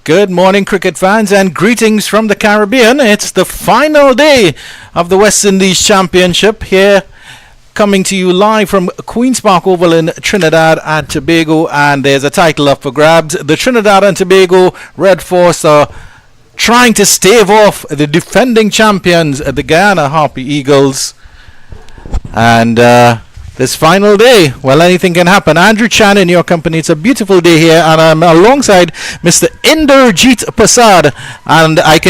Good morning, cricket fans, and greetings from the Caribbean. It's the final day of the West Indies Championship here, coming to you live from Queen's Park Oval in Trinidad and Tobago, and there's a title up for grabs. The Trinidad and Tobago Red Force are trying to stave off the defending champions, the Guyana Harpy Eagles, and this final day, well, anything can happen. Andrew Chan in your company. It's a beautiful day here, and I'm alongside Mr. Inderjeet Prasad, and I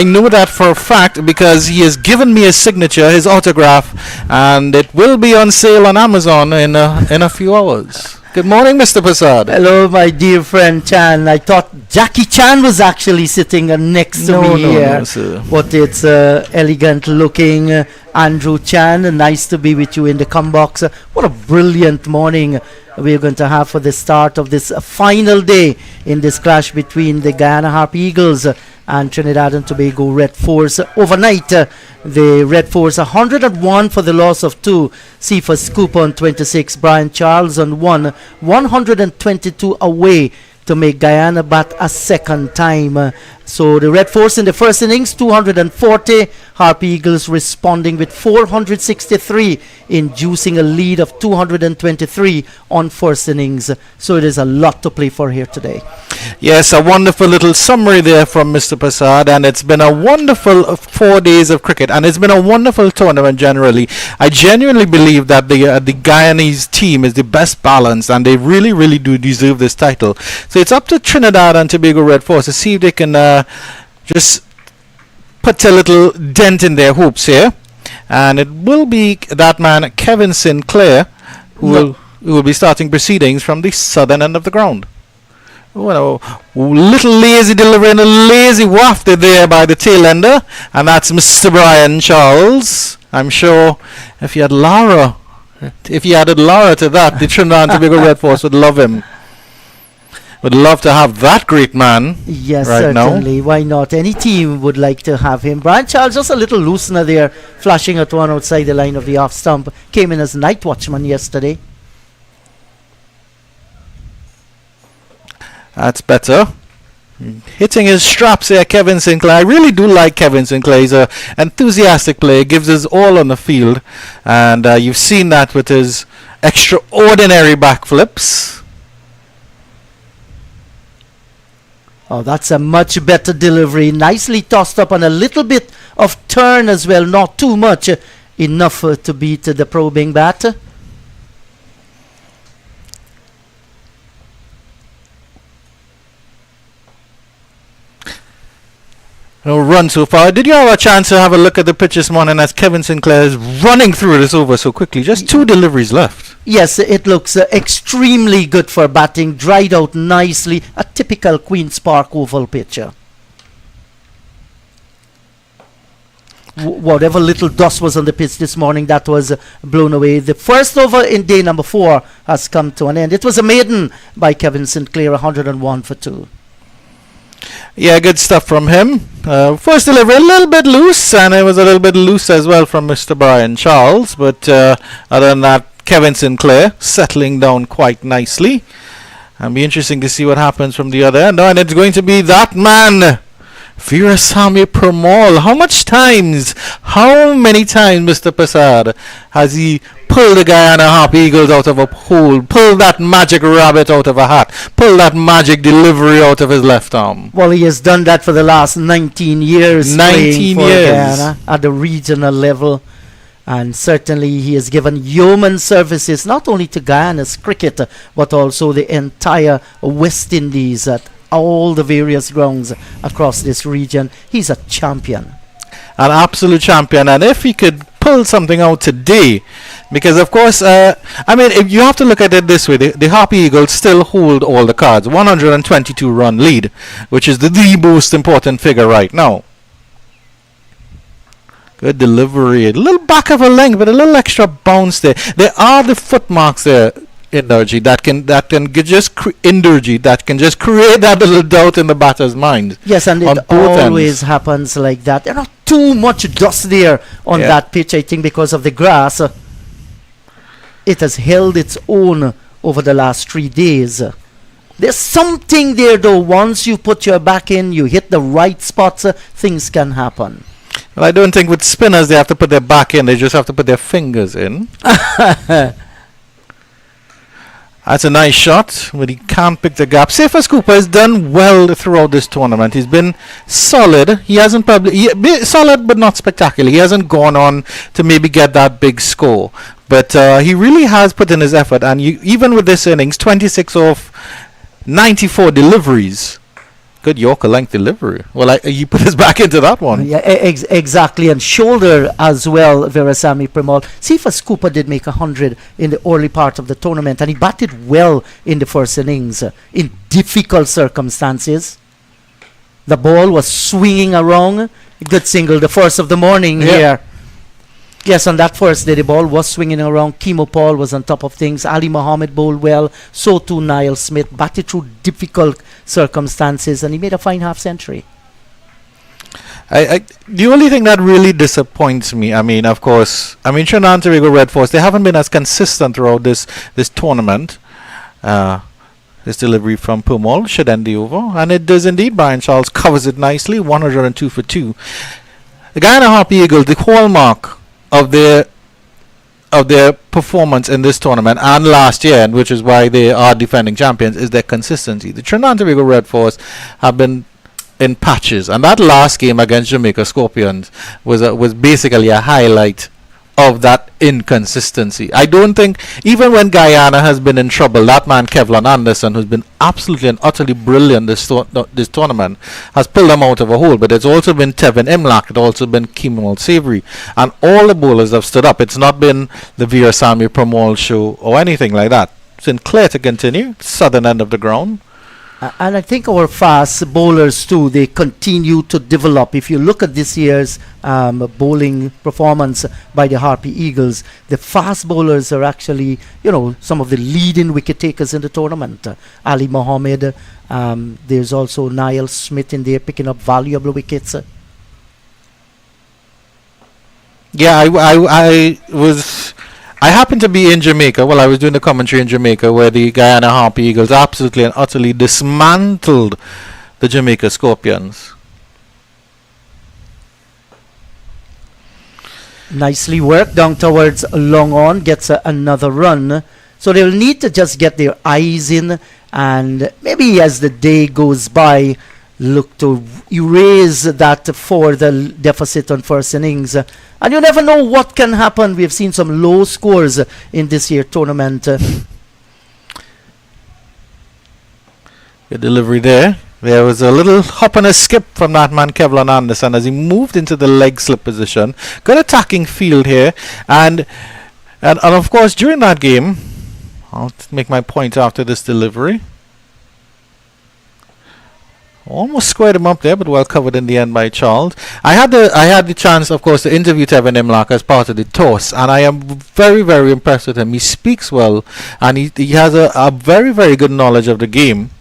know that for a fact because he has given me his signature, his autograph, and it will be on sale on Amazon in a few hours. Good morning, Mr. Prasad. Hello, my dear friend Chan. I thought Jackie Chan was actually sitting next to me here. No, sir. But it's elegant looking Andrew Chan. Nice to be with you in the come box. What a brilliant morning we're going to have for the start of this final day in this clash between the Guyana Harpy Eagles and Trinidad and Tobago Red Force. Overnight, the Red Force 101 for the loss of 2. Cephas Cooper on 26, Brian Charles on 1, 122 away to make Guyana bat a second time. So the Red Force in the first innings, 240. Harpy Eagles responding with 463, inducing a lead of 223 on first innings. So it is a lot to play for here today. Yes, a wonderful little summary there from Mr. Prasad, and it's been a wonderful 4 days of cricket, and it's been a wonderful tournament generally. I genuinely believe that the Guyanese team is the best balanced, and they really, really do deserve this title. So it's up to Trinidad and Tobago Red Force to see if they can just put a little dent in their hopes here, and it will be that man Kevin Sinclair who will be starting proceedings from the southern end of the ground. Well, little lazy delivery and a lazy wafted there by the tail ender, and that's Mr. Brian Charles. I'm sure if you added Lara to that, the Trinidad and Tobago Red Force would love him. Would love to have that great man. Yes, right certainly. now. Why not? Any team would like to have him. Brian Charles, just a little loosener there, flashing at one outside the line of the off stump. Came in as night watchman yesterday. That's better. Hitting his straps here, Kevin Sinclair. I really do like Kevin Sinclair. He's an enthusiastic player. Gives us all on the field. And you've seen that with his extraordinary backflips. Oh, that's a much better delivery. Nicely tossed up and a little bit of turn as well. Not too much. Enough to beat the probing bat. No run so far. Did you have a chance to have a look at the pitch this morning as Kevin Sinclair is running through this over so quickly? Just 2 deliveries left. Yes, it looks extremely good for batting. Dried out nicely. A typical Queen's Park Oval pitcher. Whatever little dust was on the pitch this morning, that was blown away. The first over in day number 4 has come to an end. It was a maiden by Kevin Sinclair, 101 for 2. Yeah, good stuff from him. First delivery a little bit loose, and it was a little bit loose as well from Mr. Brian Charles. But other than that, Kevin Sinclair settling down quite nicely. And be interesting to see what happens from the other end. And it's going to be that man, Veerasamy Permaul. How many times, Mr. Prasad, has he pulled the Guyana Harpy Eagles out of a hole, pulled that magic rabbit out of a hat, pulled that magic delivery out of his left arm? Well, he has done that for the last 19 years. 19 for years. Guyana at the regional level. And certainly he has given yeoman services not only to Guyana's cricket, but also the entire West Indies at all the various grounds across this region. He's a champion. An absolute champion. And if he could pull something out today, because of course, if you have to look at it this way, the Harpy Eagles still hold all the cards. 122 run lead, which is the most important figure right now. Good delivery. A little back of a length, but a little extra bounce there. There are the footmarks there, Inderjeet, that can just create that little doubt in the batter's mind. Yes, and it always happens like that. There's not too much dust there on that pitch, I think, because of the grass. It has held its own over the last 3 days. There's something there though. Once you put your back in, you hit the right spots, things can happen. Well, I don't think with spinners they have to put their back in, they just have to put their fingers in. That's a nice shot, but he can't pick the gap. Cephas Cooper has done well throughout this tournament. He's been solid. He hasn't solid, but not spectacular. He hasn't gone on to maybe get that big score, but he really has put in his effort. And even with this innings, 26 off 94 deliveries. Good Yorker length delivery. Well, he put his back into that one. Yeah, exactly. And shoulder as well, Veerasamy Permaul. Cephas Cooper did make 100 in the early part of the tournament, and he batted well in the first innings in difficult circumstances. The ball was swinging around. Good single, the first of the morning here. Yes, on that first day, the ball was swinging around. Kemo Paul was on top of things. Ali Mohammed bowled well. So too Niall Smith. Batted through difficult circumstances, and he made a fine half-century. The only thing that really disappoints me, of course, Trinidad and Tobago Red Force, they haven't been as consistent throughout this tournament. This delivery from Permaul should end the over, and it does indeed. Brian Charles covers it nicely, 102 for 2. The Guyana Harpy Eagles, the hallmark of their performance in this tournament and last year, and which is why they are defending champions, is their consistency. The Trinidad and Tobago Red Force have been in patches, and that last game against Jamaica Scorpions was basically a highlight of that inconsistency. I don't think, even when Guyana has been in trouble, that man Kevlon Anderson, who's been absolutely and utterly brilliant this tournament, has pulled them out of a hole. But it's also been Tevin Imlach, it's also been Kemal Savory, and all the bowlers have stood up. It's not been the Veerasamy Permaul show or anything like that. Sinclair to continue, southern end of the ground. And I think our fast bowlers too, they continue to develop. If you look at this year's bowling performance by the Harpy Eagles, the fast bowlers are actually, some of the leading wicket takers in the tournament. Ali Mohammed, there's also Niall Smith in there picking up valuable wickets. I happened to be in Jamaica. Well, I was doing the commentary in Jamaica, where the Guyana Harpy Eagles absolutely and utterly dismantled the Jamaica Scorpions. Nicely worked down towards long on, gets another run. So they'll need to just get their eyes in, and maybe as the day goes by, look to erase that for the deficit on first innings. And you never know what can happen. We've seen some low scores in this year's tournament. Good delivery there. There was a little hop and a skip from that man Kevlon Anderson as he moved into the leg slip position. Good attacking field here. And of course, during that game, I'll make my point after this delivery. Almost squared him up there, but well covered in the end by Charles. I had the chance, of course, to interview Tevin Imlach as part of the toss, and I am very, very impressed with him. He speaks well, and he has a very, very good knowledge of the game.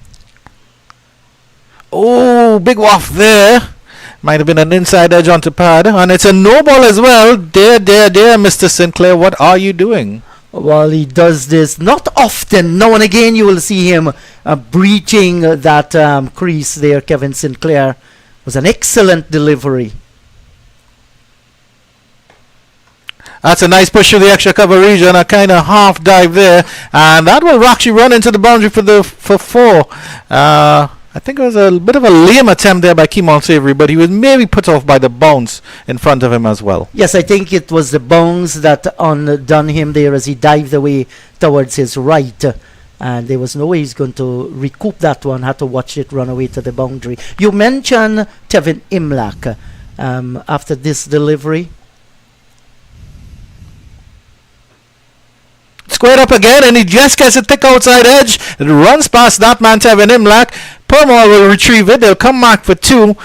Oh, big waft there. Might have been an inside edge onto pad, and it's a no ball as well. There, Mr. Sinclair, what are you doing? Well, he does this not often. Now and again you will see him breaching that crease there. Kevin Sinclair was an excellent delivery. That's a nice push through the extra cover region, a kind of half dive there, and that will actually run into the boundary for 4. I think it was a bit of a lame attempt there by Kemal Savory, but he was maybe put off by the bounce in front of him as well. Yes, I think it was the bounce that undone him there as he dived away towards his right. And there was no way he's going to recoup that one. Had to watch it run away to the boundary. You mentioned Tevin Imlach after this delivery. Squared up again, and he just gets a thick outside edge. It runs past that man, Tevin Imlach. Permaul will retrieve it. They'll come back for 2.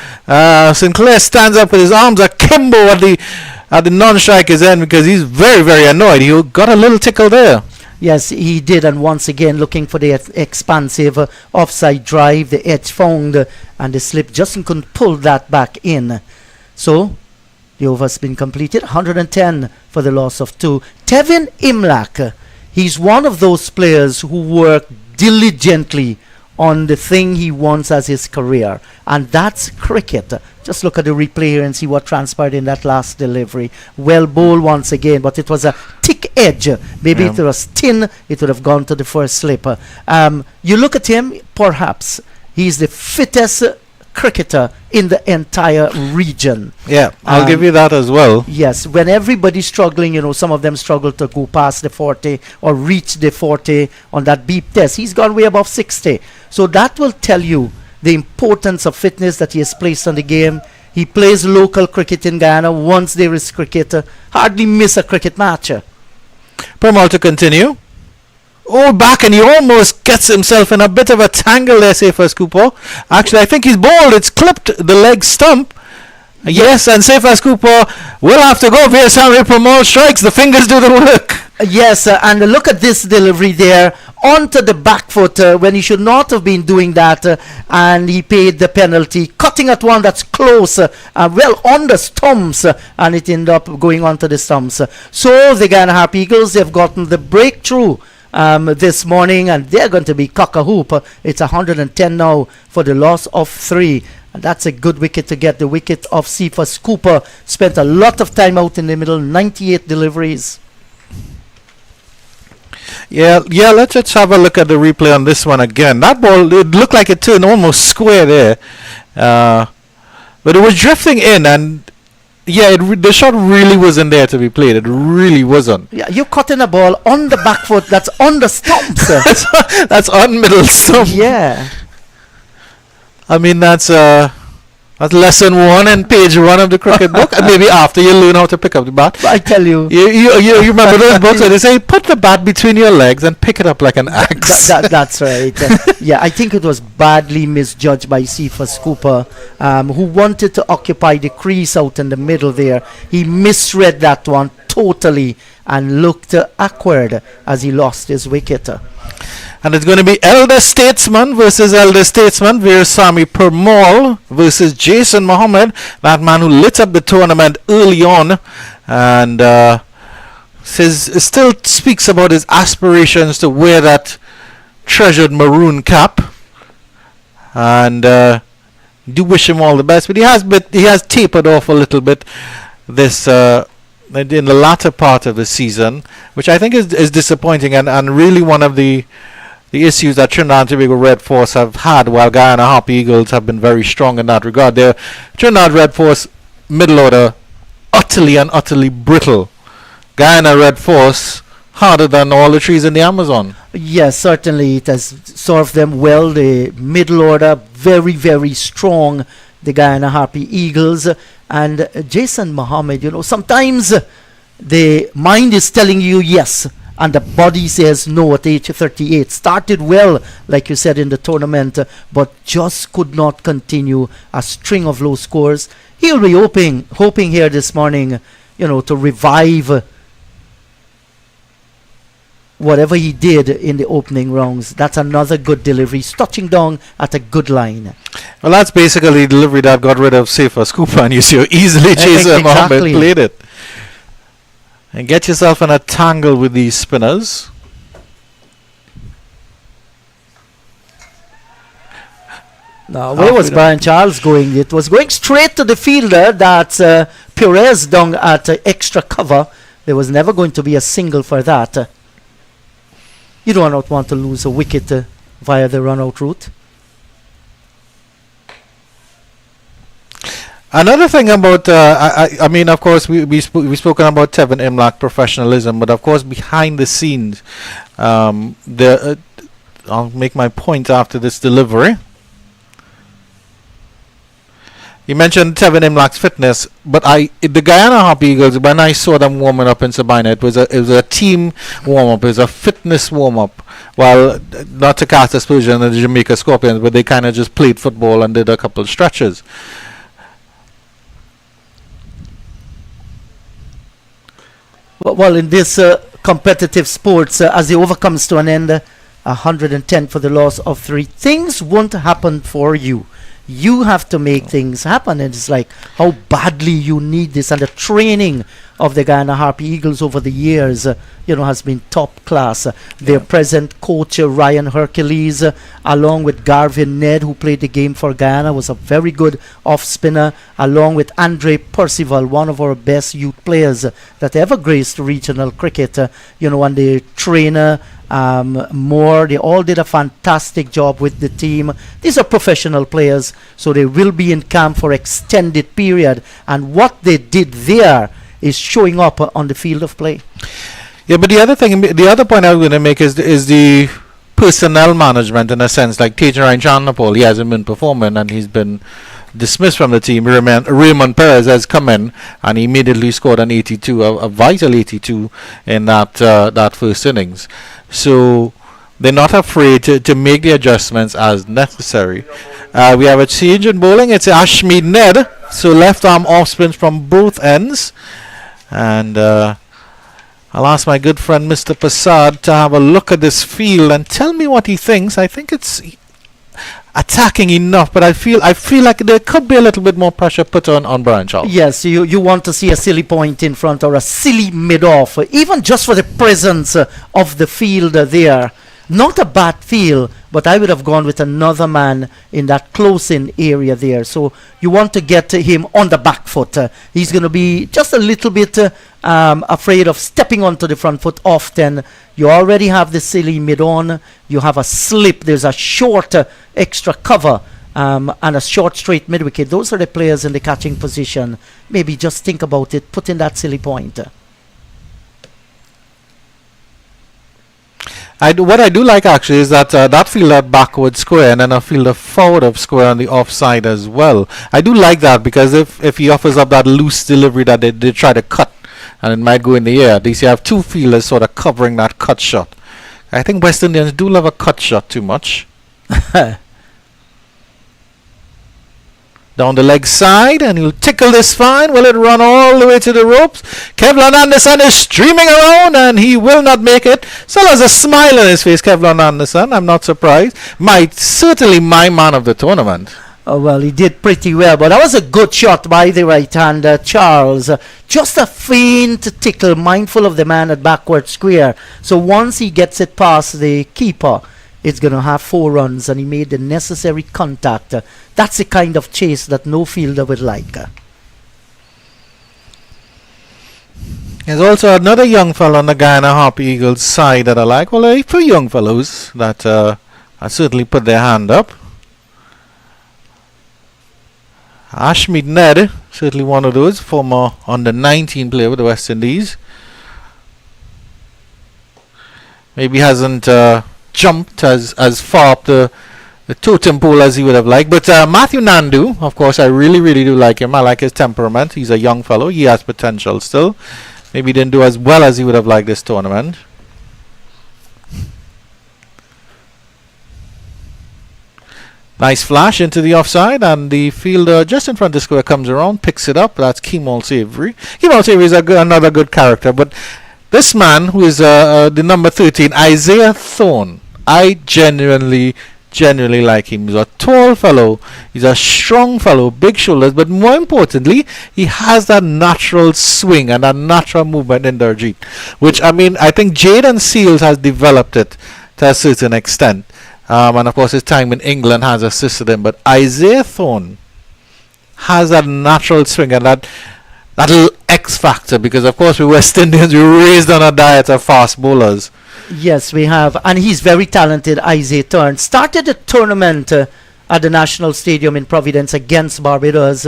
Sinclair stands up with his arms akimbo at the non-striker's end because he's very, very annoyed. He got a little tickle there. Yes, he did, and once again looking for the expansive offside drive. The edge found, and the slip just couldn't pull that back in. So the over's been completed. 110 for the loss of 2. Tevin Imlach, he's one of those players who work diligently on the thing he wants as his career, and that's cricket. Just look at the replay here and see what transpired in that last delivery. Well bowled once again, but it was a thick edge. Maybe if it was thin, it would have gone to the first slip. You look at him, perhaps he's the fittest cricketer in the entire region. Yeah, I'll give you that as well. Yes, when everybody's struggling, you know, some of them struggle to go past the 40 or reach the 40 on that beep test. He's gone way above 60. So that will tell you the importance of fitness that he has placed on the game. He plays local cricket in Guyana. Once there is cricket, hardly miss a cricket match. Permal to continue. Oh, back, and he almost gets himself in a bit of a tangle there, Safer Cooper. Actually, I think he's bowled. It's clipped the leg stump. Yes, and Safer Cooper will have to go. Veerasamy Permal strikes. The fingers do the work. Yes, and look at this delivery there onto the back foot when he should not have been doing that, and he paid the penalty, cutting at one that's close, well on the stumps, and it ended up going onto the stumps. So the Guyana Harpy Eagles, they've gotten the breakthrough this morning, and they're going to be cock-a-hoop. It's 110 now for the loss of 3. And that's a good wicket to get. The wicket of Cephas Cooper. Spent a lot of time out in the middle, 98 deliveries. Yeah, let's just have a look at the replay on this one again. That ball, it looked like it turned almost square there. But it was drifting in, and yeah, the shot really wasn't there to be played. It really wasn't. Yeah, you're cutting a ball on the back foot that's on the stumps. That's on middle stump. Yeah. I mean, that's lesson 1 and page 1 of the cricket book. And maybe after you learn how to pick up the bat. I tell you. You remember those books where they say, put the bat between your legs and pick it up like an axe. That's right. Yeah, I think it was badly misjudged by Cephas Cooper, who wanted to occupy the crease out in the middle there. He misread that one totally and looked awkward as he lost his wicket. And it's going to be Elder Statesman versus Elder Statesman. Veerasamy Permal versus Jason Mohammed, that man who lit up the tournament early on, and still speaks about his aspirations to wear that treasured maroon cap. And do wish him all the best, but he has tapered off a little bit this in the latter part of the season, which I think is disappointing, and really one of the issues that Trinidad and Tobago Red Force have had, while Guyana Harpy Eagles have been very strong in that regard. Their Trinidad Red Force middle order utterly brittle. Guyana Red Force harder than all the trees in the Amazon. Yes, certainly it has served them well. The middle order very, very strong. The Guyana Harpy Eagles and Jason Mohammed. You know, sometimes the mind is telling you yes, and the body says no at age 38. Started well, like you said, in the tournament, but just could not continue a string of low scores. He'll be hoping here this morning, you know, to revive whatever he did in the opening rounds. That's another good delivery. He's touching down at a good line. Well, that's basically the delivery that got rid of Cephas Cooper, and you see how easily Jason Mohammed played it. And get yourself in a tangle with these spinners. Now, where was Brian Charles going? It was going straight to the fielder. That's Perez down at extra cover. There was never going to be a single for that. You do not want to lose a wicket via the run-out route. Another thing about, I mean, of course, we've spoken about Tevin Imlach professionalism, but of course, behind the scenes, I'll make my point after this delivery. You mentioned Tevin Imlach's fitness, but the Guyana Harpy Eagles, when I saw them warming up in Sabina, it was a team warm-up, it was a fitness warm-up. Well, not to cast aspersion on the Jamaica Scorpions, but they kind of just played football and did a couple of stretches. Well, in this competitive sports, as the over comes to an end, 110 for the loss of 3, things won't happen for you. You have to make things happen, and it's like how badly you need this. And the training of the Guyana Harpy Eagles over the years, has been top class. Their present coach, Ryan Hercules, along with Garvin Ned, who played the game for Guyana, was a very good off spinner, along with Andre Percival, one of our best youth players that ever graced regional cricket. And the trainer, Moore, they all did a fantastic job with the team. These are professional players, so they will be in camp for extended period, and what they did there is showing up on the field of play. Yeah, but the other point I was going to make is the personnel management, in a sense. Like Tejan Chanapol, he hasn't been performing and he's been dismissed from the team. Raymond Perez has come in and he immediately scored an 82, a vital 82 in that first innings. So they're not afraid to make the adjustments as necessary. We have a change in bowling. It's Ashmead Ned, so left arm off spins from both ends. And I'll ask my good friend Mr. Prasad to have a look at this field and tell me what he thinks. I think it's attacking enough, but I feel like there could be a little bit more pressure put on Brian Charles. Yes, you want to see a silly point in front or a silly mid-off, even just for the presence of the field there. Not a bad feel, but I would have gone with another man in that close-in area there. So you want to get him on the back foot. He's going to be just a little bit afraid of stepping onto the front foot often. You already have the silly mid-on. You have a slip. There's a short extra cover and a short straight mid-wicket. Those are the players in the catching position. Maybe just think about it. Put in that silly point. What I do like actually is that that fielder backward square and then a fielder forward of square on the offside as well. I do like that because if he offers up that loose delivery that they try to cut and it might go in the air, at least you have two fielders sort of covering that cut shot. I think West Indians do love a cut shot too much. Down the leg side, and he'll tickle this fine. Will it run all the way to the ropes? Kevlon Anderson is streaming around, and he will not make it. Still has a smile on his face, Kevlon Anderson. I'm not surprised. Certainly my man of the tournament. Oh, well, he did pretty well, but that was a good shot by the right-hander, Charles. Just a faint tickle, mindful of the man at backward square. So once he gets it past the keeper, it's going to have 4 runs, and he made the necessary contact. That's the kind of chase that no fielder would like. There's also another young fellow on the Guyana Harpy Eagles side that I like. Well, a few young fellows that I certainly put their hand up. Ashmead Ned, certainly one of those, former under 19 player with the West Indies. Maybe hasn't jumped as far up the totem pole as he would have liked. But Matthew Nandu, of course, I really, really do like him. I like his temperament. He's a young fellow. He has potential still. Maybe he didn't do as well as he would have liked this tournament. Nice flash into the offside, and the fielder just in front of the square comes around, picks it up. That's Kemal Savory. Kemal Savory is another good character, but this man, who is the number 13, Isaiah Thorne, I genuinely like him. He's a tall fellow, he's a strong fellow, big shoulders, but more importantly, he has that natural swing and that natural movement in Darjeet, which I think Jaden Seals has developed it to a certain extent. And of course his time in England has assisted him, but Isaiah Thorne has that natural swing and that little X factor, because of course we West Indians, we raised on a diet of fast bowlers. Yes, we have, and he's very talented. Isaiah Thorne started the tournament at the National Stadium in Providence against Barbados.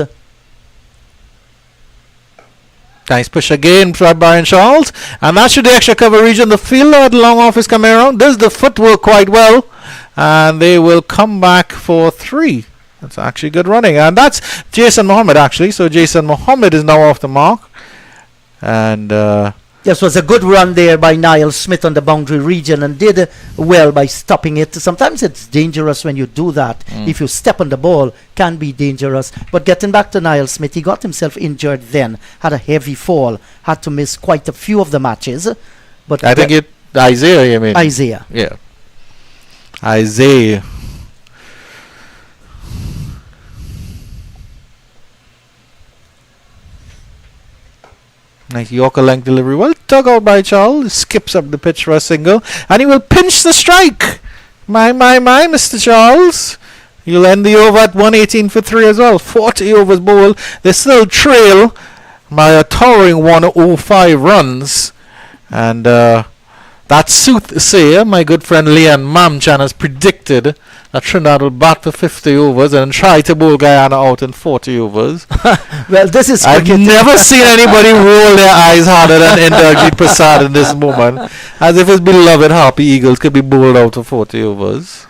Nice push again by Brian Charles, and that's through the extra cover region. The fielder at long off is coming around, does the footwork quite well, and they will come back for 3. That's actually good running, and that's Jason Mohammed actually. So Jason Mohammed is now off the mark, and this was a good run there by Niall Smith on the boundary region, and did well by stopping it. Sometimes it's dangerous when you do that. If you step on the ball, can be dangerous. But getting back to Niall Smith, he got himself injured then, had a heavy fall, had to miss quite a few of the matches. But I think Isaiah, you mean? Isaiah. Yeah. Isaiah. Nice Yorker length delivery. Well dug out by Charles. Skips up the pitch for a single. And he will pinch the strike. My, Mr. Charles. You'll end the over at 118 for 3 as well. 40 overs bowled. They still trail by a towering 105 runs. And that soothsayer, my good friend Leon Mamchan, has predicted that Trinidad will bat for 50 overs and try to bowl Guyana out in 40 overs. Well, this is I've never seen anybody roll their eyes harder than Inderjeet Prasad in this moment, as if his beloved Harpy Eagles could be bowled out for 40 overs.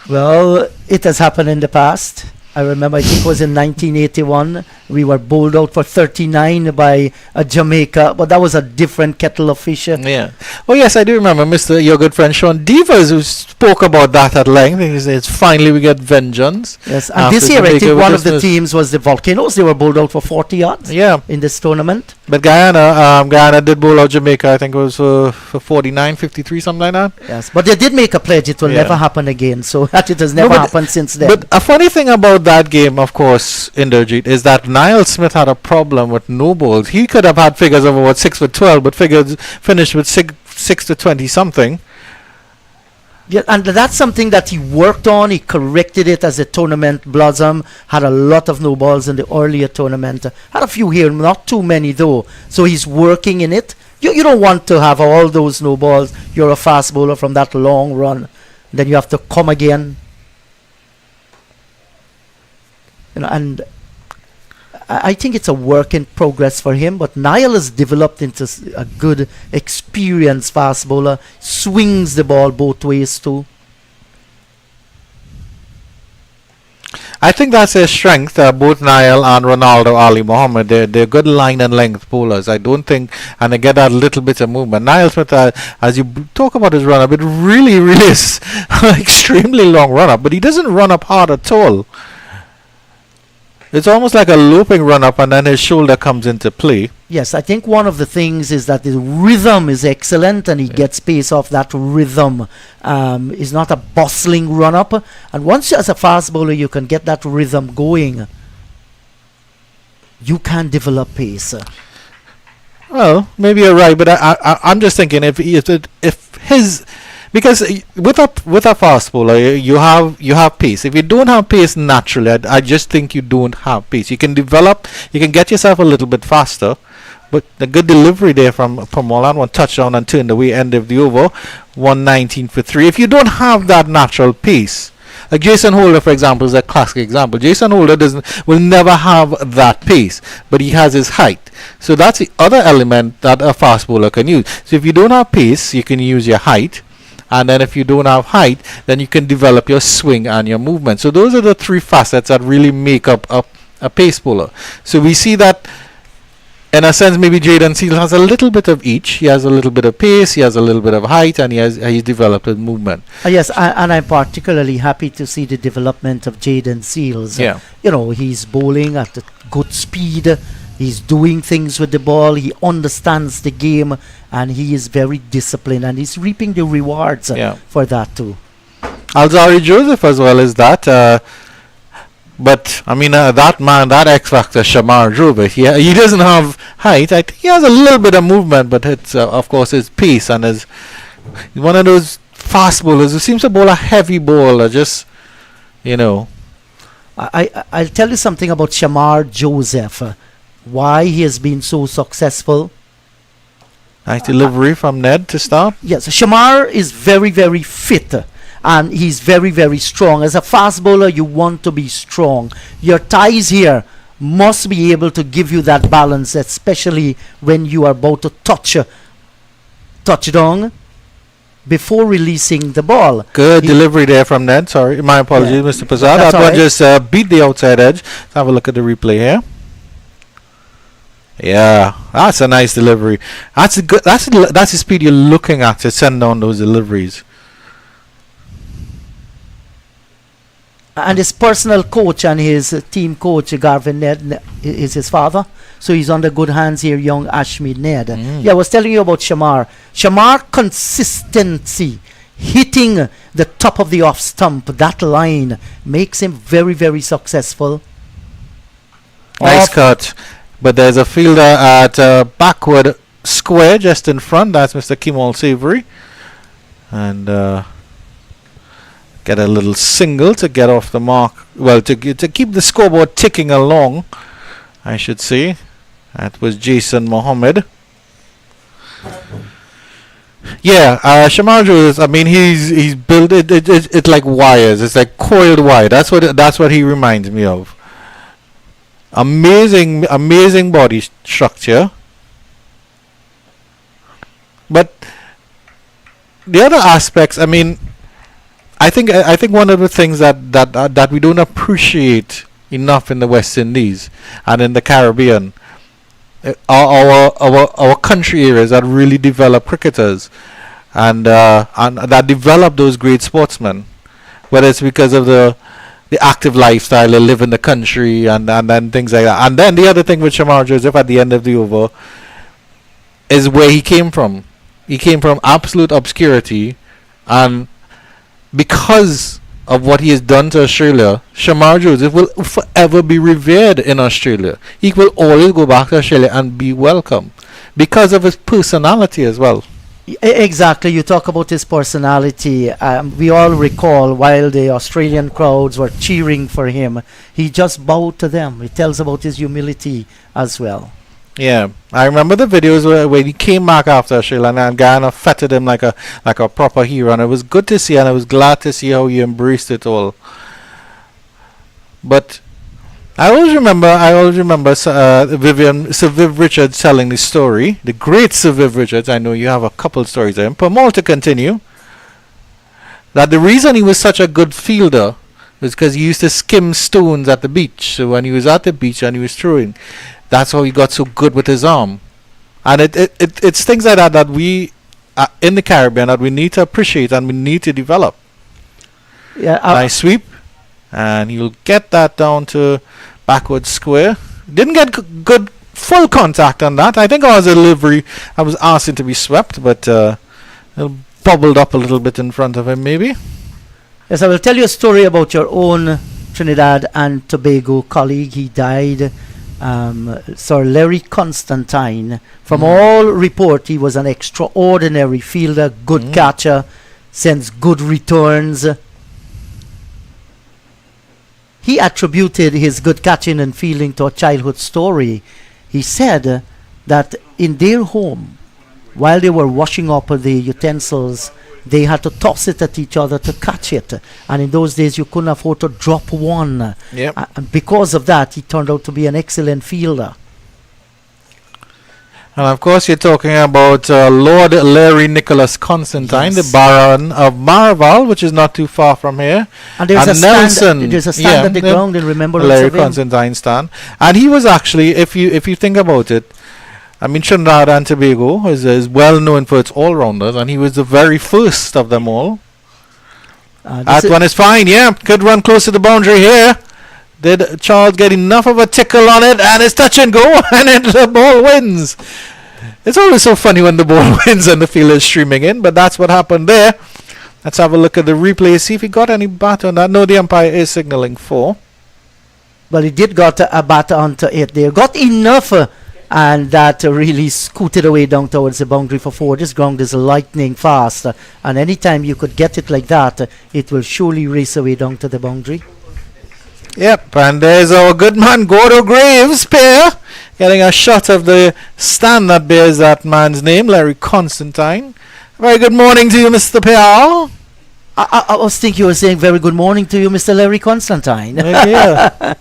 Well, it has happened in the past. I remember, I think it was in 1981, we were bowled out for 39 by Jamaica, but that was a different kettle of fish. Yeah. Oh yes, I do remember your good friend Sean Devers, who spoke about that at length. He says, finally we get vengeance. Yes, and this year I think one of the teams was the Volcanoes. They were bowled out for 40 yards in this tournament. But Guyana did bowl out Jamaica, I think it was for 49, 53, something like that. Yes, but they did make a pledge it will never happen again, so that it has never happened since then. But a funny thing about that game, of course, Inderjeet, is that Niall Smith had a problem with no balls. He could have had figures of about 6 for 12, but figures finished with 6 to 20 something. Yeah, and that's something that he worked on. He corrected it as the tournament blossomed. Had a lot of no balls in the earlier tournament. Had a few here, not too many though. So he's working in it. You don't want to have all those no balls. You're a fast bowler from that long run. Then you have to come again. And I think it's a work in progress for him, but Niall has developed into a good, experienced fast bowler. Swings the ball both ways too. I think that's their strength, both Niall and Ronaldo Ali Mohammed. They're good line and length bowlers. I don't think, and they get that little bit of movement. Niall Smith, as you talk about his run-up, it really is an extremely long run-up, but he doesn't run up hard at all. It's almost like a looping run-up, and then his shoulder comes into play. Yes, I think one of the things is that the rhythm is excellent, and he gets pace off that rhythm. It's not a bustling run-up. And once as a fast bowler you can get that rhythm going, you can develop pace. Well, maybe you're right, but I'm just thinking if his... Because with a fast bowler, you have pace. If you don't have pace naturally, I just think you don't have pace. You can develop, you can get yourself a little bit faster, but the good delivery there from Molan, one touchdown and turned away, end of the over, 119 for 3. If you don't have that natural pace, like Jason Holder, for example, is a classic example. Jason Holder will never have that pace, but he has his height. So that's the other element that a fast bowler can use. So if you don't have pace, you can use your height. And then if you don't have height, then you can develop your swing and your movement. So those are the three facets that really make up a pace bowler. So we see that, in a sense, maybe Jayden Seales has a little bit of each. He has a little bit of pace, he has a little bit of height, and he's developed a movement. Yes, and I'm particularly happy to see the development of Jayden Seales. Yeah. He's bowling at a good speed. He's doing things with the ball. He understands the game, and he is very disciplined, and he's reaping the rewards for that too. Alzari Joseph as well as that. But I mean, that man, that X factor, Shamar Jobert, he doesn't have height. I think he has a little bit of movement, but it's of course his pace, and he's one of those fast bowlers who seems to bowl a heavy ball, just I'll tell you something about Shamar Joseph. Why he has been so successful. Nice delivery from Ned to start. Yes, Shamar is very, very fit, and he's very, very strong. As a fast bowler, you want to be strong. Your ties here must be able to give you that balance, especially when you are about to touchdown before releasing the ball. Good delivery there from Ned. Sorry, my apologies, Mr. Prasad. That one just beat the outside edge. Let's have a look at the replay here. Yeah, that's a nice delivery. That's the speed you're looking at to send down those deliveries. And his personal coach and his team coach, Garvin Ned, is his father. So he's under good hands here, young Ashmead Ned. Yeah, I was telling you about Shamar. Shamar consistency, hitting the top of the off stump, that line, makes him very, very successful. Nice cut. But there's a fielder at backward square just in front. That's Mr. Kimal Savory. And get a little single to get off the mark. Well, to keep the scoreboard ticking along, I should say. That was Jason Mohammed. Yeah, Shamar Jules, I mean, he's built it's like wires. It's like coiled wire. That's what he reminds me of. Amazing body structure. But the other aspects, I mean, I think one of the things that we don't appreciate enough in the West Indies and in the Caribbean are our country areas that really develop cricketers and that develop those great sportsmen, whether it's because of the active lifestyle they live in the country and then things like that. And then the other thing with Shamar Joseph at the end of the over is where he came from. He came from absolute obscurity, and because of what he has done to Australia, Shamar Joseph will forever be revered in Australia. He will always go back to Australia and be welcome because of his personality as well. Exactly. You talk about his personality. We all recall while the Australian crowds were cheering for him, he just bowed to them. It tells about his humility as well. Yeah, I remember the videos where he came back after Australia and Guyana feted him like a proper hero, and it was good to see, and I was glad to see how he embraced it all. But I always remember Sir Viv Richards telling the story, the great Sir Viv Richards. I know you have a couple stories of him. But more to continue, that the reason he was such a good fielder was because he used to skim stones at the beach. So when he was at the beach and he was throwing, that's how he got so good with his arm. And it's things like that we in the Caribbean that we need to appreciate and we need to develop. Yeah, nice sweep, and he'll get that down to backward square. Didn't get good full contact on that. I think I was a delivery. I was asking to be swept, but it bubbled up a little bit in front of him maybe. Yes, I will tell you a story about your own Trinidad and Tobago colleague. He died. Sir Larry Constantine. From all report, he was an extraordinary fielder, good catcher, sends good returns. He attributed his good catching and fielding to a childhood story. He said that in their home, while they were washing up the utensils, they had to toss it at each other to catch it. And in those days, you couldn't afford to drop one. Yep. And because of that, he turned out to be an excellent fielder. And of course, you're talking about Lord Larry Nicholas Constantine, Yes. the Baron of Maraval, which is not too far from here. And there's a Nelson, stand, there's a stand at the ground in remembrance Larry of him. Constantine stand. And he was actually, if you think about it, I mean, Trinidad and Tobago is well known for its all-rounders, and he was the very first of them all. That one is fine, yeah. Could run close to the boundary here. Did Charles get enough of a tickle on it, and it's touch and go, and the ball wins. It's always so funny when the ball wins and the fielder is streaming in, but that's what happened there. Let's have a look at the replay, see if he got any bat on that. No, the umpire is signalling 4. Well, he did got a bat onto it there. Got enough, and that really scooted away down towards the boundary for 4. This ground is lightning fast, and anytime you could get it like that, it will surely race away down to the boundary. Yep, and there's our good man Gordo Graves pair getting a shot of the stand that bears that man's name, Larry Constantine. Very good morning to you, Mr. Pair. I was thinking you were saying very good morning to you, Mr. Larry Constantine. Yeah.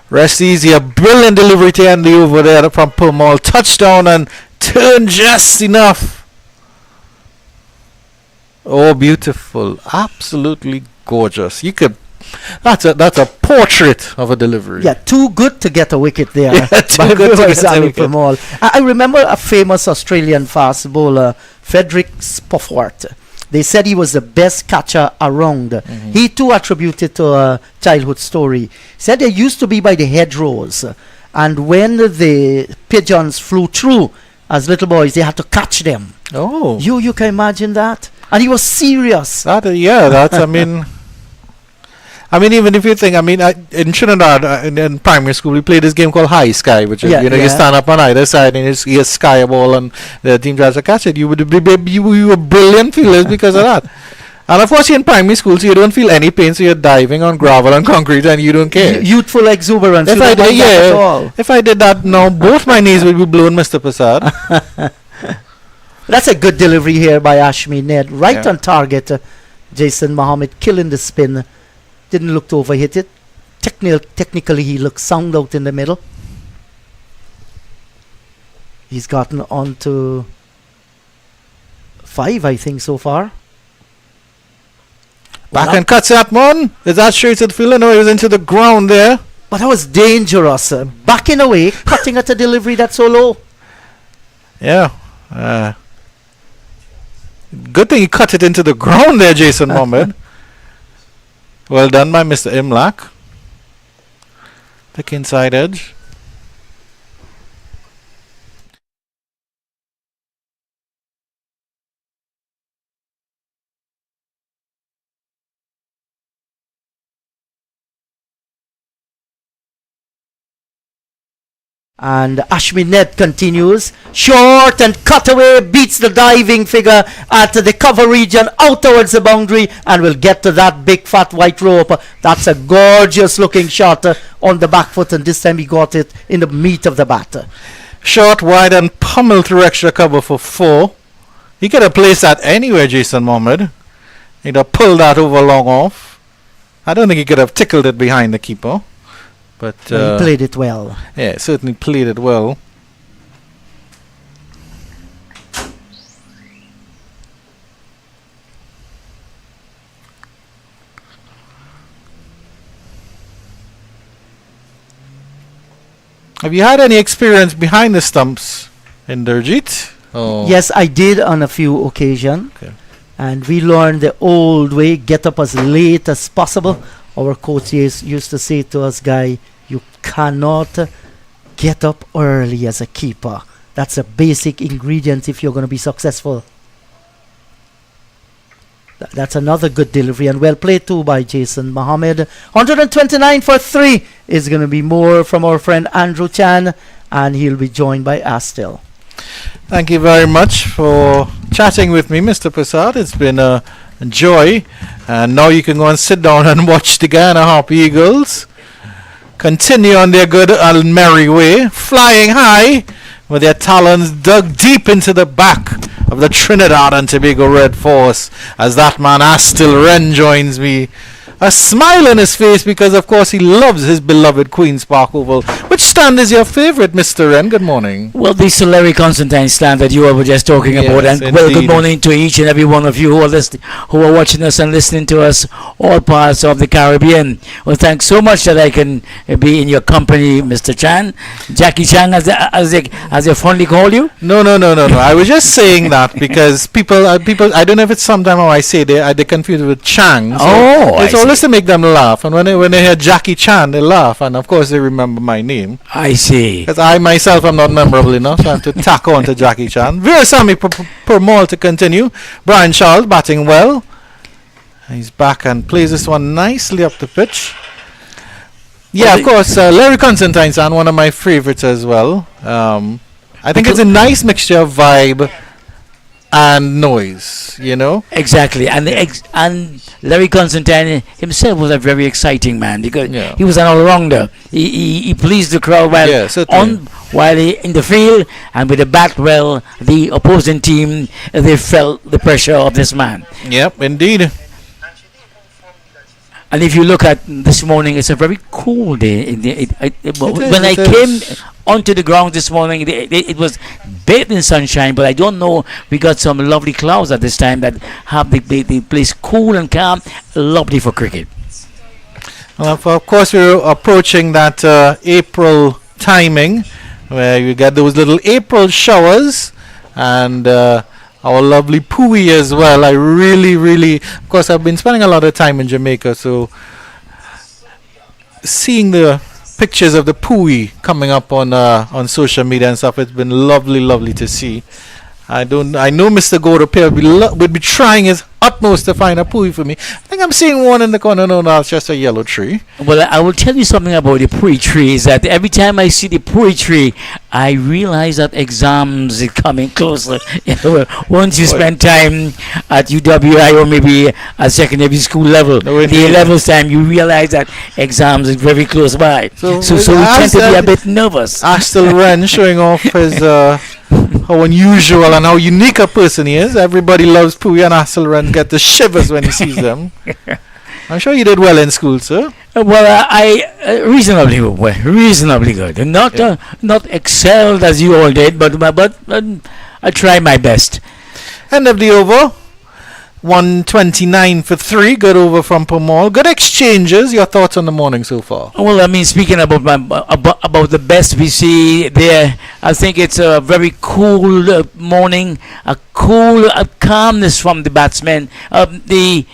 Rest easy, a brilliant delivery to end the over there from Pumall. Touchdown and turn just enough. Oh, beautiful. Absolutely gorgeous. You could that's a portrait of a delivery. Yeah, too good to get a wicket there. Yeah, too good to get a wicket. Pumall. I remember a famous Australian fast bowler, Frederick Spofford. They said he was the best catcher around. Mm-hmm. He too attributed to a childhood story. Said they used to be by the hedgerows, and when the pigeons flew through as little boys, they had to catch them. Oh, you can imagine that? And he was serious. I mean, I mean, even if you think, I mean, in Trinidad, in primary school, we played this game called High Sky, which is, you stand up on either side and you sky a ball and the team tries to catch it. You were brilliant fielders because of that. And of course, you're in primary school, so you don't feel any pain, so you're diving on gravel and concrete and you don't care. Youthful exuberance. If I did that now, both my knees would be blown, Mr. Prasad. That's a good delivery here by Ashmi Ned. Right on target. Jason Mohammed killing the spin. Didn't look to overhit it. Technically, he looks sound out in the middle. He's gotten on to 5, I think, so far. Back and cuts that one. Is that straight to the fielder? No, he was into the ground there. But that was dangerous. Backing away, cutting at a delivery that's so low. Yeah. Good thing he cut it into the ground there, Jason Mohammed. Well done by Mr. Imlak. Thick inside edge. And Ashmi Ned continues. Short and cutaway beats the diving figure at the cover region out towards the boundary and will get to that big fat white rope. That's a gorgeous looking shot on the back foot, and this time he got it in the meat of the bat. Short, wide and pummeled through extra cover for 4. He could have placed that anywhere, Jason Mohammed. He'd have pulled that over long off. I don't think he could have tickled it behind the keeper. But he played it well. Yeah, certainly played it well. Have you had any experience behind the stumps, Inderjeet? Oh. Yes, I did on a few occasions. Okay. And we learned the old way, get up as late as possible. Our coaches used to say to us, Guy, you cannot get up early as a keeper. That's a basic ingredient if you're going to be successful. That's another good delivery, and well played too by Jason Mohammed. 129 for 3 is going to be more from our friend Andrew Chan, and he'll be joined by Astel. Thank you very much for chatting with me, Mr. Prasad. It's been a joy. And now you can go and sit down and watch the Guyana Harpy Eagles continue on their good and merry way, flying high with their talons dug deep into the back of the Trinidad and Tobago Red Force as that man Astil Wren joins me. A smile on his face because, of course, he loves his beloved Queen's Park Oval. Which stand is your favourite, Mr. Wren? Good morning. Well, the Sir Larry Constantine stand that you were just talking about. And well, good morning to each and every one of you who are watching us and listening to us, all parts of the Caribbean. Well, thanks so much that I can be in your company, Mr. Chan. Jackie Chan, as they fondly call you? No. I was just saying that because people, I don't know if it's sometimes how I say they confuse it with Chang. So it's always to make them laugh, and when they hear Jackie Chan, they laugh, and of course they remember my name. I see. Because I myself am not memorable enough, so I have to tack on to Jackie Chan. Virasamy Permol to continue. Brian Charles batting well. He's back and plays this one nicely up the pitch. Yeah, of course, Larry Constantine's on one of my favorites as well. I think it's a nice mixture of vibe and noise, you know. Exactly, and Larry Constantine himself was a very exciting man because he was an all-rounder. He pleased the crowd while in the field, and with the bat, well, the opposing team, they felt the pressure of this man. Yep, indeed. And if you look at this morning, it's a very cool day. When I came onto the ground this morning, it was bathed in sunshine, but I don't know. We got some lovely clouds at this time that have the place cool and calm, lovely for cricket. Well, of course, we're approaching that April timing where you get those little April showers and our lovely Pui as well. I really, of course, I've been spending a lot of time in Jamaica, so seeing the pictures of the Pui coming up on social media and stuff, it's been lovely to see. I know Mr. Godope would be trying his utmost to find a pui for me. I think I'm seeing one in the corner. No, it's just a yellow tree. Well, I will tell you something about the puri tree. Is that every time I see the puri tree, I realize that exams are coming closer. Once you spend time at UWI or maybe at secondary school level, the levels time, you realize that exams are very close by. So we tend to be a bit nervous. Astel Wren showing off his how unusual and how unique a person he is. Everybody loves Pooey, and Astel Wren get the shivers when he sees them. I'm sure you did well in school, sir. Well, I reasonably good. Not excelled as you all did, but I try my best. End of the over. 129 for 3. Good over from Pamal. Good exchanges. Your thoughts on the morning so far? Well, I mean, speaking about about the best we see there, I think it's a very cool morning. A cool calmness from the batsmen. The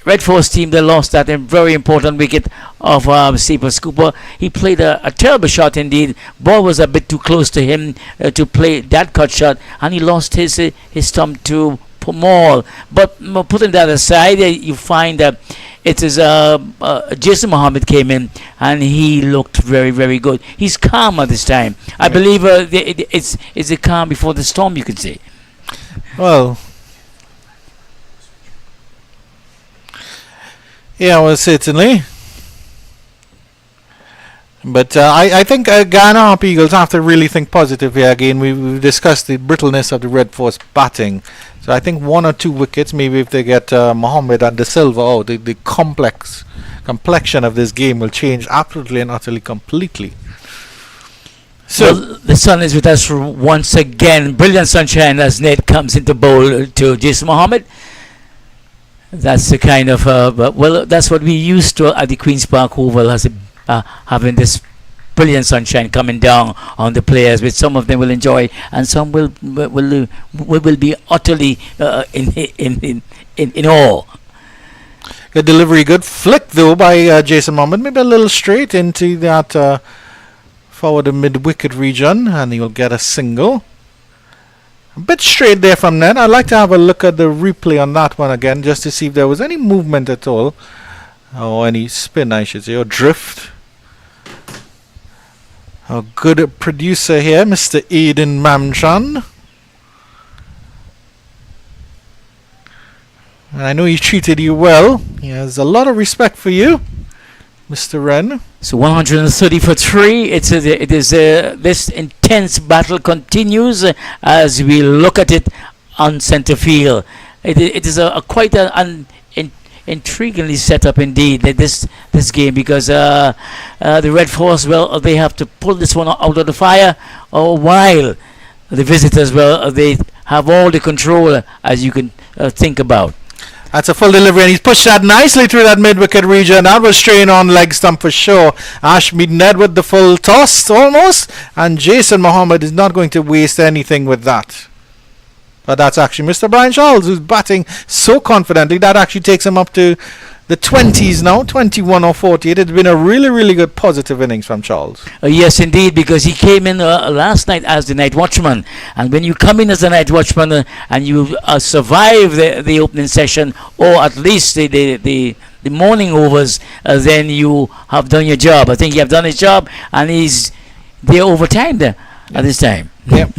Red Force team, they lost that very important wicket of Cephas Cooper. He played a terrible shot indeed. Ball was a bit too close to him to play that cut shot, and he lost his stump to Pamal. But putting that aside, you find that it is Jason Mohammed came in and he looked very, very good. He's calm at this time. I believe it's a calm before the storm, you could say. Well, yeah, well, certainly. But I think Guyana Harpy Eagles have to really think positive here again. We've discussed the brittleness of the Red Force batting. So I think 1 or 2 wickets, maybe if they get Mohammed and De Silva out, the complexion of this game will change absolutely and utterly completely. So well, the sun is with us once again. Brilliant sunshine as Nate comes into bowl to Jason Mohammed. That's the kind of well, that's what we used to at the Queen's Park Oval, as having this brilliant sunshine coming down on the players, which some of them will enjoy and some will be utterly in awe. Good delivery, good flick though by Jason Mohammed, maybe a little straight into that forward and mid wicket region, and he'll get a single. A bit straight there from net. I'd like to have a look at the replay on that one again, just to see if there was any movement at all, or any spin, I should say, or drift. A good producer here, Mr. Aiden Mamchan. And I know he treated you well. He has a lot of respect for you, Mr. Wren. So 130 for 3. This intense battle continues as we look at it on centre field. It is quite an intriguingly set up indeed, this game, because the Red Force, well, they have to pull this one out of the fire, while the visitors, well, they have all the control as you can think about. That's a full delivery, and he's pushed that nicely through that mid-wicket region. That was straight on leg stump for sure. Ashmead Ned with the full toss almost, and Jason Mohammed is not going to waste anything with that. But that's actually Mr. Brian Charles, who's batting so confidently. That actually takes him up to the 20s now, 21 or 48. It's been a really, really good positive innings from Charles. Yes, indeed, because he came in last night as the night watchman. And when you come in as a night watchman and you survive the opening session, or at least the morning overs, then you have done your job. I think you have done his job, and he's there over time there at this time. Yep.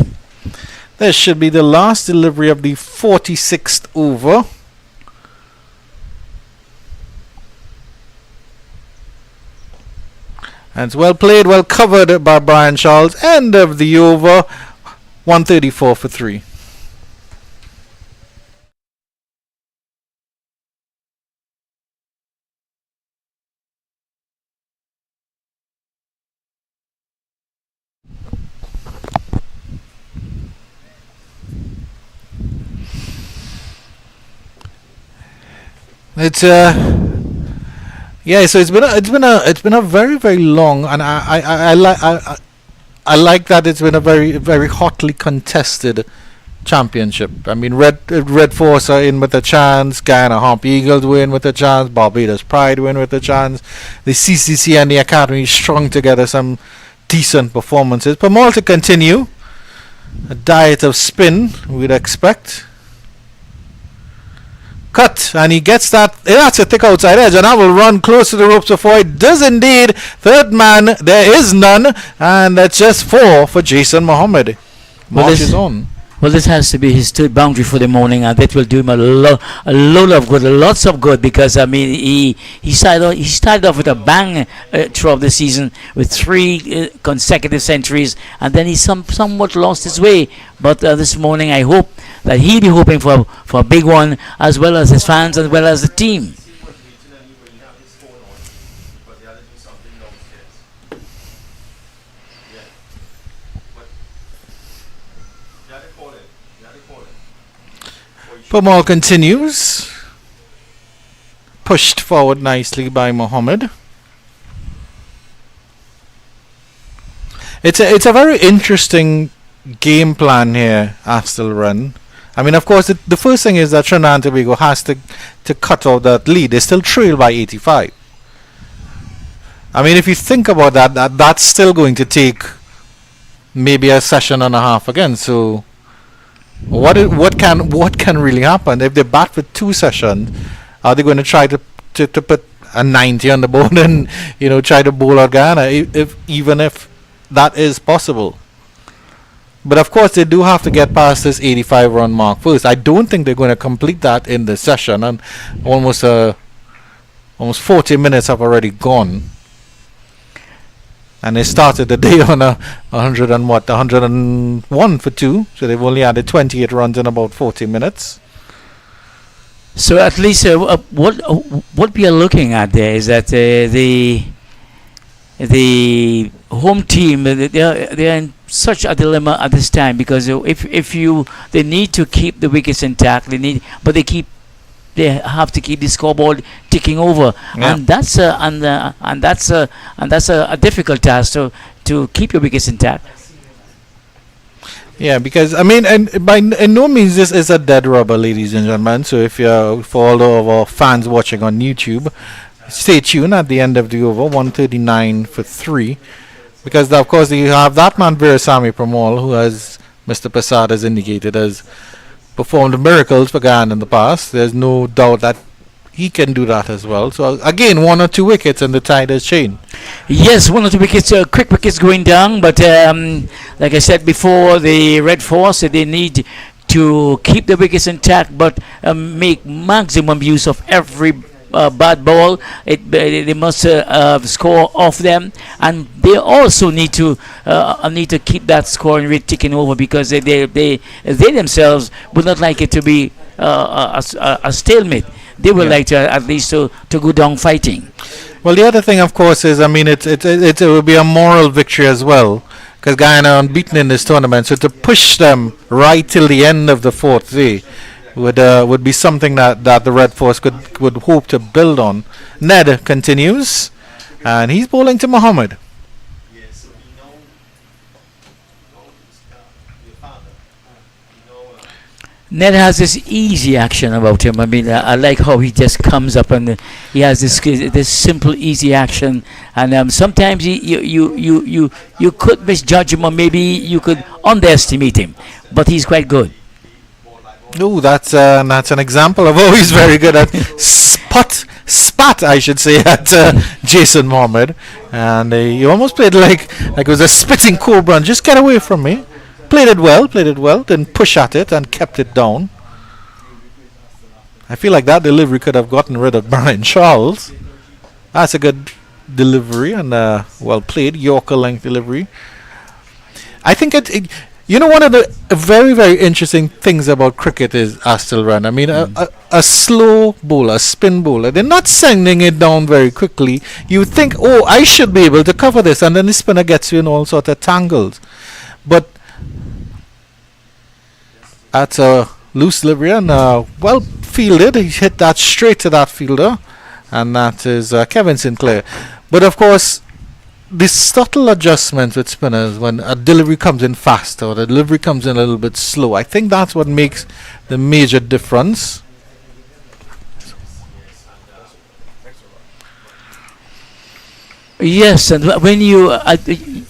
This should be the last delivery of the 46th over. And it's well played, well covered by Brian Charles. End of the over. 134 for 3. It's yeah, so it's been a very, very long, and I like that it's been a very, very hotly contested championship. I mean, Red Force are in with a chance, Guyana Harpy Eagles win with a chance, Barbados Pride win with a chance, the CCC and the Academy strung together some decent performances. But more to continue, a diet of spin we'd expect. Cut out, and he gets that. That's a thick outside edge, and that will run close to the ropes before it does indeed. Third man, there is none, and that's just 4 for Jason Mohammed. Marches on. Well, this has to be his third boundary for the morning, and that will do him a load of good, lots of good, because I mean he started off with a bang throughout the season with 3 consecutive centuries, and then he somewhat lost his way. But this morning, I hope that he'll be hoping for a big one, as well as his fans, as well as the team. Pamal continues. Pushed forward nicely by Mohammed. It's a very interesting game plan here, Astle Run. I mean, of course, the first thing is that Trinidad and Tobago has to cut off that lead. They still trail by 85. I mean, if you think about that's still going to take maybe a session and a half again. So what can really happen if they bat for 2 sessions? Are they going to try to put a 90 on the board and try to bowl out Guyana, even if that is possible? But of course they do have to get past this 85 run mark first. I don't think they're going to complete that in this session, and almost 40 minutes have already gone. And they started the day on a 101 for 2, so they've only added 28 runs in about 40 minutes. So at least what we are looking at there is that the home team, they are in such a dilemma at this time, because they need to keep the wickets intact, they have to keep the scoreboard ticking over, yeah. and that's a difficult task to keep your wickets intact. Yeah, because I mean, and in no means this is a dead rubber, ladies and gentlemen. So if you're, for all of our fans watching on YouTube, stay tuned at the end of the over, 139 for 3, because of course you have that man Virasamy Pramal, who, as Mr. Prasad has indicated, has performed miracles for Guyana in the past. There's no doubt that he can do that as well. So again, 1 or 2 wickets and the tide has changed. Yes, 1 or 2 wickets, quick wickets going down, but like I said before, the Red Force, they need to keep the wickets intact, but make maximum use of every bad ball. They must score off them, and they also need to keep that scoring rate ticking over, because they themselves would not like it to be a stalemate. They would like to at least to go down fighting. Well, the other thing, of course, is, I mean, it will be a moral victory as well, because Guyana are unbeaten in this tournament. So to push them right till the end of the 4th day would be something that the Red Force would hope to build on. Ned continues, and he's bowling to Mohammed. Ned has this easy action about him. I mean, I like how he just comes up and he has this simple, easy action. And sometimes you could misjudge him, or maybe you could underestimate him. But he's quite good. Oh, that's an example of he's very good at spat, I should say, at Jason Mohammed. And he almost played like it was a spitting cobra. And just get away from me. Played it well, didn't push at it and kept it down. I feel like that delivery could have gotten rid of Brian Charles. That's a good delivery and well played, Yorker length delivery. I think one of the very, very interesting things about cricket is Astle Run. I mean, a slow bowler, a spin bowler, they're not sending it down very quickly. You think, I should be able to cover this, and then the spinner gets you in all sorts of tangles. But that's a loose delivery and well fielded. He hit that straight to that fielder, and that is Kevin Sinclair. But of course, the subtle adjustments with spinners when a delivery comes in fast or the delivery comes in a little bit slow, I think that's what makes the major difference. Yes, and when you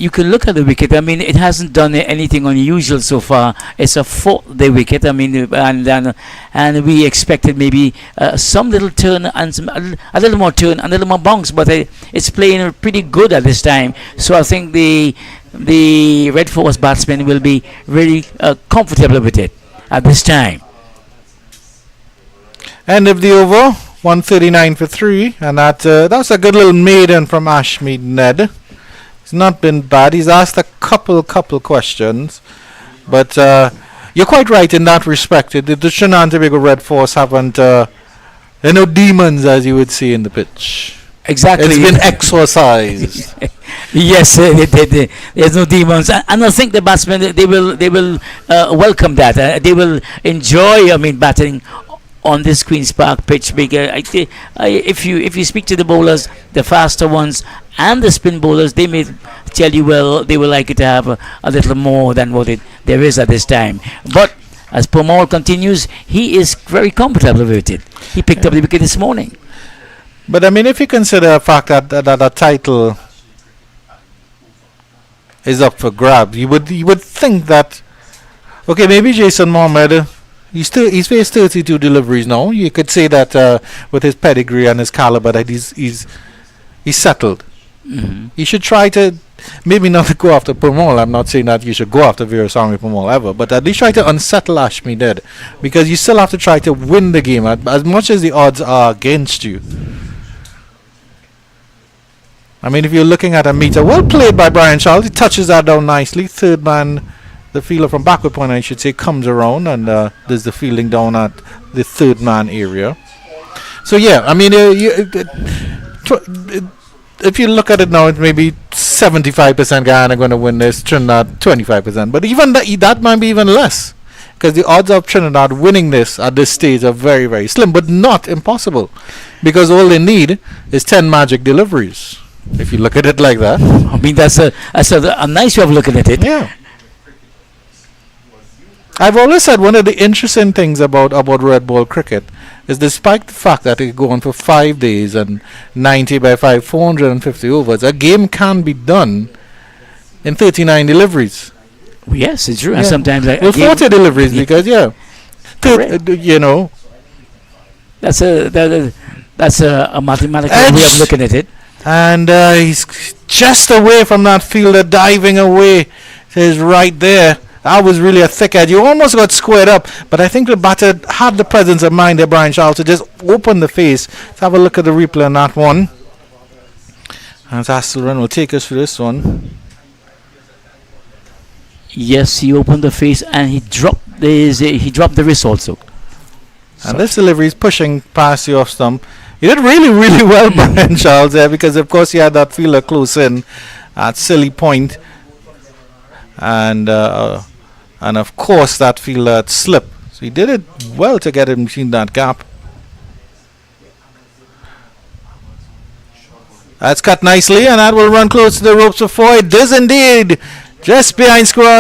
can look at the wicket. I mean, it hasn't done anything unusual so far. It's a fourth-day wicket. I mean, and we expected maybe some little turn and a little more turn and a little more bounce, but it's playing pretty good at this time. So I think the Red Force batsmen will be really comfortable with it at this time. End of the over, 139 for 3, and that was a good little maiden from Ashmead Ned. He's not been bad. He's asked a couple questions, but you're quite right in that respect. The Trinidad and Tobago Red Force haven't, they're no demons as you would see in the pitch. Exactly. It's been exorcised. Yes, there's no demons, and I think the batsmen they will welcome that. They will enjoy. I mean, batting on this Queen's Park pitch, because if you speak to the bowlers, the faster ones and the spin bowlers, they may tell you, well, they would like it to have a little more than what there is at this time. But as Pomol continues, he is very comfortable with it. He picked up the wicket this morning. But I mean, if you consider the fact that a title is up for grabs, you would think that, okay, maybe Jason Mohammed, he's faced 32 deliveries now. You could say that with his pedigree and his caliber, that he's settled. Mm-hmm. He should try to maybe not go after Pomol. I'm not saying that you should go after Veerasammy Pomol ever, but at least try to unsettle Ashmead Ned, because you still have to try to win the game as much as the odds are against you. I mean, if you're looking at a meter, well played by Brian Charles. He touches that down nicely. Third man, the fielder from backward point, I should say, comes around and does the fielding down at the third man area. So yeah, I mean, if you look at it now, it's maybe 75% Guyana going to win this, Trinidad 25%. But even that might be even less, because the odds of Trinidad winning this at this stage are very, very slim, but not impossible, because all they need is 10 magic deliveries. If you look at it like that, I mean, that's a nice way of looking at it. Yeah. I've always said one of the interesting things about red ball cricket is, despite the fact that it go on for 5 days and 90 by 5, 450 overs, a game can be done in 39 deliveries. Yes, it's true. Yeah. And sometimes 40 deliveries, because you know, that's a mathematical way of looking at it. And he's just away from that fielder, diving away to his right there. That was really a thick edge. You almost got squared up, but I think the batter had the presence of mind there, Brian Charles, to just open the face. Let's have a look at the replay on that one. As Asselrun will take us through this one. Yes, he opened the face and he dropped the wrist also. And this delivery is pushing past the off stump. He did really, really well, Brian Charles, there, because of course he had that fielder close in at silly point, and of course that fielder had slipped. So he did it well to get him between that gap. That's cut nicely, and that will run close to the ropes before it does indeed, just behind square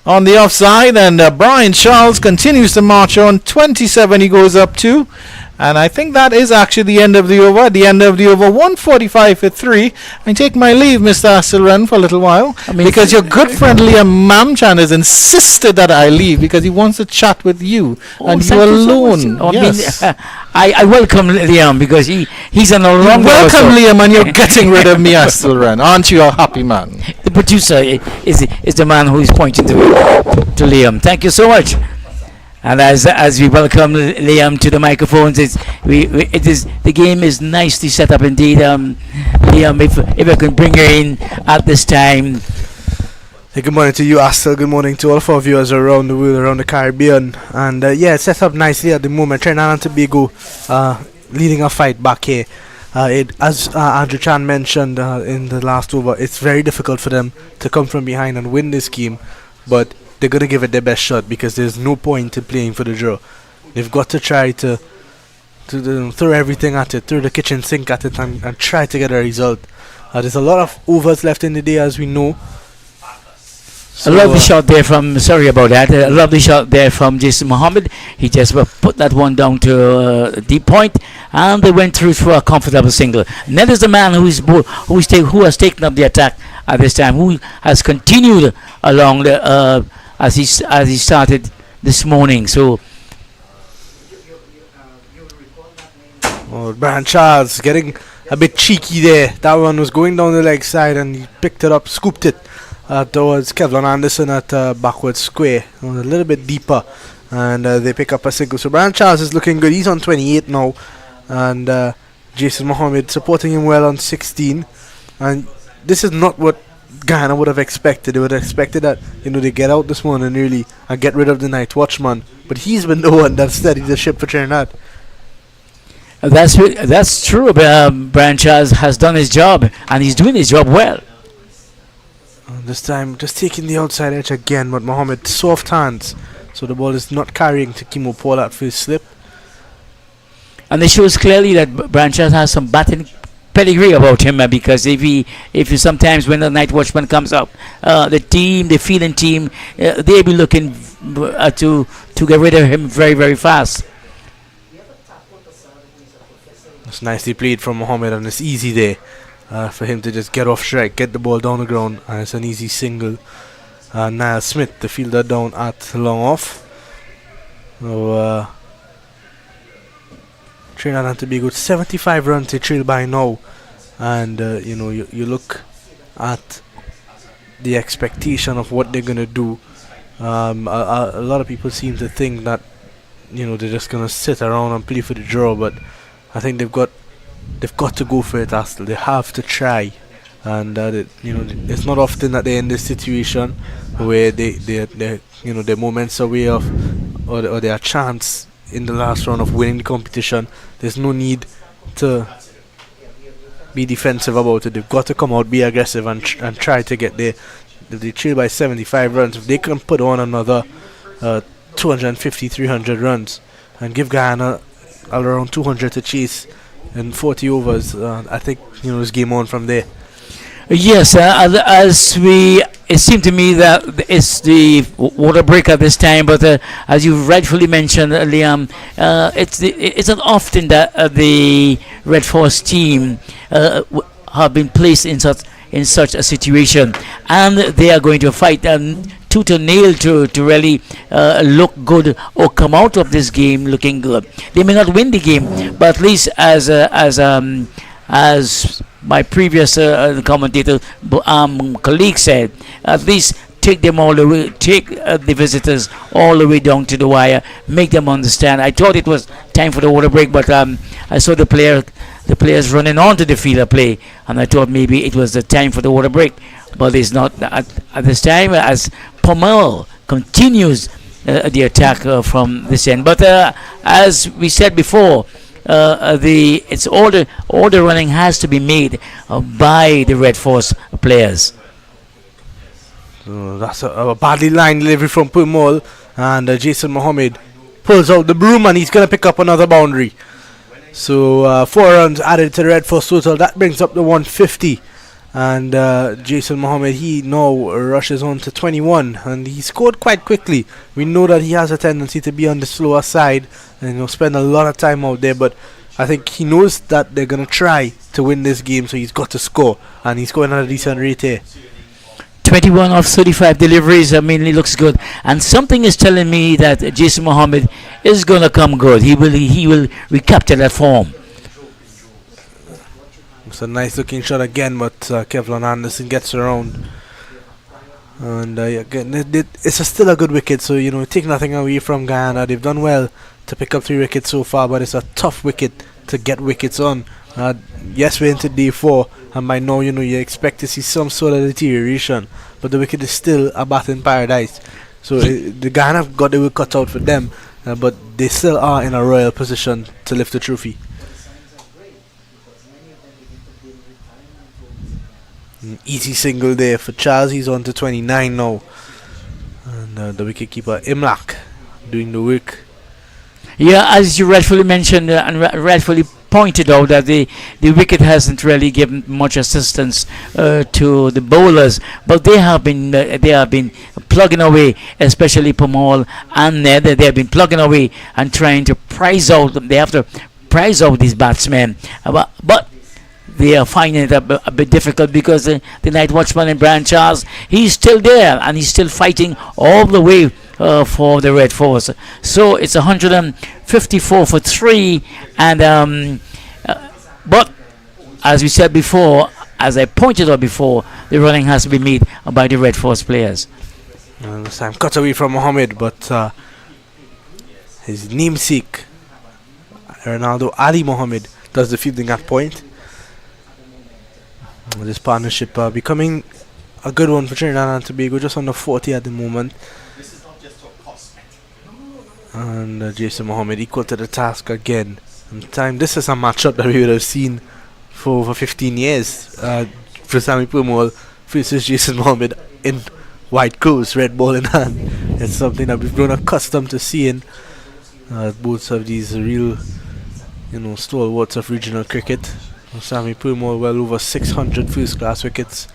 on the offside, and Brian Charles continues to march on. 27 he goes up to. And I think that is actually the end of the over. At the end of the over, 145 for 3. I take my leave, Mr. Asselrun, for a little while. Because your good friend Liam Mamchan has insisted that I leave because he wants to chat with you. And you alone. So yes. I welcome Liam, because he's an all-rounder. Welcome, Liam, and you're getting rid of me, Asselrun. Aren't you a happy man? The producer is the man who is pointing to Liam. Thank you so much. And as we welcome Liam to the microphones, the game is nicely set up indeed. Liam, if I can bring you in at this time. Hey, good morning to you, Astel. Good morning to all of our viewers around the world, around the Caribbean. And it's set up nicely at the moment. Trinidad and Tobago leading a fight back here. As Andrew Chan mentioned in the last over, it's very difficult for them to come from behind and win this game. But they're going to give it their best shot, because there's no point in playing for the draw. They've got to try to throw everything at it, throw the kitchen sink at it, and try to get a result. There's a lot of overs left in the day, as we know. A lovely shot there from, sorry about that, a lovely shot there from Jason Mohammed. He just put that one down to deep point, and they went through for a comfortable single. And that is the man who has taken up the attack at this time, who has continued along the as he started this morning. So Brian Charles getting a bit cheeky there. That one was going down the leg side and he picked it up, scooped it towards Kevlon Anderson at backward square, a little bit deeper, and they pick up a single. So Brian Charles is looking good. He's on 28 now, and Jason Mohammed supporting him well on 16. And this is not what Guyana would have expected. They would have expected that they get out this morning early and get rid of the night watchman, but he's been the one that steadied the ship for Trinidad. That's true. Brian Charles has done his job, and he's doing his job well. This time, just taking the outside edge again, but Mohammed soft hands, so the ball is not carrying to Kimo Pollard for his slip. And it shows clearly that Brian Charles has some batting pedigree about him, because if you sometimes when the night watchman comes up, the fielding team, they be looking to get rid of him very, very fast. It's nicely played from Mohammed, and it's easy there for him to just get off strike, get the ball down the ground, and it's an easy single. Niall Smith, the fielder, down at long off. So Trinidad and Tobago 75 runs they trail by now, and you look at the expectation of what they're gonna do. A lot of people seem to think that they're just gonna sit around and play for the draw, but I think they've got to go for it, Astle. They have to try, and it's not often that they're in this situation where their moments away of or their chance in the last round of winning the competition. There's no need to be defensive about it. They've got to come out, be aggressive, and try to get there. If they trail by 75 runs, if they can put on another 250, 300 runs and give Guyana around 200 to chase in 40 overs, I think it's game on from there. Yes, it seemed to me that it's the water break at this time, but as you rightfully mentioned, Liam, it's not often that the Red Force team have been placed in such a situation, and they are going to fight tooth and nail to really look good or come out of this game looking good. They may not win the game, but at least as my previous commentator colleague said, at least take them all the way, take the visitors all the way down to the wire, make them understand. I thought it was time for the water break, but I saw the players running onto the field of play, and I thought maybe it was the time for the water break, but it's not at this time, as Pommel continues the attack from this end. But as we said before, it's all the running has to be made by the Red Force players. So that's a badly lined delivery from Pommel, and Jason Mohammed pulls out the broom, and he's going to pick up another boundary. So 4 runs added to the Red Force total. That brings up the 150. And Jason Mohammed, he now rushes on to 21, and he scored quite quickly. We know that he has a tendency to be on the slower side and spend a lot of time out there, but I think he knows that they're going to try to win this game, so he's got to score, and he's scoring at a decent rate here. 21 of 35 deliveries, it looks good, and something is telling me that Jason Mohammed is going to come good. He will recapture that form. It's a nice looking shot again, but Kevlon Anderson gets around, and again it's still a good wicket, so take nothing away from Guyana. They've done well to pick up 3 wickets so far, but it's a tough wicket to get wickets on. Yes, we're into day 4, and by now you expect to see some sort of deterioration, but the wicket is still a batting paradise. So the Guyana have got the work cut out for them, but they still are in a royal position to lift the trophy. Easy single there for Charles. He's on to 29 now, and the wicketkeeper Imlak doing the work. Yeah, as you rightfully mentioned and rightfully pointed out that the wicket hasn't really given much assistance to the bowlers, but they have been plugging away, especially Pamal and Ned. They have been plugging away and trying to prize out. They have to prize out these batsmen, but they are finding it a bit difficult because the night watchman in Brian Charles, he's still there and he's still fighting all the way for the Red Force. So it's 154 for 3, and but as we said before, as I pointed out before, the running has to be made by the Red Force players. This time cut away from Mohammed, but his namesake Ronaldo Ali Mohammed does the fielding at point. This partnership becoming a good one for Trinidad and Tobago, just under 40 at the moment. And Jason Mohammed equal to the task again. This is a matchup that we would have seen for over 15 years. For Sammy Pumol versus Jason Mohammed in white clothes, red ball in hand. It's something that we've grown accustomed to seeing. Both of these real, stalwarts of regional cricket. Sammy Pumol well over 600 first-class wickets.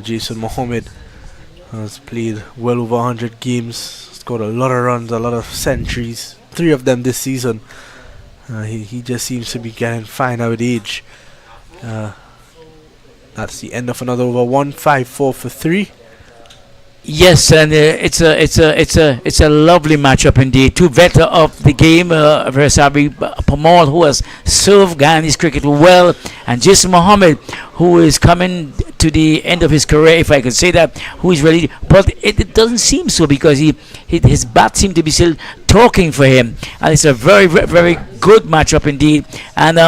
Jason Mohammed has played well over 100 games, scored a lot of runs, a lot of centuries, 3 of them this season. He just seems to be getting finer with age. That's the end of another over. 154 for 3. Yes, and it's a lovely matchup indeed. 2 veterans of the game, Versabri Pamal, who has served Guyanese cricket well, and Jason Mohammed, who is coming to the end of his career, if I can say that, who is ready. But it doesn't seem so, because his bat seemed to be still talking for him, and it's a very, very good matchup indeed. And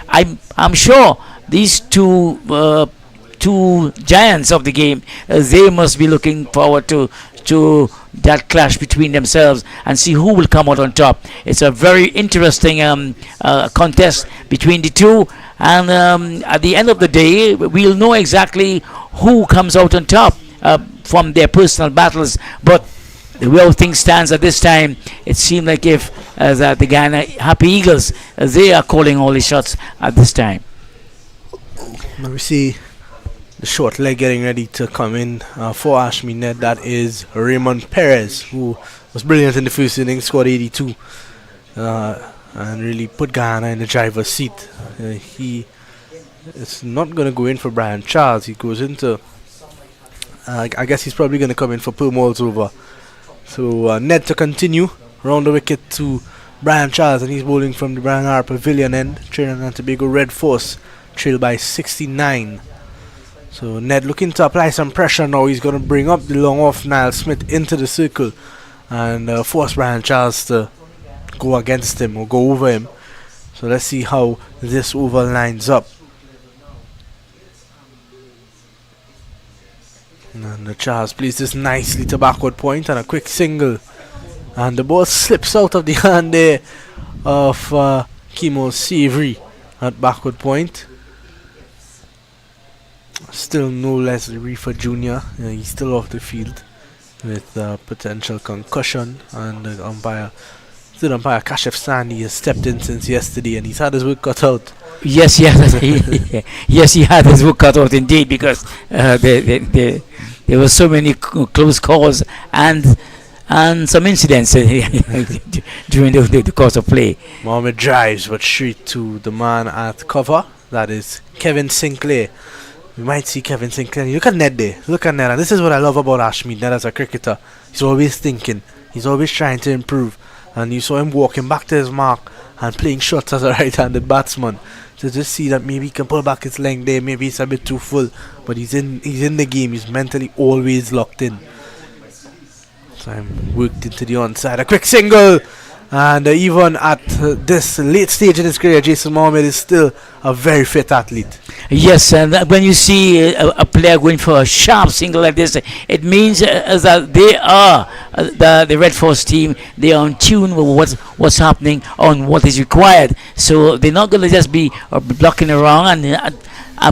I'm sure these two giants of the game, they must be looking forward to that clash between themselves and see who will come out on top. It's a very interesting contest between the two, and at the end of the day, we'll know exactly who comes out on top from their personal battles. But the way things stands at this time, it seems like if the Guyana Harpy Eagles, they are calling all the shots at this time. Let me see the short leg getting ready to come in for Ashmi Ned. That is Raymond Perez, who was brilliant in the first innings, scored 82 and really put Guyana in the driver's seat. He is not going to go in for Brian Charles. He goes into I guess he's probably going to come in for Pumol's over. So Ned to continue round the wicket to Brian Charles, and he's bowling from the Brian R Pavilion end. Trinidad and Tobago Red Force trail by 69. So Ned looking to apply some pressure now. He's going to bring up the long off Niall Smith into the circle and force Brian Charles to go against him or go over him. So let's see how this over lines up. And the Charles plays this nicely to backward point and a quick single. And the ball slips out of the hand there of Kimo Savory at backward point. Still no less Reefer Jr. He's still off the field with potential concussion, and the umpire Kashif Sandi has stepped in since yesterday, and he's had his work cut out. Yes, yes, he had his work cut out indeed, because there were so many close calls and some incidents during the course of play. Mohammed drives, but straight to the man at cover. That is Kevin Sinclair. We might see Kevin Sinclair. Look at Ned there. Look at Ned. And this is what I love about Ashmead. Ned as a cricketer. He's always thinking. He's always trying to improve. And you saw him walking back to his mark and playing shots as a right-handed batsman. To just see that maybe he can pull back his length there. Maybe it's a bit too full. But he's in the game. He's mentally always locked in. So I'm worked into the onside. A quick single. And even at this late stage in his career, Jason Mohammed is still a very fit athlete. Yes, and when you see a player going for a sharp single like this, it means that they are the Red Force team. They are in tune with what's happening on what is required. So they're not going to just be blocking around,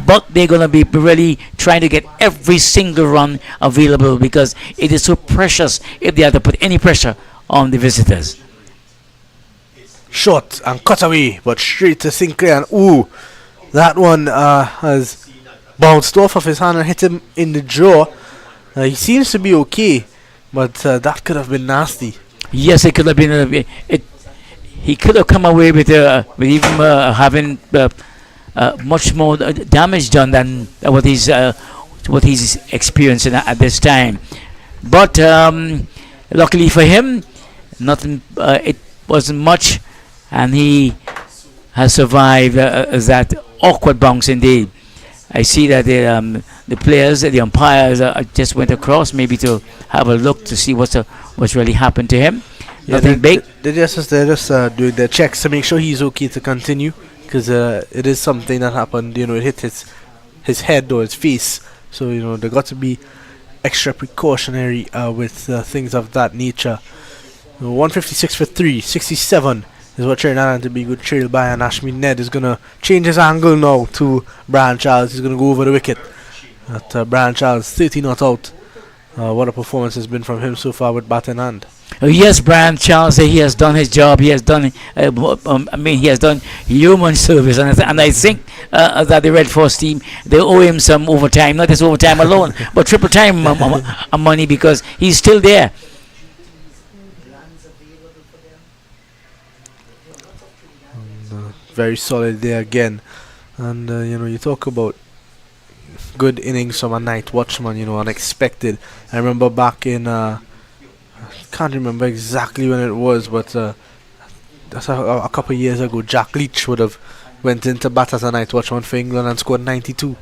but they're going to be really trying to get every single run available, because it is so precious if they have to put any pressure on the visitors. short and cut away, but straight to Sinclair, and ooh, that one has bounced off of his hand and hit him in the jaw. He seems to be okay, but that could have been nasty. Yes, it could have been. He could have come away with even having much more damage done than what he's experiencing at this time. But luckily for him, nothing. It wasn't much, and he has survived that awkward bounce indeed. I see that the players, the umpires, just went across maybe to have a look to see what's really happened to him. Yeah, Nothing big. They're just doing their checks to make sure he's okay to continue, because it is something that happened. You know, it hit his head or his face. So you know they got to be extra precautionary with things of that nature. 156 for 3, 67 is what Trinidad and Tobago trail by, and Ashmead Ned is gonna change his angle now to Brian Charles. He's gonna go over the wicket. At Brian Charles 30 not out. What a performance has been from him so far with bat in hand. Yes, Brian Charles, he has done his job. He has done. He has done human service, and I think that the Red Force team, they owe him some overtime, not just overtime alone, but triple time money, because he's still there. Very solid there again, and you talk about good innings from a night watchman, unexpected. I remember back in can't remember exactly when it was, but that's a couple of years ago. Jack Leach would have went into bat as a night watchman for England and scored 92.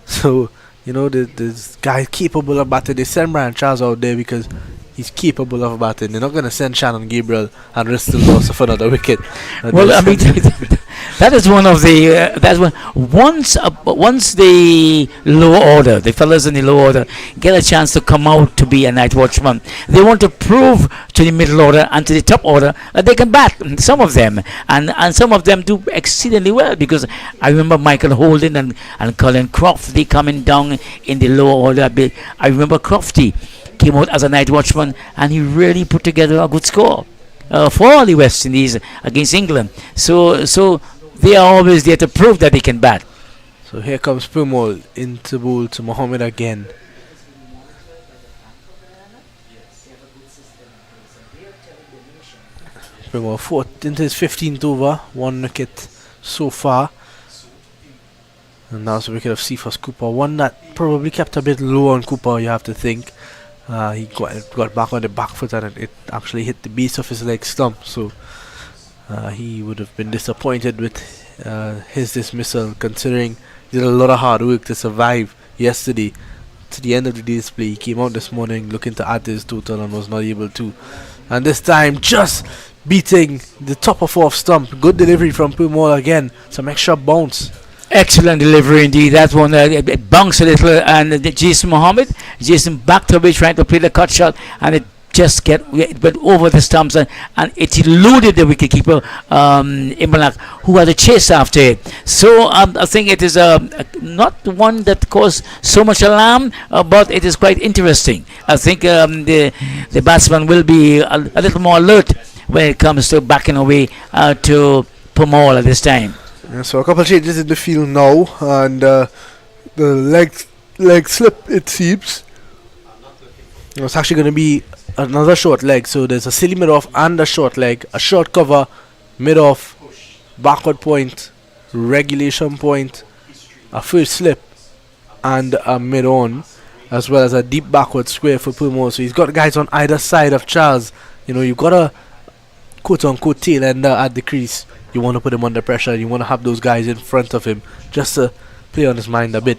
So this guy capable of batting. They send Brian Charles out there because he's capable of batting. They're not going to send Shannon Gabriel and risk the loss of another wicket. Well, I mean, that is one of the. That's one. Once the lower order, the fellas in the lower order, get a chance to come out to be a night watchman, they want to prove to the middle order and to the top order that they can bat. Some of them, and some of them do exceedingly well. Because I remember Michael Holden and Colin Crofty coming down in the lower order. I remember Crofty came out as a night watchman, and he really put together a good score for the West Indies against England. So they are always there to prove that they can bat. So here comes Pumol into bowl to Mohammed again. Pumol fourth into his 15th over, 1 wicket so far. And that was a wicket of Cephas Cooper, one that probably kept a bit low on Cooper, you have to think. He got back on the back foot and it actually hit the base of his leg stump, so he would have been disappointed with his dismissal, considering he did a lot of hard work to survive yesterday. To the end of the day's play, he came out this morning looking to add to his total and was not able to. And this time, just beating the top of off stump. Good delivery from Pumol again, some extra bounce. Excellent delivery indeed. That one it bounced a little, and Jason backed away trying to play the cut shot, and it just went over the stumps, and it eluded the wicketkeeper Imbalak, who had a chase after it. So I think it is not one that caused so much alarm, but it is quite interesting. I think the batsman will be a little more alert when it comes to backing away to Pumol at this time. Yeah, so a couple of changes in the field now, and the leg slip, it seems. It's actually going to be another short leg, so there's a silly mid-off and a short leg, a short cover, mid-off, backward point, regulation point, a first slip, and a mid-on, as well as a deep backward square for Pumol. So he's got guys on either side of Charles. You've got a quote-unquote tail ender at the crease. You want to put him under pressure. You want to have those guys in front of him just to play on his mind a bit.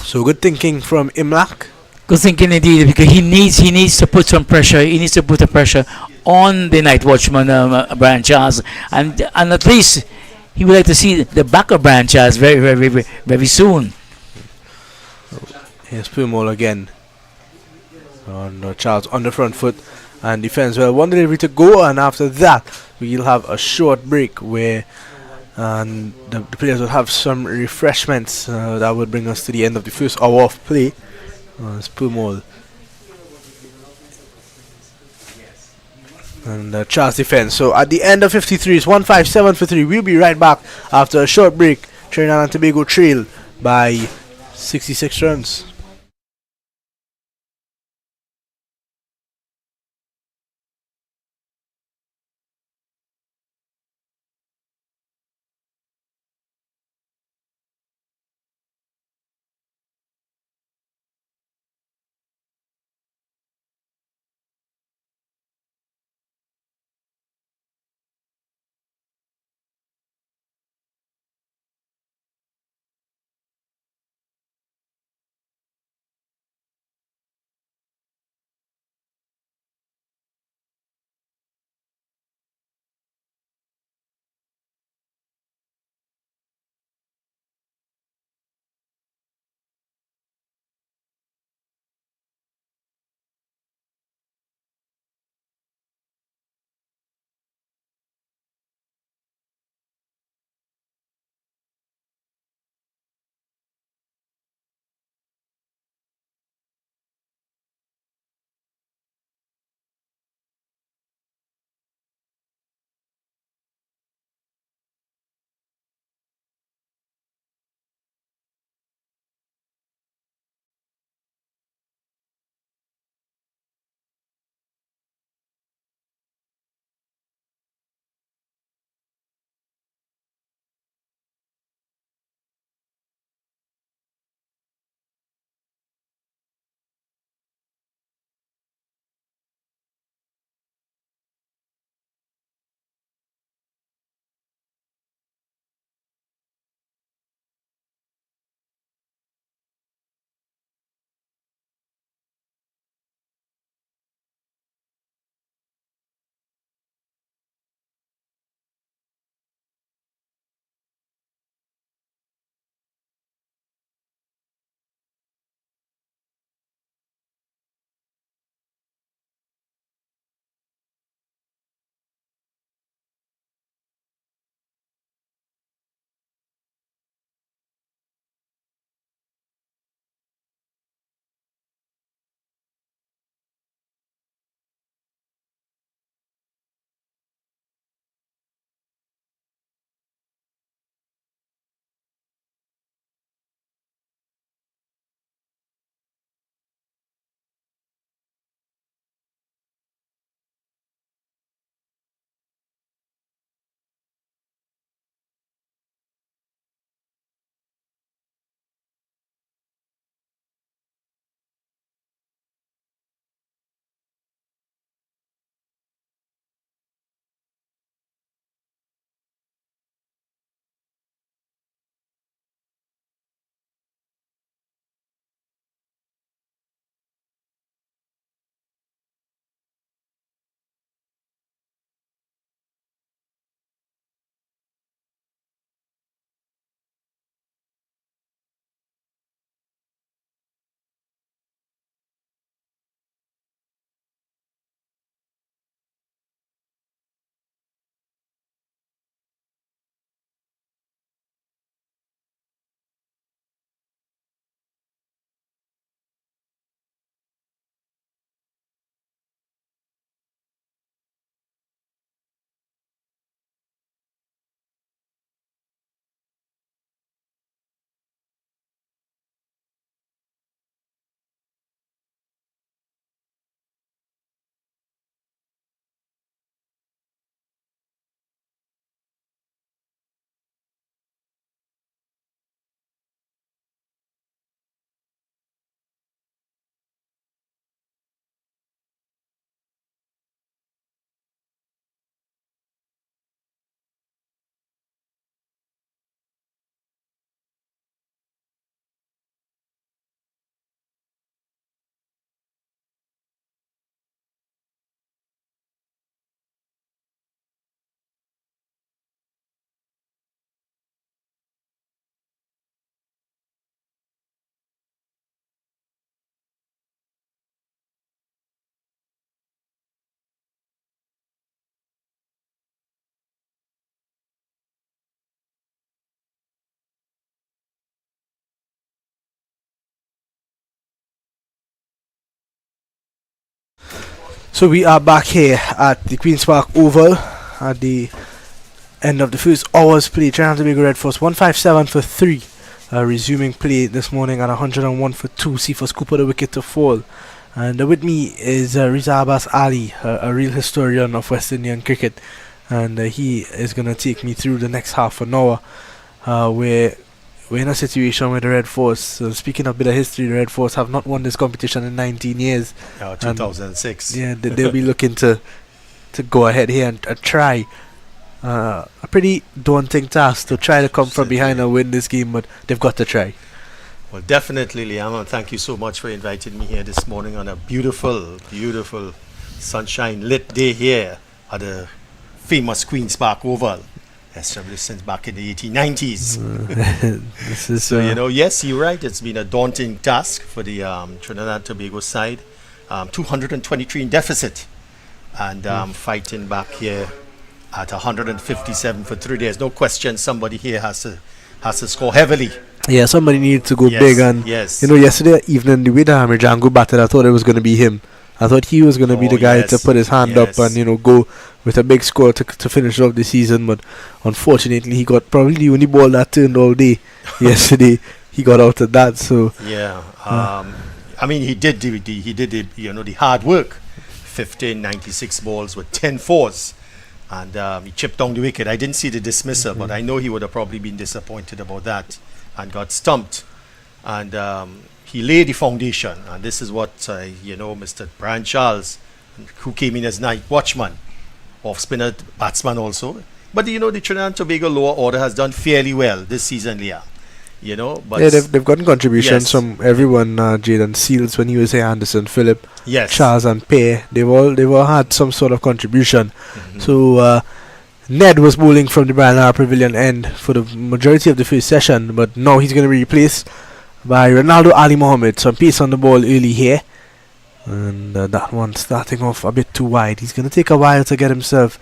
So good thinking from Imlak. Good thinking indeed, because he needs to put some pressure. He needs to put the pressure on the night watchman, Brian Charles, and at least he would like to see the back of Brian Charles very, very, very, very soon. Here's Pumol again. On Charles on the front foot. And defense well, one delivery to go, and after that we'll have a short break where the players will have some refreshments. That would bring us to the end of the first hour of play. It's Pumol And Charles defense. So at the end of 53, it's 157 for 3. We'll be right back after a short break. Trinidad and Tobago trail by 66 runs. So we are back here at the Queen's Park Oval at the end of the first hour's play. Trinidad and Tobago Red Force 157 for 3. Resuming play this morning at 101 for 2. Cephas Cooper the wicket to fall. And with me is Riza Abbas Ali, a real historian of West Indian cricket. And he is going to take me through the next half an hour where we're in a situation where the Red Force, speaking of a bit of history, the Red Force have not won this competition in 19 years. 2006. Yeah, they'll be looking to go ahead here and try. A pretty daunting task to try to come from behind and win this game, but they've got to try. Well, definitely, Liam, and thank you so much for inviting me here this morning on a beautiful, beautiful sunshine lit day here at the famous Queen's Park Oval, established since back in the 1890s. This is, so, yes, you're right. It's been a daunting task for the Trinidad and Tobago side. 223 in deficit and fighting back here at 157 for 3 days. No question somebody here has to score heavily. Yeah, somebody needs to go big. And yesterday evening, the way that Django batted, I thought it was going to be him. I thought he was going to be the guy to put his hand up and go with a big score to finish off the season. But unfortunately, he got probably the only ball that turned all day yesterday. He got out of that. So I mean, he did the hard work. 1596 balls with 10 fours. And he chipped down the wicket. I didn't see the dismissal, but I know he would have probably been disappointed about that and got stumped. And he laid the foundation. And this is what, Mr. Brian Charles, who came in as night watchman, off-spinner batsman also. But, the Trinidad and Tobago lower order has done fairly well this season, Leah. But they've gotten contributions from everyone. Jaden Seals when he was here, Anderson, Phillip, Charles and Pear. They've all had some sort of contribution. So Ned was bowling from the Brian Lara Pavilion end for the majority of the first session, but now he's going to be replaced by Ronaldo Ali Mohammed. Some pace on the ball early here, and that one starting off a bit too wide. He's going to take a while to get himself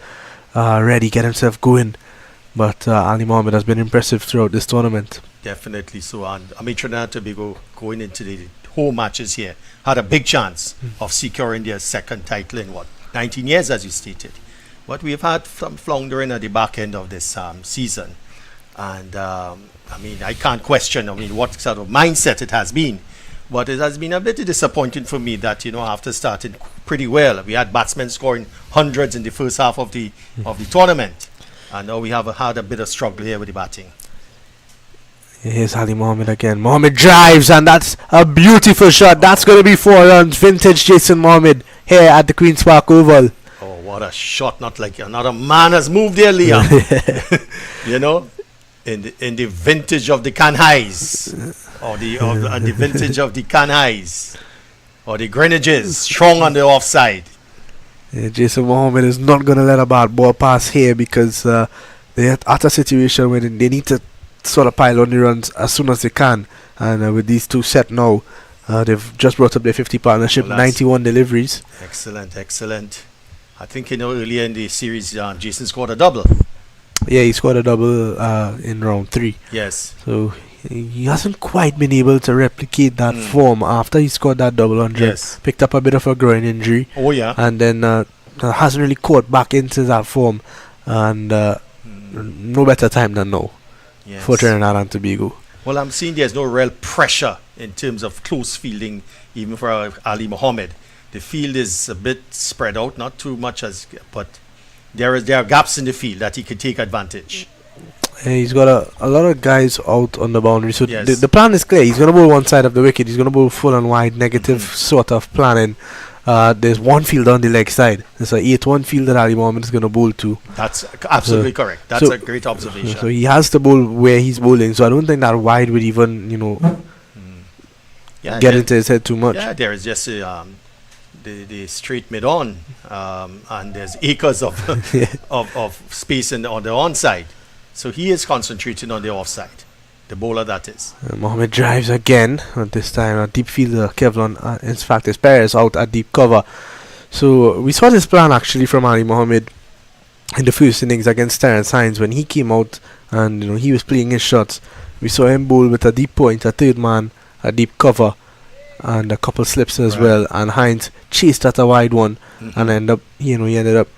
ready, get himself going. But Ali Mohammed has been impressive throughout this tournament. Definitely so. And Trinidad and Tobago going into the home matches here had a big chance of securing their second title in 19 years, as you stated. But we've had some floundering at the back end of this season. And I can't question what sort of mindset it has been. But it has been a bit disappointing for me that, after starting pretty well, we had batsmen scoring hundreds in the first half of the tournament. And now we have had a bit of struggle here with the batting. Here's Ali Mohammed again. Mohammed drives, and that's a beautiful shot. That's going to be 4 runs. Vintage Jason Mohammed here at the Queen's Park Oval. Oh, what a shot. Not like another man has moved there, Liam. In the vintage of the Canhais, or the vintage of the Canhais, or the Greenwiches, strong on the offside. Jason Mohammed is not going to let a bad ball pass here because they're at a situation where they need to sort of pile on the runs as soon as they can. And with these two set now, they've just brought up their 50 partnership, 91 deliveries. Excellent. I think earlier in the series, Jason scored a double. Yeah, he scored a double in round 3. Yes. So he hasn't quite been able to replicate that form after he scored that double 100. Yes. Picked up a bit of a groin injury. Oh yeah. And then hasn't really caught back into that form. And no better time than now for Trinidad and Tobago. Well, I'm seeing there's no real pressure in terms of close fielding, even for Ali Mohammed. The field is a bit spread out, not too much but there are gaps in the field that he could take advantage. He's got a lot of guys out on the boundary, so the plan is clear. He's going to bowl one side of the wicket. He's going to bowl full and wide, negative sort of planning. There's one field on the leg side. There's an 8-1 field that Ali Mohammed is going to bowl to. That's absolutely correct. That's a great observation. So he has to bowl where he's bowling. So I don't think that wide would even, get into his head too much. Yeah, there is just the straight mid on, and there's acres of of space on the onside. So he is concentrating on the offside. The bowler, that is. Mohammed drives again, and this time a deep fielder, Kevlon. In fact, his pair is out at deep cover. So we saw this plan actually from Ali Mohammed in the first innings against Terence Hines when he came out and he was playing his shots. We saw him bowl with a deep point, a third man, a deep cover, and a couple slips as well. And Hines chased at a wide one and he ended up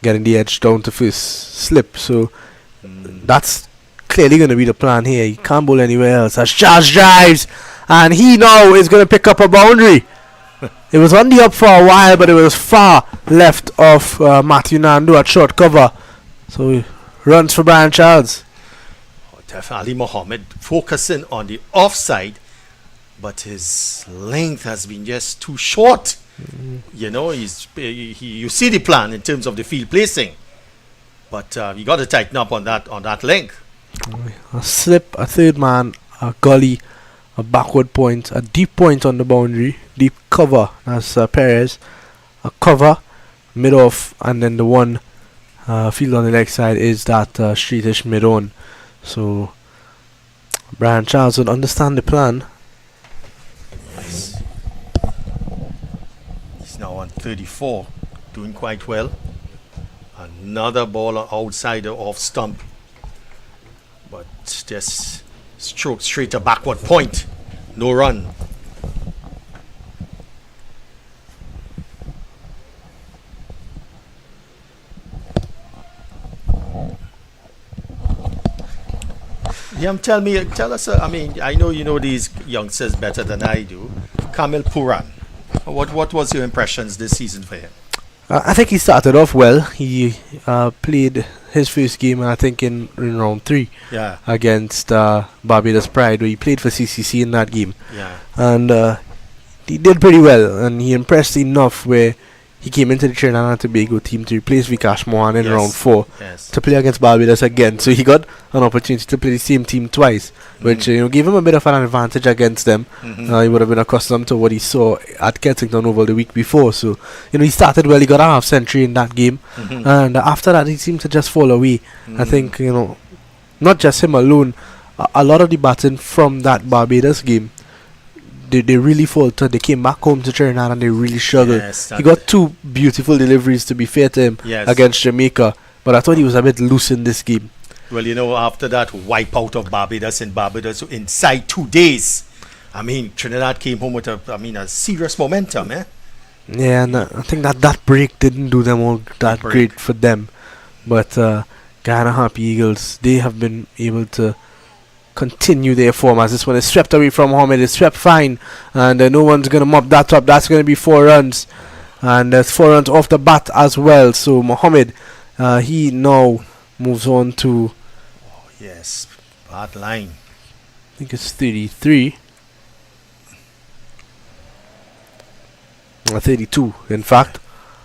getting the edge down to first slip. So that's clearly going to be the plan here. He can't bowl anywhere else. As Charles drives, and he now is going to pick up a boundary. It was on the up for a while, but it was far left of Matthew Nandu at short cover. So he runs for Brian Charles. Definitely Mohammed focusing on the offside, but his length has been just too short. You know, you see the plan in terms of the field placing, but you got to tighten up on that length. A slip, a third man, a gully, a backward point, a deep point on the boundary, deep cover. That's Perez, a cover, mid off, and then the one field on the leg side is that streetish mid on. So Brian Charles would understand the plan. Nice. He's now on 34, doing quite well. Another ball outside the off stump, but just stroke straight to backward point. No run. Tell us. I mean, I know you know these youngsters better than I do. Kamil Puran, what was your impressions this season for him? I think he started off well. He played his first game, I think, in round 3 against Barbados Pride, where he played for CCC in that game. Yeah. And he did pretty well, and he impressed enough where he came into the Trinidad and Tobago team to replace Vikash Mohan in round 4 to play against Barbados again. So he got an opportunity to play the same team twice, which gave him a bit of an advantage against them. He would have been accustomed to what he saw at Kensington over the week before. So he started well. He got a half century in that game, and after that he seemed to just fall away. I think not just him alone. A lot of the batting from that Barbados game, they really faltered. They came back home to Trinidad and they really struggled. He got 2 beautiful deliveries, to be fair to him, against Jamaica, but I thought he was a bit loose in this game. Well, after that wipeout of Barbados inside 2 days, I mean, Trinidad came home with a serious momentum, eh? Yeah, and I think that break didn't do them all that great for them. But Guyana Harpy Eagles, they have been able to continue their form as this one is swept away from Mohammed. It's swept fine, and no one's going to mop that up. That's going to be 4 runs, and there's 4 runs off the bat as well. So Mohammed, he now moves on to bad line. I think it's 33 or 32 in fact.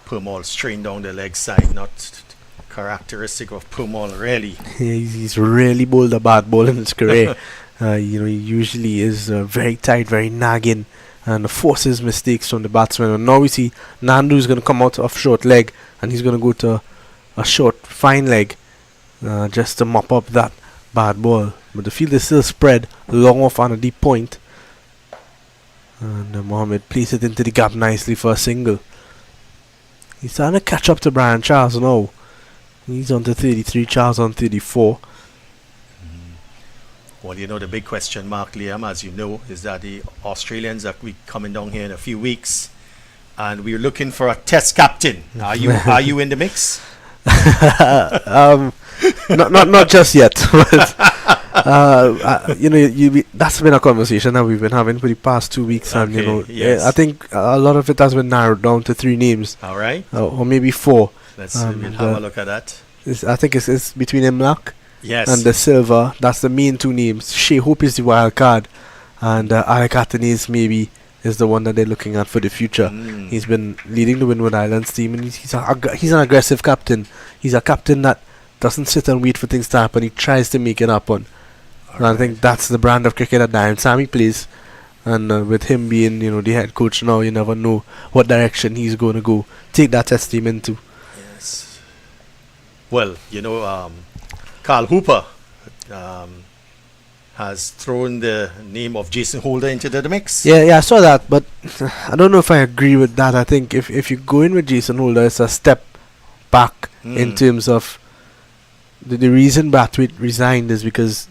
Purmal strained down the leg side, not characteristic of Purmal, really. He's really bowled a bad ball in his career. He usually is very tight, very nagging, and forces mistakes from the batsman. And now we see Nandu is going to come out of short leg, and he's going to go to a short fine leg just to mop up that bad ball. But the field is still spread long off on a deep point, and Mohammed places it into the gap nicely for a single. He's starting to catch up to Brian Charles now. He's on to 33, Charles on 34. Well, the big question mark, Liam, as you know, is that the Australians are coming down here in a few weeks, and we're looking for a test captain. Are you in the mix? Not just yet. But, that's been a conversation that we've been having for the past 2 weeks, and I think a lot of it has been narrowed down to 3 names. All right, or maybe 4. We'll have a look at that. I think it's between Imlak Yes. And the silver, that's the main two names. Shea Hope is the wild card, and Alec Athanaze maybe is the one that they're looking at for the future. He's been leading the Windward Islands team, and he's an aggressive captain. He's a captain that doesn't sit and wait for things to happen. He tries to make it happen. And I think that's the brand of cricket that Darren Sammy plays. And with him being, the head coach now, you never know what direction he's going to go. Take that test team into. Yes. Well, Carl Hooper has thrown the name of Jason Holder into the mix. Yeah, I saw that, but I don't know if I agree with that. I think if you go in with Jason Holder, it's a step back in terms of the reason Brathwaite resigned is because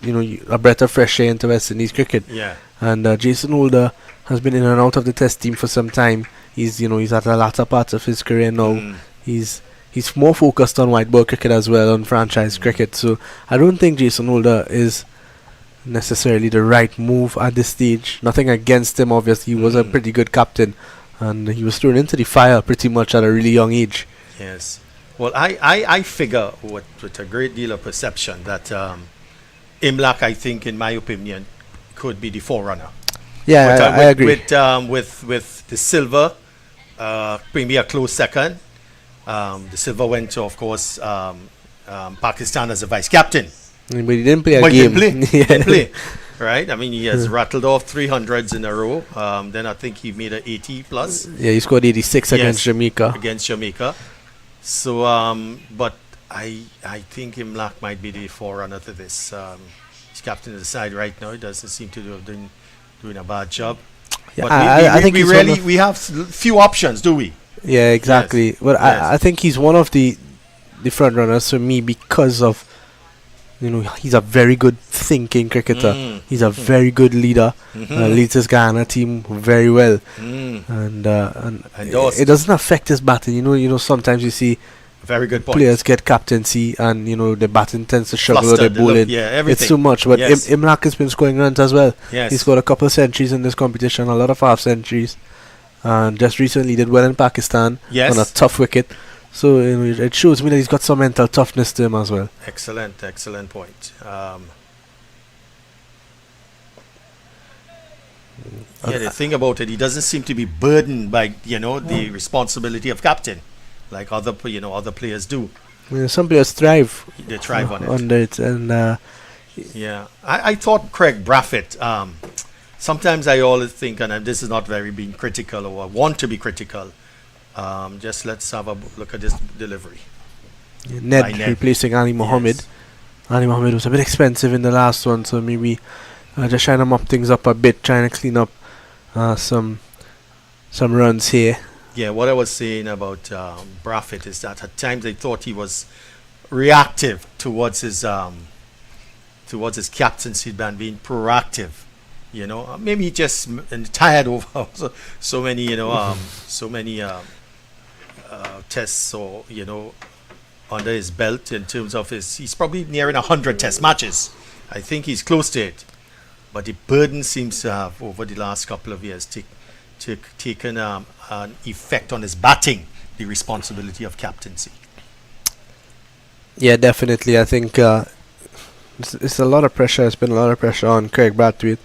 a breath of fresh air into West Indies cricket. Yeah. And Jason Holder has been in and out of the Test team for some time. He's at the latter part of his career now. He's more focused on white ball cricket as well, on franchise cricket. So I don't think Jason Holder is necessarily the right move at this stage. Nothing against him, obviously. He was a pretty good captain, and he was thrown into the fire pretty much at a really young age. Yes. Well, I figure with a great deal of perception that Imlach, I think, in my opinion, could be the forerunner. Yeah, But, I agree. With the Silver, maybe a close second. The Silver went to, of course, Pakistan as a vice captain. But he didn't play a But he game. didn't play. Right? I mean, he has rattled off 300s in a row. Then I think he made an 80 plus Yeah, he scored 86 against Jamaica. against Jamaica. So, but I think Imlach might be the forerunner to this. He's captain of the side right now. He doesn't seem to have doing a bad job. Yeah, But I think he's one of- we have few options, do we? Yeah, exactly. Yes. But Yes. I think he's one of the front runners for me because of he's a very good thinking cricketer. He's a very good leader. Leads his Guyana team very well, and Endorsed. it doesn't affect his batting. Sometimes you see Very good point. players get captaincy and the batting tends to struggle with Flustered, the bowling. everything. It's too much. But Yes. Imlach has been scoring runs as well. Yes. He scored a couple of centuries in this competition, a lot of half centuries, and just recently did well in Pakistan Yes. on a tough wicket. So it shows me that he's got some mental toughness to him as well. Excellent point. The thing about it, he doesn't seem to be burdened by the responsibility of captain, like other players do. Some players thrive They thrive on it. under it, and Yeah, I thought Craig Brathwaite. Sometimes I always think, and this is not very being critical or want to be critical. Just let's have a look at this delivery. Ned By Ned. replacing Ali Mohammed. Yes. Ali Mohammed was a bit expensive in the last one, so maybe just trying to mop things up a bit, trying to clean up some runs here. Yeah, what I was saying about Brathwaite is that at times I thought he was reactive towards his captaincy than being proactive. Maybe he just tired over so many tests or under his belt in terms of he's probably nearing 100 test matches. I think he's close to it, but the burden seems to have over the last couple of years taken an effect on his batting, the responsibility of captaincy. Yeah, definitely. I think it's a lot of pressure. It's been a lot of pressure on Craig Brathwaite.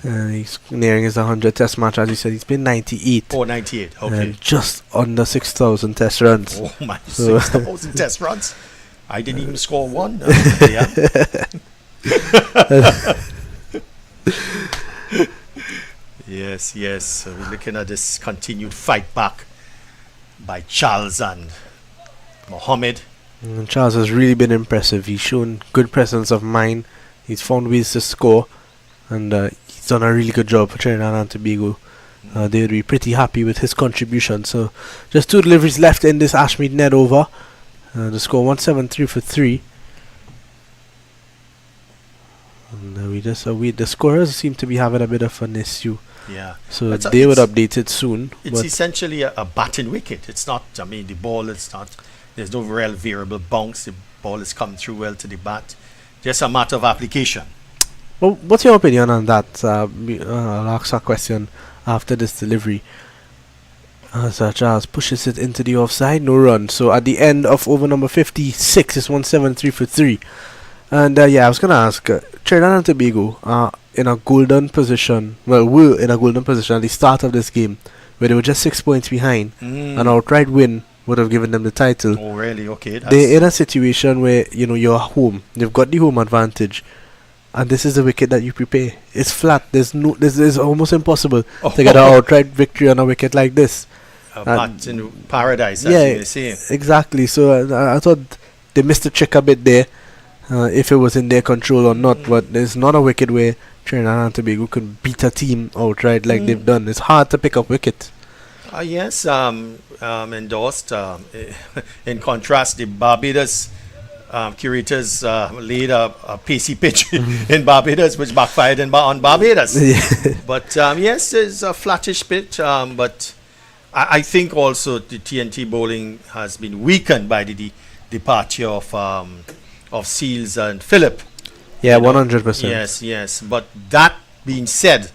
He's nearing his 100 test match. As you said, he's been 98. 98, okay. And just under 6,000 test runs. Oh my, So- 6,000 test runs. I didn't even score one. Yes. So we're looking at this continued fight back by Charles and Mohammed. And Charles has really been impressive. He's shown good presence of mind. He's found ways to score. And he's done a really good job for Trinidad and Tobago. They would be pretty happy with his contribution. So just 2 deliveries left in this Ashmead net over. The score 173 for 3. And the scorers seem to be having a bit of an issue. Yeah. So It's a- they would it's- update it soon. It's But essentially a batting wicket. It's not, the ball is not, there's no real variable bounce. The ball is coming through well to the bat. Just a matter of application. well, what's your opinion on that? I'll ask a question after this delivery. As Charles pushes it into the offside, no run. So at the end of over number 56, it's 173 for 3. And I was going to ask, Trinidad and Tobago are in a golden position. Well, were in a golden position at the start of this game, where they were just 6 points behind. An outright win would have given them the title. Oh, really? Okay. They're in a situation where you're home. You've got the home advantage, and this is the wicket that you prepare. It's flat. It's almost impossible to get an outright victory on a wicket like this. a bat in paradise, as Yeah, you say. exactly. So I thought they missed the trick a bit there, if it was in their control or not. But it's not a wicket where Trinidad and Tobago could beat a team outright like they've done. It's hard to pick up wicket. Yes, endorsed. In contrast, the Barbados curators laid a pacey pitch in Barbados, which backfired on Barbados. But yes, it's a flattish pitch. But I think also the TNT bowling has been weakened by the departure of Seals and Phillip. Yeah, 100%. Yes, yes. But that being said,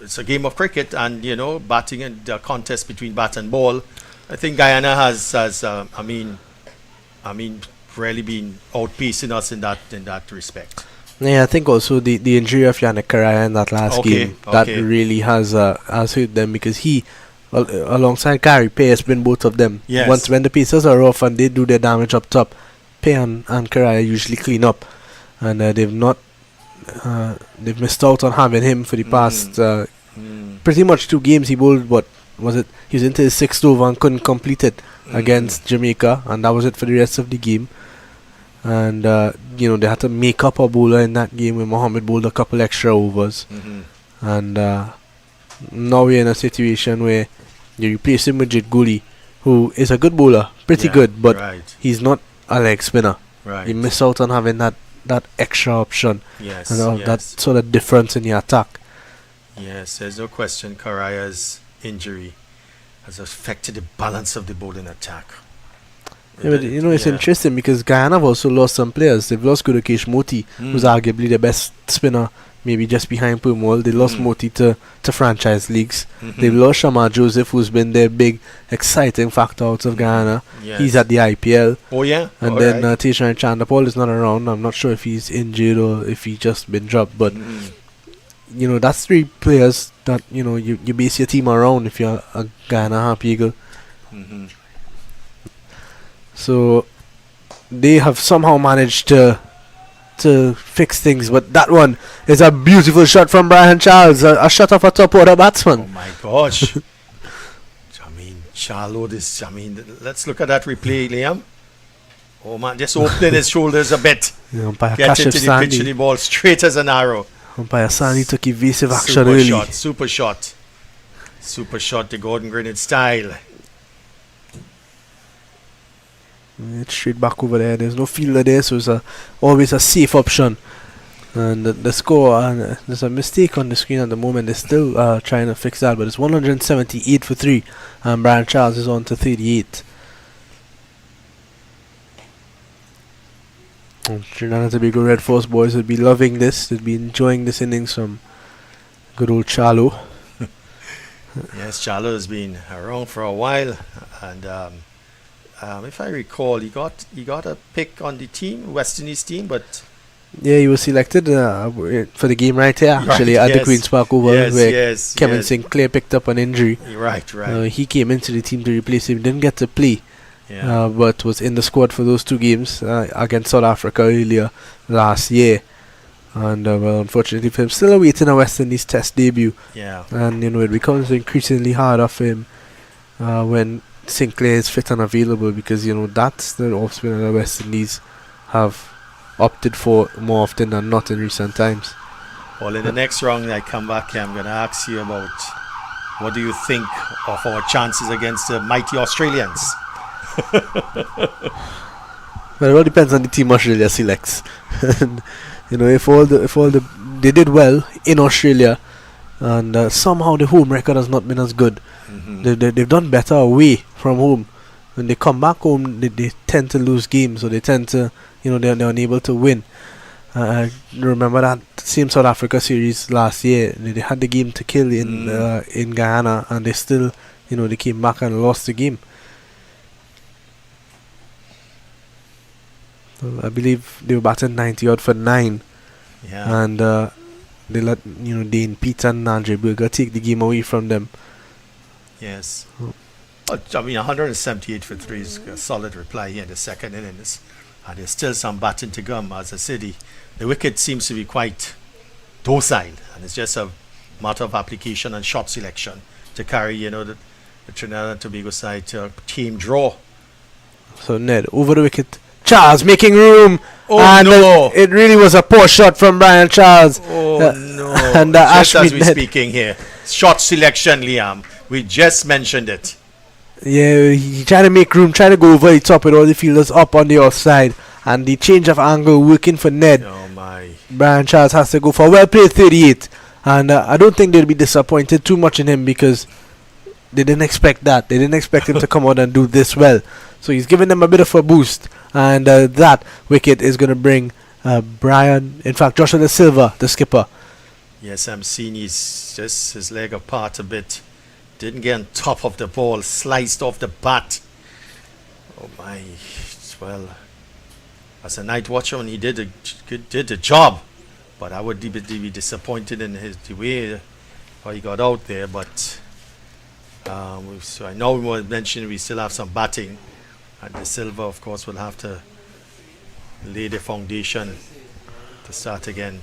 it's a game of cricket, and batting and the contest between bat and ball. I think Guyana has really been outpacing us in that respect. Yeah, I think also the injury of Yannick Karaya in that last game that really has hurt them, because he, alongside Gary Pay, has been both of them. Yes. Once when the pieces are off and they do their damage up top, Pay and Karaya usually clean up, and they've missed out on having him for the past pretty much 2 games. He bowled, what was it? He was into his 6th over and couldn't complete it against Jamaica, and that was it for the rest of the game. And they had to make up a bowler in that game when Mohammed bowled a couple extra overs. And now we're in a situation where you replace him with Jit Guli, who is a good bowler, pretty good, but he's not a leg spinner. You miss out on having that extra option, and that sort of difference in the attack. Yes, there's no question Karaya's injury has affected the balance of the bowling attack. Yeah, but it's interesting because Guyana have also lost some players. They've lost Gudakesh Moti, who's arguably the best spinner, maybe just behind Pumwal. They lost Moti to franchise leagues. They've lost Shamar Joseph, who's been their big, exciting factor out of Guyana. Yes. He's at the IPL. Oh, yeah? And then Tishan Chandapal is not around. I'm not sure if he's injured or if he's just been dropped. But, that's 3 players that, you base your team around if you're a Guyana Harpy Eagle. So they have somehow managed to fix things, but that one is a beautiful shot from Brian Charles, a shot of a top order batsman. Oh my gosh. Let's look at that replay, Liam. Oh man, just opening his shoulders a bit. Get into the pitch of the ball straight as an arrow. Umpire Sandy took evasive action early. Super shot, the Gordon Grenade style. It's straight back over there. There's no fielder there, so it's always a safe option. And the score, there's a mistake on the screen at the moment. They're still trying to fix that, but it's 178 for 3, and Brian Charles is on to 38. Trinidad and Tobago Red Force boys would be loving this. They'd be enjoying this innings from good old Charlo. Yes, Charlo has been around for a while, and if I recall, he got a pick on the team, West Indies team, but yeah, he was selected for the game right here, actually, at the Queen's Park Oval, where Kevin Sinclair picked up an injury. Right. He came into the team to replace him, didn't get to play, but was in the squad for those 2 games against South Africa earlier last year. And unfortunately for him, still awaiting a West Indies Test debut. And it becomes increasingly harder for him when Sinclair is fit and available, because that's the off spinner the West Indies have opted for more often than not in recent times. Well, in the next round I come back here, I'm going to ask you about what do you think of our chances against the mighty Australians. Well, it all depends on the team Australia selects. And, if they did well in Australia, and somehow the home record has not been as good. They've done better away from home. When they come back home, they tend to lose games, or they tend to, they're unable to win. Remember that same South Africa series last year? They had the game to kill in Guyana, and they still, they came back and lost the game. I believe they were batting 90 odd for 9, and they let Dane Peter and Andre Berger take the game away from them. Yes. 178 for 3 is a solid reply here in the second innings, and there's still some batting to come. As I said, the wicket seems to be quite docile, and it's just a matter of application and shot selection to carry the Trinidad and Tobago side to a team draw. So Ned over the wicket, Charles making room. And it really was a poor shot from Brian Charles. And just as we're speaking here, shot selection, Liam, we just mentioned it. Yeah, he trying to make room, trying to go over the top with all the fielders up on the offside. And the change of angle working for Ned. Oh my. Brian Charles has to go for well played 38. And I don't think they'll be disappointed too much in him because they didn't expect that. They didn't expect him to come out and do this well. So he's giving them a bit of a boost. And that wicket is going to bring Joshua Da Silva, the skipper. Yes, I'm seeing his leg apart a bit. Didn't get on top of the ball, sliced off the bat. Oh my. Well, as a night watchman, he did the job. But I would be disappointed in the way how he got out there. But so I know we were mentioning we still have some batting. And the Silva, of course, will have to lay the foundation to start again.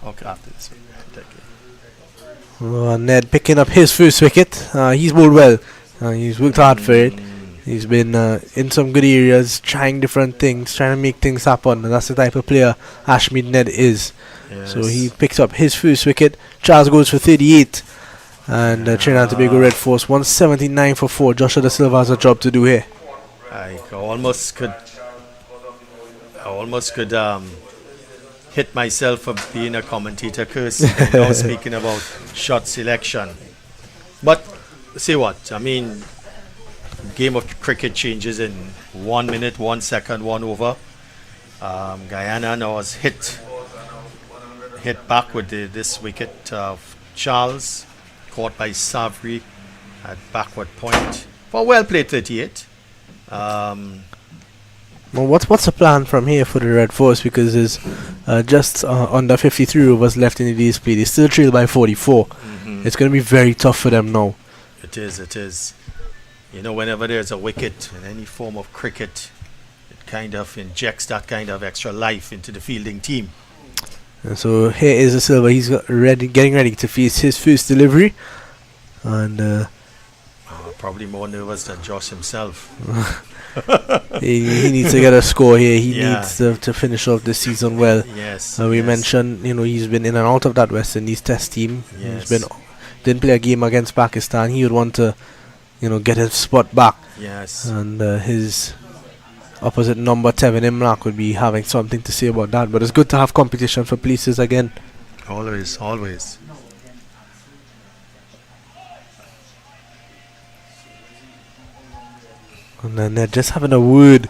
Okay, after this. Ned picking up his first wicket. He's bowled well. He's worked hard for it. He's been in some good areas, trying different things, trying to make things happen. And that's the type of player Ashmead Ned is. Yes. So he picks up his first wicket. Charles goes for 38. And Trinidad and Tobago Red Force 179 for 4. Joshua Da Silva has a job to do here. I almost could hit myself for being a commentator curse. Now speaking about shot selection. But say what? I mean, game of cricket changes in 1 minute, 1 second, 1 over. Guyana now has hit back with this wicket of Charles, caught by Savri at backward point for well played 38. Well, what's the plan from here for the Red Force? Because there's just under 53 overs left in the day's play. They still trail by 44. It's going to be very tough for them now. It is. You know, whenever there's a wicket in any form of cricket, it kind of injects that kind of extra life into the fielding team. And so here is Da Silva. He's getting ready to face his first delivery. And probably more nervous than Josh himself. he needs to get a score here. He needs to finish off the season well. Yes. We mentioned, he's been in and out of that West Indies Test team. Yes. Didn't play a game against Pakistan. He would want to, get his spot back. Yes. And his opposite number 10 Imlak would be having something to say about that. But it's good to have competition for places again. Always. And then they're just having a word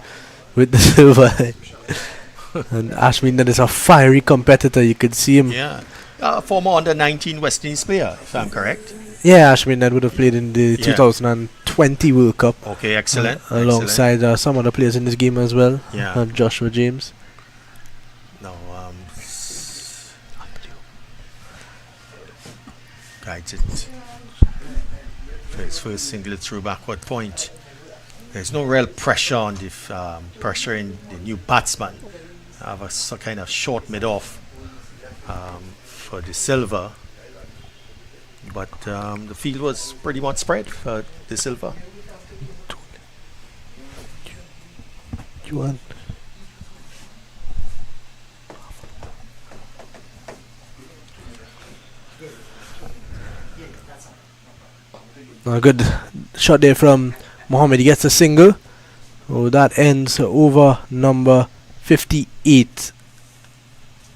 with Da Silva. And Ashmead Ned is a fiery competitor. You could see him. Yeah. Former under-19 West Indies player, if I'm correct. Yeah, Ashmead Ned would have played in the 2020 World Cup. Okay, excellent. Alongside some other players in this game as well. Yeah. Joshua James. No, guides it for his first single through backward point. There's no real pressure on the pressure in the new batsman. Have a kind of short mid-off for Da Silva, but the field was pretty much spread for Da Silva. A good shot there from Mohammed. He gets a single. Oh, that ends over number 58.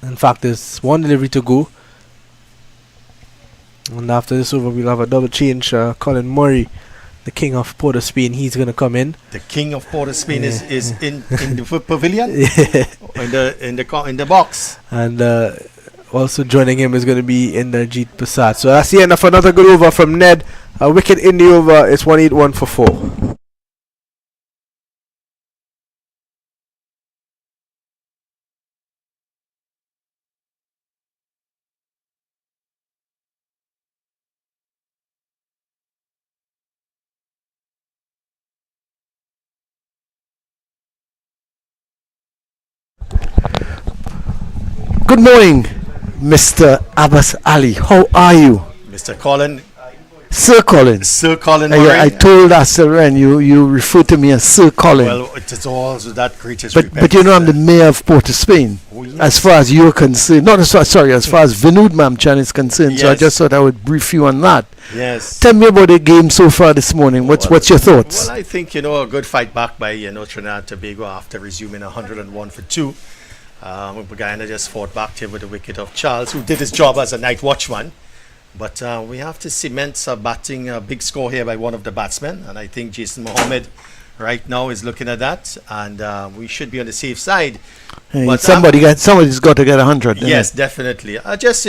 In fact, there's one delivery to go. And after this over, we'll have a double change. Colin Murray, the king of Port of Spain, he's going to come in. The king of Port of Spain is in the pavilion? Yeah. In the box. And also joining him is going to be Inderjeet Prasad. So that's the end of another good over from Ned. A wicket in the over. It's 181 for 4. Good morning, Mr. Abbas Ali. How are you? Mr. Colin, Sir Colin. Sir Colin Murray. I told Astor Wren you refer to me as Sir Colin. Well, it is also that greatest but you know I'm the mayor of Port of Spain. Oh, yes. As far as you're concerned, not as far, sorry, as far as Vinod Mamchan is concerned. So I Yes. just thought I would brief you on that. Yes. Tell me about the game so far this morning. What's your thoughts? Well, I think, a good fight back by, Trinidad and Tobago after resuming 101 for 2. Guyana just fought back here with the wicket of Charles, who did his job as a night watchman. But we have to cement batting a big score here by one of the batsmen. And I think Jason Mohammed right now is looking at that. And we should be on the safe side. Hey, But, somebody's got to get 100. Yes, definitely. I just,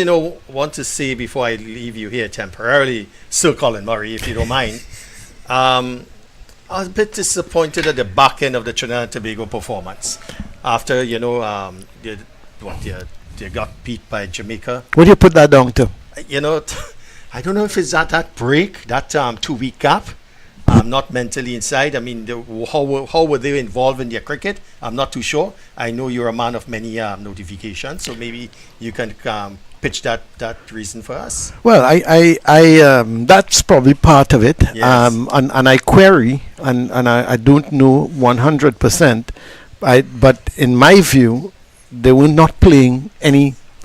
want to say before I leave you here temporarily, Sir Colin Murray, if you don't mind, I was a bit disappointed at the back end of the Trinidad and Tobago performance. After, they got beat by Jamaica. What do you put that down to? I don't know if it's that break, that 2-week gap. I'm not mentally inside. I mean, how were they involved in their cricket? I'm not too sure. I know you're a man of many notifications, so maybe you can pitch that reason for us. Well, I that's probably part of it. Yes. And I query, and I don't know 100%. But in my view, they were not playing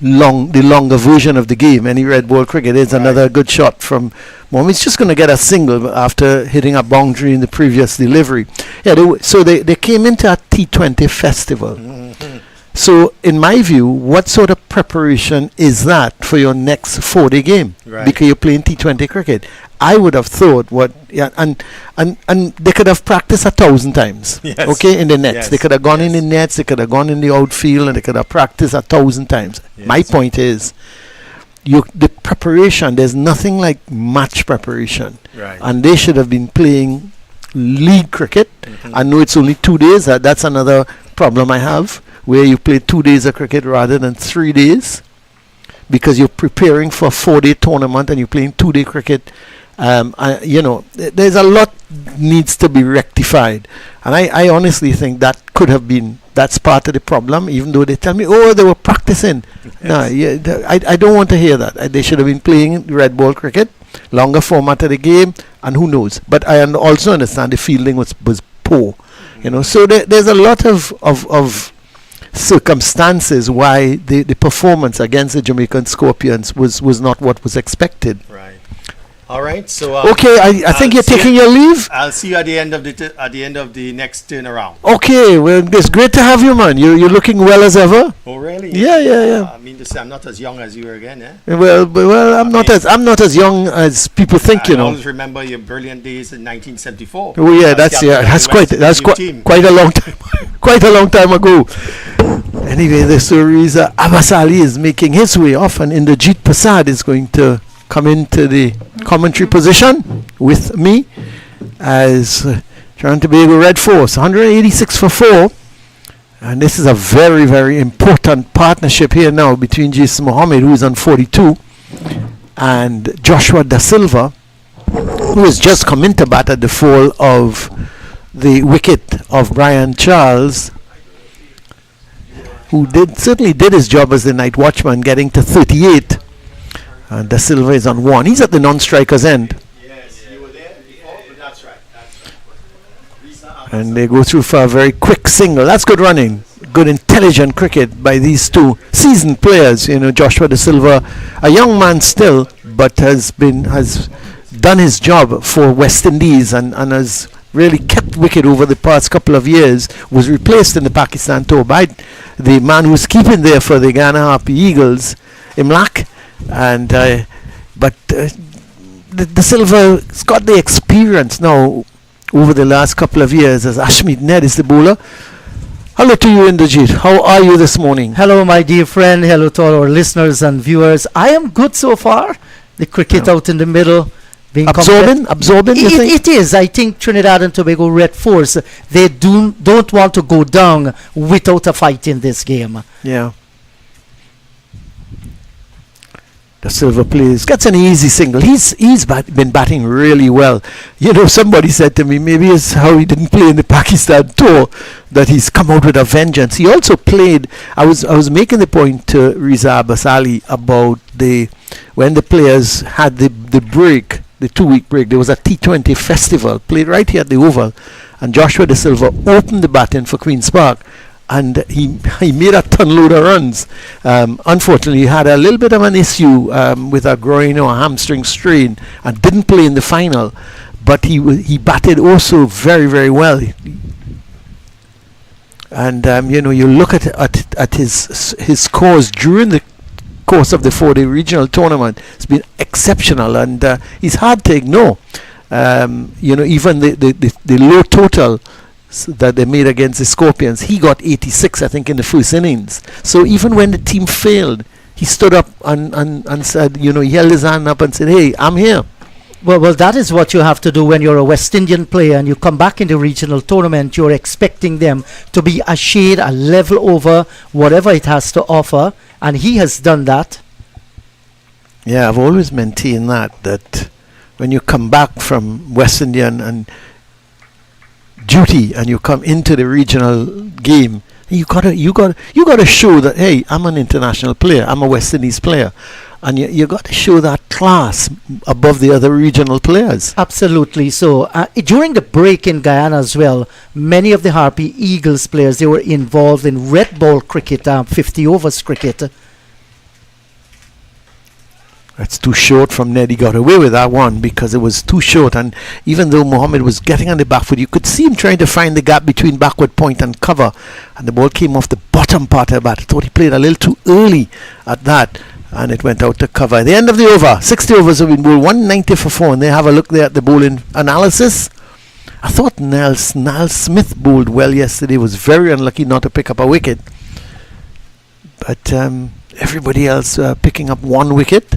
the longer version of the game. Any red ball cricket is Right. another good shot from Mom. He's just going to get a single after hitting a boundary in the previous delivery. Yeah, they came into a T20 festival. Mhm. So, in my view, what sort of preparation is that for your next 4-day game? Right. Because you're playing T20 cricket. I would have thought and they could have practiced 1,000 times. Yes. Okay, in the nets. Yes. They could have gone in Yes. the nets, they could have gone in the outfield, and they could have practiced 1,000 times. Yes. My point is, the preparation, there's nothing like match preparation. Right. And they should have been playing league cricket. Mhm. I know it's only 2 days. That's another problem I have, where you play 2 days of cricket rather than 3 days, because you're preparing for a 4-day tournament and you're playing 2-day cricket. There's a lot needs to be rectified, and I honestly think that's part of the problem. Even though they tell me, they were practicing. No, I don't want to hear that. They should have been playing red ball cricket, longer format of the game, and who knows. But I also understand the fielding was poor. So there's a lot of circumstances why the performance against the Jamaican Scorpions was not what was expected. Right. All right. So Okay, I think I'll you're see taking your leave. I'll see you at the end of the next turnaround. Okay, well, it's great to have you, man. You're looking well as ever. Oh, really? Yeah. I mean to say, I'm not as young as you were again, eh? Well, I'm not as young as people think. I always remember your brilliant days in 1974. Oh yeah, As captain of the West Indies team. quite a long time, quite a long time ago. Anyway, the story is Abbas Ali is making his way off, and Indrajit Prasad is going to come into the commentary position with me as Trinidad and Tobago Red Force 186 for 4, and this is a very, very important partnership here now between Jason Mohammed, who is on 42, and Joshua Da Silva, who has just come into bat at the fall of the wicket of Brian Charles, who certainly did his job as the night watchman, getting to 38. And Da Silva is on 1. He's at the non-striker's end. Yes, you were there before, but that's right. And they go through for a very quick single. That's good running. Good intelligent cricket by these two seasoned players. Joshua Da Silva, a young man still, but has done his job for West Indies and has really kept wicket over the past couple of years. Was replaced in the Pakistan tour by the man who's keeping there for the Guyana Harpy Eagles, Imlak. And but the Silva's got the experience now over the last couple of years, as Ashmead Ned is the bowler. Hello to you, Indrajit. How are you this morning? Hello, my dear friend. Hello to all our listeners and viewers. I am good so far. The cricket out in the middle, being Absorbing, you think? It is. I think Trinidad and Tobago Red Force, they don't want to go down without a fight in this game. Yeah. Da Silva plays, gets an easy single. He's been batting really well. Somebody said to me, maybe it's how he didn't play in the Pakistan tour that he's come out with a vengeance. He also played. I was making the point to Riza Abbas Ali about when the players had the break the 2-week break, there was a T20 festival played right here at the Oval, and Joshua De Silva opened the batting for Queen's Park, and he made a ton load of runs. Unfortunately, he had a little bit of an issue with a groin or a hamstring strain and didn't play in the final, but he batted also very, very well. And you look at his scores during the course of the 4-day regional tournament, it's been exceptional, and he's hard to ignore. Even the low total that they made against the Scorpions, he got 86, I think, in the first innings. So even when the team failed, he stood up and said, he held his hand up and said, "Hey, I'm here." Well, that is what you have to do when you're a West Indian player and you come back in the regional tournament. You're expecting them to be a shade, a level over whatever it has to offer, and he has done that. Yeah, I've always maintained that when you come back from West Indian and duty and you come into the regional game, you gotta show that, hey, I'm an international player, I'm a West Indies player, and you got to show that class above the other regional players. Absolutely. So during the break in Guyana as well, many of the Harpy Eagles players, they were involved in red ball cricket, 50 overs cricket. That's too short from Ned. He got away with that one because it was too short, and even though Mohammed was getting on the back foot, you could see him trying to find the gap between backward point and cover, and the ball came off the bottom part of the bat. I thought he played a little too early at that, and it went out to cover. At the end of the over, 60 overs have been bowled, 190 for 4, and they have a look there at the bowling analysis. I thought Niall Smith bowled well yesterday, was very unlucky not to pick up a wicket, but everybody else picking up 1 wicket.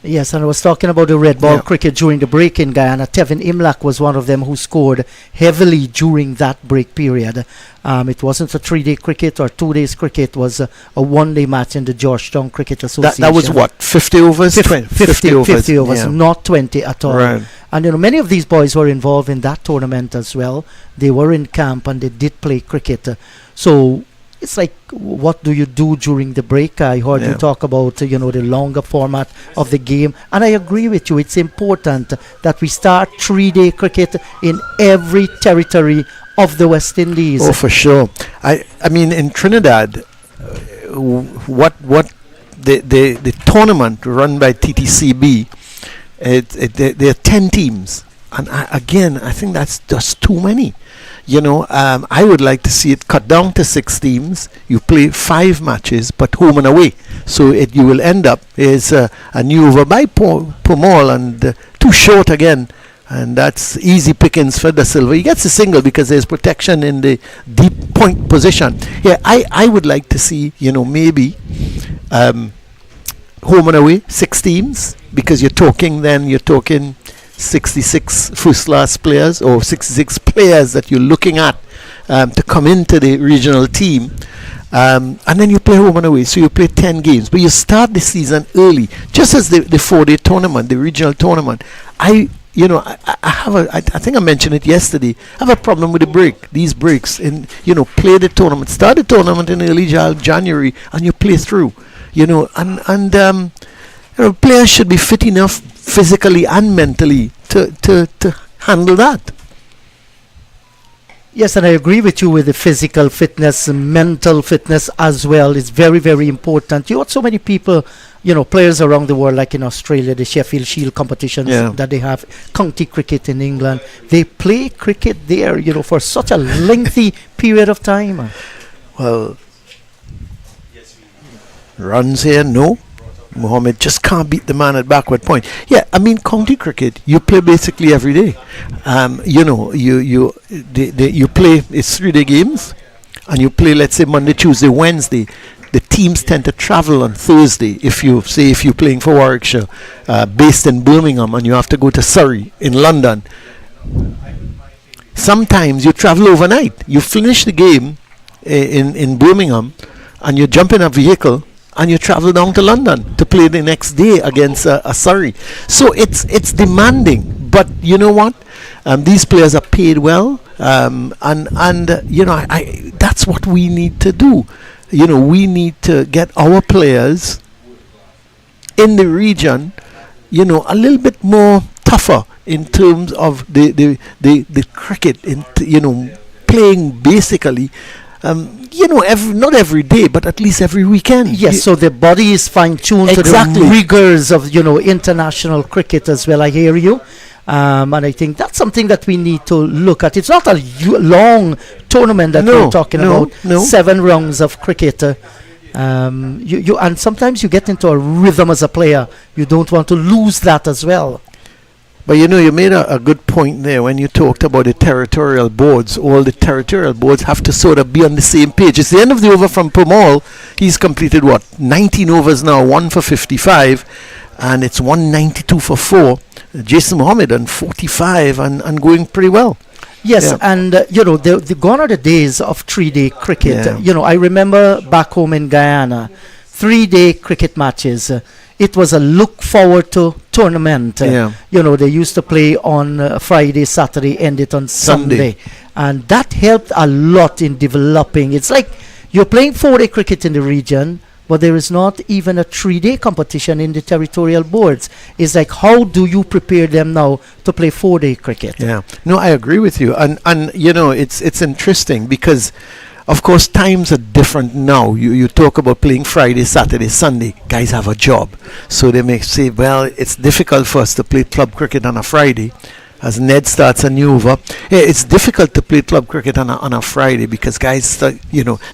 Yes, and I was talking about the red ball cricket during the break in Guyana. Tevin Imlach was one of them who scored heavily during that break period. It wasn't a 3-day cricket or 2 days cricket. It was a 1-day match in the Georgetown Cricket Association. That was what, 50 overs? 50 overs, yeah. Not 20 at all. Right. And many of these boys were involved in that tournament as well. They were in camp and they did play cricket. So it's like, what do you do during the break? I heard you talk about, the longer format of the game. And I agree with you. It's important that we start 3-day cricket in every territory of the West Indies. Oh, for sure. I mean, in Trinidad, what the tournament run by TTCB, there are 10 teams. And I think that's just too many. I would like to see it cut down to 6 teams. You play 5 matches, but home and away. So you will end up is a new over by Pomol and too short again. And that's easy pickings for De Silva. He gets a single because there's protection in the deep point position. Yeah, I would like to see, maybe home and away, 6 teams, because you're talking 66 first-class players or 66 players that you're looking at to come into the regional team, and then you play home and away, so you play 10 games, but you start the season early, just as the 4-day tournament, the regional tournament. I think I mentioned it yesterday. I have a problem with the break. These breaks, play the tournament, start the tournament in early January, and you play through. Players should be fit enough physically and mentally to handle that. Yes, and I agree with you with the physical fitness, mental fitness as well. It's very, very important. You got so many people, players around the world, like in Australia, the Sheffield Shield competitions that they have, county cricket in England. They play cricket there, for such a lengthy period of time. Well, runs here, no. Mohammed just can't beat the man at backward point. Yeah, I mean, county cricket, you play basically every day. You play, it's 3-day games, and you play, let's say, Monday, Tuesday, Wednesday. The teams tend to travel on Thursday. If you're playing for Warwickshire, based in Birmingham, and you have to go to Surrey in London, sometimes you travel overnight. You finish the game in Birmingham, and you jump in a vehicle, and you travel down to London to play the next day against a Surrey. So it's demanding, but you know what? These players are paid well, and that's what we need to do. We need to get our players in the region a little bit more tougher in terms of the cricket, playing basically, not every day, but at least every weekend. Yes, so the body is fine-tuned to Exactly. the rigors of, international cricket as well. I hear you. And I think that's something that we need to look at. It's not a long tournament that we're talking about. No. 7 rounds of cricket. And sometimes you get into a rhythm as a player. You don't want to lose that as well. But you made a good point there when you talked about the territorial boards. All the territorial boards have to sort of be on the same page. It's the end of the over from Pamal. He's completed 19 overs now, 1 for 55, and it's 192 for 4. Jason Mohammed on 45 and going pretty well. Yes, Yeah. and gone are the days of 3-day cricket. Yeah. I remember back home in Guyana, 3-day cricket matches. It was a look forward to tournament. Yeah. They used to play on Friday, Saturday, end it on Sunday. And that helped a lot in developing. It's like you're playing 4-day cricket in the region, but there is not even a 3-day competition in the territorial boards. It's like, how do you prepare them now to play 4-day cricket? Yeah. No, I agree with you. And it's interesting because, of course, times are different now. You talk about playing Friday, Saturday, Sunday. Guys have a job. So they may say, well, it's difficult for us to play club cricket on a Friday. As Ned starts a new over, it's difficult to play club cricket on a Friday because guys, they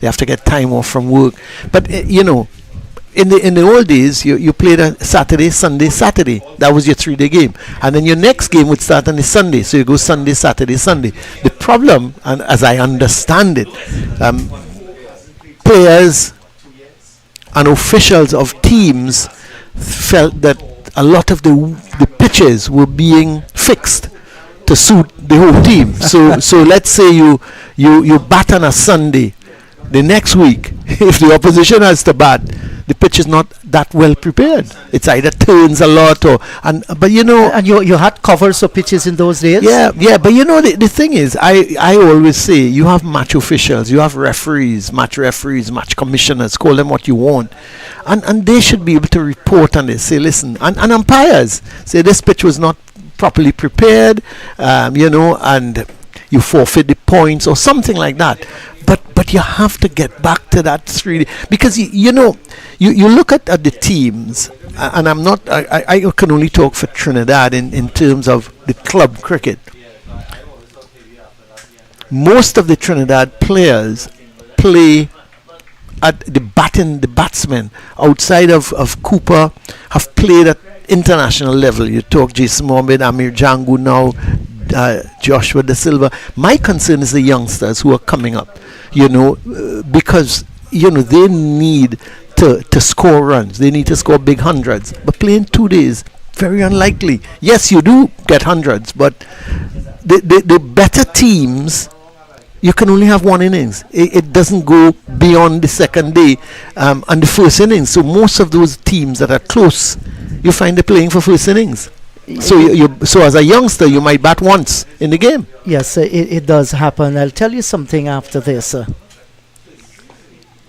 have to get time off from work. But in the old days, you played a Saturday, Sunday, Saturday. That was your 3-day game, and then your next game would start on the Sunday. So you go Sunday, Saturday, Sunday. The problem, and as I understand it, players and officials of teams felt that a lot of the pitches were being fixed to suit the whole team. So let's say you bat on a Sunday. The next week, if the opposition has to bat, the pitch is not that well prepared. It's either turns a lot And you had covers of pitches in those days? Yeah, but the thing is, I always say you have match officials, you have referees, match commissioners, call them what you want. And they should be able to report on this, say, listen, and umpires say this pitch was not properly prepared, and you forfeit the points or something like that. But you have to get back to that 3D because you look at the teams, and I can only talk for Trinidad in terms of the club cricket. Most of the Trinidad players play at the batsmen outside of Cooper have played at international level. You talk Jason Mohammed, Amir Jangu now, Joshua Da Silva. My concern is the youngsters who are coming up, because they need to score runs. They need to score big hundreds. But playing 2 days, very unlikely. Yes, you do get hundreds, but the better teams, you can only have one innings. It doesn't go beyond the second day and the first innings. So most of those teams that are close, you find they're playing for first innings. So as a youngster, you might bat once in the game. Yes, it does happen. I'll tell you something after this.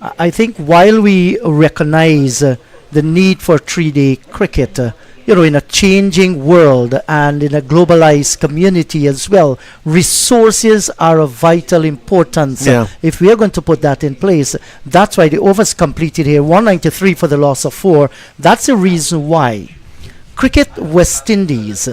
I think while we recognize the need for 3-day cricket, in a changing world and in a globalized community as well, resources are of vital importance. If we are going to put that in place, that's why the overs completed here, 193 for the loss of 4. That's the reason why Cricket West Indies,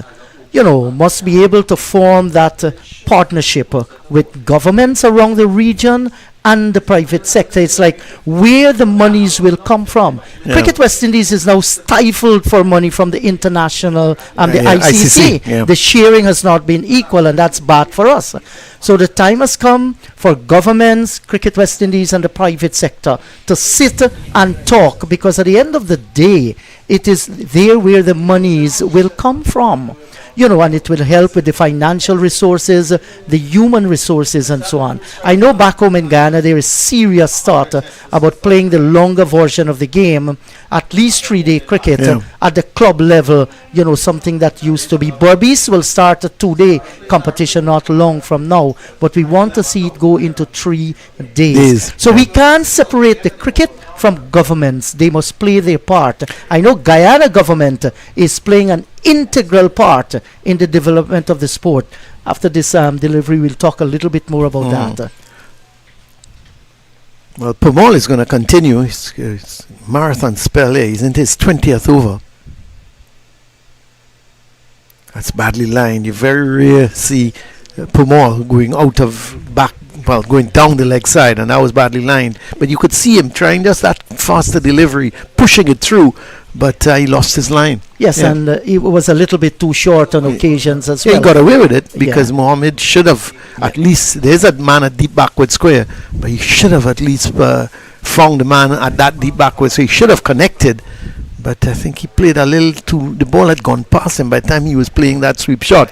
must be able to form that partnership with governments around the region and the private sector. It's like where the monies will come from. Cricket West Indies is now stifled for money from the international and the ICC. The sharing has not been equal, and that's bad for us. So the time has come for governments, Cricket West Indies and the private sector to sit and talk, because at the end of the day, it is there where the monies will come from. And it will help with the financial resources, the human resources, and so on. I know back home in Ghana, there is serious thought about playing the longer version of the game, at least 3-day cricket at the club level, something that used to be. Berbice will start a 2-day competition not long from now, but we want to see it go into 3 days. So we can't separate the cricket from governments. They must play their part. I know Guyana government is playing an integral part in the development of the sport. After this delivery, we'll talk a little bit more about that. Well, Pamal is going to continue his marathon spell here. He's into his 20th over. That's badly lined. You very rarely see Pamal going out of back, well, going down the leg side, and that was badly lined. But you could see him trying just that faster delivery, pushing it through, but he lost his line. Yes, and it was a little bit too short on occasions as well. He got away with it because Mohammed should have at least, there's a man at deep backward square, but he should have at least found the man at that deep backward, so he should have connected. But I think he played a little too, the ball had gone past him by the time he was playing that sweep shot.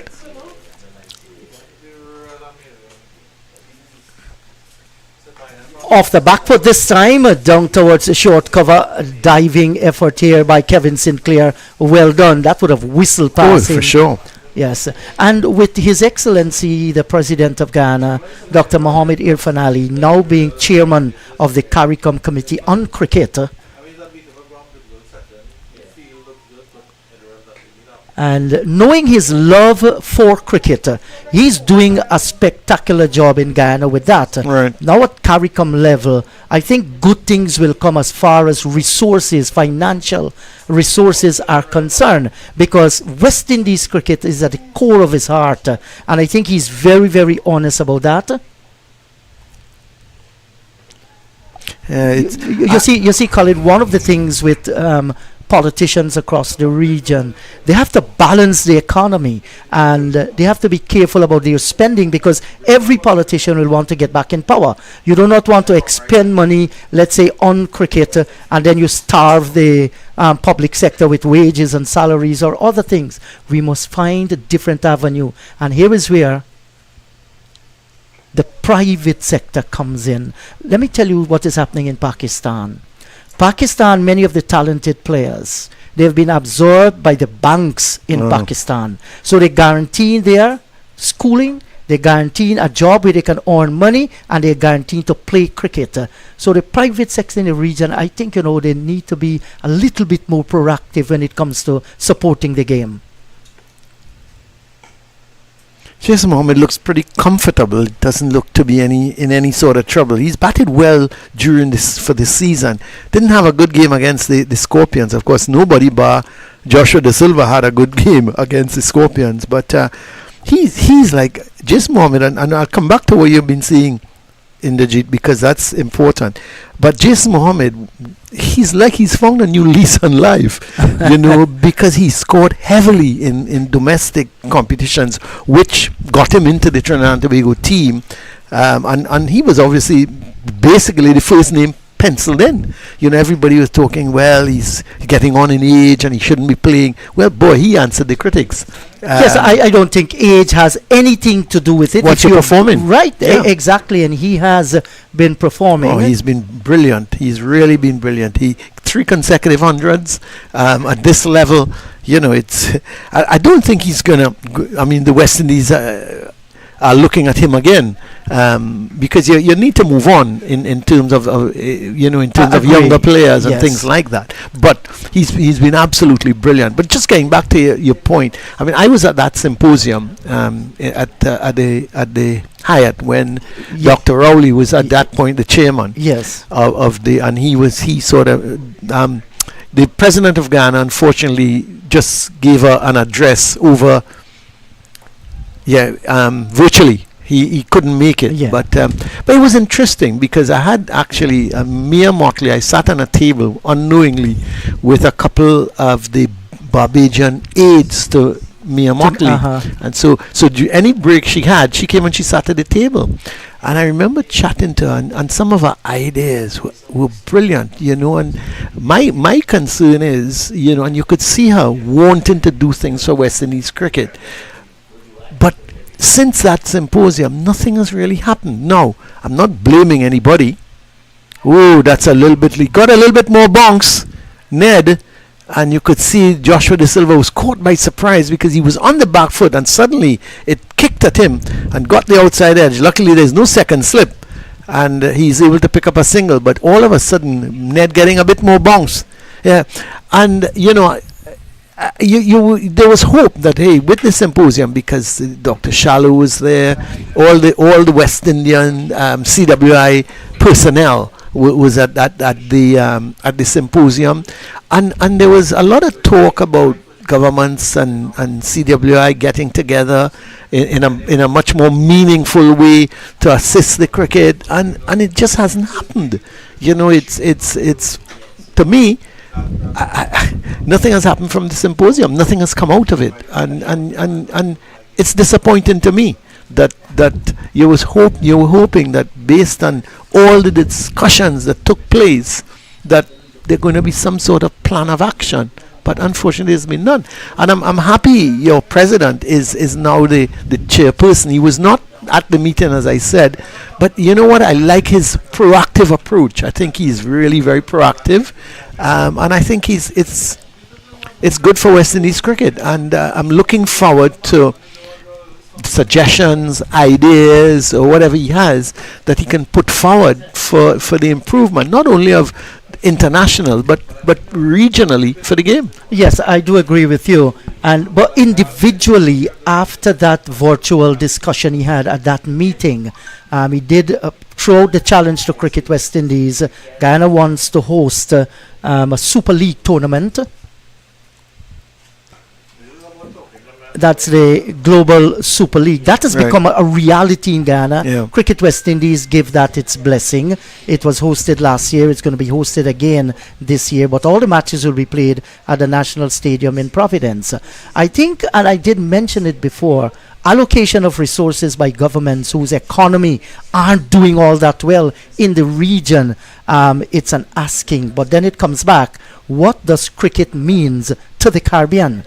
Off the back foot this time, down towards a short cover, diving effort here by Kevin Sinclair. Well done. That would have whistled past him. For sure. Yes. And with His Excellency, the President of Ghana, Dr. Mohammed Irfan Ali, now being chairman of the CARICOM Committee on Cricket, and knowing his love for cricket, he's doing a spectacular job in Guyana with that. Right. Now at CARICOM level, I think good things will come as far as resources, financial resources are concerned, because West Indies cricket is at the core of his heart, and I think he's very, very honest about that. You see, Colin, one of the things with politicians across the region, they have to balance the economy, and they have to be careful about their spending, because every politician will want to get back in power. You do not want to expend money, let's say, on cricket, and then you starve the public sector with wages and salaries or other things. We must find a different avenue, and here is where the private sector comes in. Let me tell you what is happening in Pakistan. Pakistan, many of the talented players, they've been absorbed by the banks in Pakistan. So they guarantee their schooling, they guarantee a job where they can earn money, and they guarantee to play cricket. So the private sector in the region, I think, they need to be a little bit more proactive when it comes to supporting the game. Jason Mohammed looks pretty comfortable. It doesn't look to be in any sort of trouble. He's batted well for this season. Didn't have a good game against the Scorpions. Of course, nobody bar Joshua De Silva had a good game against the Scorpions. But he's like Jason Mohammed, and I'll come back to what you've been seeing in the Jeet, because that's important. But Jason Mohammed, he's like he's found a new lease on life, because he scored heavily in domestic competitions, which got him into the Trinidad and Tobago team, and he was obviously basically the first name penciled in. Everybody was talking, well, he's getting on in age and he shouldn't be playing. Well, boy, he answered the critics. Yes, I don't think age has anything to do with it. What you're performing. Right, exactly, and he has been performing. Oh, he's been brilliant. He's really been brilliant. 3 consecutive hundreds at this level. It's. I don't think he's gonna. The West Indies are looking at him again, because you need to move on in terms of younger players and things like that. But he's been absolutely brilliant. But just getting back to your point, I was at that symposium at the Hyatt when Dr. Rowley was at that point the chairman. Yes. The president of Ghana unfortunately just gave an address over. Virtually. He couldn't make it. But it was interesting, because I had actually Mia Motley. I sat on a table unknowingly with a couple of the Barbadian aides to Mia Motley. And so any break she had, she came and she sat at the table. And I remember chatting to her, and some of her ideas were brilliant, and my concern is, and you could see her wanting to do things for West Indies cricket. But since that symposium, nothing has really happened. Now, I'm not blaming anybody. Oh, that's got a little bit more bonks, Ned. and you could see Joshua De Silva was caught by surprise because he was on the back foot, and suddenly it kicked at him and got the outside edge. Luckily, there's no second slip, and he's able to pick up a single. But all of a sudden, Ned getting a bit more bounce. Yeah, and you know, there was hope that, hey, with the symposium, because Dr. Shallow was there, all the West Indian CWI personnel was at the symposium, and there was a lot of talk about governments and CWI getting together in a much more meaningful way to assist the cricket, and it just hasn't happened. You know, it's to me, nothing has happened from the symposium. Nothing has come out of it, and it's disappointing to me that you were hoping that based on all the discussions that took place, that there's going to be some sort of plan of action. But unfortunately, there's been none. And I'm happy your president is now the chairperson. He was not at the meeting, as I said, but you know what? I like his proactive approach. I think he's really very proactive, and I think it's good for West Indies cricket. And I'm looking forward to suggestions, ideas, or whatever he has that he can put forward for the improvement, not only of international but regionally for the game. Yes, I do agree with you. But individually, after that virtual discussion he had at that meeting, he did throw the challenge to Cricket West Indies. Guyana wants to host a Super League tournament. That's the Global Super League. That has become a reality in Ghana. Yeah. Cricket West Indies give that its blessing. It was hosted last year. It's going to be hosted again this year. But all the matches will be played at the National Stadium in Providence. I think, and I did mention it before, allocation of resources by governments whose economy aren't doing all that well in the region, it's an asking. But then it comes back, what does cricket means to the Caribbean?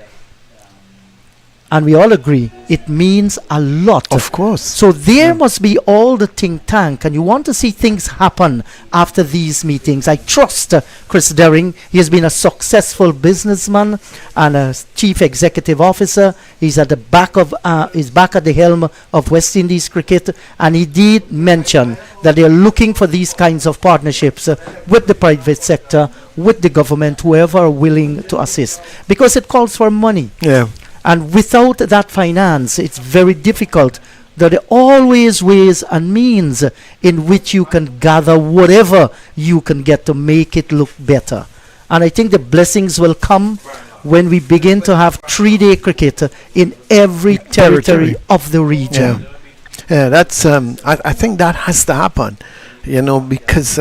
And we all agree it means a lot. Of course. So there must be all the think tank, and you want to see things happen after these meetings. I trust Chris Derring. He has been a successful businessman and a chief executive officer. He's at the back of he's back at the helm of West Indies cricket, and he did mention that they are looking for these kinds of partnerships with the private sector, with the government, whoever are willing to assist, because it calls for money. Yeah. And without that finance, it's very difficult. There are always ways and means in which you can gather whatever you can get to make it look better. And I think the blessings will come when we begin to have 3-day cricket in every territory of the region. Yeah, that's. I think that has to happen, you know, because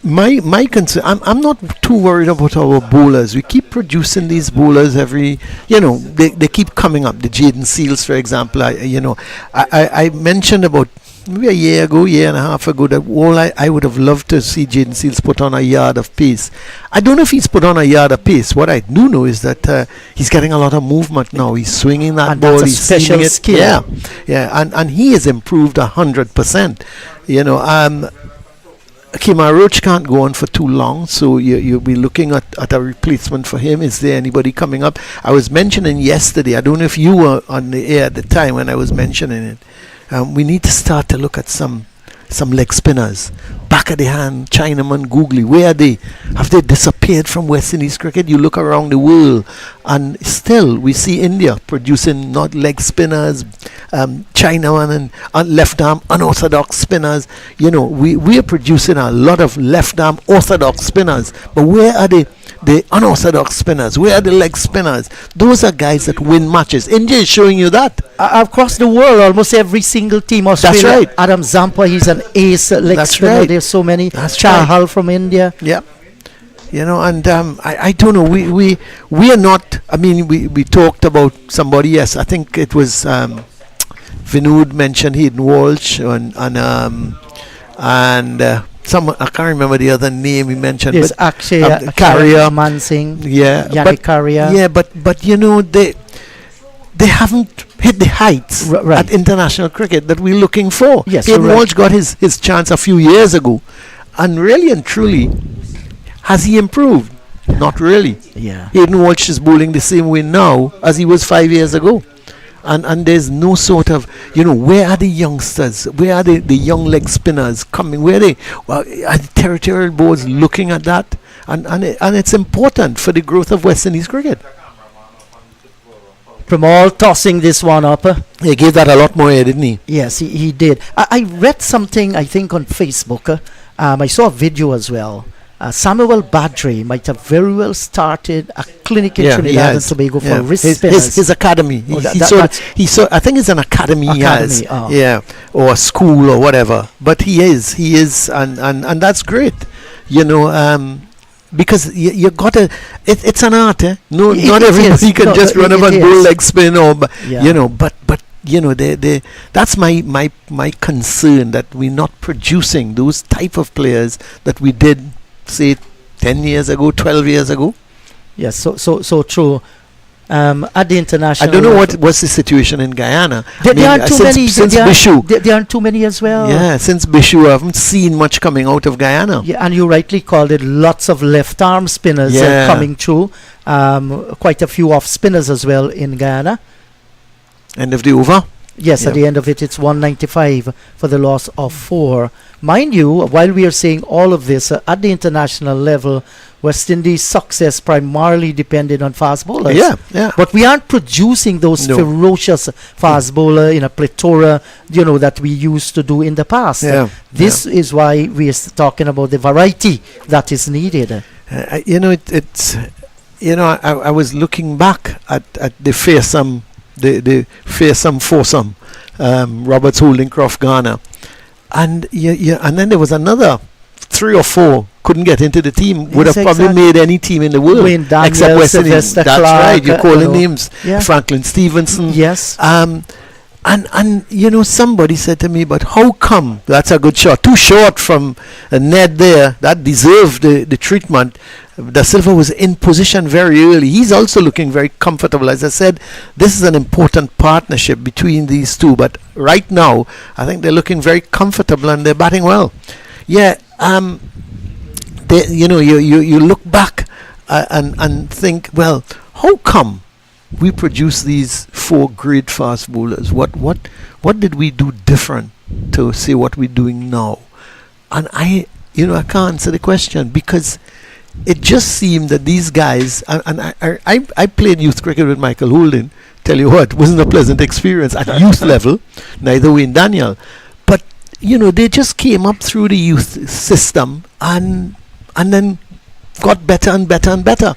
my concern, I'm not too worried about our bowlers. We keep producing these bowlers every, you know, they keep coming up. The Jaden Seals, for example, I mentioned about maybe a year and a half ago that I would have loved to see Jaden Seals put on a yard of pace. I don't know if he's put on a yard of pace. What I do know is that he's getting a lot of movement now. He's swinging that and ball. That's a he's special it. skill. Yeah, and he has improved 100%. You know, Kemar Roach can't go on for too long, so you'll be looking at a replacement for him. Is there anybody coming up? I was mentioning yesterday, I don't know if you were on the air at the time when I was mentioning it, we need to start to look at some leg spinners. Back of the hand, Chinaman, Googly, where are they? Have they disappeared from West Indies cricket? You look around the world and still we see India producing not leg spinners, Chinaman and left arm unorthodox spinners. You know, we are producing a lot of left arm orthodox spinners, but where are the unorthodox spinners? Where are the leg spinners? Those are guys that win matches. India is showing you that. Across the world, almost every single team. Australia, That's right. Adam Zampa, he's an ace leg That's spinner. right. There's so many. That's Chahal from India. Yeah. You know, and I don't know. We are not. I mean, we talked about somebody. Yes, I think it was Vinod mentioned Hayden Walsh and some, I can't remember the other name he mentioned. Yes, but Akshay Carrier, Mansingh. yeah, Yannick Carrier. Yeah, but you know they haven't hit the heights right. at international cricket that we're looking for. Yes, Hayden right. Walsh got his chance a few years ago, and really and truly, has he improved? Not really. Yeah. Hayden Walsh is bowling the same way now as he was 5 years ago. And there's no sort of, where are the youngsters? Where are the young leg spinners coming? Where are they? Well, are the territorial boards looking at that? And it's important for the growth of West Indies cricket. Pramal tossing this one up. He gave that a lot more air, didn't he? Yes, he did. I read something, I think, on Facebook. I saw a video as well. Samuel Badre might have very well started a clinic in Trinidad and Tobago for wrist spinners. His academy. He saw. I think it's an academy he has. Oh. Yeah, or a school or whatever. But he is, and that's great. Because you got to. It's an art. No, not everybody can just run up and bowl leg spin or. But that's my concern, that we're not producing those type of players that we did, say, 10 years ago, 12 years ago. Yes, so true. At the international, I don't know what's the situation in Guyana. There aren't too many. Since Bishu. There aren't too many as well. Yeah, since Bishu, I haven't seen much coming out of Guyana. Yeah, and you rightly called it, lots of left arm spinners coming through. Quite a few off spinners as well in Guyana. End of the over? Yes, at the end of it, it's 195 for the loss of 4. Mind you, while we are saying all of this, at the international level, West Indies' success primarily depended on fast bowlers. Yeah. But we aren't producing those ferocious fast bowler in a plethora, that we used to do in the past. This is why we are talking about the variety that is needed. I was looking back at the fearsome, the fearsome foursome, Roberts, Holding, Croft, Ghana, and and then there was another 3 or 4 couldn't get into the team. Would have probably made any team in the world except West Indies. That's Clark, right. You're calling names. Franklin Stevenson. Yes. And somebody said to me, but how come? That's a good shot. Too short from Ned there. That deserved the treatment. Da Silva was in position very early. He's also looking very comfortable. As I said, this is an important partnership between these two. But right now, I think they're looking very comfortable and they're batting well. Yeah. You look back and think, well, how come we produce these 4 great fast bowlers? What did we do different to say what we're doing now? And I can't answer the question, because it just seemed that these guys, and I played youth cricket with Michael Holden. Tell you what, wasn't a pleasant experience at youth level, neither Wayne Daniel. But they just came up through the youth system and then got better and better and better.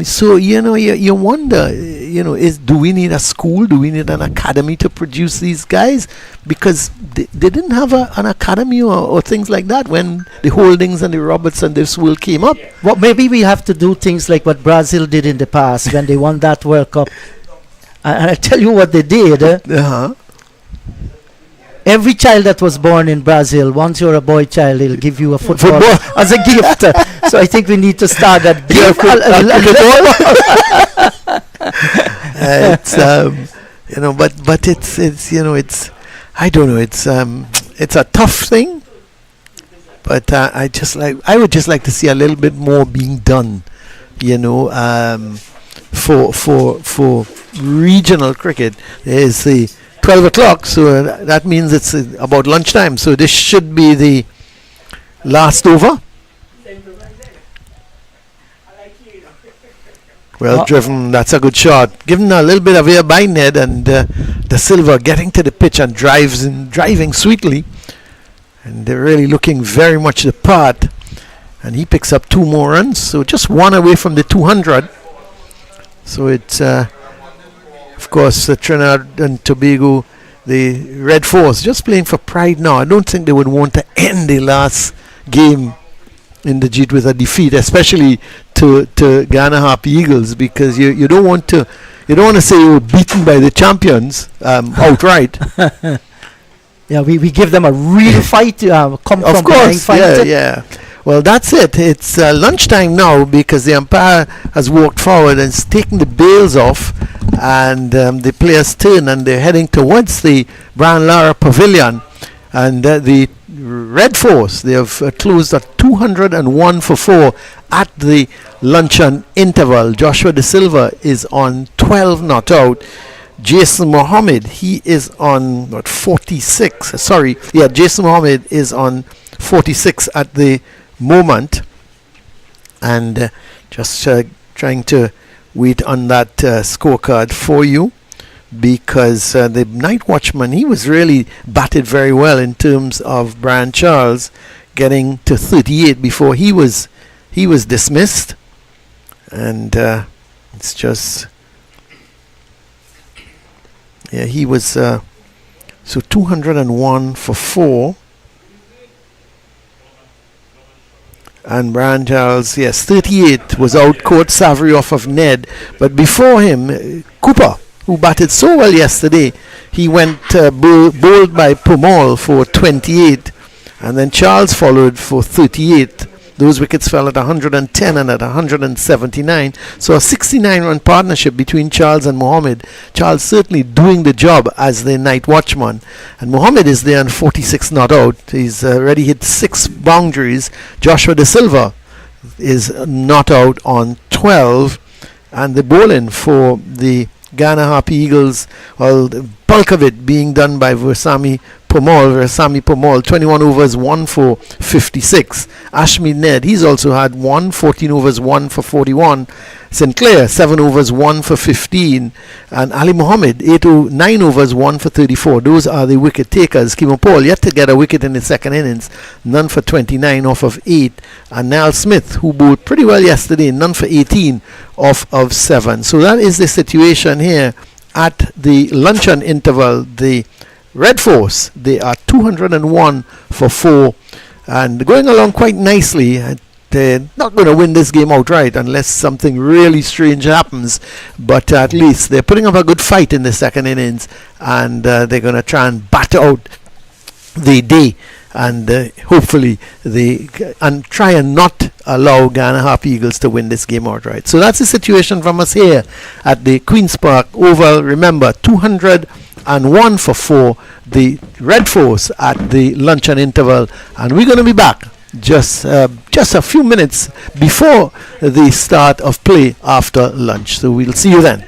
So you wonder, do we need a school? Do we need an academy to produce these guys? Because they didn't have an academy or things like that when the Holdings and the Roberts and this world came up. Well, maybe we have to do things like what Brazil did in the past when they won that World Cup. And I tell you what they did. Every child that was born in Brazil, once you're a boy child, they'll give you a football as a gift. So I think we need to start that gift. But it's I don't know. It's a tough thing. But I would just like to see a little bit more being done. For regional cricket. There's the 12 o'clock, so that means it's about lunchtime. So this should be the last over. Well driven, that's a good shot. Given a little bit of air by Ned, and Da Silva getting to the pitch and driving sweetly. And they're really looking very much the part. And he picks up 2 more runs, so just 1 away from the 200. So it's, of course, Trinidad and Tobago, the Red Force, just playing for pride now. I don't think they would want to end the last game in the Jeet with a defeat, especially to Guyana Harpy Eagles, because you don't want to say you were beaten by the champions outright. Yeah, we give them a real fight. Come from behind fight. Yeah. Well, that's it. It's lunchtime now, because the umpire has walked forward and is taking the bails off, and the players turn and they're heading towards the Brian Lara Pavilion, and the Red Force, they have closed at 201 for 4 at the luncheon interval. Joshua De Silva is on 12 not out. Jason Mohammed, he is on 46. Jason Mohammed is on 46 at the moment. And just trying to wait on that scorecard for you, because the night watchman, he was really batted very well in terms of Brian Charles getting to 38 before he was dismissed. And it's just he was so 201 for 4. And Brian Charles, 38, was out caught Savory off of Ned. But before him, Cooper, who batted so well yesterday, he went bowled by Pumal for 28. And then Charles followed for 38. Those wickets fell at 110 and at 179. So a 69-run partnership between Charles and Mohammed. Charles certainly doing the job as the night watchman. And Mohammed is there on 46 not out. He's already hit 6 boundaries. Joshua De Silva is not out on 12. And the bowling for the Guyana Harpy Eagles, well, the bulk of it being done by Versami Pomal, 21 overs, 1 for 56. Ashmi Ned, he's also had 14 overs, 1 for 41. Sinclair, 7 overs, 1 for 15. And Ali Mohammed, 9 overs, 1 for 34. Those are the wicket takers. Kimo Paul yet to get a wicket in the second innings, none for 29 off of 8. And Niall Smith, who bowled pretty well yesterday, none for 18 off of 7. So that is the situation here at the luncheon interval. The Red Force, they are 201 for 4 and going along quite nicely. They're not going to win this game outright unless something really strange happens, but at least they're putting up a good fight in the second innings, and they're going to try and batter out the day, and hopefully try and not allow Guyana Harpy Eagles to win this game outright. So that's the situation from us here at the Queen's Park Oval. Remember, 201 for 4, the Red Force at the luncheon interval, and we're going to be back just a few minutes before the start of play after lunch. So we'll see you then.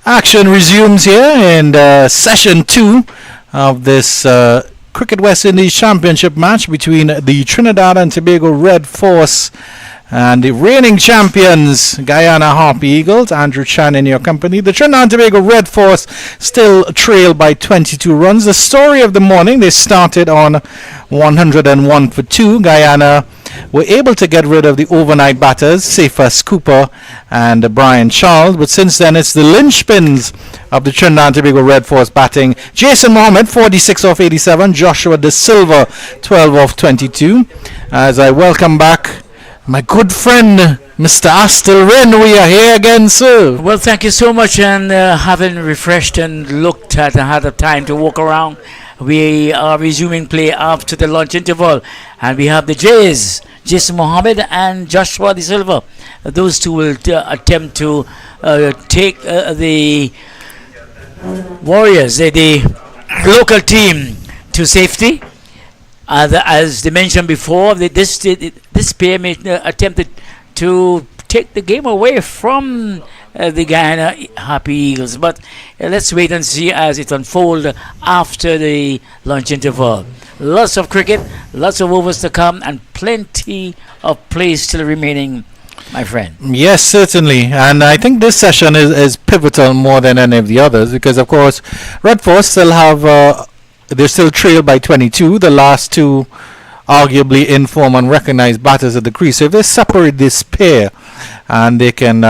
Action resumes here in session 2 of this Cricket West Indies Championship match between the Trinidad and Tobago Red Force and the reigning champions Guyana Harpy Eagles. Andrew Chan in your company. The Trinidad and Tobago Red Force still trail by 22 runs. The story of the morning, they started on 101 for 2. Guyana were able to get rid of the overnight batters, Cephas Cooper and Brian Charles, but since then it's the linchpins of the Trinidad and Tobago Red Force batting. Jason Mohammed, 46 off 87. Joshua De Silva, 12 off 22. As I welcome back my good friend, Mr. Astle Wren, we are here again, sir. Well, thank you so much, and having refreshed and looked at and had the time to walk around, we are resuming play after the lunch interval, and we have the Jays, Jason Mohammed and Joshua De Silva. Those two will attempt to take the Warriors, the local team, to safety. As they mentioned before, this pair may attempted to take the game away from the Guyana Happy Eagles. But let's wait and see as it unfolds after the lunch interval. Lots of cricket, lots of overs to come, and plenty of play still remaining, my friend. Yes, certainly. And I think this session is pivotal more than any of the others because, of course, Red Force still have... they're still trailed by 22. The last two arguably inform and recognized batters at the crease. So if they separate this pair and they can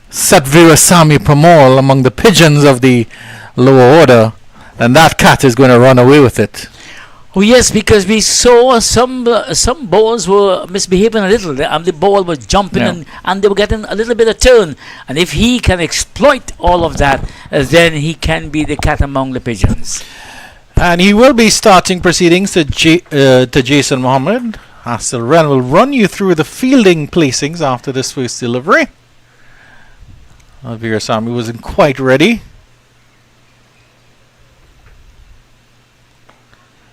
set Virasamy Pramal among the pigeons of the lower order, then that cat is going to run away with it. Oh yes, because we saw some balls were misbehaving a little. The ball was jumping and they were getting a little bit of turn. And if he can exploit all of that, then he can be the cat among the pigeons. And he will be starting proceedings to Jason Mohammed. Astle Wren will run you through the fielding placings after this first delivery. Virasamy wasn't quite ready.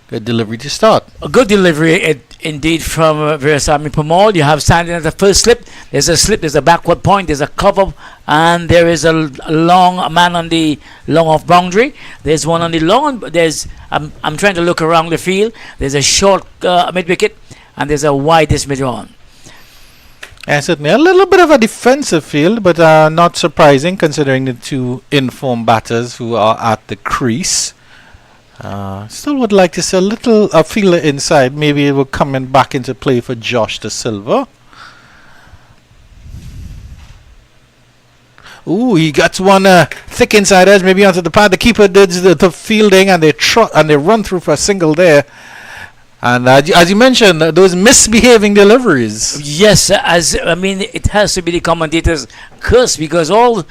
Good delivery to start. A good delivery indeed from Virasamy Pramal. You have standing at the first slip. There's a slip, there's a backward point, there's a cover, and there is a long man on the long off boundary. There's one on the long. I'm trying to look around the field. There's a short mid wicket, and there's a widest mid on. Yes, certainly a little bit of a defensive field, but not surprising considering the two informed batters who are at the crease. Still would like to see a fielder inside. Maybe it will come back into play for Josh De Silva. Ooh, he got one thick inside edge, maybe onto the pad. The keeper did the fielding, and they run through for a single there. And as you mentioned, those misbehaving deliveries. Yes, it has to be the commentator's curse because all.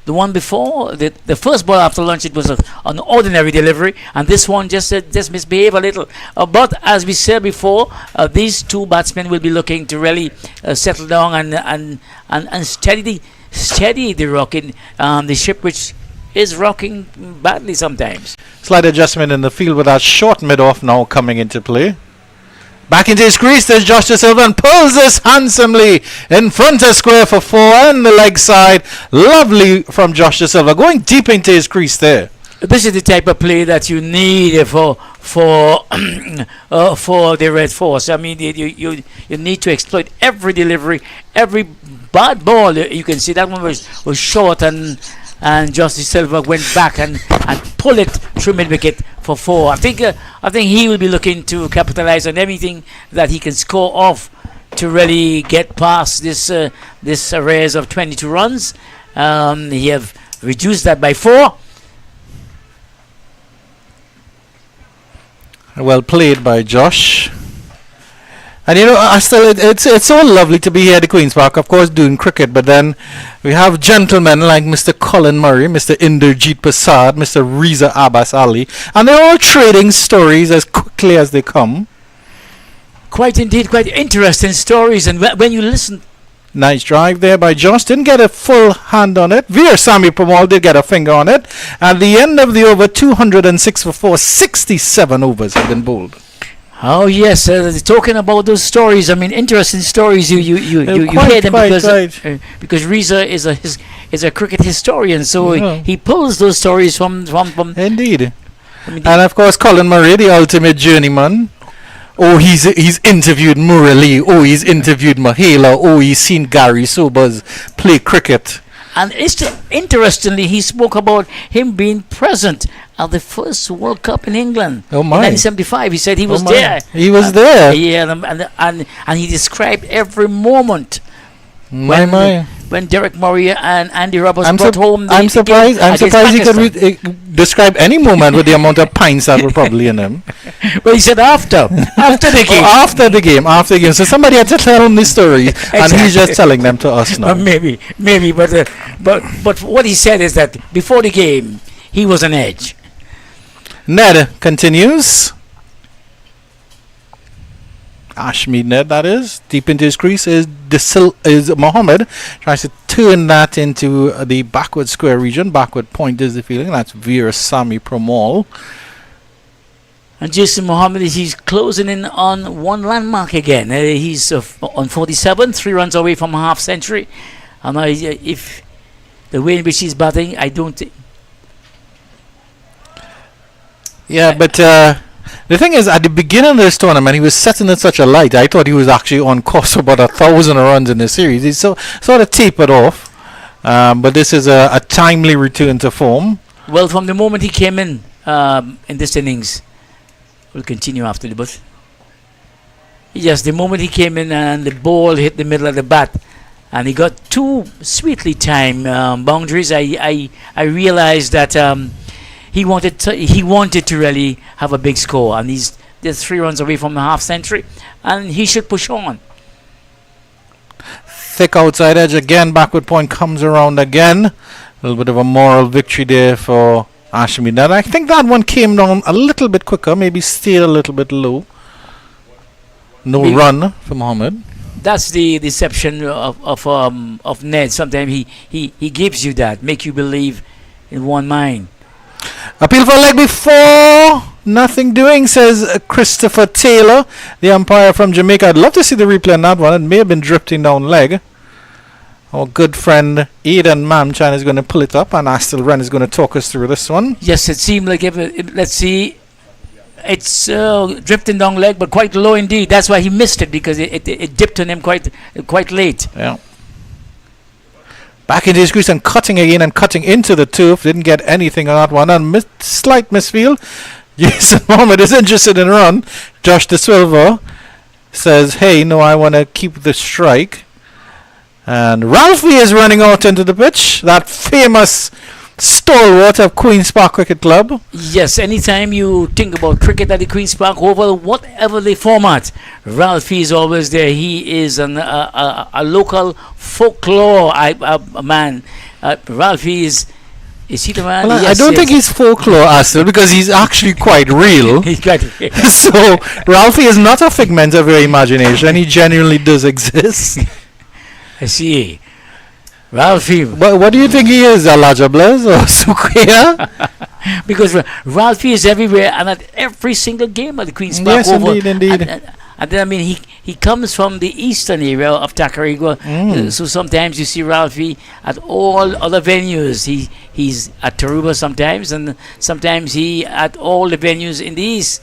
The one before, the first ball after lunch, it was an ordinary delivery, and this one just misbehaved a little. But as we said before, these two batsmen will be looking to really settle down and steady the rocking, the ship which is rocking badly sometimes. Slight adjustment in the field with that short mid-off now coming into play. Back into his crease, there's Josh De Silva and pulls this handsomely in front of square for 4 and the leg side. Lovely from Josh De Silva, going deep into his crease there. This is the type of play that you need for the Red Force. I mean, you need to exploit every delivery, every bad ball. You can see that one was short and Josh De Silva went back and pulled it through mid wicket for 4. I think he will be looking to capitalize on everything that he can score off to really get past this arrays of 22 runs. He have reduced that by 4. Well played by Josh. And it's so lovely to be here at the Queen's Park, of course, doing cricket, but then we have gentlemen like Mr. Colin Murray, Mr. Inderjeet Prasad, Mr. Reza Abbas Ali, and they're all trading stories as quickly as they come. Quite indeed, quite interesting stories, and when you listen... Nice drive there by Josh, didn't get a full hand on it. Virasamy Pramal did get a finger on it. At the end of the over, 206 for 4, 67 overs have been bowled. Oh yes, talking about those stories. I mean, interesting stories. You Quite, hear them quite because right. because Reza is a cricket historian, so Yeah. he pulls those stories from. Indeed. I mean, And of course, Colin Murray, the ultimate journeyman. Oh, he's interviewed Murali. Oh, he's interviewed Mahela. Oh, he's seen Gary Sobers play cricket. and interestingly, he spoke about him being present at the first World Cup in England Oh in my! 1975. He said he was Oh, my. there. He was there. Yeah, and he described every moment My. when Derek Murray and Andy Roberts I'm, brought sup- home. I'm the surprised. game I'm against surprised he could Pakistan. describe any moment with the amount of pints that were probably in him. Well, he said after the game. After the game. So somebody had to tell him the story, and he's just telling them to us now. Maybe, but what he said is that before the game, he was on edge. Ned continues. Ashmead Ned, that is. Deep into his crease is Mohammed. Tries to turn that into the backward square region. Backward point is the feeling. That's Veer Sami Promal. And Jason Mohammed, he's closing in on one landmark again. He's on 47, 3 runs away from a half century. And if the way in which he's batting, I don't think. Yeah, but the thing is, at the beginning of this tournament, he was setting in such a light. I thought he was actually on course for about 1,000 runs in the series. He's sort of tapered off. But this is a timely return to form. Well, from the moment he came in this innings, we'll continue after the but. Yes, the moment he came in and the ball hit the middle of the bat, and he got 2 sweetly timed boundaries, I realized that he wanted to really have a big score, and they're 3 runs away from the half century, and he should push on. Thick outside edge again. Backward point comes around again. A little bit of a moral victory there for Ashmead. I think that one came down a little bit quicker, maybe stayed a little bit low. No Maybe. run for Mohammed. That's the deception of Ned. Sometimes he gives you that, make you believe in one mind. Appeal for a leg before. Nothing doing, says Christopher Taylor, the umpire from Jamaica. I'd love to see the replay on that one. It may have been drifting down leg. Our good friend Aidan Mamchan is going to pull it up, and Astil Wren is going to talk us through this one. Yes, it seemed like let's see. It's drifting down leg, but quite low indeed. That's why he missed it, because it dipped on him quite late. Yeah. Back into his crease and cutting again and cutting into the turf. Didn't get anything on that one. And slight misfield. Jason Mohammed is interested in run. Josh De Silva says, hey, no, I want to keep the strike. And Ralphie is running out into the pitch. That famous stalwart of Queen's Park Cricket Club. Yes, anytime you think about cricket at the Queen's Park Oval, whatever the format, Ralphie is always there. He is a local folklore man. Ralphie is he the man? Well, Yes, I don't yes. think he's folklore, Astil, because he's actually quite real. He's got So Ralphie is not a figment of your imagination. He genuinely does exist. I see. Ralphie. What do you think he is, Elijah Blaze or Sukiya? Because Ralphie is everywhere and at every single game at the Queen's Park Yes, Oval. indeed. And then, I mean, he comes from the eastern area of Tacarigua, so sometimes you see Ralphie at all other venues. He's at Taruba sometimes, and sometimes he at all the venues in the east.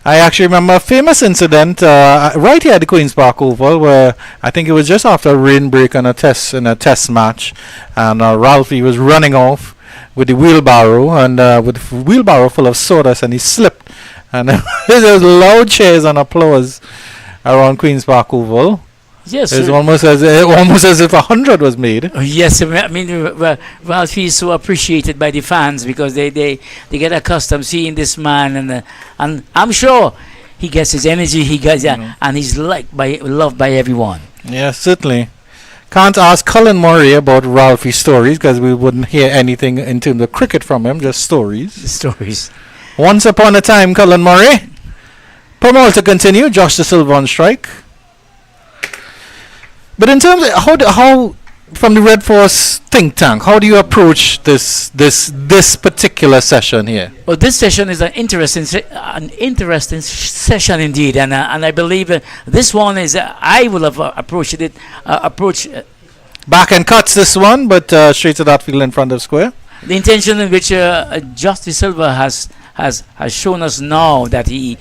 I actually remember a famous incident right here at the Queen's Park Oval, where I think it was just after a rain break in a test match, and Ralphie was running off with the wheelbarrow, and with the wheelbarrow full of sawdust, and he slipped, and there was loud cheers and applause around Queen's Park Oval. Yes, It's almost as if 100 was made. yes. I mean, Ralphie is so appreciated by the fans because they get accustomed seeing this man, and I'm sure he gets his energy. He gets and he's loved by everyone. Yeah, certainly. Can't ask Colin Murray about Ralphie's stories because we wouldn't hear anything in terms of cricket from him, just stories. The stories. Once upon a time, Colin Murray. Promote to continue. Josh De Silva on strike. But in terms of how from the Red Force think tank, how do you approach this particular session here? Well, this session is an interesting session indeed, and I believe this one is I will have approached it Back and cuts this one, but straight to that field in front of square. the intention in which Justice Silva has shown us now that he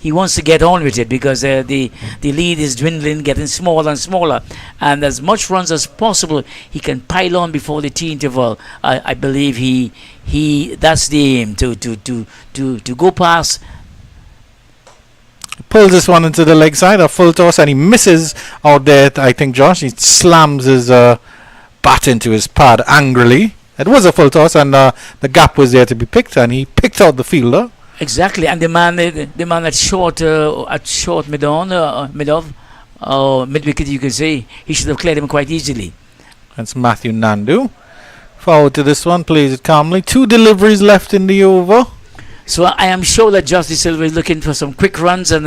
wants to get on with it, because the lead is dwindling, getting smaller and smaller, and as much runs as possible he can pile on before the tea interval. I believe he that's the aim, to go past. Pulls this one into the leg side, a full toss, and he misses out there. I think Josh, he slams his bat into his pad angrily. It was a full toss, and the gap was there to be picked, and he picked out the fielder. Exactly, and the man at short mid wicket, you can say, he should have cleared him quite easily. That's Matthew Nandu. Forward to this one, plays it calmly. 2 deliveries left in the over. So I am sure that Justice Silva is looking for some quick runs and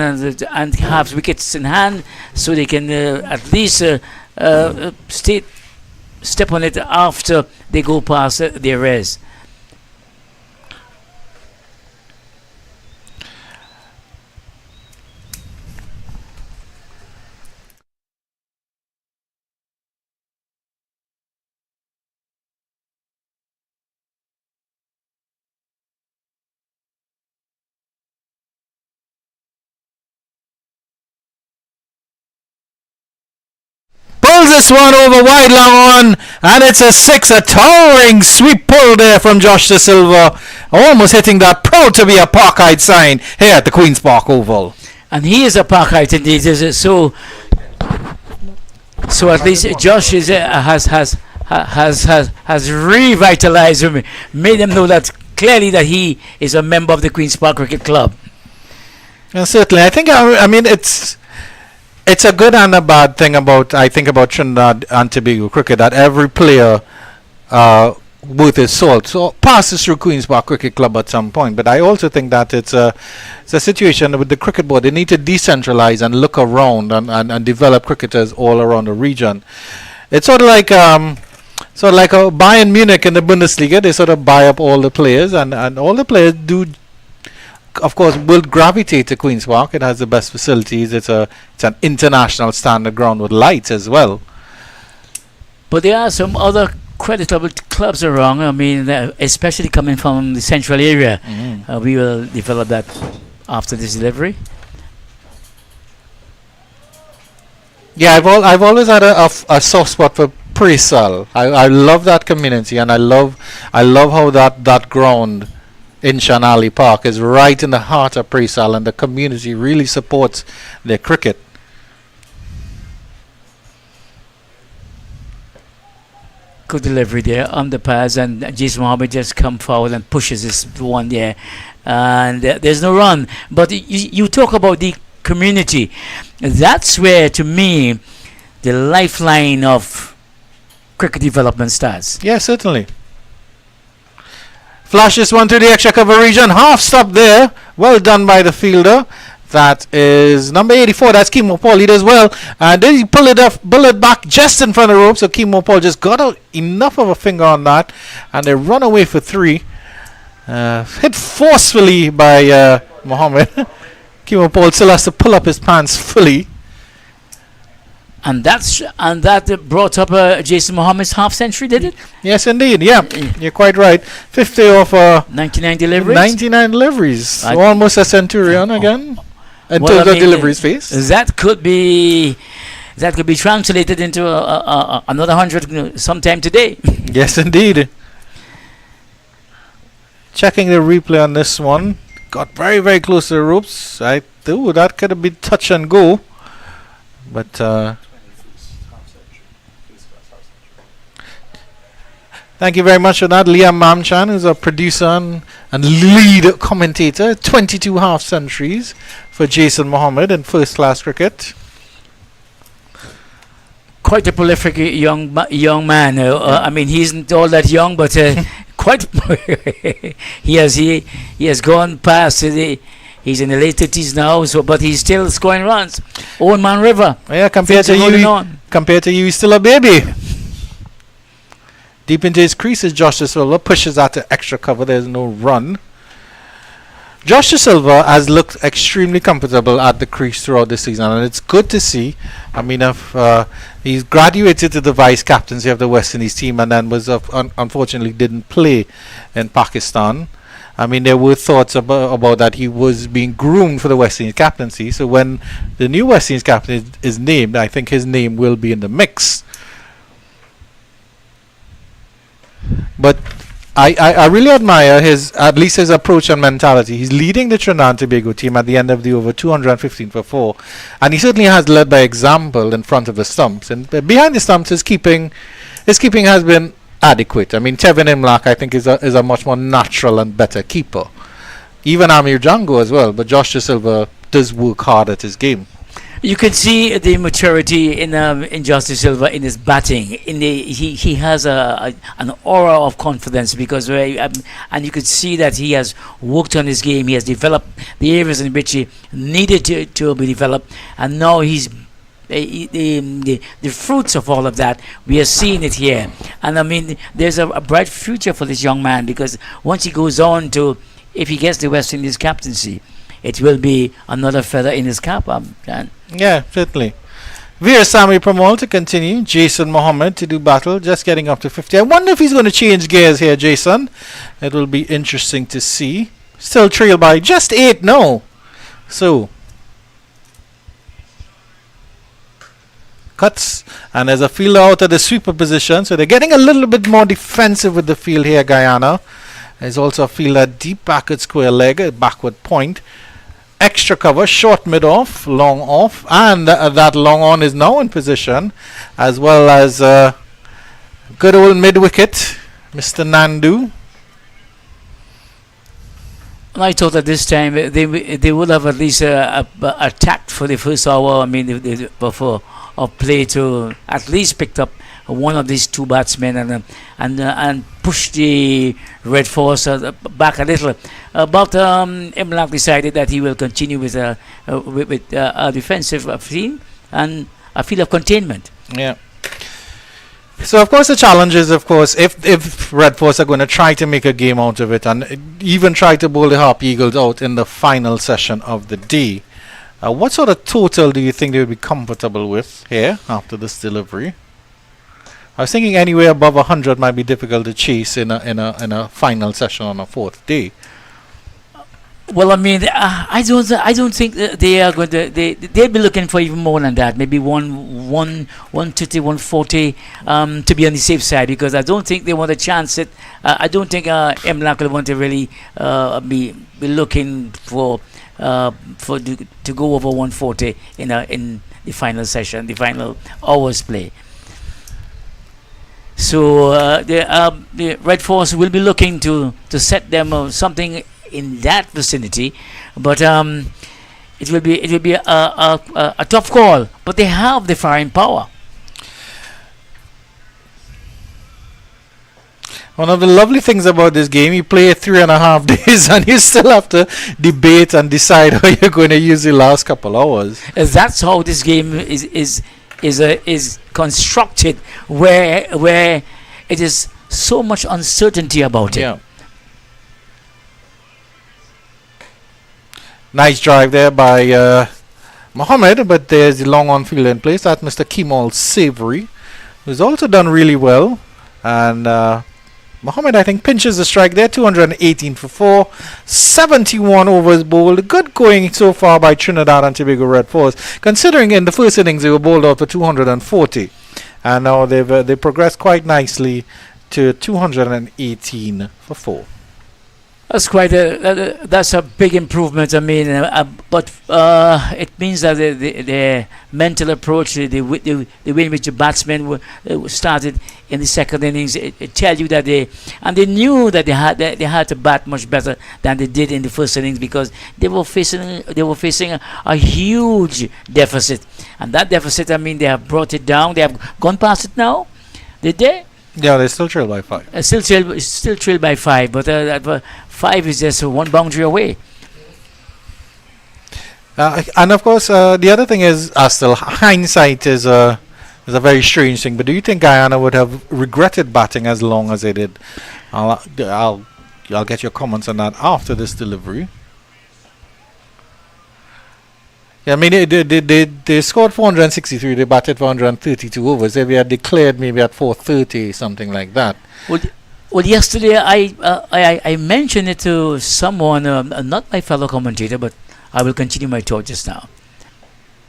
have wickets in hand, so they can at least step on it after they go past their res. Pulls this one over wide, long on, and it's a 6, a towering sweep pull there from Josh De Silva, almost hitting that proud to be a Parkite sign here at the Queen's Park Oval. And he is a Parkite indeed, so at least Josh has revitalized him, made him know that clearly that he is a member of the Queen's Park Cricket Club. And certainly, I mean it's a good and a bad thing about Trinidad and Tobago cricket, that every player worth his salt so passes through Queen's Park Cricket Club at some point. But I also think that it's a situation with the cricket board. They need to decentralize and look around and develop cricketers all around the region. It's sort of like Bayern Munich in the Bundesliga. They sort of buy up all the players, and all the players do, of course, will gravitate to Queen's Park. It has the best facilities. It's an international standard ground with lights as well. But there are some other creditable clubs around. I mean, especially coming from the central area. We will develop that after this delivery. Yeah, I've always had a soft spot for Presal. I love that community, and I love how that ground in Shanali Park is right in the heart of Presal, and the community really supports their cricket. Good delivery there on the pads, and Jason Mohammed just come forward and pushes this one there, and there's no run. But you talk about the community. That's where, to me, the lifeline of cricket development starts. Yeah, certainly. Flash this one through the extra cover region. Half stop there. Well done by the fielder. That is number 84. That's Kimo Paul. He does well. And then he pull it back just in front of the rope. So Kimo Paul just got out enough of a finger on that. And they run away for 3. Hit forcefully by Mohammed. Kimo Paul still has to pull up his pants fully. And that brought up Jason Mohammed's half century, did it? Yes, indeed. Yeah, you're quite right. 50 off 99 deliveries. 99 deliveries. So almost a centurion again. In terms of deliveries face. That could be translated into another 100 sometime today. Yes, indeed. Checking the replay on this one. Got very, very close to the ropes. That could have been touch and go. But thank you very much for that. Liam Mamchan, who's a producer and lead commentator. 22 half centuries for Jason Mohammed in first class cricket. Quite a prolific young man. I mean, he isn't all that young, but quite. he has gone past he's in the late 30s now, but he's still scoring runs. Owen Man River. Yeah, compared to you, he's still a baby. Deep into his crease is Josh De Silva, pushes out to extra cover. There's no run. Josh De Silva has looked extremely comfortable at the crease throughout the season, and it's good to see. I mean, he's graduated to the vice captaincy of the West Indies team, and then was unfortunately didn't play in Pakistan. I mean, there were thoughts about that he was being groomed for the West Indies captaincy. So when the new West Indies captain is named, I think his name will be in the mix. But I really admire at least his approach and mentality. He's leading the Trinidad and Tobago team at the end of the over 215 for 4, and he certainly has led by example in front of the stumps. And behind the stumps, his keeping has been adequate. I mean, Tevin Imlach, I think, is a much more natural and better keeper. Even Amir Django as well, but Josh De Silva does work hard at his game. You can see the maturity in Josh De Silva in his batting. He has an aura of confidence because and you could see that he has worked on his game. He has developed the areas in which he needed to be developed, and now he's the fruits of all of that. We are seeing it here, and I mean, there's a bright future for this young man because once he goes on to, if he gets the West Indies captaincy, it will be another feather in his cap. Yeah, certainly. Veer Sami Pramal to continue. Jason Mohammed to do battle, just getting up to 50. I wonder if he's going to change gears here, Jason. It will be interesting to see. Still trailed by just 8 now. So, cuts, and there's a fielder out of the sweeper position, so they're getting a little bit more defensive with the field here, Guyana. There's also a fielder deep back at square leg, backward point. Extra cover, short mid off, long off, and that long on is now in position, as well as good old mid wicket, Mr. Nandu. I thought at this time they would have at least attacked for the first hour. I mean, of play to at least picked up one of these two batsmen and push the Red Force back a little. But Imlach decided that he will continue with a defensive theme and a feel of containment. Yeah. So of course the challenge is, of course, if Red Force are going to try to make a game out of it and even try to bowl the Harpy Eagles out in the final session of the day, what sort of total do you think they would be comfortable with here after this delivery? I was thinking anywhere above 100 might be difficult to chase in a final session on a fourth day. Well, I mean, I don't think that they are going to. They'll be looking for even more than that. Maybe 130, 140 to be on the safe side, because I don't think they want to chance it. I don't think Imlach will want to really be looking for to go over 140 in the final session, the final hours play. So the Red Force will be looking to set them something in that vicinity, but it will be a tough call. But they have the firing power. One of the lovely things about this game, you play it 3.5 days and you still have to debate and decide how you're going to use the last couple hours. That's how this game is constructed, where it is so much uncertainty about it. Yeah. Nice drive there by Mohammed, but there's the long on field in place. That's Mr. Kemal Savory, who's also done really well. And Mohammed, I think, pinches the strike there. 218 for 4, 71 overs bowled. Good going so far by Trinidad and Tobago Red Force, considering in the first innings they were bowled out for 240, and now they've progressed quite nicely to 218 for 4. That's that's a big improvement. I mean, but it means that the mental approach, the way in which the batsmen started in the second innings, it tells you that they knew that they had to bat much better than they did in the first innings, because they were facing a huge deficit, and that deficit, I mean, they have brought it down. They have gone past it now. Did they? Yeah, they still trail by 5. Still trail by 5, but 5 is just one boundary away. And of course, the other thing is, still hindsight is It's a very strange thing. But do you think Guyana would have regretted batting as long as they did? I'll get your comments on that after this delivery. Yeah, I mean, they scored 463. They batted 432 overs. If they had declared maybe at 430, something like that. Well, yesterday I mentioned it to someone, not my fellow commentator, but I will continue my talk just now.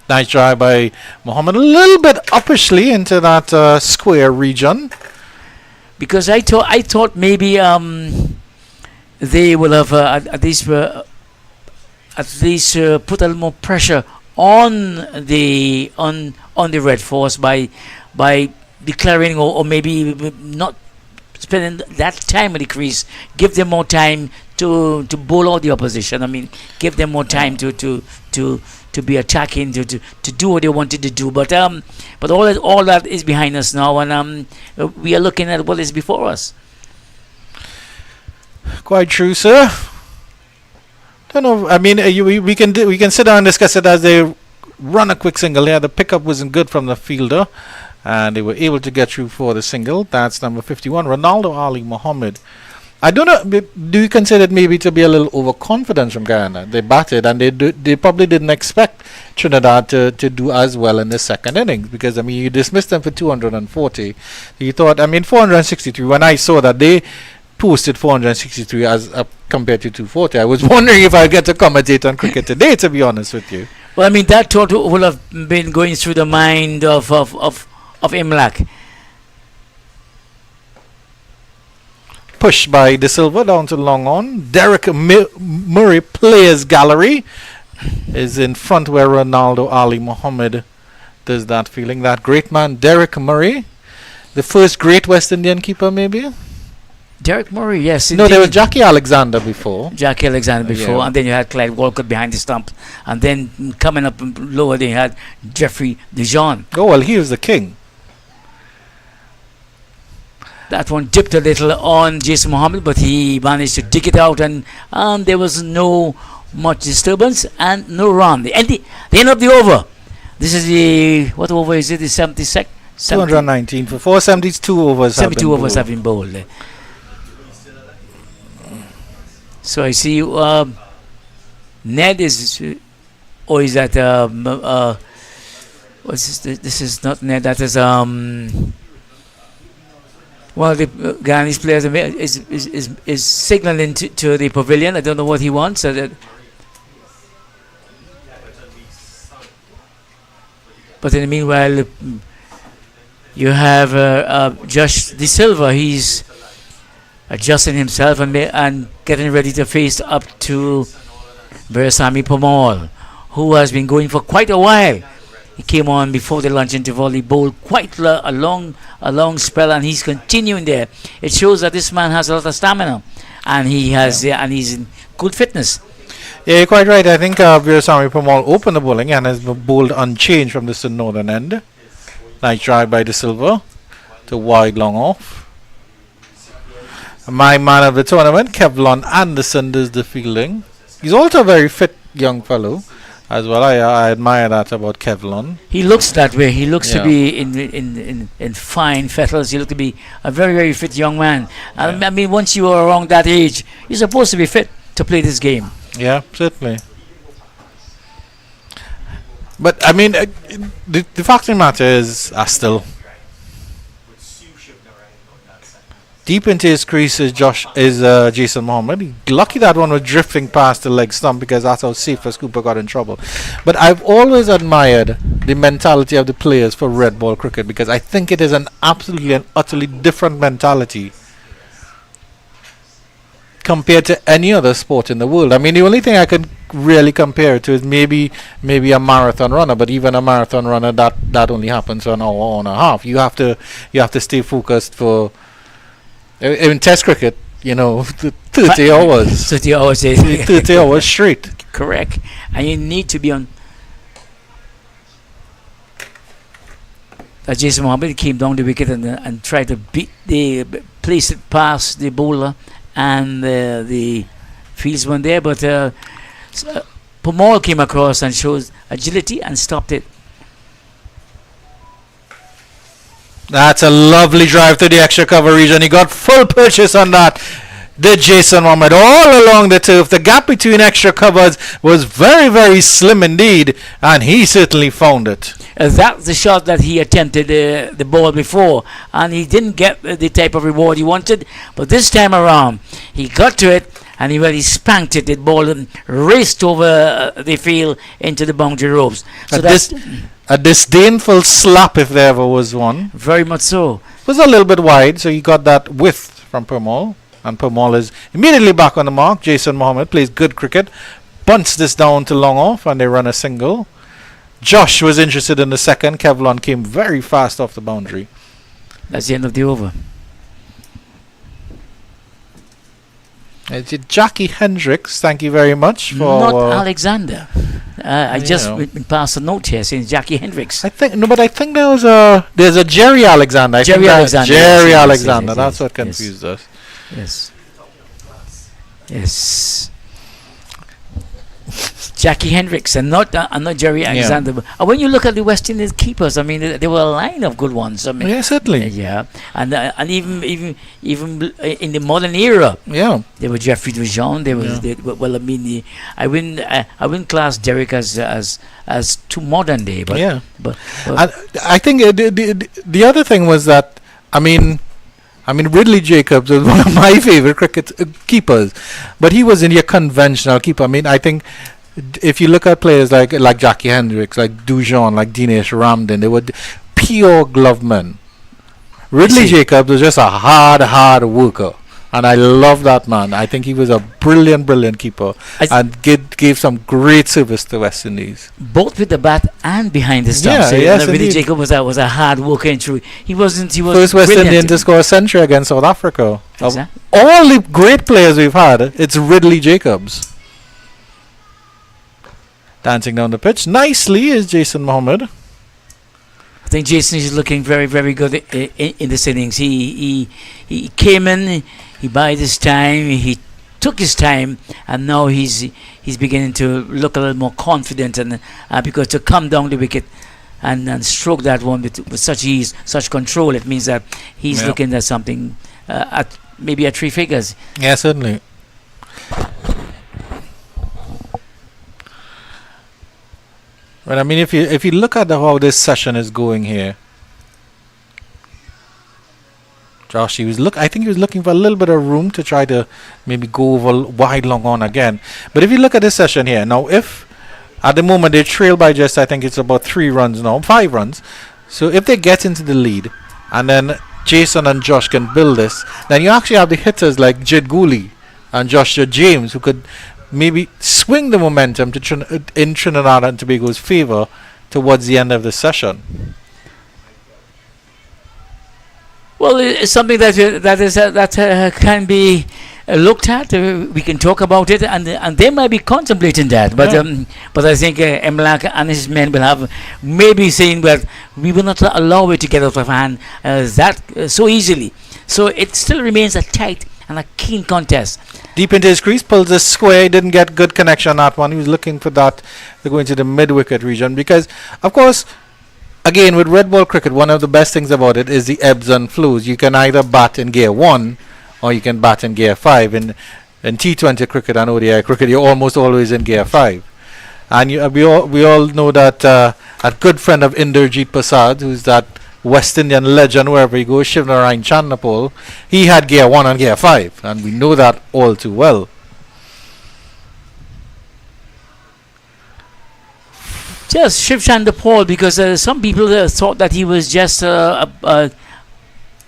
Nice drive by Mohammed, a little bit uppishly into that square region. Because I thought maybe they will have at least put a little more pressure on the red force by declaring or maybe not spending that time at the crease. Give them more time to bowl out the opposition. I mean, give them more time to be attacking, to do what they wanted to do. But all that is behind us now, and we are looking at what is before us. Quite true, sir. Don't know. I mean, we can sit down and discuss it as they run a quick single here. The pickup wasn't good from the fielder, and they were able to get through for the single. That's number 51, Ronaldo Ali Mohammed. I don't know. Do you consider it maybe to be a little overconfidence from Guyana? They batted, and they probably didn't expect Trinidad to do as well in the second innings, because I mean, you dismissed them for 240. You thought, I mean, 463. When I saw that they posted 463 as compared to 240, I was wondering if I'd get to commentate on cricket today, to be honest with you. Well, I mean, that thought would have been going through the mind of Imlak. Pushed by De Silva down to long on. Derek Murray Players Gallery is in front where Ronaldo Ali Mohammed does that feeling. That great man, Derek Murray, the first great West Indian keeper, maybe. Derek Murray, yes. No, there was Jackie Alexander before. And then you had Clyde Walcott behind the stump, and then coming up lower they had Jeffrey DeJean. Oh well, he was the king. That one dipped a little on Jason Mohammed, but he managed to dig it out, and there was no much disturbance and no run. The end of the over. This is what over is it? The 72nd? 219 for 472 overs. 72 overs have been bowled. So I see Ned is, or is that what's this? This is not Ned. That is one of the Guyanese players is signaling to the pavilion. I don't know what he wants. But in the meanwhile, you have Josh De Silva. He's adjusting himself and getting ready to face up to Veerasamy Permaul, who has been going for quite a while. He came on before the lunch interval. He bowled quite a long spell, and he's continuing there. It shows that this man has a lot of stamina, and and he's in good fitness. Yeah, you're quite right. I think Veerasamy Permaul opened the bowling and has been bowled unchanged from the northern end. Nice drive by De Silva to wide long off. My man of the tournament, Kevlon Anderson, does the fielding. He's also a very fit young fellow as well. I admire that about Kevlon. He looks that way. He looks to be in fine fetters. He looks to be a very, very fit young man. I mean, once you are around that age, you're supposed to be fit to play this game. Yeah, certainly. But I mean, the fact of the matter is, still deep into his crease is Jason Mohammed. Lucky that one was drifting past the leg stump, because that's how Cephas Cooper got in trouble. But I've always admired the mentality of the players for red ball cricket, because I think it is an absolutely and utterly different mentality compared to any other sport in the world. I mean, the only thing I can really compare it to is maybe a marathon runner, but even a marathon runner, that only happens for an hour and a half. You have to stay focused for, in Test cricket, 30 hours. 30 hours. 30 hours straight. Correct. And you need to be on. Jason Mohammed came down the wicket and tried to place it past the bowler, and the fieldsman there. But Permaul came across and showed agility and stopped it. That's a lovely drive to the extra cover region. He got full purchase on that. Did Jason Mohammed all along the turf. The gap between extra covers was very, very slim indeed, and he certainly found it. That's the shot that he attempted the ball before, and he didn't get the type of reward he wanted. But this time around, he got to it, and he really spanked it. The ball raced over the field into the boundary ropes. So that's a disdainful slap, if there ever was one. Very much so. It was a little bit wide, so he got that width from Permal. And Permal is immediately back on the mark. Jason Mohammed plays good cricket, bunts this down to long off, and they run a single. Josh was interested in the second. Kevlon came very fast off the boundary. That's the end of the over. It's Jackie Hendricks. Thank you very much for. Not Alexander. I just passed a note here saying Jackie Hendricks. I think there's a Jerry Alexander. Jerry Alexander. Jerry Alexander. That's what confused us. Yes. Yes. Jackie Hendricks and not Jerry Alexander. But when you look at the West Indies keepers, I mean, there were a line of good ones. I mean, yeah, certainly. Yeah, and even in the modern era, there were Jeffrey Dujon. There was I wouldn't class Derek as too modern day, but but I think the other thing was that I mean Ridley Jacobs was one of my favorite cricket keepers, but he was in your conventional keeper. I mean, I think if you look at players like Jackie Hendricks, like Dujon, like Dinesh Ramdin, they were pure glove men. Ridley Jacobs was just a hard worker, and I love that man. I think he was a brilliant keeper and gave some great service to West Indies, both with the bat and behind the stumps. Ridley Jacobs was a hard worker and true. He was first West Indian to score a century against South Africa. Exactly. Of all the great players we've had, it's Ridley Jacobs. Dancing down the pitch nicely is Jason Mohammed. I think Jason is looking very, very good in this innings. He came in, he bided his time, he took his time, and now he's beginning to look a little more confident, and because to come down the wicket and stroke that one with such ease, such control, it means that he's looking at something maybe at three figures. Yeah, certainly. But I mean, if you look at how this session is going here, Josh, I think he was looking for a little bit of room to try to maybe go over wide long on again. But if you look at this session here, now if at the moment they trail by just, I think it's about 5 runs. So if they get into the lead, and then Jason and Josh can build this, then you actually have the hitters like Jid Gooley and Joshua James who could maybe swing the momentum to in Trinidad and Tobago's favour towards the end of the session. Well, it's something that can be looked at. We can talk about it, and they might be contemplating that. But I think Emlak and his men will have maybe saying that we will not allow it to get out of hand so easily. So it still remains a tight and a keen contest. Deep into his crease, pulls a square. He didn't get good connection on that one. He was looking for that to go into the mid-wicket region because, of course, again, with red ball cricket, one of the best things about it is the ebbs and flows. You can either bat in gear 1 or you can bat in gear 5. In T20 cricket and ODI cricket, you're almost always in gear 5. And we all know that a good friend of Inderjeet Prasad, who's that West Indian legend wherever he goes, Shivnarine Chandapol, he had gear 1 and gear 5, and we know that all too well. Just Shiv Chandapol, because some people thought that he was just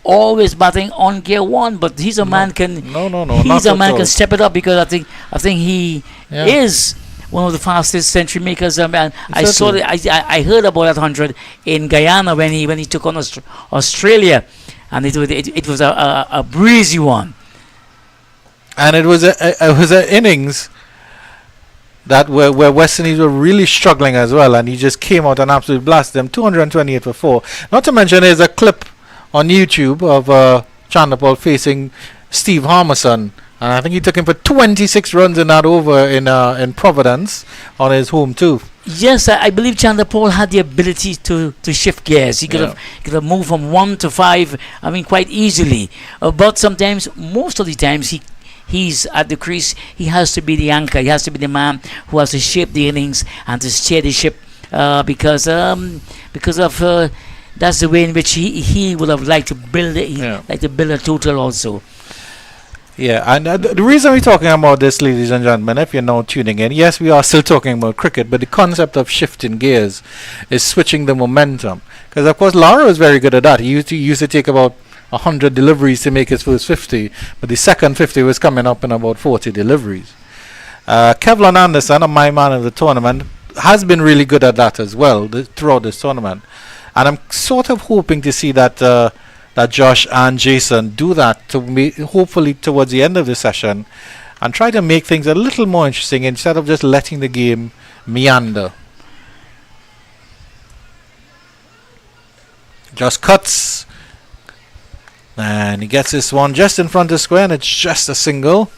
always batting on gear 1, but he's a man can can step it up, because I think he is one of the fastest century makers. I saw I heard about that 100 in Guyana when he took on Australia, and it was a breezy one. And it was an innings that where West Indies were really struggling as well, and he just came out and absolutely blasted them 228 for 4. Not to mention, there's a clip on YouTube of Chandapal facing Steve Harmison And I think he took him for 26 runs in that over in Providence on his home too. Yes, I believe Chandler Paul had the ability to shift gears. He could have moved from 1 to 5, I mean, quite easily. But sometimes, most of the times, he's at the crease. He has to be the anchor. He has to be the man who has to shape the innings and to steer the ship because of that's the way in which he would have liked to build it. Like to build a total also. Yeah, and the reason we're talking about this, ladies and gentlemen, if you're now tuning in, yes, we are still talking about cricket, but the concept of shifting gears is switching the momentum. Because, of course, Lara was very good at that. He used to take about 100 deliveries to make his first 50, but the second 50 was coming up in about 40 deliveries. Kevlin Anderson, my man of the tournament, has been really good at that as well throughout this tournament. And I'm sort of hoping to see that Josh and Jason do that hopefully towards the end of the session and try to make things a little more interesting instead of just letting the game meander. Just cuts and he gets this one just in front of square and it's just a single.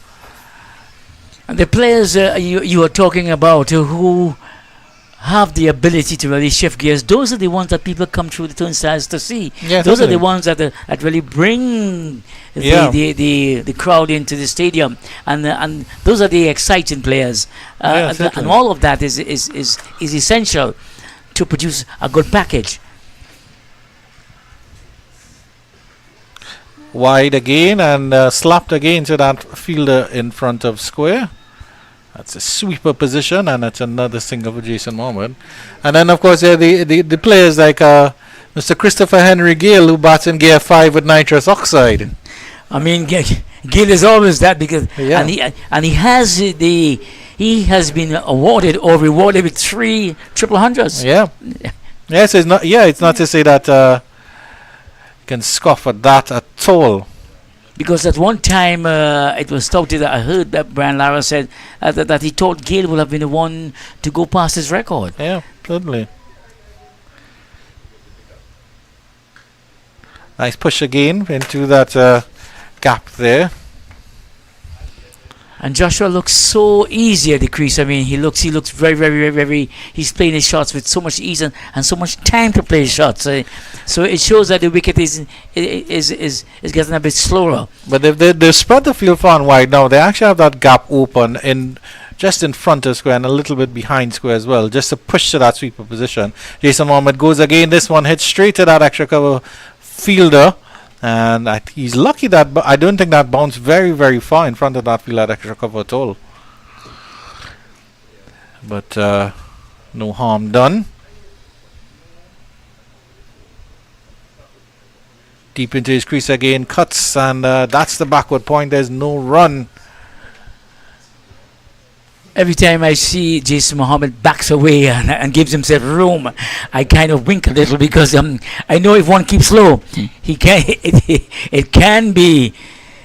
And the players you are talking about who have the ability to really shift gears, those are the ones that people come through the turnstiles to see. Yeah, those are the ones that really bring the crowd into the stadium, and those are the exciting players. And all of that is essential to produce a good package. Wide again and slapped again to that fielder in front of square. That's a sweeper position, and that's another single for Jason Mohammed. And then, of course, the players like Mr. Christopher Henry Gale, who bats in gear 5 with nitrous oxide. I mean, Gale is always that because, and he has been awarded or rewarded with 3 triple hundreds. Yeah. Yes, it's not. Yeah, it's not to say that you can scoff at that at all. Because at one time it was touted, I heard that Brian Lara said that he thought Gale would have been the one to go past his record. Yeah, totally. Nice push again into that gap there. And Joshua looks so easy at the crease. I mean, he looks very, very, very, very. He's playing his shots with so much ease and so much time to play his shots. So it shows that the wicket is getting a bit slower. But they've spread the field far and wide now. They actually have that gap open just in front of square and a little bit behind square as well, just to push to that sweeper position. Jason Mohammed goes again. This one hits straight to that extra cover fielder. And he's lucky that I don't think that bounced very, very far in front of that field at extra cover at all. But no harm done. Deep into his crease again, cuts, and that's the backward point. There's no run. Every time I see Jason Mohammed backs away and gives himself room, I kind of wink a little because I know if one keeps low, it can be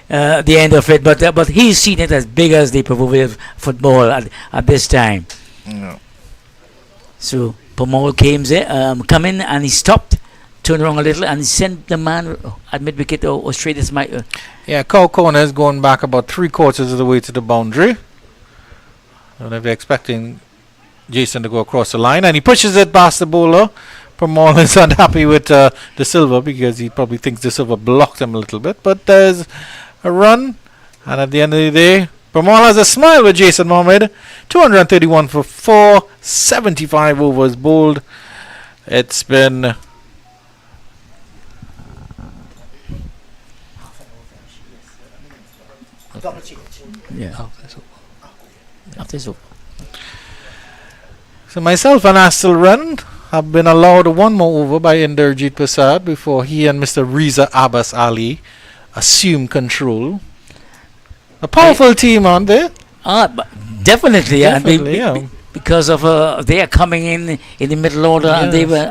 the end of it. But he's seen it as big as the proverbial football at this time. No. So Pamal come in and he stopped, turned around a little, and he sent the man at mid wicket or straight as my. Cow Corner is going back about 3/4 of the way to the boundary. I don't know if they're expecting Jason to go across the line, and he pushes it past the bowler. Pamal is unhappy with De Silva because he probably thinks De Silva blocked him a little bit, but there's a run, and at the end of the day, Pamal has a smile with Jason Mohammed. 231 for 4, 75 overs bowled. It's been after so. So myself and Astel Run have been allowed one more over by Inderjeet Prasad before he and Mr. Reza Abbas Ali assume control. A powerful team, aren't they? Definitely, yeah. Because of they are coming in the middle order, Yes. and they were.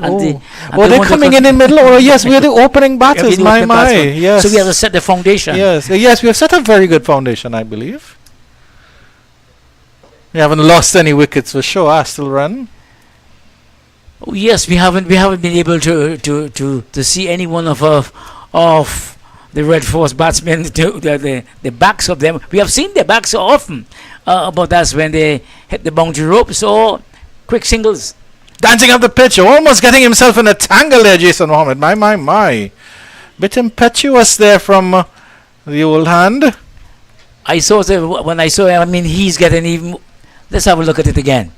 They're coming in the middle order. Yes, we are the opening batters. Yes. So we have to set the foundation. Yes, we have set a very good foundation, I believe. We haven't lost any wickets for sure. Astel Run. Oh, yes, we haven't been able to see any one of the Red Force batsmen, the backs of them. We have seen their backs so often, but that's when they hit the boundary ropes or quick singles. Dancing up the pitch, almost getting himself in a tangle there, Jason Mohammed. My. Bit impetuous there from the old hand. I saw when I saw him, I mean, he's getting even. Let's have a look at it again.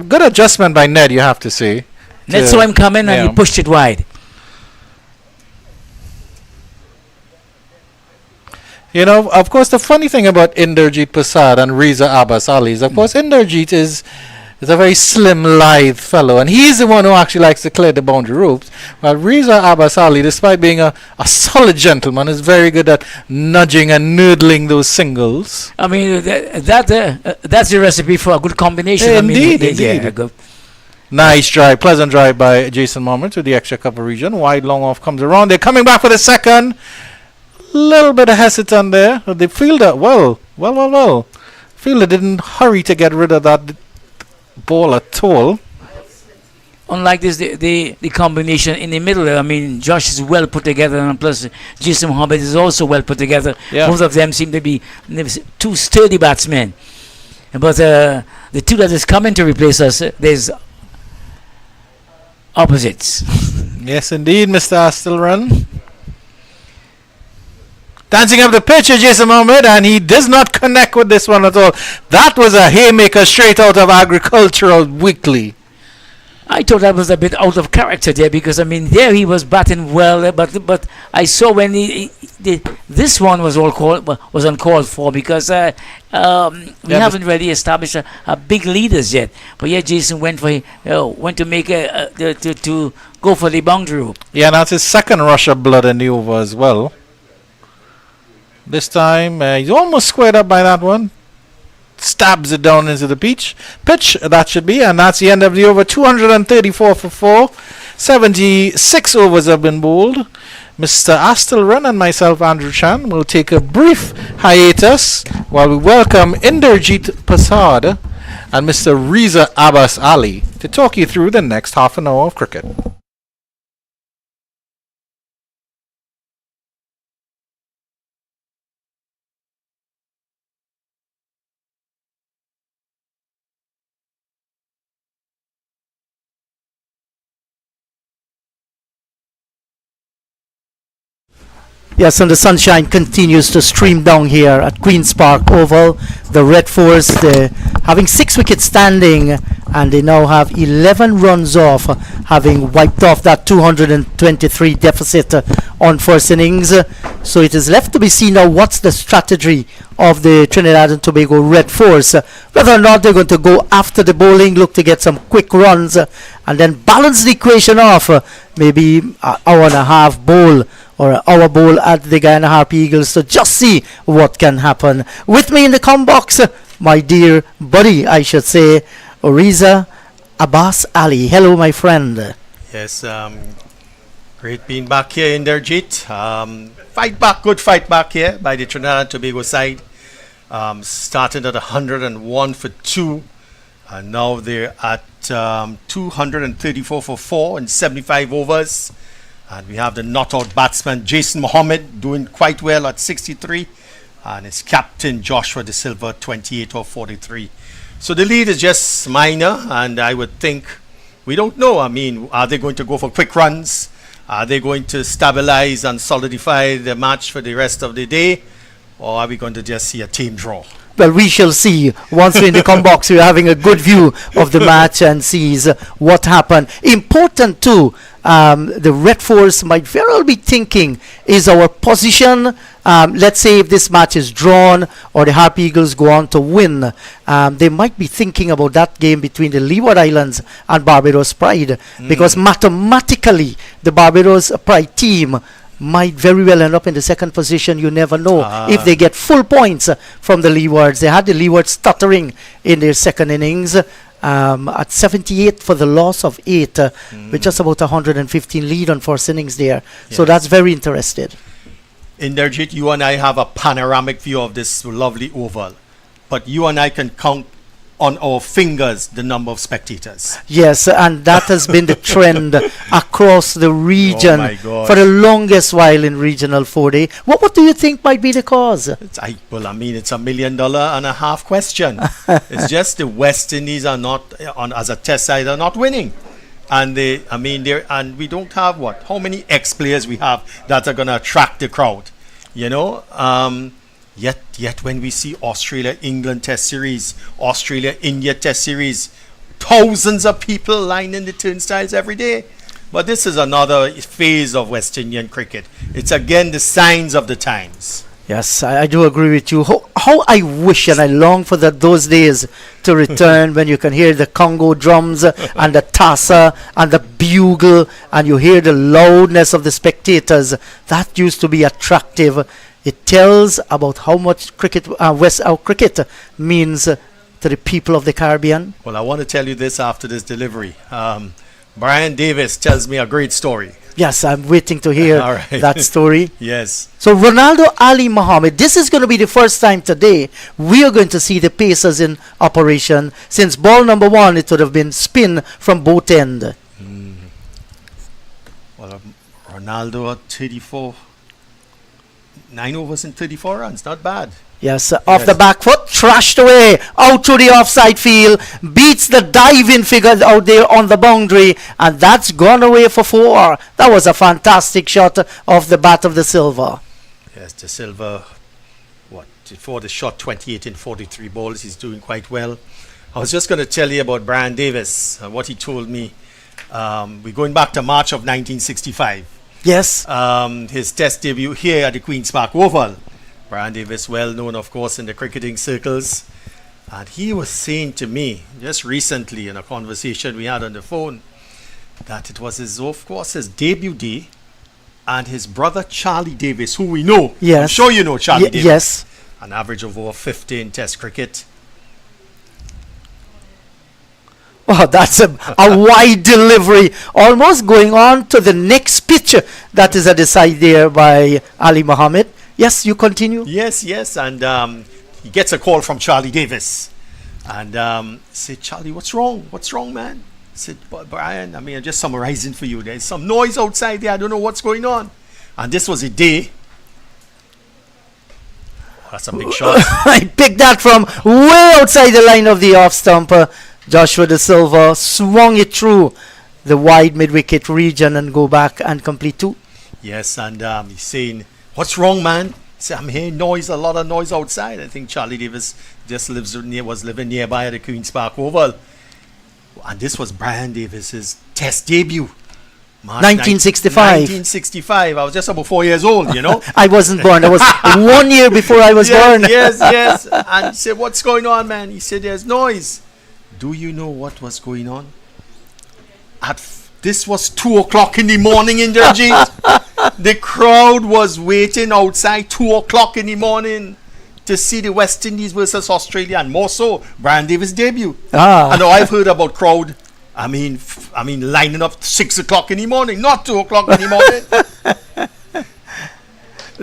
Good adjustment by Ned, you have to say. Ned saw him coming and he pushed it wide. You know, of course, the funny thing about Inderjeet Prasad and Reza Abbas Ali is, of course, Inderjeet is a very slim, lithe fellow, and he's the one who actually likes to clear the boundary ropes. While Reza Abbas Ali, despite being a solid gentleman, is very good at nudging and noodling those singles. I mean, that's the recipe for a good combination. Indeed, indeed. Yeah, nice drive, pleasant drive by Jason Mohammed to the extra cover region. Wide long off comes around. They're coming back for the second. Little bit of hesitant there. The fielder, well. Fielder didn't hurry to get rid of that ball at all. Unlike this, the combination in the middle, I mean, Josh is well put together, and plus Jason Mohammed is also well put together. Yeah. Both of them seem to be two sturdy batsmen. But the two that is coming to replace us, there's opposites. Yes, indeed, Mr. Astelrun. Dancing up the pitch is Jason Mohammed, and he does not connect with this one at all. That was a haymaker straight out of Agricultural Weekly. I thought that was a bit out of character there, because I mean there he was batting well, but I saw when this one was uncalled for, because we haven't really established a big leaders yet. But yeah, Jason went to make to go for the boundary rope. Yeah, and that's his second rush of blood in the over as well. This time he's almost squared up by that one. Stabs it down into the pitch, that should be, and that's the end of the over. 234 for 4. 76 overs have been bowled. Mr. Astelrun and myself, Andrew Chan, will take a brief hiatus while we welcome Inderjeet Prasad and Mr. Reza Abbas Ali to talk you through the next half an hour of cricket. Yes, and the sunshine continues to stream down here at Queen's Park Oval. The Red Force, having 6 wickets standing, and they now have 11 runs off, having wiped off that 223 deficit on first innings. So it is left to be seen now what's the strategy of the Trinidad and Tobago Red Force. Whether or not they're going to go after the bowling, look to get some quick runs, and then balance the equation off. Maybe an hour and a half bowl or an hour bowl at the Guyana Harpy Eagles to just see what can happen. With me in the com box, my dear buddy, I should say, Reza Abbas Ali. Hello, my friend. Yes, great being back here in Inderjeet. Good fight back here by the Trinidad and Tobago side. Started at 101 for 2, and now they're at 234 for 4 in 75 overs. And we have the not-out batsman Jason Mohammed doing quite well at 63, and his captain Joshua De Silva 28 or 43. So the lead is just minor, and I would think, we don't know. I mean, are they going to go for quick runs? Are they going to stabilize and solidify the match for the rest of the day? Or are we going to just see a team draw? Well, we shall see. Once we're in the com box, we're having a good view of the match and sees what happened. Important too, the Red Force might very well be thinking, is our position, let's say if this match is drawn or the Harpy Eagles go on to win, they might be thinking about that game between the Leeward Islands and Barbados Pride, because mathematically the Barbados Pride team might very well end up in the second position. You never know if they get full points from the Leewards. They had the Leewards stuttering in their second innings at 78 for the loss of 8 with just about 115 lead on first innings there. Yes. So that's very interesting. Inderjeet, you and I have a panoramic view of this lovely oval, but you and I can count on our fingers the number of spectators. Yes, and that has been the trend across the region my God. for the longest while in regional 4-day. What do you think might be the cause? It's $1.5 million question. It's just the West Indies are not as a test side are not winning, and and we don't have how many ex-players we have that are going to attract the crowd, Yet when we see Australia England Test Series, Australia India Test Series, thousands of people lining the turnstiles every day. But this is another phase of West Indian cricket. It's again the signs of the times. Yes, I do agree with you. How I wish and I long for those days to return when you can hear the Congo drums and the tassa and the bugle and you hear the loudness of the spectators. That used to be attractive. It tells about how much cricket means to the people of the Caribbean. Well, I want to tell you this after this delivery. Brian Davis tells me a great story. Yes, I'm waiting to hear All right. that story. Yes. So Ronaldo Ali Muhammad, this is going to be the first time today we are going to see the Pacers in operation. Since ball number 1, it would have been spin from both ends. Well, Ronaldo at 34. 9 overs and 34 runs, not bad. Yes, off the back foot, trashed away, out to the offside field, beats the diving figure out there on the boundary, and that's gone away for 4. That was a fantastic shot off the bat of the Silver. Yes, the Silver, for the shot 28 in 43 balls, he's doing quite well. I was just going to tell you about Brian Davis, what he told me. We're going back to March of 1965. Yes. His test debut here at the Queen's Park Oval. Brian Davis, well known, of course, in the cricketing circles. And he was saying to me just recently in a conversation we had on the phone that it was his debut day, and his brother Charlie Davis, who we know. Yes. I'm sure you know Charlie Davis. Yes. An average of over 15 test cricket. Oh, that's a wide delivery, almost going on to the next pitch that is at the side there by Ali Muhammad. Yes, you continue. Yes, and he gets a call from Charlie Davis, and said, "Charlie, what's wrong? What's wrong, man?" I said, "Brian, I'm just summarizing for you. There's some noise outside there. I don't know what's going on." And this was a day. Oh, that's a big shot. I picked that from way outside the line of the off stumper. Joshua De Silva swung it through the wide mid-wicket region and go back and complete 2. Yes, and he's saying, "What's wrong, man?" He said, "I'm hearing noise, a lot of noise outside." I think Charlie Davis just was living nearby at the Queen's Park Oval. And this was Brian Davis's test debut. March 1965. 1965. I was just about 4 years old, I wasn't born. I was 1 year before I was born. Yes. And he said, "What's going on, man?" He said, "There's noise." Do you know what was going on? This was 2 o'clock in the morning in Inderjeet. The crowd was waiting outside 2 o'clock in the morning to see the West Indies versus Australia, and more so Brian Davis' debut. I know I've heard about crowd. Lining up 6 o'clock in the morning, not 2 o'clock in the morning.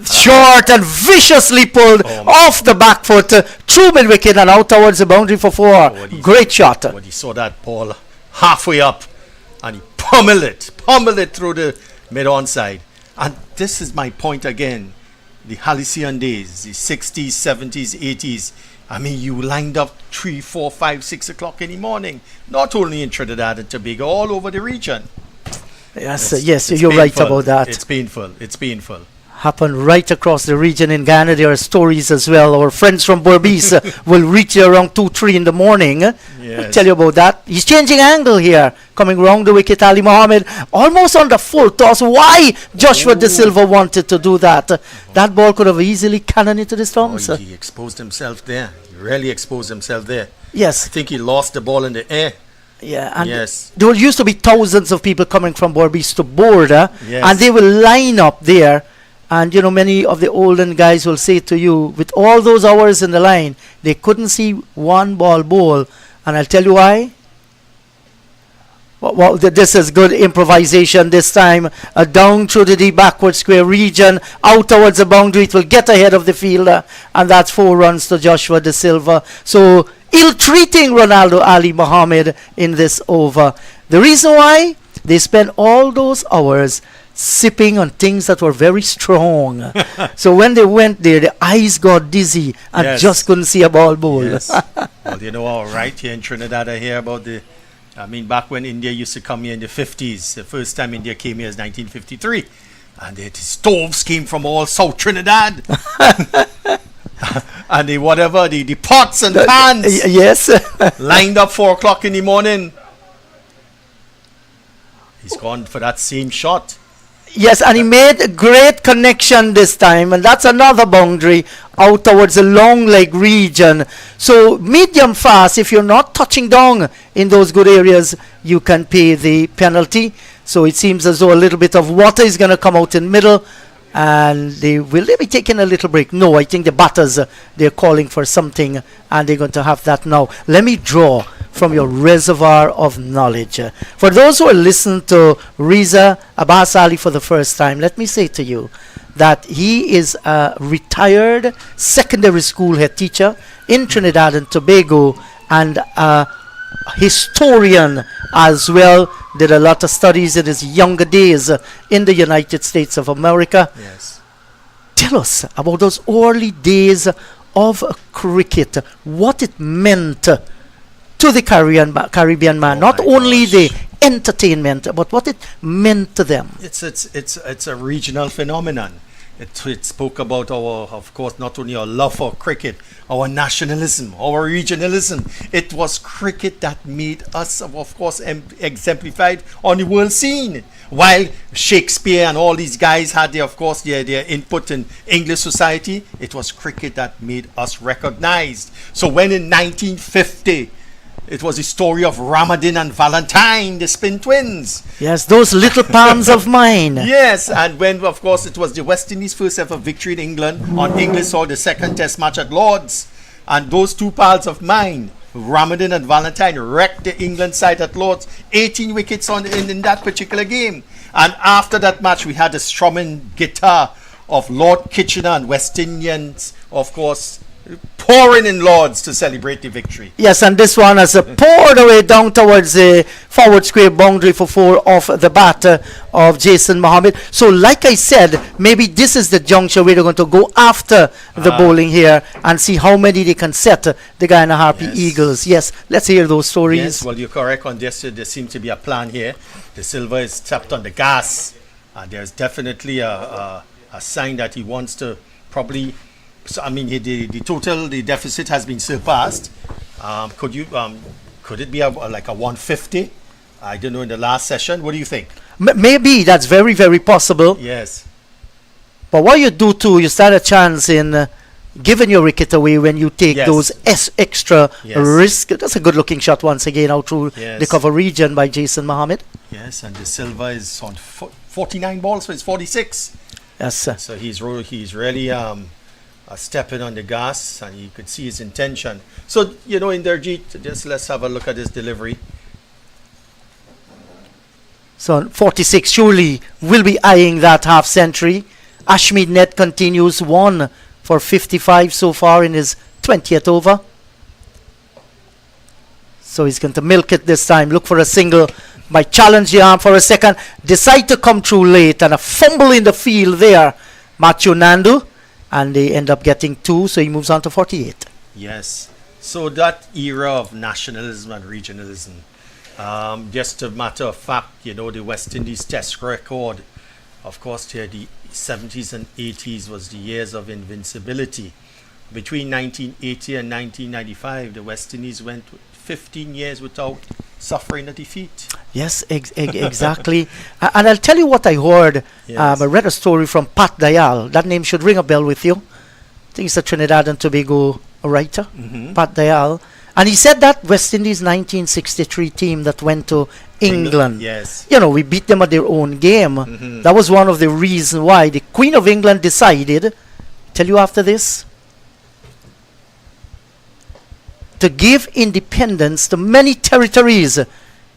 Short and viciously pulled off the back foot, through mid-wicket and out towards the boundary for 4. Great shot. When he saw that ball halfway up, and he pummeled it through the mid-onside. And this is my point again. The halcyon days, the 60s, 70s, 80s. You lined up 3, 4, 5, 6 o'clock in the morning. Not only in Trinidad and Tobago, all over the region. Yes, It's you're right painful. about that. It's painful. Happened right across the region in Guyana. There are stories as well. Our friends from Berbice will reach there around 2, 3 in the morning. I'll tell you about that. He's changing angle here. Coming round the wicket, Ali Muhammad. Almost on the full toss. Why Joshua De Silva wanted to do that? That ball could have easily cannoned into the stumps. He exposed himself there. He really exposed himself there. Yes. I think he lost the ball in the air. Yeah, and yes. There used to be thousands of people coming from Berbice to board, yes. And they will line up there. And many of the olden guys will say to you, with all those hours in the line, they couldn't see one ball bowl. And I'll tell you why. Well, this is good improvisation this time. Down through the deep backward square region, out towards the boundary. It will get ahead of the fielder. And that's 4 runs to Joshua De Silva. So ill-treating Ronaldo Ali Mohammed in this over. The reason why? They spent all those hours sipping on things that were very strong. So when they went there, the eyes got dizzy and Yes. just couldn't see a ball bowl. Yes. Well, you know, all right, here in Trinidad, I hear about back when India used to come here in the 50s, the first time India came here is 1953. And the stoves came from all South Trinidad. And the pots and pans Yes. lined up 4 o'clock in the morning. He's gone for that same shot. Yes, and he made a great connection this time, and that's another boundary out towards the long leg region. So medium fast, if you're not touching down in those good areas, you can pay the penalty. So it seems as though a little bit of water is going to come out in middle, and will they be taking a little break? No, I think the batters, they're calling for something, and they're going to have that now. Let me draw from your reservoir of knowledge. For those who are listening to Riza Abbas Ali for the first time, let me say to you that he is a retired secondary school head teacher in Trinidad and Tobago, and a historian as well. Did a lot of studies in his younger days in the United States of America. Yes. Tell us about those early days of cricket, what it meant to the Caribbean man, Oh not my only gosh. the entertainment, but what it meant to them. It's a regional phenomenon. It spoke about our, of course, not only our love for cricket, our nationalism, our regionalism. It was cricket that made us, of course, exemplified on the world scene. While Shakespeare and all these guys had, their input in English society, it was cricket that made us recognized. So when in 1950, it was the story of Ramadan and Valentine, the spin twins. Yes, those little palms of mine. Yes, and when, of course, it was the West Indies' first ever victory in England on English soil, the second test match at Lord's. And those two pals of mine, Ramadan and Valentine, wrecked the England side at Lord's, 18 wickets in that particular game. And after that match, we had the strumming guitar of Lord Kitchener and West Indians, of course, pouring in Lords to celebrate the victory. Yes, and this one has poured away down towards the forward square boundary for 4 off the bat of Jason Mohammed. So like I said, maybe this is the juncture where they're going to go after the bowling here and see how many they can set the Guyana Harpy Yes. Eagles. Yes, let's hear those stories. Yes, well, you're correct on this. There seems to be a plan here. The silver is tapped on the gas. And there's definitely a sign that he wants to probably... So I mean, the deficit has been surpassed. Could it be like a 150? I don't know. In the last session, what do you think? Maybe that's very, very possible. Yes. But what you do too, you stand a chance in giving your wicket away when you take Yes. those extra Yes. risk. That's a good looking shot once again out through Yes. the cover region by Jason Mohammed. Yes, and the silver is on 49 balls for his 46. Yes, sir. So he's really stepping on the gas, and you could see his intention. So Inderjeet, just let's have a look at his delivery. So 46 surely will be eyeing that half century. Ashmead Net continues 1 for 55 so far in his 20th over. So he's going to milk it this time. Look for a single by challenge the arm for a second. Decide to come through late, and a fumble in the field there. Matthew Nandu. And they end up getting 2, so he moves on to 48. Yes. So that era of nationalism and regionalism, just a matter of fact, the West Indies Test record, of course, the 70s and 80s was the years of invincibility. Between 1980 and 1995, the West Indies went 15 years without suffering a defeat. Yes, exactly. And I'll tell you what I heard. Yes. I read a story from Pat Dayal. That name should ring a bell with you. I think he's a Trinidad and Tobago writer, Pat Dayal. And he said that West Indies 1963 team that went to England. Yes. We beat them at their own game. That was one of the reasons why the Queen of England decided, tell you after this, to give independence to many territories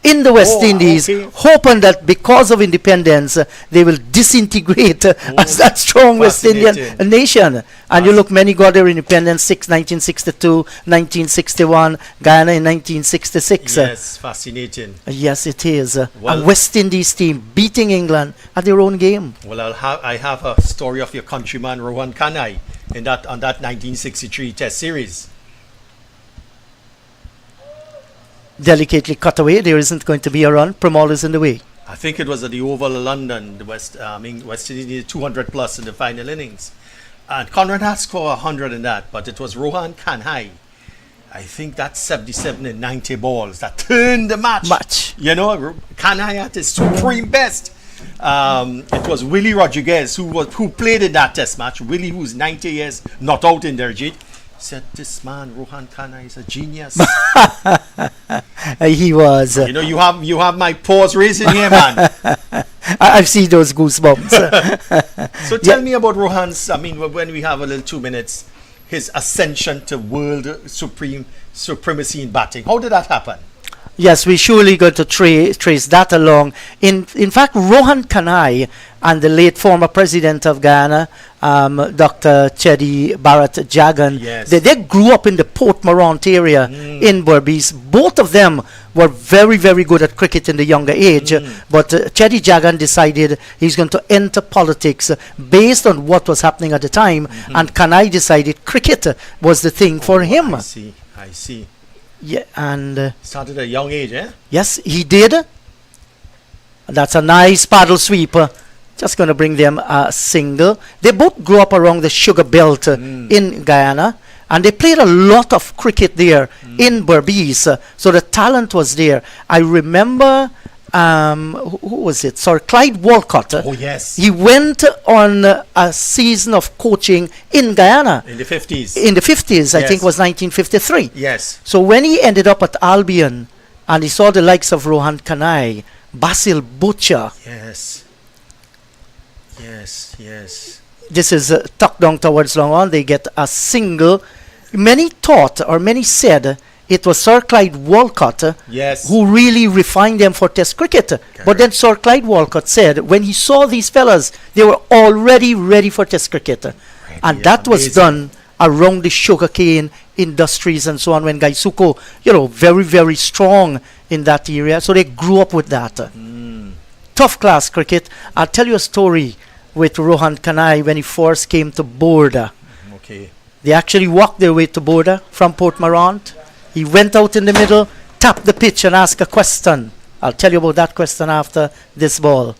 in the West Oh, Indies, okay. hoping that because of independence, they will disintegrate as that strong West Indian Fascinating. nation. And you look, many got their independence 1962, 1961, Guyana in 1966. Yes, fascinating. Yes, it is. A Well- West Indies team beating England at their own game. Well, I have a story of your countryman Rohan Kanai on that 1963 Test series. Delicately cut away. There isn't going to be a run. Pramal is in the way. I think it was at the Oval of London, the West Indies 200 plus in the final innings. And Conrad had scored 100 in that, but it was Rohan Kanhai. I think that's 77 and 90 balls that turned the match. You know, Kanhai at his supreme best. It was Willie Rodriguez who played in that test match. Willie, who's 90 years not out in their jit, said, "This man, Rohan Kanhai, is a genius." He was. You know, you have my paws raising here, man. I've seen those goosebumps. So tell me about Rohan's, I mean, when we have a little 2 minutes, his ascension to world supremacy in batting. How did that happen? Yes, we surely got to trace that along. In fact, Rohan Kanai and the late former president of Guyana, Dr. Chedi Bharat Jagan, Yes. they grew up in the Port Morant area in Berbice. Both of them were very, very good at cricket in the younger age. But Chedi Jagan decided he's going to enter politics based on what was happening at the time. And Kanai decided cricket was the thing for him. I see. Yeah, and Started at a young age, eh? yes, he did. That's a nice paddle sweep. Just going to bring them a single. They both grew up around the sugar belt in Guyana, and they played a lot of cricket there in Berbice. So the talent was there. I remember, who was it? Sorry, Clyde Walcott. Oh, yes. He went on a season of coaching in Guyana. In the 50s. In the 50s, I Yes. think it was 1953. Yes. So when he ended up at Albion and he saw the likes of Rohan Kanai, Basil Butcher, Yes. this is tucked down towards long on, they get a single. Many thought or many said it was Sir Clyde Walcott Yes. who really refined them for Test cricket. But then Sir Clyde Walcott said when he saw these fellas, they were already ready for Test cricket. And that was amazing. done around the sugarcane industries and so on when Gaisuko, very, very strong in that area. So they grew up with that. Tough class cricket. I'll tell you a story with Rohan Kanai when he first came to Border. Okay. They actually walked their way to Border from Port Morant. He went out in the middle, tapped the pitch and asked a question. I'll tell you about that question after this ball.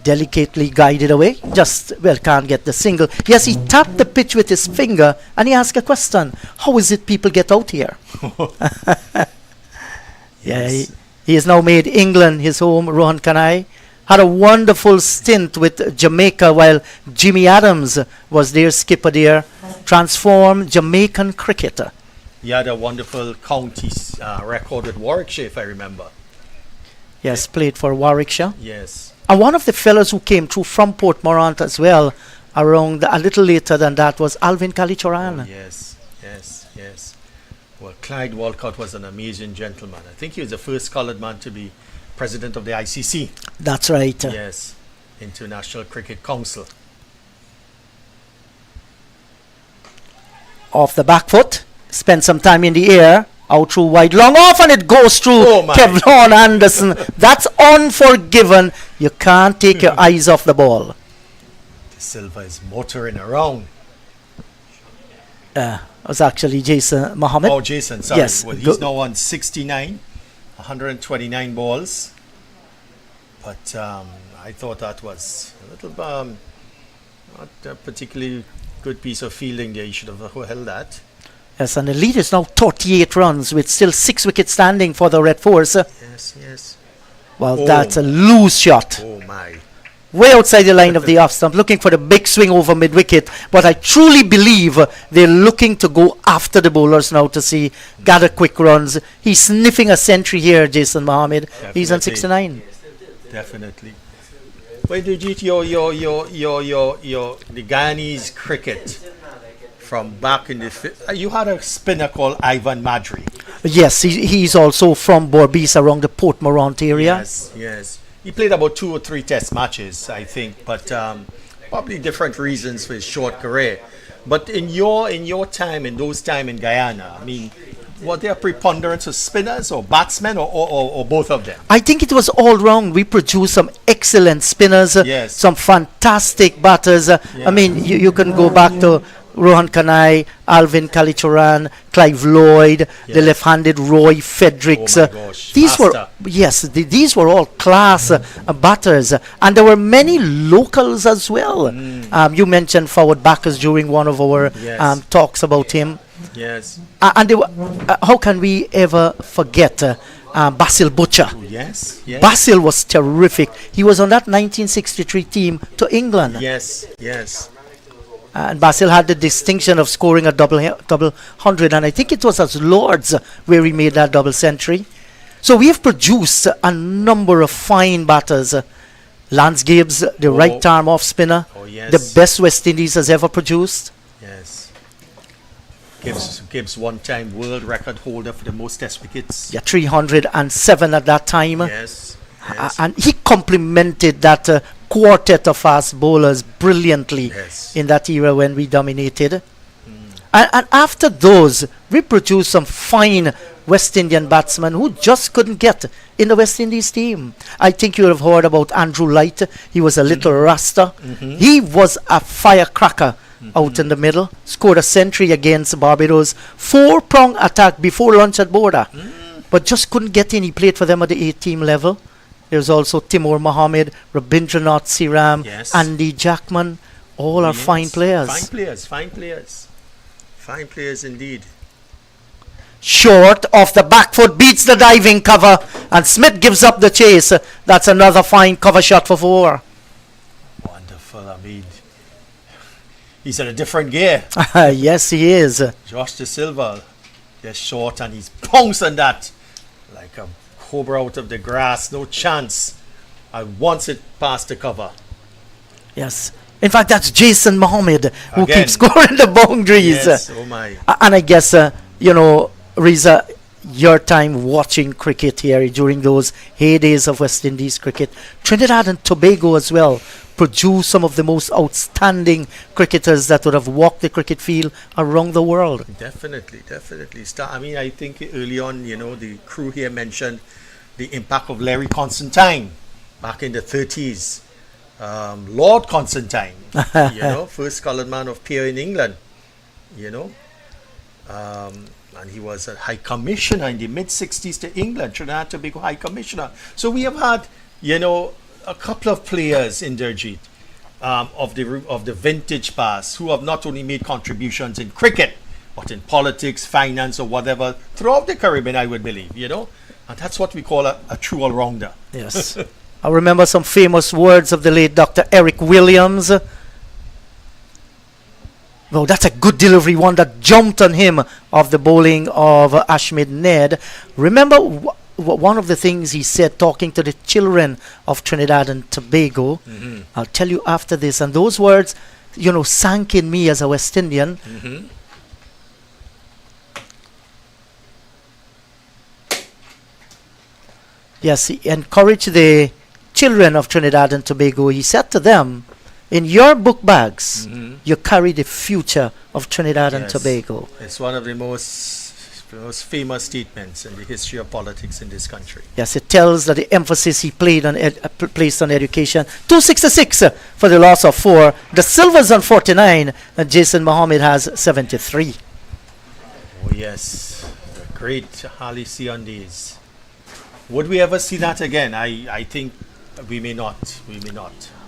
Delicately guided away. Can't get the single. Yes, he tapped the pitch with his finger and he asked a question. How is it people get out here? Yeah, he has now made England his home, Rohan Kanai. Had a wonderful stint with Jamaica while Jimmy Adams was their skipper there. Transformed Jamaican cricketer. He had a wonderful county record with Warwickshire, if I remember. Yes, played for Warwickshire. Yes. And one of the fellows who came through from Port Morant as well, around a little later than that, was Alvin Kalichoran. Yes. Well, Clyde Walcott was an amazing gentleman. I think he was the first coloured man to be president of the ICC. That's right. Yes. International Cricket Council. Off the back foot, spent some time in the air, out through wide, long off, and it goes through Kevlon Anderson. That's unforgiven. You can't take your eyes off the ball. De Silva is motoring around. It was actually Jason Mohammed. Oh, Jason, sorry. Yes. Well, he's now on 69, 129 balls. But I thought that was a little not a particularly good piece of fielding there. He should have held that. Yes, and the lead is now 38 runs with still 6 wickets standing for the Red Force. Yes. Well, that's a loose shot. Oh, my. Way outside the line of the off stump, looking for the big swing over mid-wicket. But I truly believe they're looking to go after the bowlers now to gather quick runs. He's sniffing a century here, Jason Mohammed. Definitely. He's on 69. Definitely. Where did you the Guyanese cricket from back in the you had a spinner called Ivan Madri. Yes, he's also from Berbice, around the Port Morant area. Yes, yes. He played about 2 or 3 test matches, I think, but probably different reasons for his short career. But in your time, in those time in Guyana, I mean, were there a preponderance of spinners or batsmen or both of them? I think it was all round. We produced some excellent spinners, Yes. some fantastic batters. I mean, you can go back to Rohan Kanai, Alvin Kalichuran, Clive Lloyd, the Yes. left-handed Roy Fredericks. Oh my gosh, These master. these were all class batters, and there were many locals as well. You mentioned forward backers during one of our Yes. talks about him. Yes. And they were, how can we ever forget Basil Butcher? Oh, yes. Yes. Basil was terrific. He was on that 1963 team to England. Yes. Yes. And Basil had the distinction of scoring a double hundred, and I think it was at Lords where he made that double century. So we have produced a number of fine batters. Lance Gibbs, the right arm off spinner, Oh, yes. the best West Indies has ever produced. Yes. Gibbs one-time world record holder for the most test wickets. Yeah, 307 at that time. Yes. Yes. And he complemented that quartet of fast bowlers brilliantly Yes. in that era when we dominated. And after those, we produced some fine West Indian batsmen who just couldn't get in the West Indies team. I think you have heard about Andrew Light. He was a little rasta. He was a firecracker out in the middle. Scored a century against Barbados. 4-prong attack before lunch at border. But just couldn't get in. He played for them at the 8-team level. There's also Timur Mohammed, Rabindranath Siram, Yes. Andy Jackman. All are fine players. Fine players. Fine players. Fine players indeed. Short off the back foot, beats the diving cover, and Smith gives up the chase. That's another fine cover shot for 4. Wonderful. I mean, he's in a different gear. Yes, he is. Josh De Silva, just short, and he's pounced on that like a cobra out of the grass. No chance. And once it past the cover. Yes. In fact, that's Jason Mohammed who Again. keeps scoring the boundaries. Yes. Oh my. And I guess, Riza, your time watching cricket here during those heydays of West Indies cricket, Trinidad and Tobago as well produced some of the most outstanding cricketers that would have walked the cricket field around the world. Definitely. I mean, I think early on, the crew here mentioned the impact of Larry Constantine back in the 30s. Lord Constantine, first coloured man of peer in England, and he was a High Commissioner in the mid-60s to England, Trinidad and Tobago High Commissioner. So we have had, a couple of players in Derjeet of the vintage past who have not only made contributions in cricket, but in politics, finance, or whatever, throughout the Caribbean, I would believe, And that's what we call a true all-rounder. Yes. I remember some famous words of the late Dr. Eric Williams. Well, that's a good delivery, one that jumped on him of the bowling of Ashmid Ned. Remember one of the things he said talking to the children of Trinidad and Tobago. I'll tell you after this. And those words, sank in me as a West Indian. Yes, he encouraged the children of Trinidad and Tobago. He said to them, in your book bags, you carry the future of Trinidad and Yes. Tobago. It's one of the most famous statements in the history of politics in this country. Yes, it tells that the emphasis he placed on education. 266 for the loss of 4. The Silvers on 49, and Jason Mohammed has 73. Oh yes, the great Harley Siondes. Would we ever see that again? I think we may not.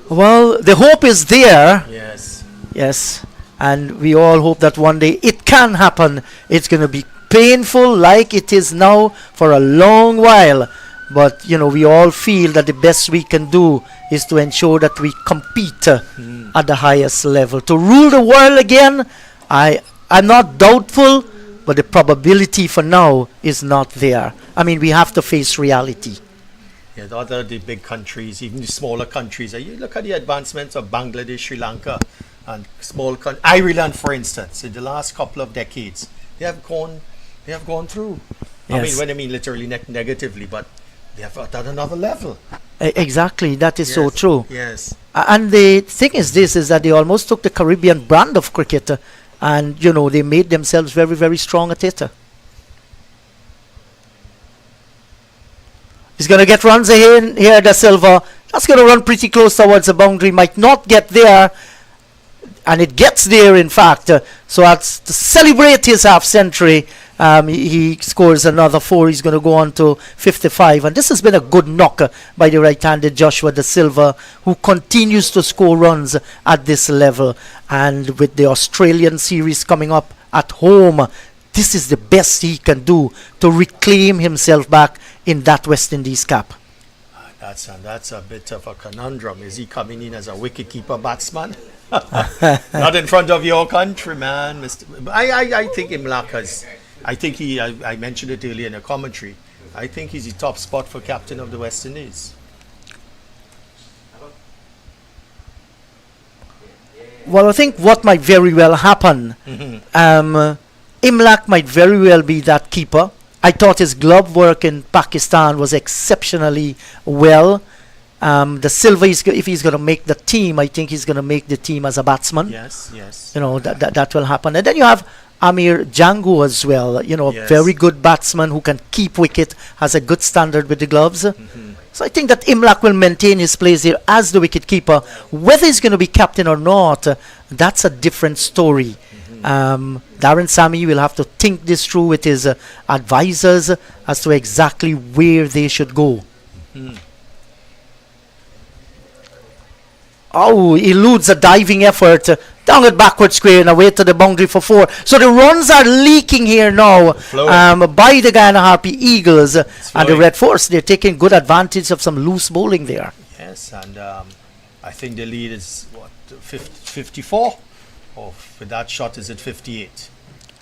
Well, the hope is there. Yes. Yes, and we all hope that one day it can happen. It's going to be painful like it is now for a long while. But, we all feel that the best we can do is to ensure that we compete at the highest level. To rule the world again, I'm not doubtful, but the probability for now is not there. I mean, we have to face reality. Yeah, the big countries, even the smaller countries. You look at the advancements of Bangladesh, Sri Lanka, and Ireland, for instance, in the last couple of decades. They have gone through. I mean, Yes. when I mean literally negatively, but they have at another level. Exactly, that is so Yes, true. Yes. And the thing is this, is that they almost took the Caribbean brand of cricket, and they made themselves very, very strong at it. He's going to get runs ahead here, Da Silva. That's going to run pretty close towards the boundary. Might not get there, and it gets there, in fact. So that's to celebrate his half century. He scores another 4. He's going to go on to 55. And this has been a good knock by the right-handed Joshua Da Silva, who continues to score runs at this level. And with the Australian series coming up at home, this is the best he can do to reclaim himself back in that West Indies cap. That's a bit of a conundrum. Is he coming in as a wicket-keeper batsman? Not in front of your country, man. I think Imlach has... I mentioned it earlier in a commentary. I think he's the top spot for captain of the West Indies. Well, I think what might very well happen, Imlach might very well be that keeper. I thought his glove work in Pakistan was exceptionally well. The Silva, if he's going to make the team, I think he's going to make the team as a batsman. Yes. That will happen. And then you have Amir Django as well. A Yes. very good batsman who can keep wicket, has a good standard with the gloves. So I think that Imlach will maintain his place there as the wicket keeper. Whether he's going to be captain or not, that's a different story. Darren Sammy will have to think this through with his advisors as to exactly where they should go. Oh, eludes a diving effort down at backward square and away to the boundary for 4. So the runs are leaking here now by the Guyana Harpy Eagles and the Red Force. They're taking good advantage of some loose bowling there. Yes, and I think the lead is 54? Or with that shot, is it 58?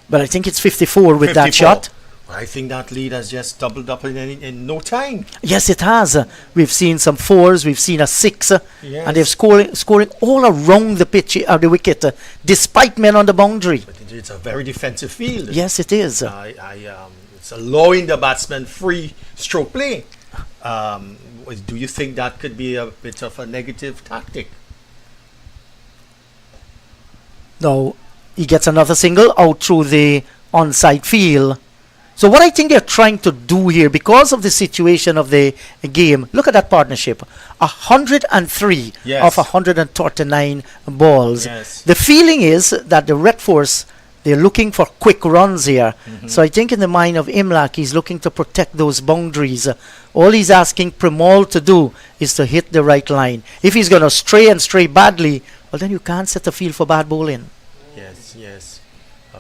But I think it's 54 with that 54. shot. I think that lead has just doubled up in no time. Yes, it has. We've seen some 4s, we've seen a 6, Yes. and they're scoring all around the pitch, the wicket, despite men on the boundary. But it's a very defensive field. Yes, it is. It's allowing the batsman free stroke play. Do you think that could be a bit of a negative tactic? Now, he gets another single out through the onside field. So what I think they're trying to do here, because of the situation of the game, look at that partnership. 103 Yes. of 139 balls. Yes. The feeling is that the Red Force, they're looking for quick runs here. So I think in the mind of Imlach, he's looking to protect those boundaries. All he's asking Premal to do is to hit the right line. If he's going to stray badly, well, then you can't set a field for bad bowling. Yes.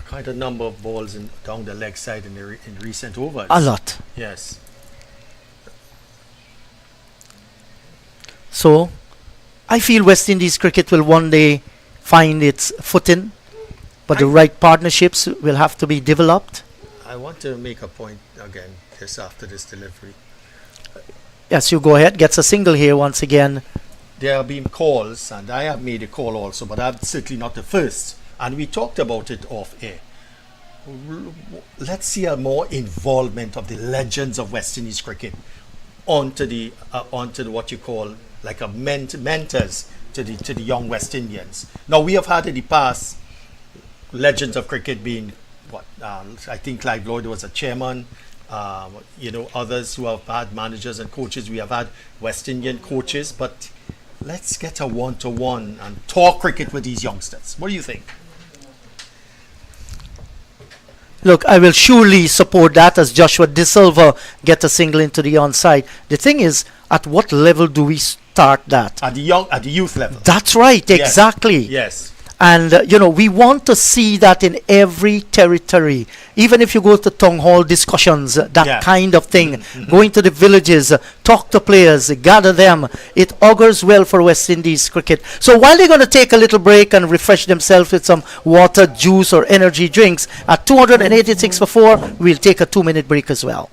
Quite a number of balls down the leg side in recent overs. A lot. Yes. So, I feel West Indies cricket will one day find its footing, but the right partnerships will have to be developed. I want to make a point again, Chris, after this delivery. Yes, you go ahead. Gets a single here once again. There have been calls, and I have made a call also, but I'm certainly not the first. And we talked about it off air. Let's see a more involvement of the legends of West Indies cricket onto the what you call like a mentors to the young West Indians. Now we have had in the past legends of cricket being I think Clive Lloyd was a chairman. Others who have had managers and coaches. We have had West Indian coaches, but let's get a one-to-one and talk cricket with these youngsters. What do you think? Look, I will surely support that as Joshua Da Silva get a single into the onside. The thing is, at what level do we start that? At the youth level. That's right, Yes. exactly. Yes. And, we want to see that in every territory. Even if you go to town hall discussions, that kind of thing. Going to the villages, talk to players, gather them. It augurs well for West Indies cricket. So while they're going to take a little break and refresh themselves with some water, juice or energy drinks, at 286 for 4, we'll take a 2-minute break as well.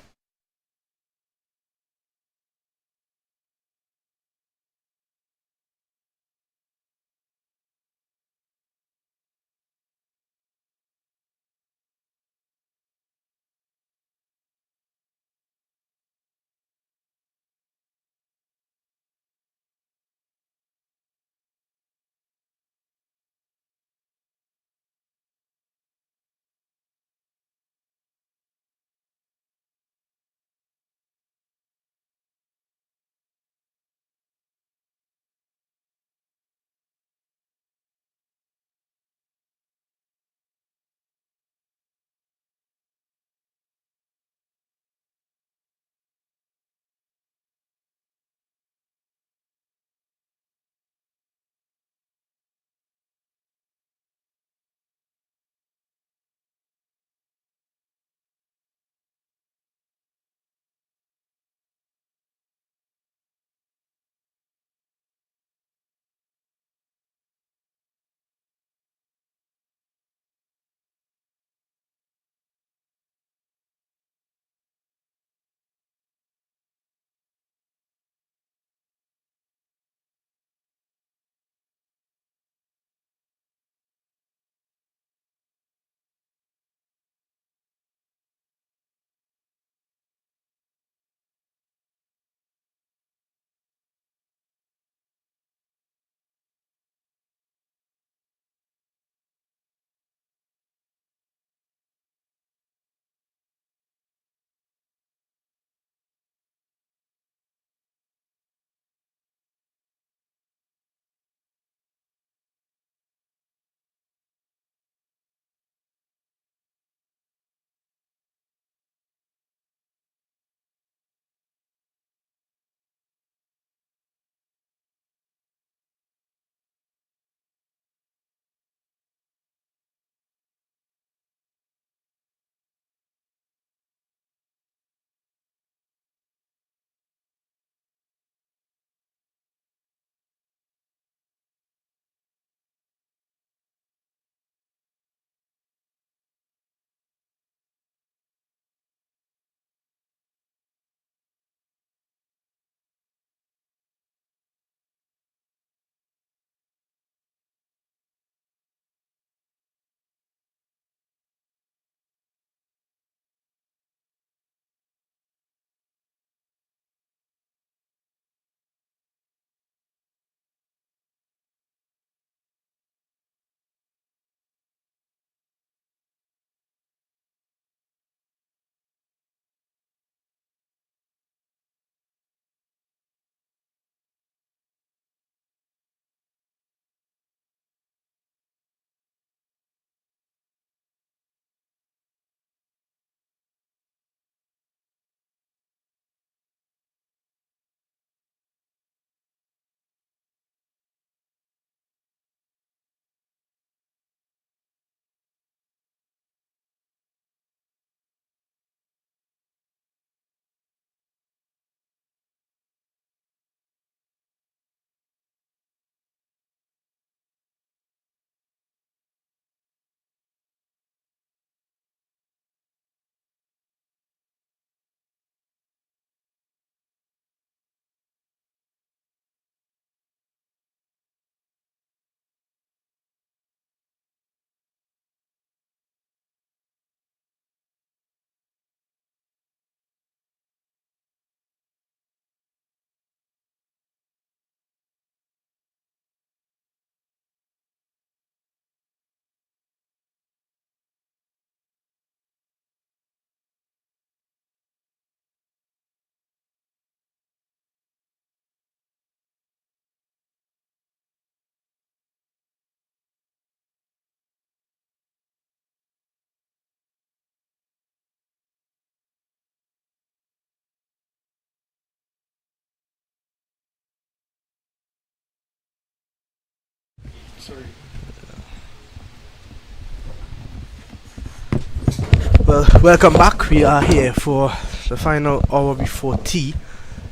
Well, welcome back. We are here for the final hour before tea,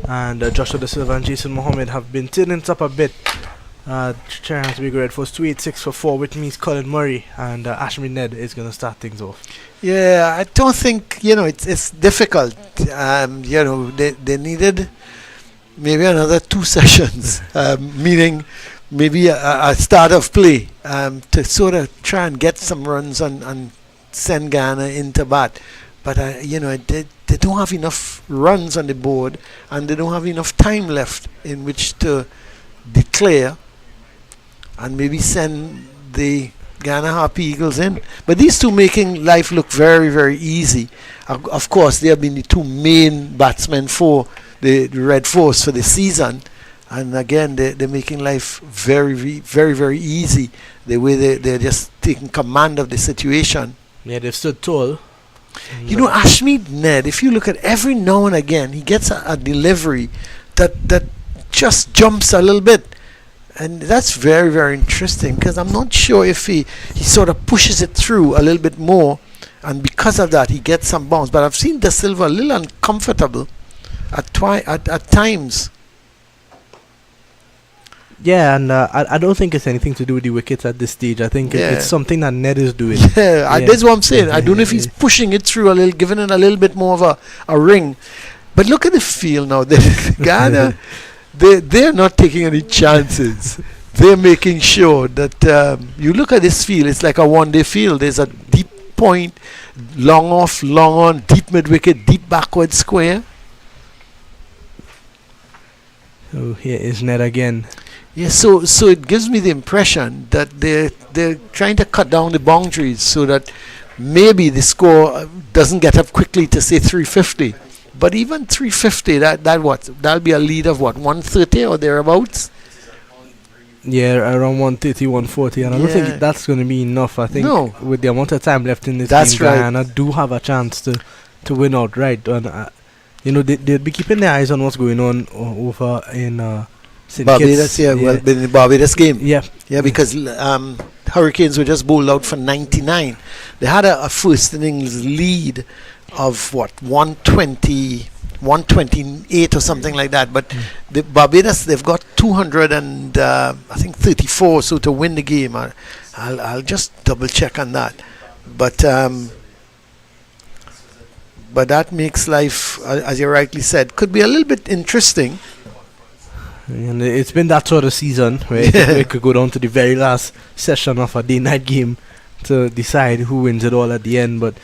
and Joshua De Silva and Jason Mohammed have been turning it up a bit. Trying to be great for 286 for 4, which means Colin Murray and Ashmi Ned is going to start things off. Yeah, I don't think, it's difficult. They needed maybe another 2 sessions, meaning maybe a start of play to sort of try and get some runs and send Guyana into bat. But, they don't have enough runs on the board, and they don't have enough time left in which to declare and maybe send the Guyana Harpy Eagles in. But these two making life look very, very easy. Of course, they have been the two main batsmen for the Red Force for the season. And again, they're making life very, very, very easy. The way they're just taking command of the situation. Yeah, they've stood tall. Ashmead Ned, if you look at every now and again, he gets a delivery that just jumps a little bit. And that's very, very interesting, because I'm not sure if he sort of pushes it through a little bit more, and because of that he gets some bounce. But I've seen De Silva a little uncomfortable at times. Yeah, and I don't think it's anything to do with the wickets at this stage. I think it's something that Ned is doing. That's what I'm saying. I don't know if he's pushing it through a little, giving it a little bit more of a ring. But look at the field now. Ghana, they're not taking any chances. They're making sure that you look at this field, it's like a one-day field. There's a deep point, long off, long on, deep mid-wicket, deep backward square. Oh, here is Ned again. Yeah, so it gives me the impression that they're trying to cut down the boundaries so that maybe the score doesn't get up quickly to say 350. But even 350, that'll be a lead of 130 or thereabouts. Yeah, around 130, 140, and I don't think that's going to be enough. I think with the amount of time left in this game, Guyana do have a chance to win outright. And they'll be keeping their eyes on what's going on over in Barbados. Yeah, well, in the Barbados game. Yeah, because Hurricanes were just bowled out for 99. They had a first innings lead of 120, 128 or something like that. But the Barbados, they've got 200 and I think 34 so to win the game. I'll just double check on that. But that makes life, as you rightly said, could be a little bit interesting. And it's been that sort of season where it could go down to the very last session of a day-night game to decide who wins it all at the end. But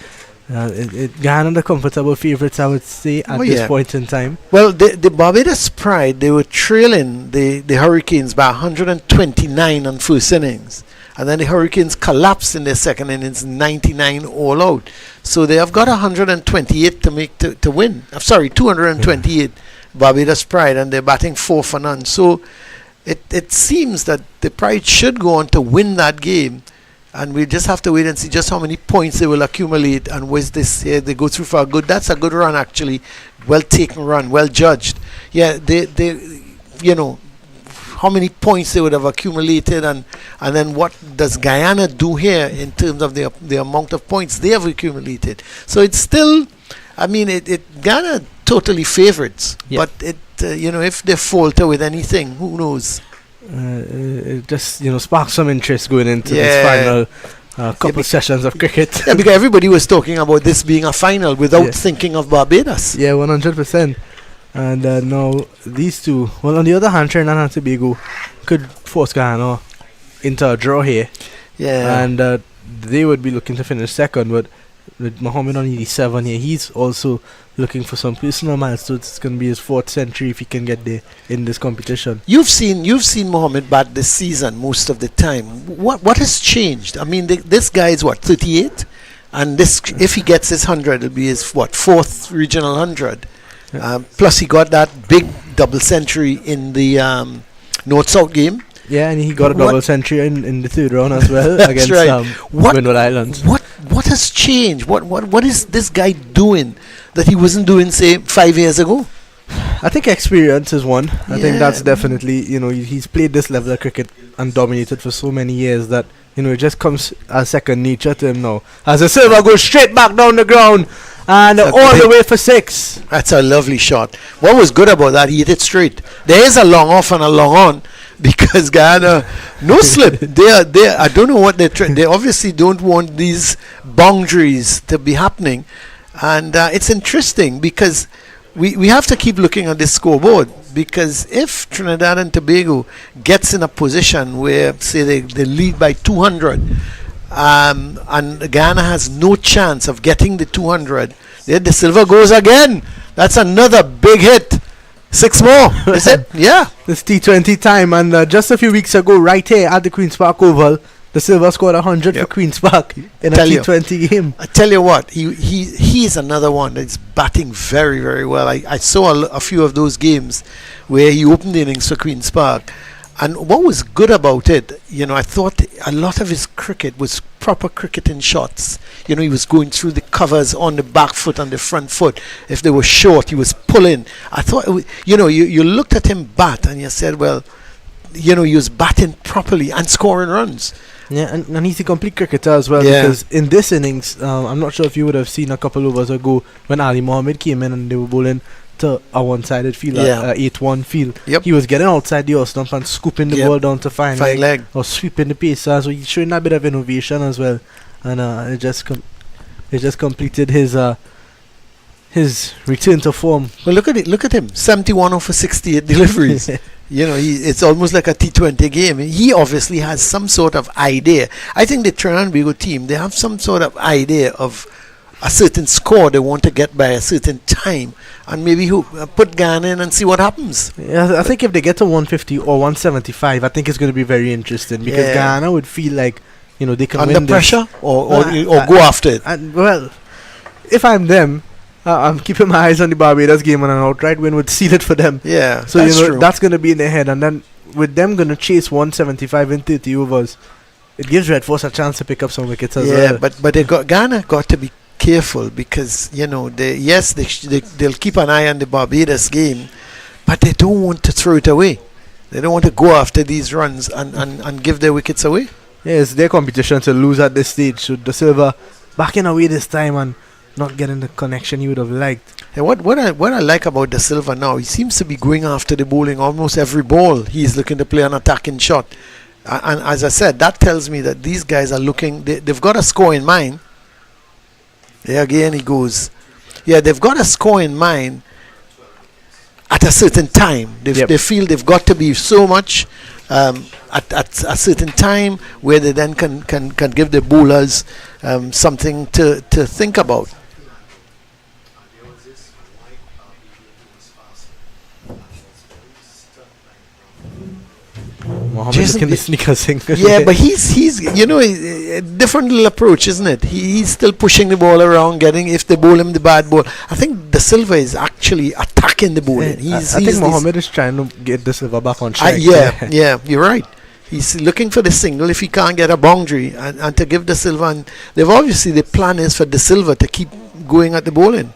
Guyana the comfortable favourites, I would say, at this point in time. Well, the Barbados Pride, they were trailing the Hurricanes by 129 on first innings. And then the Hurricanes collapsed in their second innings, 99 all out. So they have got 128 to make to win. I'm sorry, 228. Barbados Pride, and they're batting 4 for none. So it seems that the Pride should go on to win that game, and we just have to wait and see just how many points they will accumulate, and was this they go through for a good. That's a good run, actually. Well taken run, well judged. Yeah, they how many points they would have accumulated, and then what does Guyana do here in terms of the amount of points they have accumulated. So it's still, I mean, Ghana totally favourites, but if they falter with anything, who knows? It just sparks some interest going into this final couple sessions of cricket. Yeah, because everybody was talking about this being a final without thinking of Barbados. Yeah, 100%. And now these two. Well, on the other hand, Trinidad and Tobago could force Guyana into a draw here. Yeah, and they would be looking to finish second, but with Mohammed on 87 here, he's also looking for some personal milestones. It's going to be his 4th century if he can get there in this competition. You've seen Mohammed bat this season most of the time. What has changed? I mean, this guy is 38, and this, if he gets his 100, it'll be his 4th regional 100. Plus he got that big double century in the North-South game. Yeah, and he got a double century in the 3rd round as well against Windward Islands. What has changed? What is this guy doing that he wasn't doing, say, 5 years ago? I think experience is one. I think that's Yeah. definitely, he's played this level of cricket and dominated for so many years that, it just comes as second nature to him now. As the silver goes straight back down the ground and That's all the big. way for 6. That's a lovely shot. What was good about that, he hit it straight. There is a long off and a long on because Guyana, no slip. They I don't know what they're trying. They obviously don't want these boundaries to be happening. And it's interesting because we have to keep looking at this scoreboard, because if Trinidad and Tobago gets in a position where, say, they lead by 200, and Guyana has no chance of getting the 200, then the silver goes again. That's another big hit. 6 more, is it? Yeah. This T20 time, and just a few weeks ago, right here at the Queen's Park Oval, the silver scored 100 for Yep. Queen's Park in a Tell you. T20 game. I tell you what, he is another one that's batting very, very well. I saw a few of those games where he opened the innings for Queen's Park. And what was good about it, I thought a lot of his cricket was proper cricketing shots. He was going through the covers on the back foot and the front foot. If they were short, he was pulling. I thought, you looked at him bat and you said, well, he was batting properly and scoring runs. Yeah, and he's a complete cricketer as well, Yeah. because in this innings, I'm not sure if you would have seen a couple overs ago when Ali Mohammed came in and they were bowling to a one-sided field, Yeah. 8-1 field. Yep. He was getting outside the off stump and scooping the Yep. ball down to fine Fine leg. or sweeping the pacer. So he's showing a bit of innovation as well, and it just completed his return to form. Well, look at it. Look at him. 71 over 68 deliveries. It's almost like a T20 game. He obviously has some sort of idea. I think the Trinidad and Tobago team, they have some sort of idea of a certain score they want to get by a certain time, and maybe put Guyana in and see what happens. Yeah, I think if they get to 150 or 175, I think it's going to be very interesting, because Yeah. Guyana would feel like, they can Under win this. pressure, or Nah, go after it. And well, if I'm them, I'm keeping my eyes on the Barbados game, and an outright win would seal it for them. Yeah, So that's true. that's going to be in their head, and then with them going to chase 175 in 30 overs, it gives Red Force a chance to pick up some wickets as Yeah, well. but Ghana got to be careful, because they'll keep an eye on the Barbados game, but they don't want to throw it away. They don't want to go after these runs and give their wickets away. Yeah, it's their competition to lose at this stage. So the Silver backing away this time and not getting the connection you would have liked. And what I like about the Silver now, he seems to be going after the bowling almost every ball. He's looking to play an attacking shot, and as I said, that tells me that these guys are looking. They've got a score in mind. There again he goes. Yeah, they've got a score in mind at a certain time. They feel they've got to be so much at a certain time where they then can give the bowlers something to think about. Mohammed Jason, looking the sneakers thing. Yeah, but he's a different little approach, isn't it? He's still pushing the ball around, getting, if they bowl him the bad ball. I think the Silver is actually attacking the bowling. I think Mohammed is trying to get the Silver back on track. Yeah, you're right. He's looking for the single if he can't get a boundary, and to give the Silver. And the plan is for the Silver to keep going at the bowling.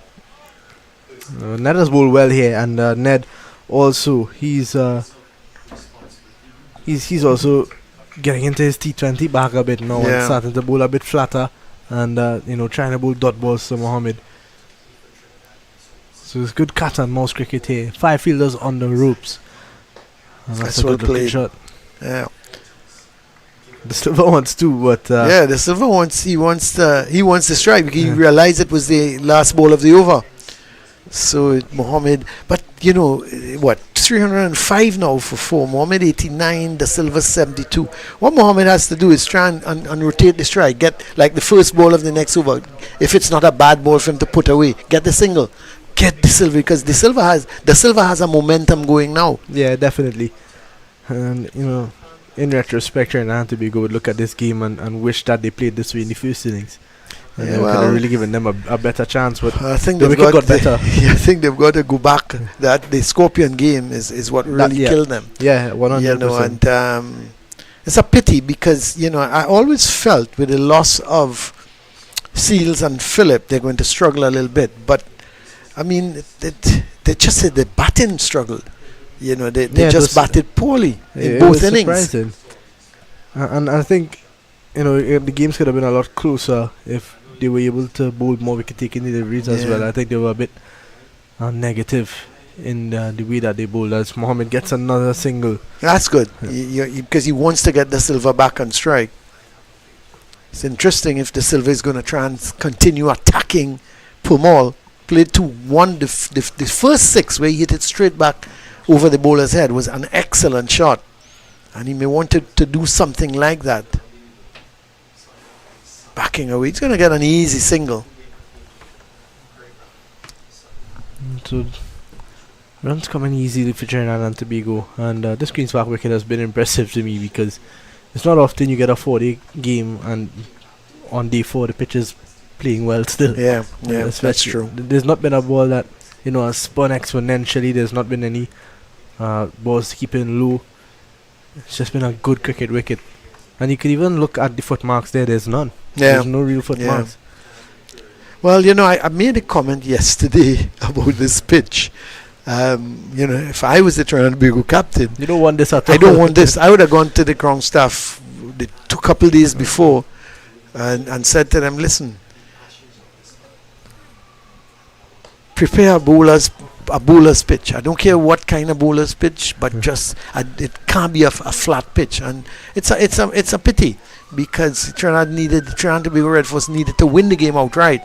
Ned has bowled well here, and Ned also he's also getting into his T20 back a bit now and starting to bowl a bit flatter, and trying to bowl dot balls to Mohammed. So it's good cat and mouse cricket here. 5 fielders on the ropes. And that's a well good looking played. shot. Yeah. The Silver wants too, but The Silver wants to strike, because he realized it was the last ball of the over. So Mohammed, but 305 now for 4. Mohammed 89, the Silver 72. What Mohammed has to do is try and rotate the strike, get like the first ball of the next over. If it's not a bad ball for him to put away, get the single, get the Silver, because the Silver has a momentum going now. yeah, definitely. And in retrospect, Trinidad and Tobago would look at this game and wish that they played this way in the first innings. And they could have really given them a better chance, but I think the they've wicket got got better. I think they've got to go back. That the Scorpion game is what really killed them. Yeah, 100%. And it's a pity, because I always felt with the loss of Seals and Phillip, they're going to struggle a little bit. But I mean, they just said the batting struggled. You know, they Yeah, just it was- batted poorly in it both was innings. surprising. And I think, you know, the games could have been a lot closer if they were able to bowl more wicket-taking deliveries as Yeah. well. I think they were a bit negative in the way that they bowled. As Mohammed gets another single. That's good because he wants to get the Silva back on strike. It's interesting if the Silva is going to try and continue attacking Pumal. Played 2-1. The first 6 where he hit it straight back over the bowler's head was an excellent shot. And he may want to do something like that. Backing away. He's going to get an easy single. So runs coming easily for Trinidad and Tobago. And this Queen's Park wicket has been impressive to me because it's not often you get a 4-day game and on day 4 the pitch is playing well still. Yeah, that's Especially- true. There's not been a ball that, you know, has spun exponentially. There's not been any balls keeping low. It's just been a good cricket wicket. And you could even look at the footmarks there. There's none. Yeah. There's no real footmarks. Well, you know, I made a comment yesterday about this pitch. You know, if I was the Trinidad and Tobago captain, You don't want this at all. I don't want this. I would have gone to the ground staff the couple days before and said to them, listen, prepare a bowler's pitch. I don't care what kind of bowler's pitch, but just it can't be a flat pitch. And it's a pity because Trinidad and Tobago Red Force needed to win the game outright.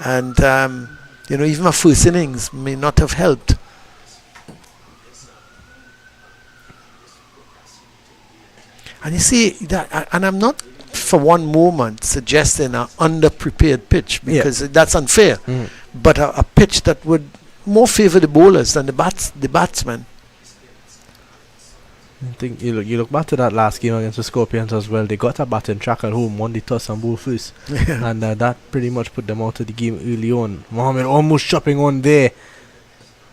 And you know, even a first innings may not have helped. And you see that, and I'm not for one moment suggesting an underprepared pitch because that's unfair. Mm. But a pitch that would more favour the bowlers than the batsmen. I think you look back to that last game against the Scorpions as well. They got a batting track at home, won the toss and bowled first. And that pretty much put them out of the game early on. Mohammed almost chopping on there,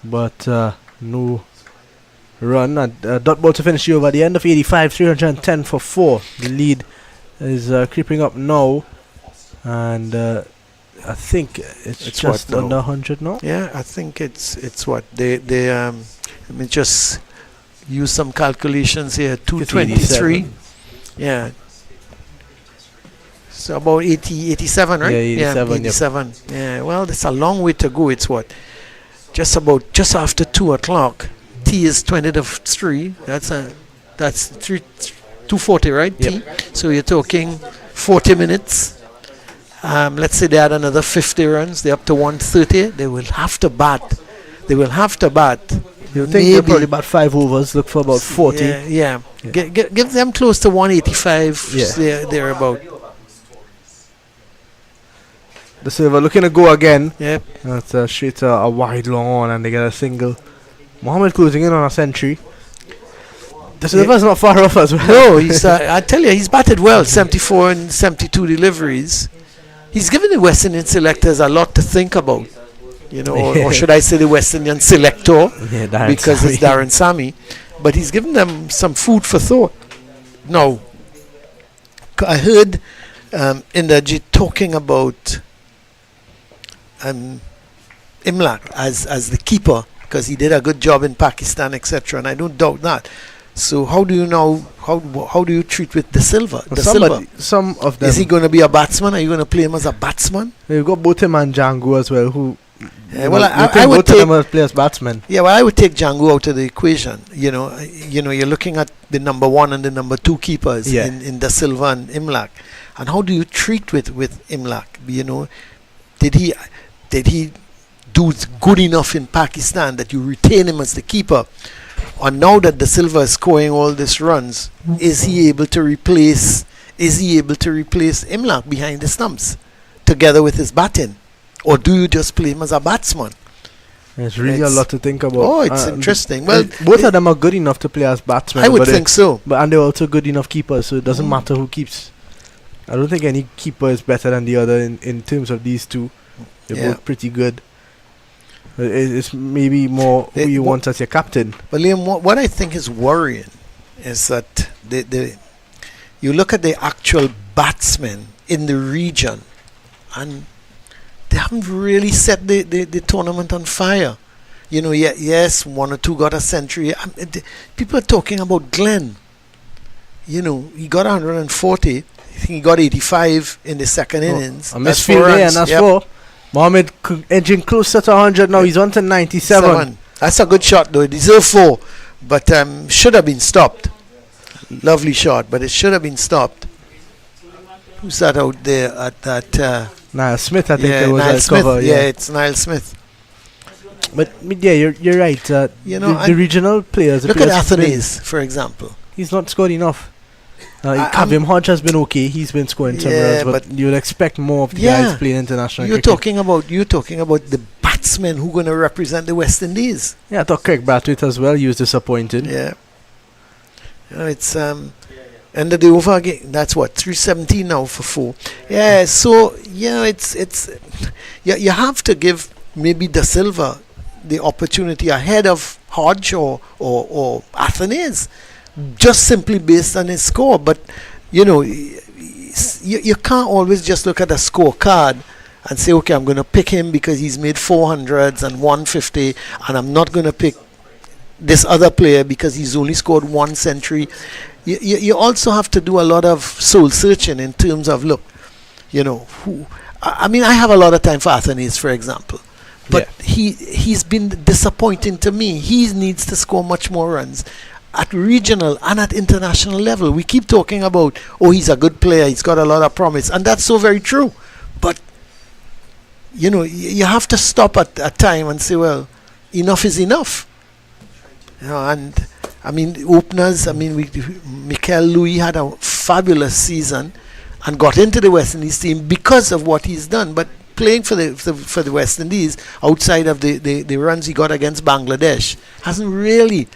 but no run. And dot ball to finish you over the end of 85, 310 for 4. The lead is creeping up now, and I think it's just what now? under 100 now. Yeah, I think it's what they let me just use some calculations here. 223. 87. Yeah. So about 87, right? Yeah, 87, yep. 87. Yeah. Well, that's a long way to go. It's what? Just after 2 o'clock. T is 20 to 3. That's 240, right? Yep. T. So you're talking 40 minutes. Let's say they had another 50 runs. They're up to 130. They will have to bat. You think they're probably about 5 overs. Look for about 40. Yeah. Give them close to 185. Yeah. They're about. The Silva looking to go again. Yep. That's straight a wide long on, and they get a single. Mohammed closing in on a century. The Silva's not far off as well. No, he's. I tell you, he's batted well. 74 and 72 deliveries. He's given the West Indian selectors a lot to think about. You know, or should I say the West Indian selector? Yeah, Darren Because Sammy. it's Darren Sammy. But he's given them some food for thought. Now, I heard Inderjit talking about Imlak as the keeper because he did a good job in Pakistan, etc. And I don't doubt that. So how do you know? How do you treat with the Silva? Some of them. Is he going to be a batsman? Are you going to play him as a batsman? We've got both him and Django as well, who. Well, I both would of them take. as players batsmen. Yeah, well, I would take Django out of the equation. You know, you're looking at the number 1 and the number 2 keepers in Da Silva and Imlak. And how do you treat with Imlak? You know, did he do good enough in Pakistan that you retain him as the keeper? Or now that Da Silva is scoring all these runs, is he able to replace Imlak behind the stumps together with his batting? Or do you just play him as a batsman? There's really a lot to think about. Oh, it's interesting. Well, both of them are good enough to play as batsmen. I would think so. And they're also good enough keepers, so it doesn't matter who keeps. I don't think any keeper is better than the other in terms of these two. They're both pretty good. It's maybe more who you want as your captain. But Liam, what I think is worrying is that you look at the actual batsmen in the region and they haven't really set the tournament on fire. You know, yes, one or two got a century. People are talking about Glenn. You know, he got 140. I think he got 85 in the second innings. A misfield there, and that's four. Mohammed edging closer to 100 now. He's on to 97. That's a good shot, though. It deserved 4, but should have been stopped. Lovely shot, but it should have been stopped. Who's that out there at that? Niall Smith, I think it was Niall Smith. cover. Yeah, it's Niall Smith. But yeah, you're right. You know, the regional players. Look at Athanaze, for example. He's not scored enough. Kavim Hodge has been okay. He's been scoring some runs, but you would expect more of the guys playing international cricket. You're talking about the batsmen who are going to represent the West Indies. Yeah, I thought Craig Brathwaite as well. He was disappointed. Yeah. You know, it's end of the over again. That's what 317 now for 4. Yeah. So yeah, it's you have to give maybe Da Silva the opportunity ahead of Hodge or Athanaze, just simply based on his score. But you know, you can't always just look at a scorecard and say, okay, I'm going to pick him because he's made 400s and 150, and I'm not going to pick this other player because he's only scored 1 century. You also have to do a lot of soul searching in terms of, look, you know, I mean, I have a lot of time for Athanaze, for example, but he's been disappointing to me. He needs to score much more runs at regional and at international level. We keep talking about, oh, he's a good player, he's got a lot of promise, and that's so very true. But you know, you have to stop at a time and say, well, enough is enough. You know, and I mean, openers. I mean, Mikel Louis had a fabulous season and got into the West Indies team because of what he's done. But playing for the West Indies outside of the runs he got against Bangladesh hasn't really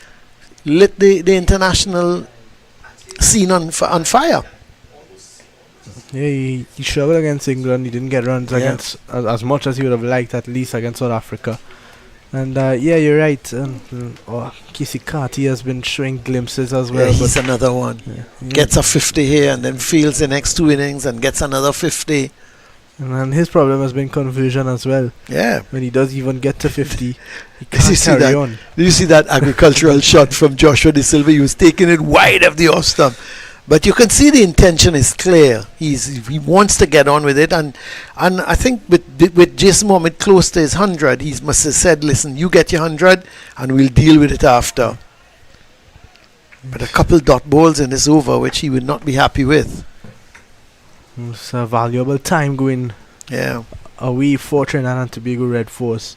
lit the international scene on fire. Yeah, he struggled against England. He didn't get runs against as much as he would have liked, at least against South Africa. And yeah, you're right. Casey Carty has been showing glimpses as well. Yeah, he's another one. Gets a 50 here and then fields the next 2 innings and gets another 50. And then his problem has been conversion as well. Yeah. When he does even get to 50, he can't carry on. Did you see that agricultural shot from Joshua De Silva? He was taking it wide of the off stump. But you can see the intention is clear. He wants to get on with it, and I think with Jason Mohammed close to his 100, he must have said, "Listen, you get your 100, and we'll deal with it after." But a couple dot balls in this over, which he would not be happy with. It's a valuable time going away for Trinidad and Tobago Red Force.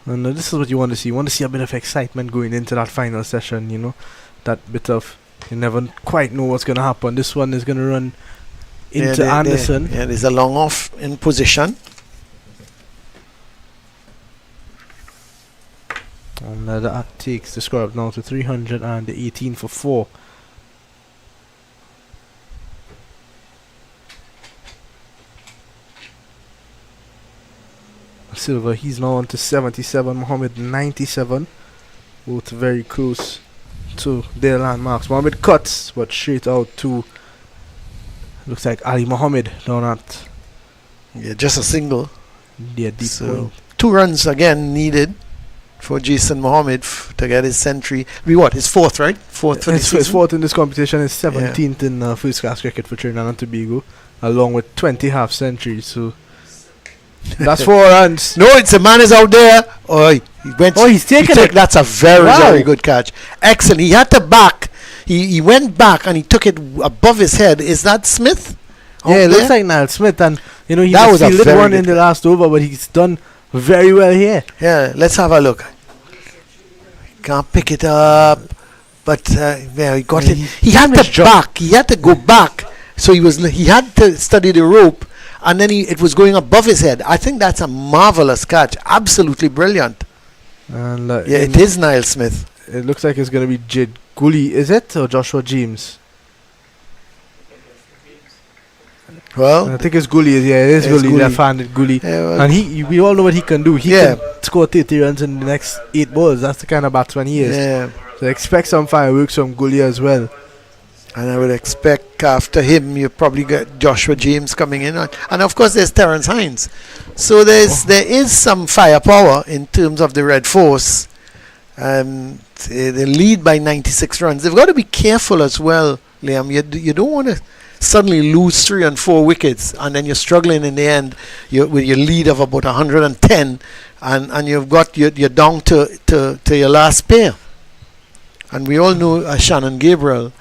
And this is what you want to see. You want to see a bit of excitement going into that final session, you know, that bit of. You never quite know what's going to happen. This one is going to run into Anderson. There's a long off in position. And that takes the score up now to 318 for 4. Silva, he's now on to 77. Mohammed 97. Both very close to their landmarks. Mohammed cuts, but straight out to looks like Ali Mohammed down at just a single. Yeah, deep point. 2 runs again needed for Jason Mohammed to get his century. His 4th, right? 4th for his 4th in this competition. His 17th in first class cricket for Trinidad and Tobago, along with 20 half centuries. So that's 4 runs. No, it's a man is out there. He's taken it. That's a very good catch. Excellent. He had to back. He went back and he took it above his head. Is that Smith? Yeah, it looks like Niall Smith, and you know he fielded one in the last over, but he's done very well here. Yeah, let's have a look. Can't pick it up, but he got it. He had to back. He had to go back. So he had to study the rope. And then it was going above his head. I think that's a marvelous catch. Absolutely brilliant. And it is Niall Smith. It looks like it's going to be Jid Gully, is it? Or Joshua James? Well, I think it's Gully. Yeah, it is Gully. Left-handed Gully. Yeah, and we all know what he can do. He can score 30 runs in the next 8 balls. That's the kind of batsman he is. Yeah. So expect some fireworks from Gully as well. And I would expect after him, you probably get Joshua James coming in, and of course there's Terence Hines. So there is some firepower in terms of the Red Force. They lead by 96 runs. They've got to be careful as well, Liam. You don't want to suddenly lose 3 and 4 wickets, and then you're struggling in the end with your lead of about 110, and you're down to your last pair. And we all know Shannon Gabriel.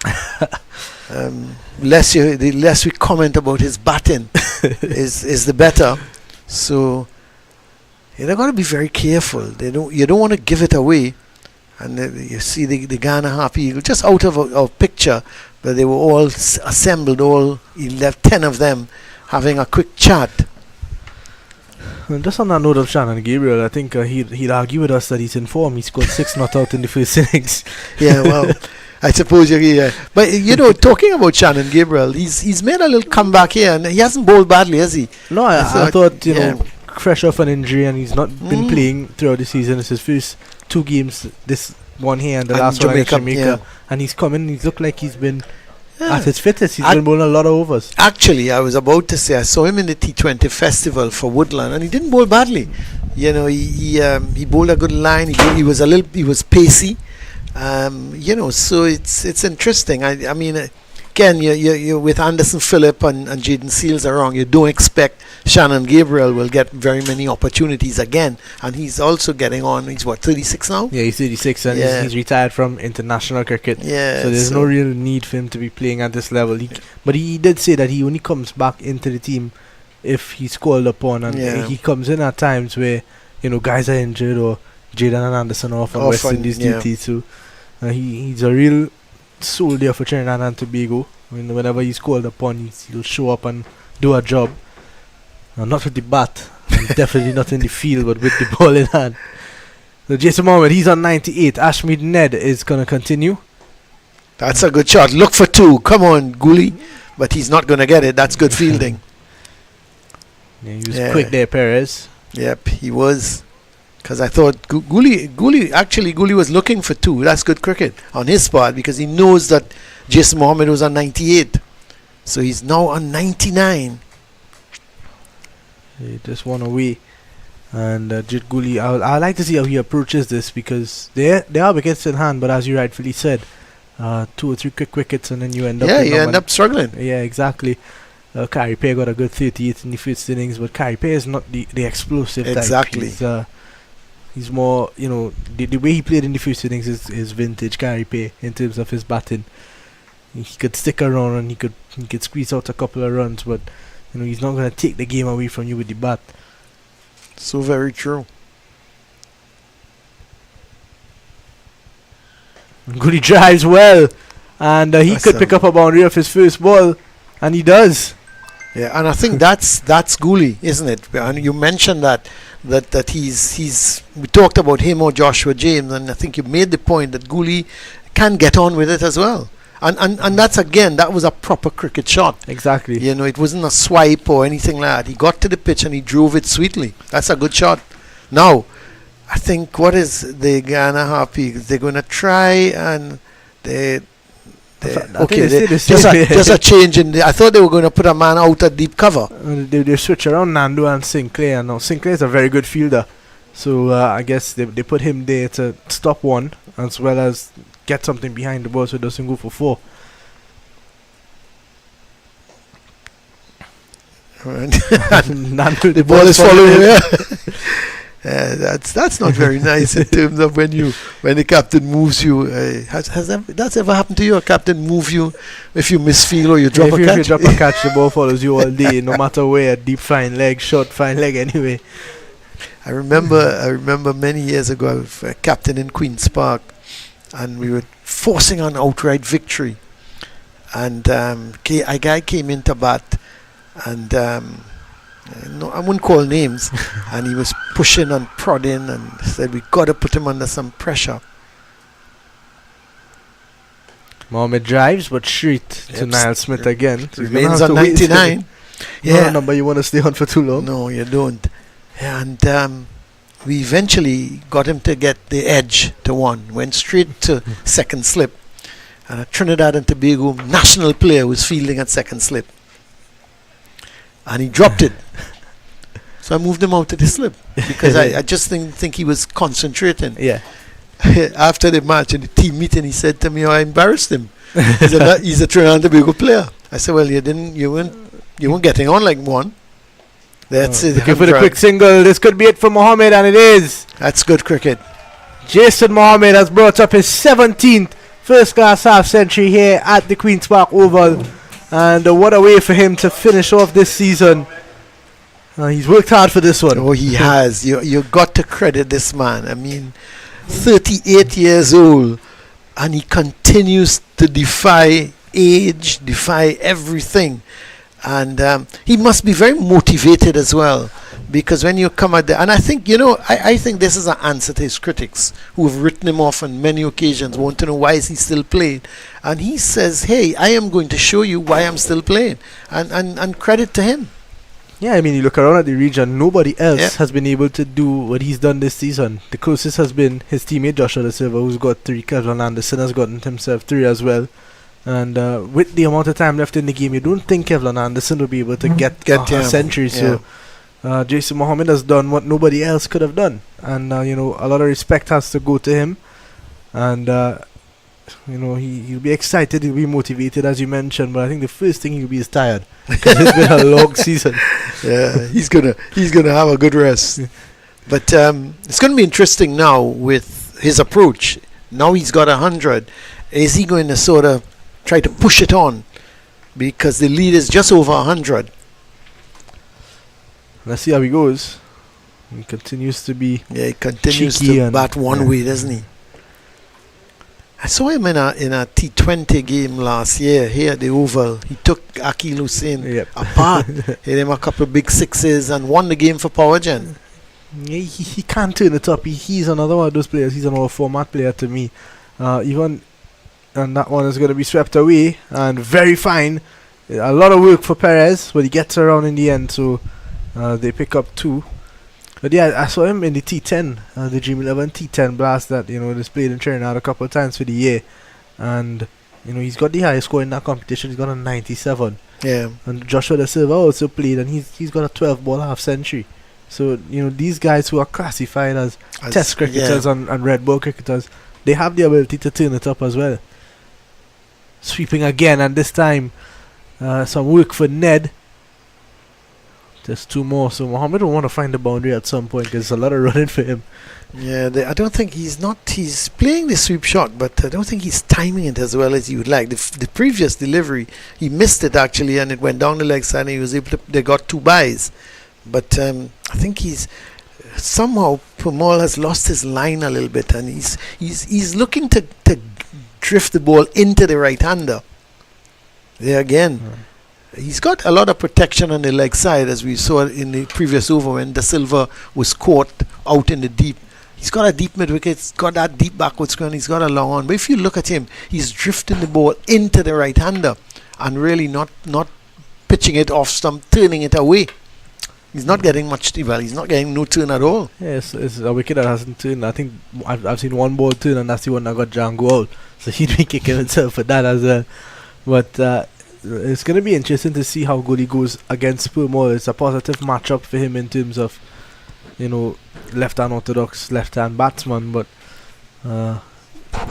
The less we comment about his batting, is the better. So they've got to be very careful. You don't want to give it away. And you see the Guyana Harpy Eagle just out of our picture, but they were all assembled. He left 10 of them having a quick chat. And just on that note of Shannon Gabriel, I think he'd argue with us that he's in form. He scored 6 not out in the first innings. Yeah, well, I suppose you're. But talking about Shannon Gabriel, he's made a little comeback here, and he hasn't bowled badly, has he? No, I thought fresh off an injury, and he's not been playing throughout the season. It's his first 2 games. This one here and the last one against Jamaica, and he's coming. He's looked like he's been at his fittest. He's been bowling a lot of overs. Actually, I was about to say I saw him in the T20 festival for Woodland, and he didn't bowl badly. He bowled a good line. He was pacey. So it's interesting. I mean, again, you with Anderson Phillip and Jaden Seals around, you don't expect Shannon Gabriel will get very many opportunities again, and he's also getting on. He's 36 now? Yeah, he's 36, and he's retired from international cricket. Yeah, so there's no real need for him to be playing at this level. But he did say that he only comes back into the team if he's called upon, and he comes in at times where guys are injured or Jaden and Anderson are off on West Indies duty. So he's a real soldier for Trinidad and Tobago. Whenever he's called upon, he'll show up and do a job. Not with the bat, and definitely not in the field, but with the ball in hand. So Jason Mohammed, he's on 98. Ashmead Ned is going to continue. That's a good shot. Look for 2. Come on, Gooley. But he's not going to get it. That's good fielding. He was quick there, Perez. Yep, he was. Because I thought Gooley was looking for 2. That's good cricket on his part, because he knows that Jason Mohammed was on 98. So he's now on 99. He just won away. And Jit Gooley, I like to see how he approaches this, because there are wickets in hand, but as you rightfully said, 2 or 3 quick wickets and then you end up end up struggling. Yeah, exactly. Carey Pay got a good 38 in the first innings, but Carey Pay is not the explosive type. Exactly. He's more, the way he played in the first innings is vintage Carey Pay in terms of his batting. He could stick around and he could squeeze out a couple of runs, but he's not going to take the game away from you with the bat. So very true. Gooley drives well, and he could pick up a boundary of his first ball, and he does. Yeah, and I think that's Gooley, isn't it? And you mentioned that he's we talked about him or Joshua James, and I think you made the point that Gooley can get on with it as well. And that's, again, that was a proper cricket shot. Exactly. It wasn't a swipe or anything like that. He got to the pitch and he drove it sweetly. That's a good shot. Now, I think what is the Guyana Harpy? They're going to try and just a change in. I thought they were going to put a man out at deep cover. They switch around Nando and Sinclair. Now Sinclair is a very good fielder, so I guess they put him there to stop one as well as get something behind the ball so it doesn't go for 4. The ball is following here. That's not very nice in terms of when the captain moves you. That's ever happened to you? A captain move you if you misfeel or you drop a catch? If you drop a catch, the ball follows you all day, no matter where. Deep fine leg, short fine leg, anyway. I remember many years ago, I was a captain in Queen's Park, and we were forcing an outright victory. And a guy came into bat, and no, I wouldn't call names, and he was pushing and prodding and said we got to put him under some pressure. Mohammed drives, but straight to Niall Smith again. So remains on 99. Not a number you want to stay on for too long. No, you don't. And we eventually got him to get the edge to 1. Went straight to second slip. and a Trinidad and Tobago national player was fielding at second slip. And he dropped it. So I moved him out to the slip because I just didn't think he was concentrating. Yeah. After the match in the team meeting, he said to me, "Oh, I embarrassed him. He's a Trinidad and Tobago player." I said, "Well, you weren't getting on like one." That's it. Looking for the quick single. This could be it for Mohammed, and it is. That's good cricket. Jason Mohammed has brought up his 17th first-class half-century here at the Queen's Park Oval. And what a way for him to finish off this season. He's worked hard for this one. Oh, he has. You got to credit this man. I mean, 38 years old, and he continues to defy age, defy everything. And he must be very motivated as well, because when you come at the, and I think, I think this is an answer to his critics who have written him off on many occasions, want to know why is he still playing. And he says, "Hey, I am going to show you why I'm still playing," and credit to him. Yeah, I mean, you look around at the region, nobody else has been able to do what he's done this season. The closest has been his teammate Joshua Da Silva, who's got 3. Kevlin Anderson has gotten himself 3 as well. And with the amount of time left in the game, you don't think Kevlin Anderson will be able to get a century. So Jason Mohammed has done what nobody else could have done. And, a lot of respect has to go to him. And, he'll be excited, he'll be motivated, as you mentioned. But I think the first thing he'll be is tired, because it's been a long season. Yeah, he's gonna have a good rest. But it's going to be interesting now with his approach. Now he's got 100. Is he going to sort of try to push it on? Because the lead is just over 100. Let's see how he goes. He continues to be he continues cheeky to bat one way, doesn't he? I saw him in a T20 game last year here at the Oval. He took Akil Hussain apart, hit him a couple of big sixes, and won the game for Power Gen. He can't turn it up. He's another one of those players. He's another format player to me. And that one is going to be swept away, and very fine. A lot of work for Perez, but he gets around in the end, so they pick up 2. But yeah, I saw him in the T10, the Dream 11 T10 blast that was played in Trinidad a couple of times for the year, and he's got the highest score in that competition. He's got a 97. Yeah. And Joshua Da Silva also played, and he's got a 12-ball half-century. So these guys who are classified as Test cricketers and red ball cricketers, they have the ability to turn it up as well. Sweeping again, and this time some work for Ned. There's 2 more, so Mohammed will want to find the boundary at some point, because there's a lot of running for him. Yeah, I don't think he's playing the sweep shot, but I don't think he's timing it as well as he would like. The previous delivery, he missed it actually, and it went down the leg side, and he was able to, they got 2 byes. But I think he's somehow, Pumal has lost his line a little bit, and he's looking to drift the ball into the right-hander. There again. He's got a lot of protection on the leg side, as we saw in the previous over when Da Silva was caught out in the deep. He's got a deep mid-wicket, he's got that deep backward screen, he's got a long on. But if you look at him, he's drifting the ball into the right-hander and really not pitching it off stump, turning it away. He's not getting much, he's not getting no turn at all. Yes, it's a wicket that hasn't turned. I think I've seen 1 ball turn, and that's the one that got Django out. So he'd be kicking himself for that as well. But it's going to be interesting to see how good he goes against Purmore. It's a positive matchup for him in terms of, left-hand orthodox, left-hand batsman. But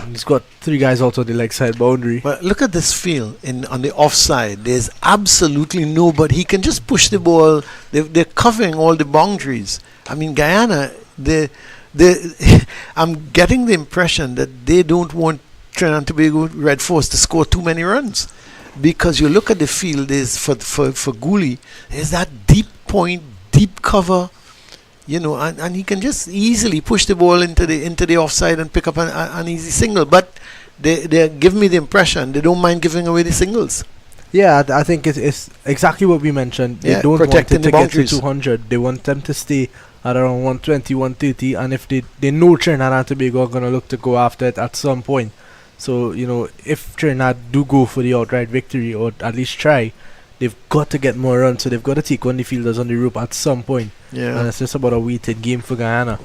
he's got 3 guys out on the leg side boundary. But look at this field on the offside. There's absolutely nobody. He can just push the ball. They're covering all the boundaries. I mean, Guyana, I'm getting the impression that they don't want Trinidad and Tobago Red Force to score too many runs. Because you look at the field, there's for Gooley, there's that deep point, deep cover, and he can just easily push the ball into the offside and pick up an easy single. But they're giving me the impression they don't mind giving away the singles. Yeah, I think it's exactly what we mentioned. They don't want it to get to 200. They want them to stay at around 120, 130, and if they know Trinidad and Tobago are going to look to go after it at some point. So, if Trinidad do go for the outright victory, or at least try, they've got to get more runs. So they've got to take on the fielders on the rope at some point. Yeah. And it's just about a weighted game for Guyana.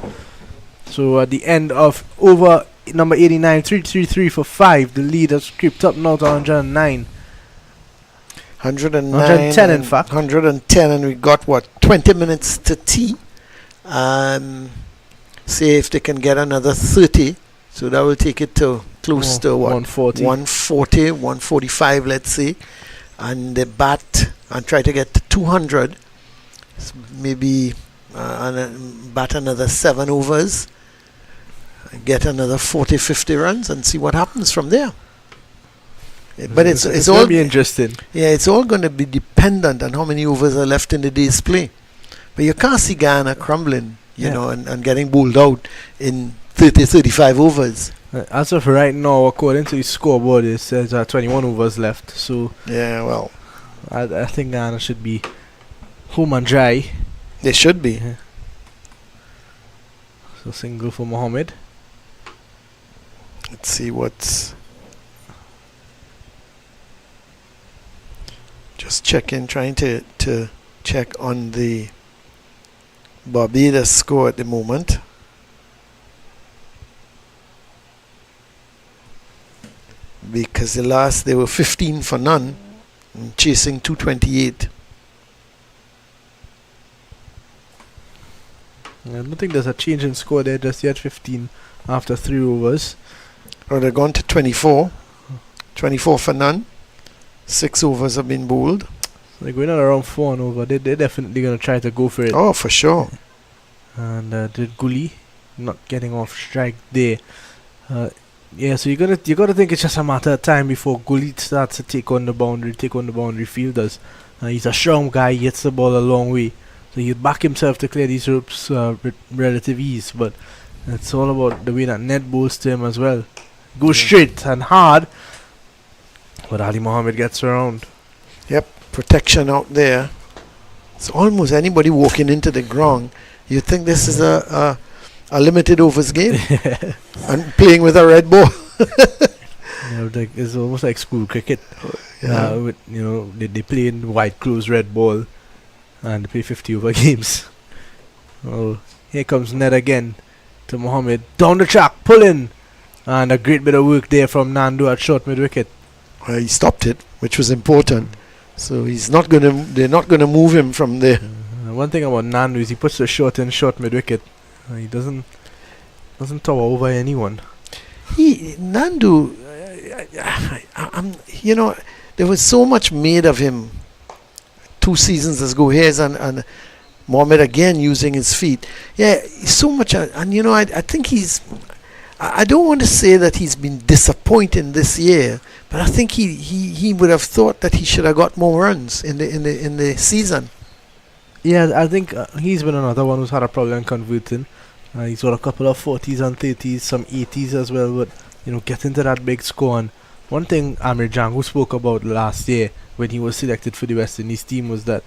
So at the end of over number 89, 333 for 5. The lead has creeped up now to 109. 109, 110 in fact. 110, and we got what, 20 minutes to tea. See if they can get another 30. So that will take it to close to what? 140. 140, 145, let's say. And they bat and try to get to 200. Maybe bat another 7 overs. Get another 40, 50 runs and see what happens from there. But it's all going to be interesting. Yeah, it's all going to be dependent on how many overs are left in the day's play. But you can't see Guyana crumbling, you know, and getting bowled out in 30, 35 overs. As of right now, according to the scoreboard, it says 21 overs left. So yeah, well, I think Guyana should be home and dry. they should be. Yeah. So single for Mohammed. Let's see what's... Just checking, trying to check on the Barbados score at the moment. Because the last, they were 15 for none, and chasing 228. I don't think there's a change in score there just yet. 15 after 3 overs. Oh, they're gone to 24. 24 for none. 6 overs have been bowled. So they're going on around 4 and over. They're definitely going to try to go for it. Oh, for sure. And did Gully not getting off strike there. Yeah, so you gotta think it's just a matter of time before Gully starts to take on the boundary fielders. He's a strong guy, he hits the ball a long way. So he'd back himself to clear these ropes with relative ease. But it's all about the way that net bowls to him as well. Goes straight and hard. But Ali Mohammed gets around. Yep, protection out there. It's almost anybody walking into the ground. You think this is a limited overs game and playing with a red ball. It's almost like school cricket. Yeah. With, they play in white clothes, red ball, and they play 50 over games. Oh, here comes Ned again to Mohammed. Down the track, pulling. And a great bit of work there from Nando at short mid wicket. He stopped it, which was important. So they're not gonna move him from there. One thing about Nando is he puts the short in short mid wicket. He doesn't tower over anyone. Nandu, there was so much made of him 2 seasons ago. Here's and Mohammed again using his feet. Yeah, so much, and I think I don't want to say that he's been disappointing this year, but I think he would have thought that he should have got more runs in the season. Yeah, I think he's been another one who's had a problem converting. He's got a couple of 40s and 30s, some 80s as well, but getting to that big score. And one thing Amir Jangu spoke about last year when he was selected for the West Indies team was that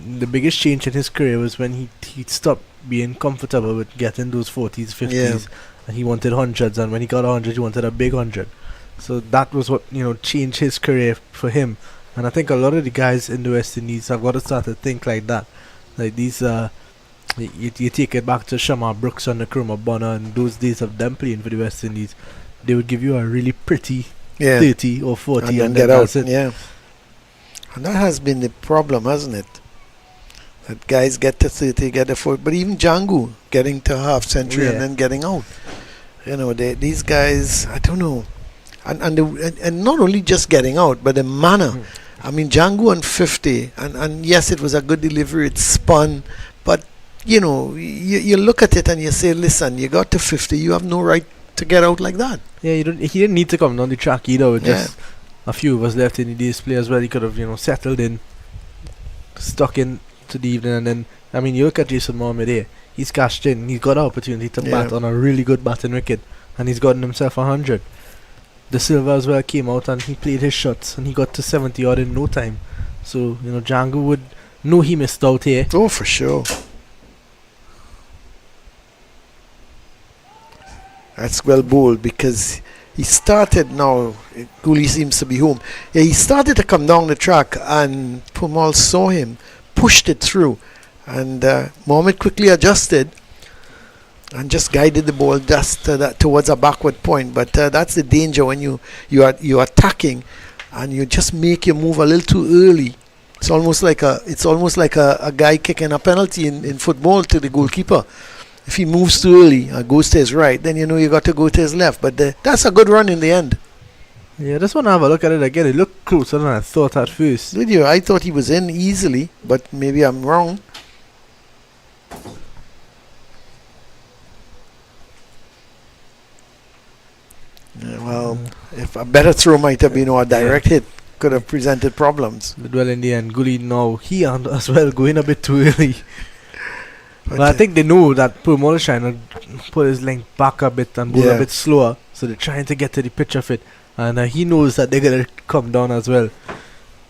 the biggest change in his career was when he stopped being comfortable with getting those 40s, 50s, and he wanted hundreds. And when he got 100, he wanted a big 100. So that was what changed his career for him. And I think a lot of the guys in the West Indies have got to start to think like that. Like these, you take it back to Shamar Brooks and Nkrumah Bonner and those days of them playing for the West Indies. They would give you a really pretty 30 or 40 and then that's it. Yeah. And that has been the problem, hasn't it? That guys get to 30, get to 40. But even Jangu getting to half century and then getting out. These guys, I don't know. And not only just getting out, but the manner. I mean, Jangu on 50, and yes, it was a good delivery, it spun, but you look at it and you say, listen, you got to 50, you have no right to get out like that. Yeah, he didn't need to come down the track either. With just a few of us left in the display as well. He could have, settled in, stuck in to the evening, and then, I mean, you look at Jason Mohammed here, he's cashed in, he's got an opportunity to bat on a really good batting wicket, and he's gotten himself 100. De Silva as well came out and he played his shots and he got to 70 odd in no time. So, Jangu would know he missed out here. Oh, for sure. That's well bowled because he started now. Cooley seems to be home. Yeah, he started to come down the track and Pumal saw him, pushed it through, and Mohammed quickly adjusted. and just guided the ball just towards a backward point. But that's the danger when you're attacking and you just make your move a little too early. It's almost like a guy kicking a penalty in football to the goalkeeper. If he moves too early and goes to his right, then you know you got to go to his left. But that's a good run in the end. Yeah, just want to have a look at it again. It looked closer than I thought at first. Did you? I thought he was in easily, but maybe I'm wrong. Well, if a better throw might have been or a direct hit could have presented problems. But well, in the end, Gully now, he and as well going a bit too early. But I think they know that Purmol is trying to put his length back a bit and bowl a bit slower. So they're trying to get to the pitch of it. And he knows that they're going to come down as well.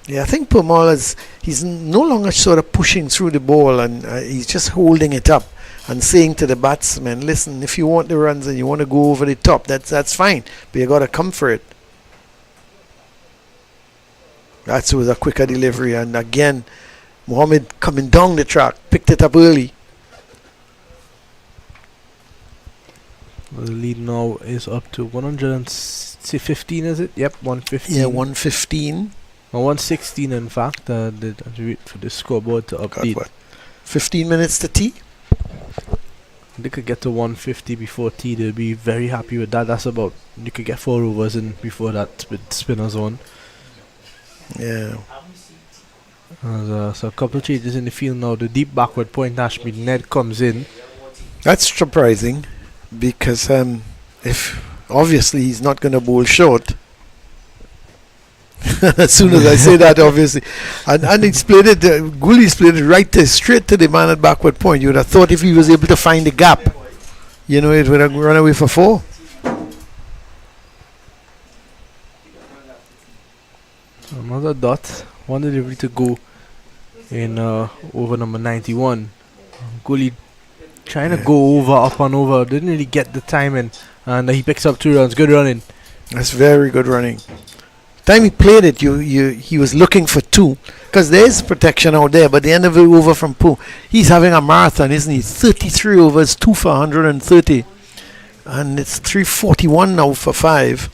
Yeah, I think Purmol he's no longer sort of pushing through the ball, and he's just holding it up and saying to the batsman, listen, if you want the runs and you want to go over the top, that's fine, but you got to come for it. That was a quicker delivery, and again, Mohammed coming down the track, picked it up early. Well, the lead now is up to 115, is it? Yep, 115. Yeah, 115. Or 116, in fact. Wait for the scoreboard to update. What? 15 minutes to tea? They could get to 150 before tea. They'll be very happy with that. That's about, you could get 4 overs in before that with spinners on. Yeah. So a couple of changes in the field now. The deep backward point, Ashby Ned comes in. That's surprising, because if obviously he's not going to bowl short. As soon as I say that, obviously, and he's played it. Gully's played it straight to the man at backward point. You would have thought if he was able to find the gap, you know, it would have run away for 4. Another dot. One delivery to go in over number 91. Gully trying to go over, up and over. Didn't really get the timing, and he picks up 2 runs. Good running. That's very good running. Time he played it, he was looking for 2, because there's protection out there. But the end of it over from Pooh, he's having a marathon, isn't he? 33 overs, 2 for 130, and it's 341 now for 5.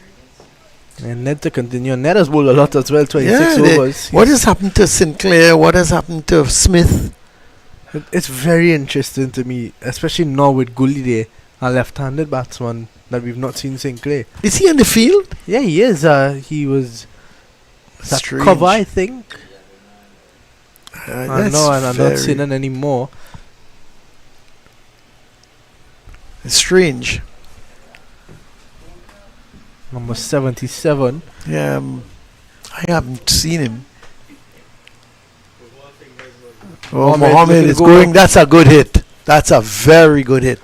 And Ned to continue. Ned has bowled a lot as well, 26 overs. What has happened to Sinclair? What has happened to Smith? It's very interesting to me, especially now with Gully there, a left-handed batsman that we've not seen Sinclair. Is he in the field? Yeah, he is. He was that Strange. cover, I think. That's no, and I'm not seeing it anymore. It's strange. Number 77. Yeah, I haven't seen him. Oh, Mohammed is going. That's a good hit. That's a very good hit.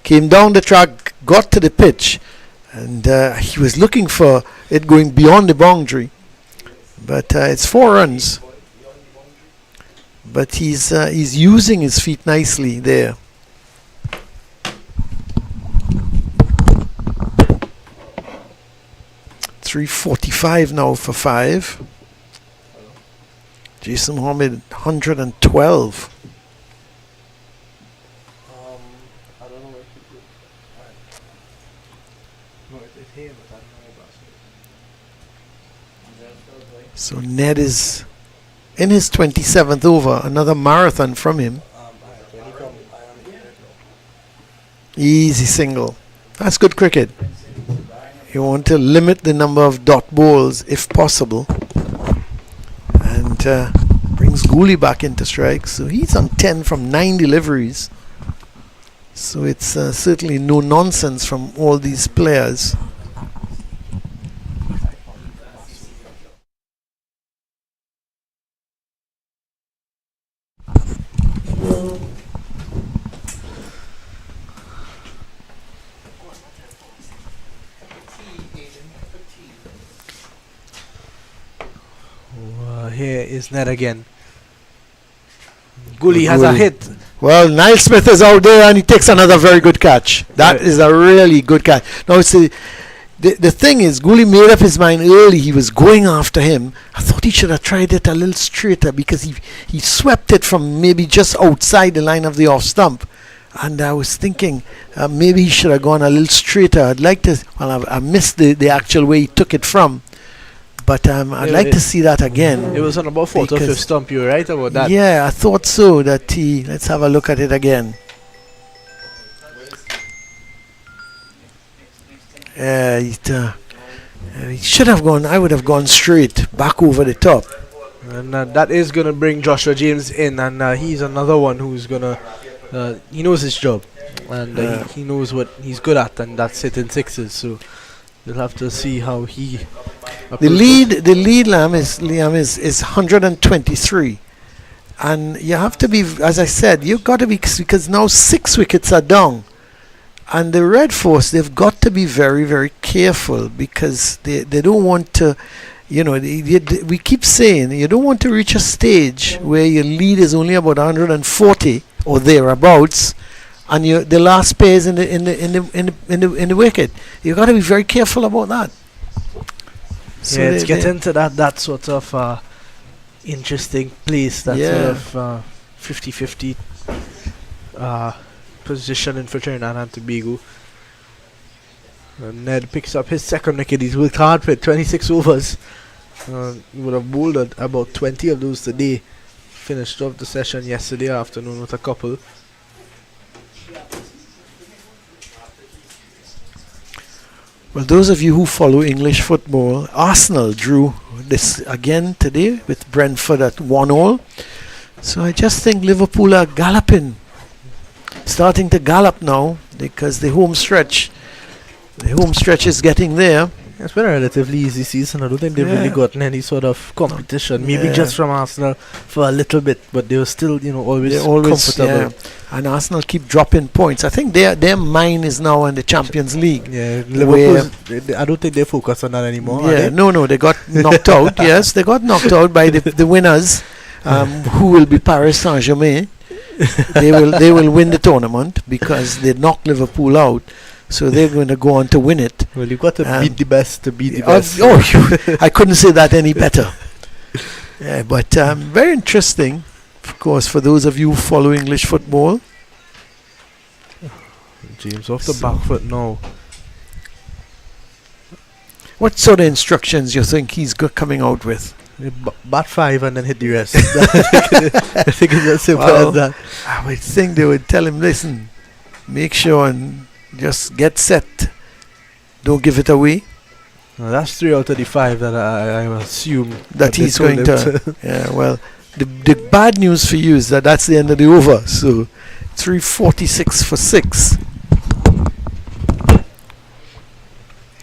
Came down the track, got to the pitch, and he was looking for it going beyond the boundary. But it's 4 runs. But he's using his feet nicely there. .345 now for 5. Jason Mohammed 112. So Ned is in his 27th over, another marathon from him. Easy single. That's good cricket. You want to limit the number of dot balls if possible. And brings Gully back into strike. So he's on 10 from 9 deliveries. So it's certainly no nonsense from all these players. Here is Ned again. Gully has a hit. Well, Niall Smith is out there and he takes another very good catch. That is a really good catch. Now, see, the thing is, Gully made up his mind early. He was going after him. I thought he should have tried it a little straighter, because he swept it from maybe just outside the line of the off stump. And I was thinking maybe he should have gone a little straighter. I'd like to. Well, I missed the actual way he took it from, but I'd like to see that again. It was on about fourth or fifth stump. You were right about that. Yeah, I thought so. That he. Let's have a look at it again. He should have gone. I would have gone straight back over the top. And that is going to bring Joshua James in, and he's another one who's going to. He knows his job, and he knows what he's good at, and that's hitting sixes. So we'll have to see how he. The lead, Liam is 123, and you have to be, as I said, you've got to be, because now 6 wickets are down, and the Red Force, they've got to be very, very careful, because they don't want to. You know, we keep saying you don't want to reach a stage where your lead is only about 140 or thereabouts, and the last pair is in the wicket. You got to be very careful about that. So it's getting to that sort of interesting place, that sort of 50-50 positioning for Trinidad and Tobago. And Ned picks up his second wicket. He's worked hard for it, 26 overs. He would have bowled about 20 of those today. Finished off the session yesterday afternoon with a couple. Well, those of you who follow English football, Arsenal drew this again today with Brentford at 1-1. So I just think Liverpool are galloping, starting to gallop now, because the home stretch is getting there. It's been a relatively easy season. I don't think they've really gotten any sort of competition. Maybe just from Arsenal for a little bit, but they were still, always comfortable. And Arsenal keep dropping points. I think their mind is now in the Champions League. Yeah, Liverpool. I don't think they focus on that anymore. Yeah, no, they got knocked out. Yes, they got knocked out by the winners, who will be Paris Saint-Germain. They will win the tournament because they knocked Liverpool out. So they're going to go on to win it. Well, you've got to beat the best to beat the best. I couldn't say that any better. Yeah, but very interesting, of course, for those of you who follow English football. James off the back foot now. What sort of instructions you think he's coming out with? Bat 5 and then hit the rest. I think it's as simple as that. I would think they would tell him, listen, make sure and just get set. Don't give it away. Well, that's 3 out of the 5 that I assume that he's going to. Yeah, well, the bad news for you is that's the end of the over. So 346 for 6.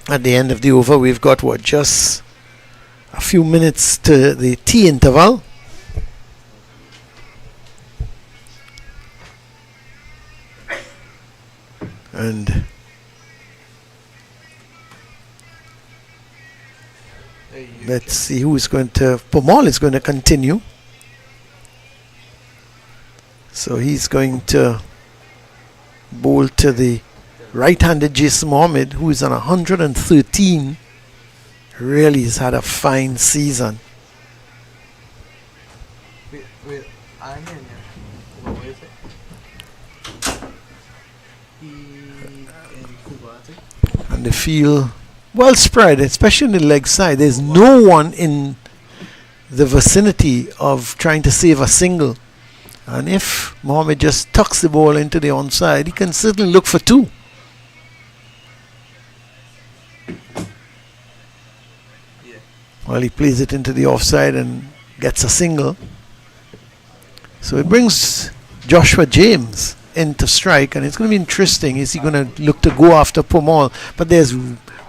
At the end of the over, we've got just a few minutes to the tea interval. And let's see who's going to. Pomal is going to continue. So he's going to bowl to the right-handed Jason Mohammed, who is on 113. Really has had a fine season. Wait, I'm in here. What is it? And they feel well spread, especially on the leg side. There's no one in the vicinity of trying to save a single. And if Mohammed just tucks the ball into the onside, he can certainly look for 2. Well, he plays it into the offside and gets a single. So it brings Joshua James into strike, and it's going to be interesting. Is he going to look to go after Pomal? But there's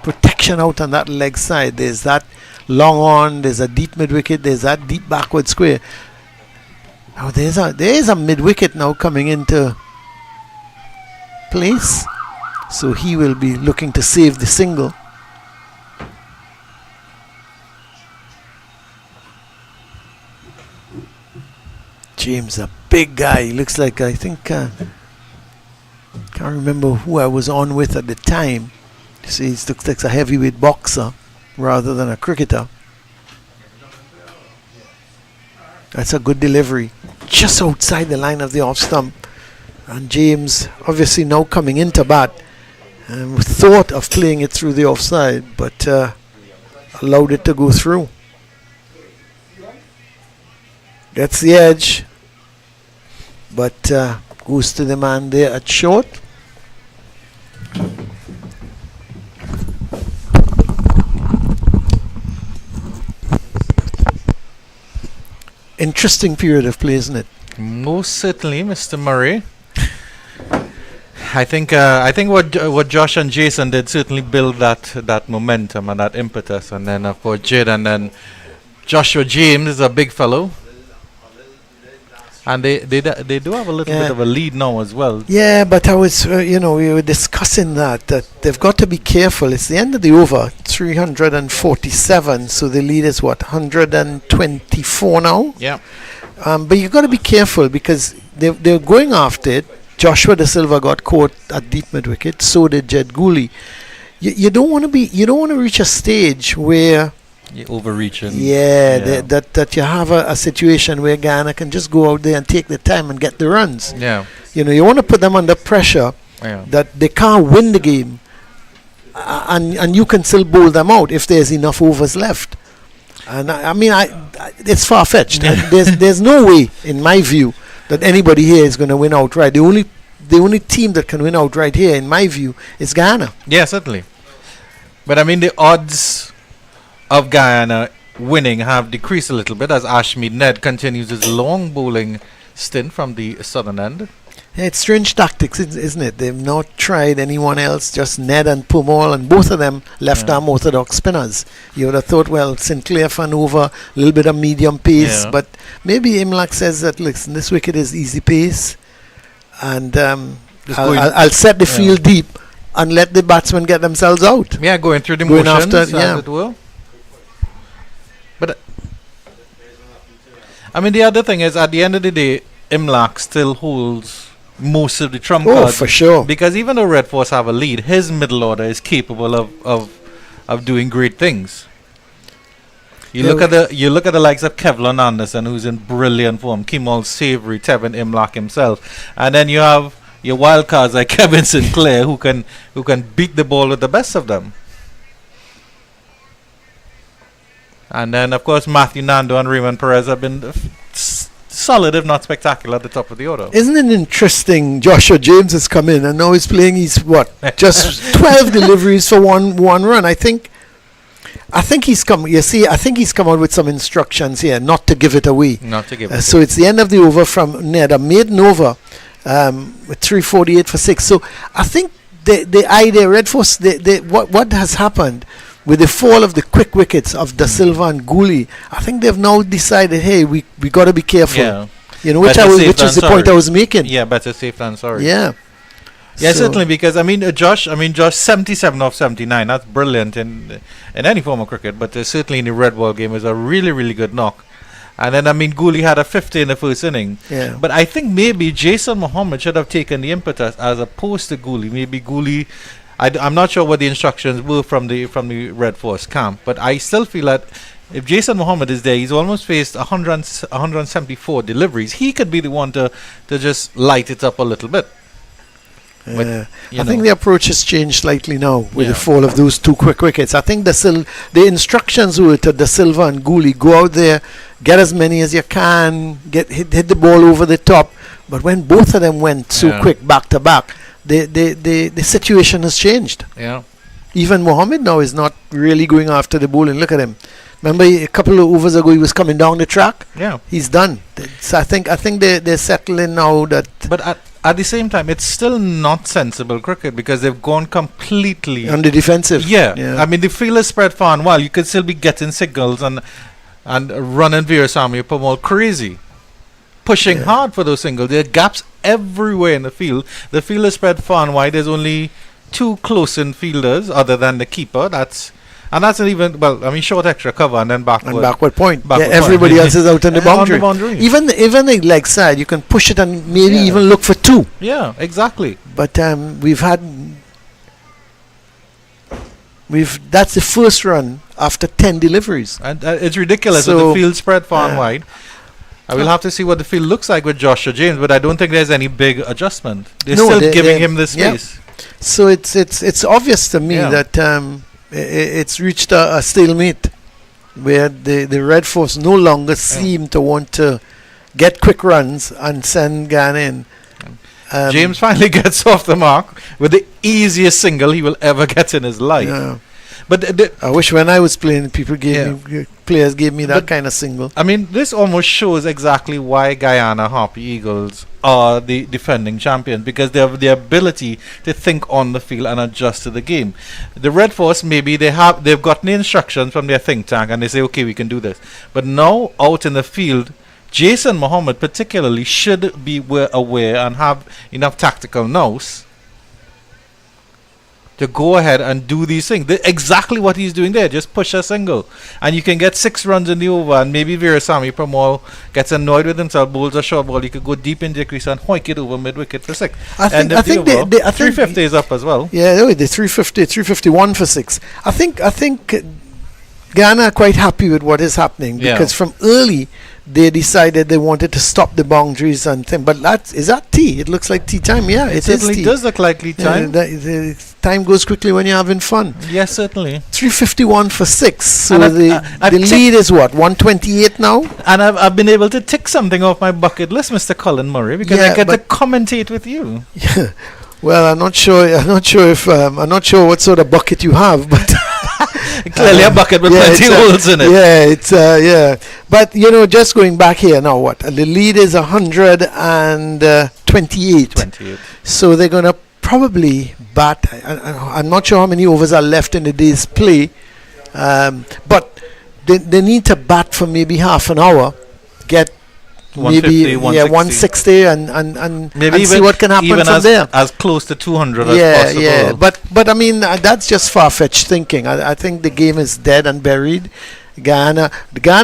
protection out on that leg side. There's that long on, there's a deep mid wicket, there's that deep backward square. Now there is a mid wicket now coming into place, so he will be looking to save the single. James, a big guy. He looks like, I think, can't remember who I was on with at the time. See, he looks like a heavyweight boxer rather than a cricketer. That's a good delivery. Just outside the line of the off stump. And James obviously now coming into bat, thought of playing it through the offside, but allowed it to go through. Gets the edge, but goes to the man there at short. Interesting period of play, isn't it? Most certainly, Mr. Murray. I think what Josh and Jason did certainly build that momentum and that impetus, and then of course Jid, and then Joshua James is a big fellow, and they do have a little bit of a lead now as well. Yeah, but I was we were discussing that they've got to be careful. It's the end of the over, 347, so the lead is what, 124 now. Yeah. But you've got to be careful because they're going after it. Joshua De Silva got caught at deep mid wicket. So did Jed Gooley. You don't want to reach a stage where you're overreaching. That you have a situation where Guyana can just go out there and take the time and get the runs. Yeah. You want to put them under pressure that they can't win the game, and you can still bowl them out if there's enough overs left. And it's far fetched. There's no way, in my view, that anybody here is going to win outright. The only team that can win outright here, in my view, is Guyana. Yeah, certainly. But the odds of Guyana winning have decreased a little bit as Ashmead Ned continues his long bowling stint from the southern end. Yeah, it's strange tactics, isn't it? They've not tried anyone else, just Ned and Pumal, and both of them left-arm orthodox spinners. You would have thought, well, Sinclair fan over, a little bit of medium pace, but maybe Imlach says that, listen, this wicket is easy pace, and I'll set the field deep and let the batsmen get themselves out. Yeah, going through the motions, as it will. But, the other thing is, at the end of the day, Imlach still holds most of the trump cards. Oh, for sure. Because even though Red Force have a lead, his middle order is capable of doing great things. You look at the likes of Kevlin Anderson, who's in brilliant form, Kemal Savory, Tevin Imlach himself, and then you have your wild cards like Kevin Sinclair, who can beat the ball with the best of them. And then of course Matthew Nando and Raymond Perez have been solid, if not spectacular, at the top of the order. Isn't it interesting? Joshua James has come in and now he's playing. He's just 12 deliveries for one run. I think he's come. You see, I think he's come out with some instructions here, not to give it away. Not to give it. So it's the end of the over from Ned. A maiden over with 348 for 6. So I think the idea, Red Force, what has happened with the fall of the quick wickets of Da Silva and Gooley, I think they've now decided, hey, we got to be careful. Yeah. Which is the point I was making. Yeah, better safe than sorry. Yeah. Yeah, certainly, because Josh 77 off 79. That's brilliant in any form of cricket, but certainly in the red ball game is a really, really good knock. And then Gooley had a 50 in the first inning. Yeah. But I think maybe Jason Mohammed should have taken the impetus as opposed to Gooley. Maybe Gooley, I'm not sure what the instructions were from the Red Force camp, but I still feel that if Jason Mohammed is there, he's almost faced 174 deliveries. He could be the one to just light it up a little bit. I think the approach has changed slightly now with the fall of those two quick wickets. I think the instructions were to Da Silva and Gooley, go out there, get as many as you can, hit the ball over the top. But when both of them went so quick back to back, the situation has changed. Yeah. Even Mohammed now is not really going after the bowling. Look at him. Remember a couple of overs ago he was coming down the track? Yeah. He's done. So I think they're settling now that. But at the same time, it's still not sensible cricket because they've gone completely on the defensive. Yeah. The field is spread far and wide. You could still be getting signals and running Veerasammy Pamal crazy, pushing hard for those singles. There are gaps everywhere in the field. The field is spread far and wide. There's only two close-in fielders other than the keeper. That's not even short extra cover and then backward point. Everybody else is out on the boundary. Even the leg side, you can push it and maybe even look for two. Yeah, exactly. But that's the first run after 10 deliveries, and it's ridiculous. So the field spread far and wide. I will have to see what the field looks like with Joshua James, but I don't think there's any big adjustment. They're No, still giving him the yeah. space. So it's obvious to me Yeah. that it's reached a stalemate where the Red Force no longer seem to want to get quick runs and send Guyana in. James finally gets off the mark with the easiest single he will ever get in his life. Yeah. But I wish when I was playing, people players gave me that But- kind of single. I mean, this almost shows exactly why Guyana Harpy Eagles are the defending champions, because they have the ability to think on the field and adjust to the game. The Red Force, maybe they've gotten the instructions from their think tank and they say, okay, we can do this. But now out in the field, Jason Mohammed particularly should be aware and have enough tactical nous to go ahead and do these things. Exactly what he's doing there. Just push a single. And you can get 6 runs in the over, and maybe Virasamy Pramal gets annoyed with himself, bowls a short ball. He could go deep into the crease and hoik it over mid-wicket for 6. I think 350 is up as well. Yeah, the 351 for 6. I think Ghana are quite happy with what is happening, Yeah. because from early they decided they wanted to stop the boundaries and thing. But is that tea? It looks like tea time. Yeah, It it is certainly tea. does look like lead time. The time goes quickly when you're having fun. Yes, certainly. 351 for 6. So And the I've lead is what, 128 now? And I've been able to tick something off my bucket list, Mr. Colin Murray, because Yeah, I get to but- commentate with you. Well, I'm not sure what sort of bucket you have, but Clearly a bucket with plenty it's, holes in it. Yeah, it's But just going back here now, what the lead is 128. 28. So they're gonna probably bat. I'm not sure how many overs are left in the day's play, but they need to bat for maybe half an hour, get 150, maybe 160 and Maybe and see what can happen even from there. as close to 200 as Yeah, possible. yeah, but I mean that's just far-fetched thinking. I think the game is dead and buried. Guyana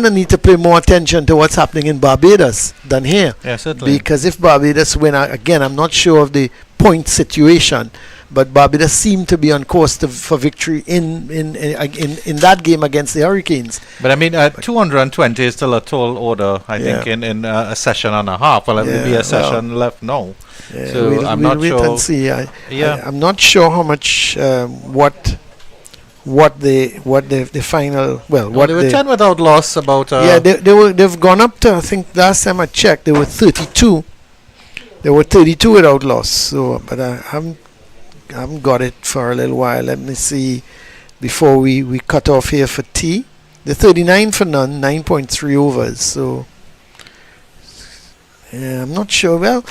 need to pay more attention to what's happening in Barbados than here, Yeah, certainly. because if Barbados win again, I'm not sure of the point situation, but Barbados seem to be on course for victory in that game against the Hurricanes. But I mean, 220 is still a tall order, I think, in a session and a half. Well, it will be Yeah, a session left now. Yeah, So I'm we'll not wait sure. and see. Yeah. I'm not sure how much what the final Well, they were 10 without loss about. they've gone up to, I think last time I checked they were 32. They were 32 without loss. So, but I haven't got it for a little while. Let me see before we cut off here for tea. The 39 for none, 9.3 overs. So yeah, I'm not sure. Well,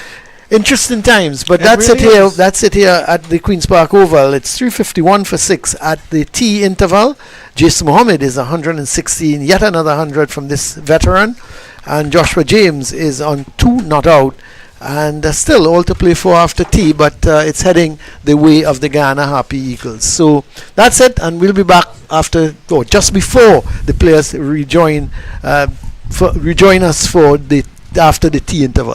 interesting times, but It that's really it here. is. That's it here at the Queen's Park Oval. It's 351 for 6 at the tea interval. Jason Mohammed is 116, yet another 100 from this veteran, and Joshua James is on 2 not out, and still all to play for after tea, but it's heading the way of the Guyana Harpy Eagles. So that's it, and we'll be back just before the players rejoin us for after the tea interval.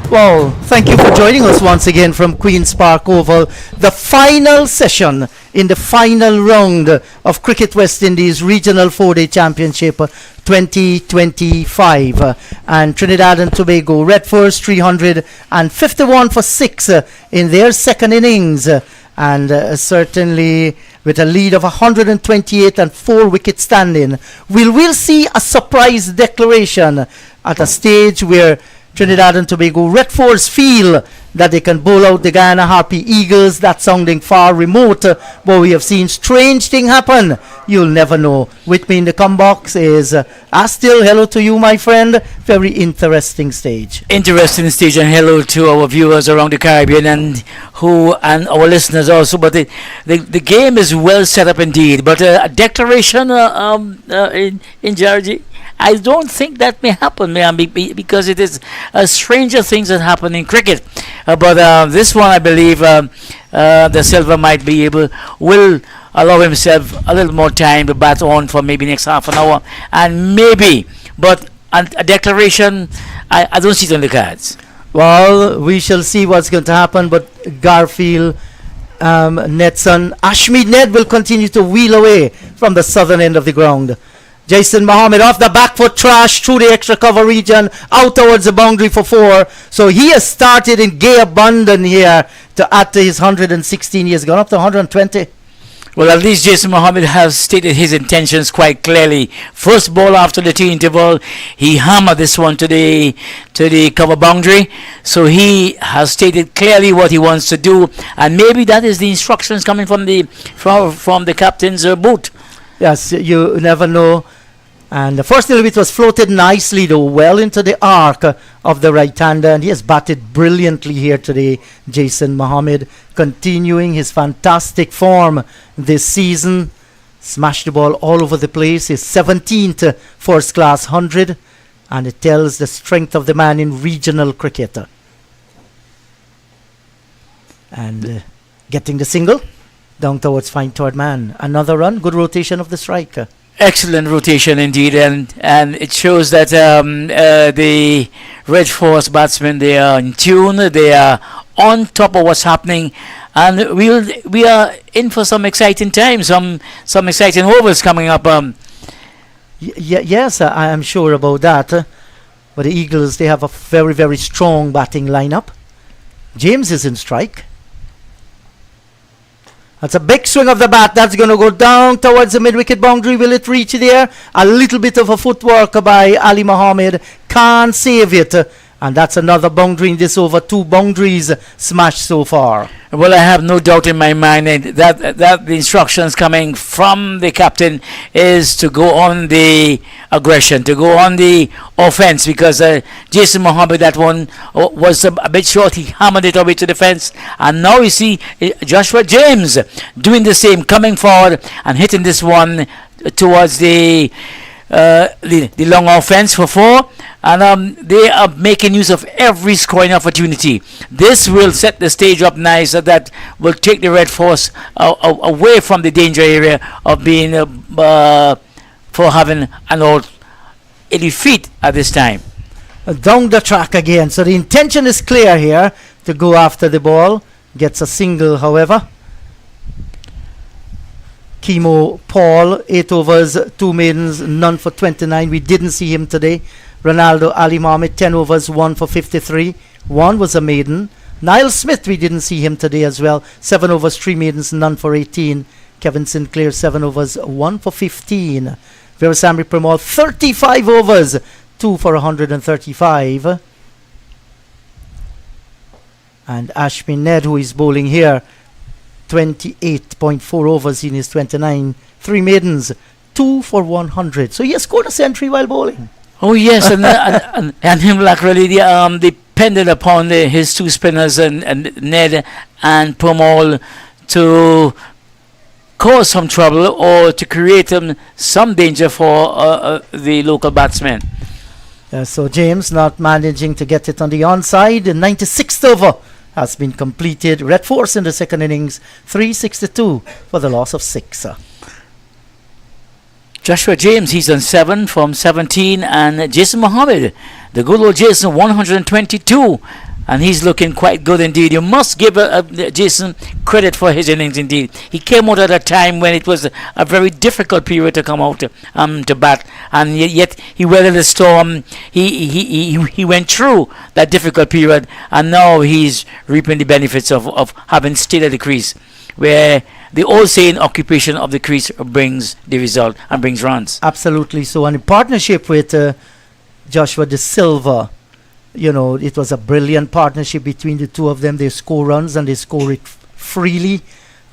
Well, thank you for joining us once again from Queen's Park Oval. The final session in the final round of Cricket West Indies Regional 4-Day Championship 2025. And Trinidad and Tobago, red first 351 for 6 in their second innings. And certainly with a lead of 128 and 4 wickets standing. We'll see a surprise declaration at a stage where Trinidad and Tobago Red Force feel that they can bowl out the Guyana Harpy Eagles. That's sounding far remote, but we have seen strange thing happen. You'll never know. With me in the come box is Astil. Hello to you, my friend. Very interesting stage. Interesting stage, and hello to our viewers around the Caribbean and our listeners also. But the game is well set up indeed. But a declaration in Georgie, I don't think that may happen, because it is stranger things that happen in cricket. But this one, I believe, the Silver will allow himself a little more time to bat on for maybe next half an hour, and maybe. But a declaration, I don't see it on the cards. Well, we shall see what's going to happen. But Garfield, Nedson, Ashmead Ned will continue to wheel away from the southern end of the ground. Jason Mohammed off the back foot, trash through the extra cover region, out towards the boundary for 4. So he has started in gay abandon here to add to his 116 years, gone up to 120. Well, at least Jason Mohammed has stated his intentions quite clearly. First ball after the tea interval, he hammered this one to the cover boundary. So he has stated clearly what he wants to do, and maybe that is the instructions coming from the captain's boot. Yes, you never know. And the first little bit was floated nicely, though, well into the arc of the right-hander. And he has batted brilliantly here today, Jason Mohammed, continuing his fantastic form this season. Smashed the ball all over the place. His 17th first-class 100. And it tells the strength of the man in regional cricket. And getting the single down towards fine third man. Another run, good rotation of the striker. Excellent rotation indeed, and it shows that the Red Force batsmen, they are in tune, they are on top of what's happening, and we are in for some exciting times, some exciting overs coming up. Yes, I am sure about that. But the Eagles, they have a very, very strong batting lineup. James is in strike. That's a big swing of the bat. That's going to go down towards the mid-wicket boundary. Will it reach there? A little bit of a footwork by Ali Mohammed. Can't save it. And that's another boundary in this over. 2 boundaries smashed so far. Well, I have no doubt in my mind that the instructions coming from the captain is to go on the aggression, to go on the offense, because Jason Mohammed, that one was a bit short. He hammered it away to the fence, and now you see Joshua James doing the same, coming forward and hitting this one towards the long offense for 4, and they are making use of every scoring opportunity. This will set the stage up nice, that will take the Red Force away from the danger area of being for having an old 80 feet at this time. Down the track again. So the intention is clear here to go after the ball. Gets a single, however. Kimo Paul, 8 overs, 2 maidens, none for 29. We didn't see him today. Ronaldo Ali Mohammed, 10 overs, 1 for 53. 1 was a maiden. Niall Smith, we didn't see him today as well. 7 overs, 3 maidens, none for 18. Kevin Sinclair, 7 overs, 1 for 15. Veerasammy Premal, 35 overs, 2 for 135. And Ashmead Ned, who is bowling here, 28.4 overs in his 29. 3 maidens, 2 for 100. So he has scored a century while bowling. Oh yes, and him laterally depended upon his 2 spinners and Ned and Premal to cause some trouble or to create some danger for the local batsmen. So James not managing to get it on the onside. The 96th over has been completed. Red Force in the second innings, 362 for the loss of 6. Joshua James, he's on 7 from 17, and Jason Mohammed, the good old Jason, 122, and he's looking quite good indeed. You must give Jason credit for his innings indeed. He came out at a time when it was a very difficult period to come out to bat, and yet he weathered the storm. He went through that difficult period, and now he's reaping the benefits of having stayed at the crease, where the old saying, occupation of the crease brings the result and brings runs. Absolutely. So, and in partnership with Joshua De Silva, you know, it was a brilliant partnership between the two of them. They score runs and they score it freely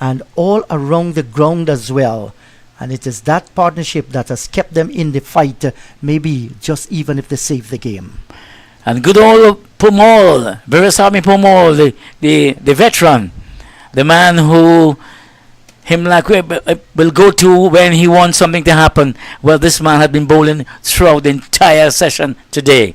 and all around the ground as well. And it is that partnership that has kept them in the fight, maybe just even if they save the game. And good old Pomol, Veerasamy Pomol, the veteran, the man who will go to when he wants something to happen. Well, this man had been bowling throughout the entire session today.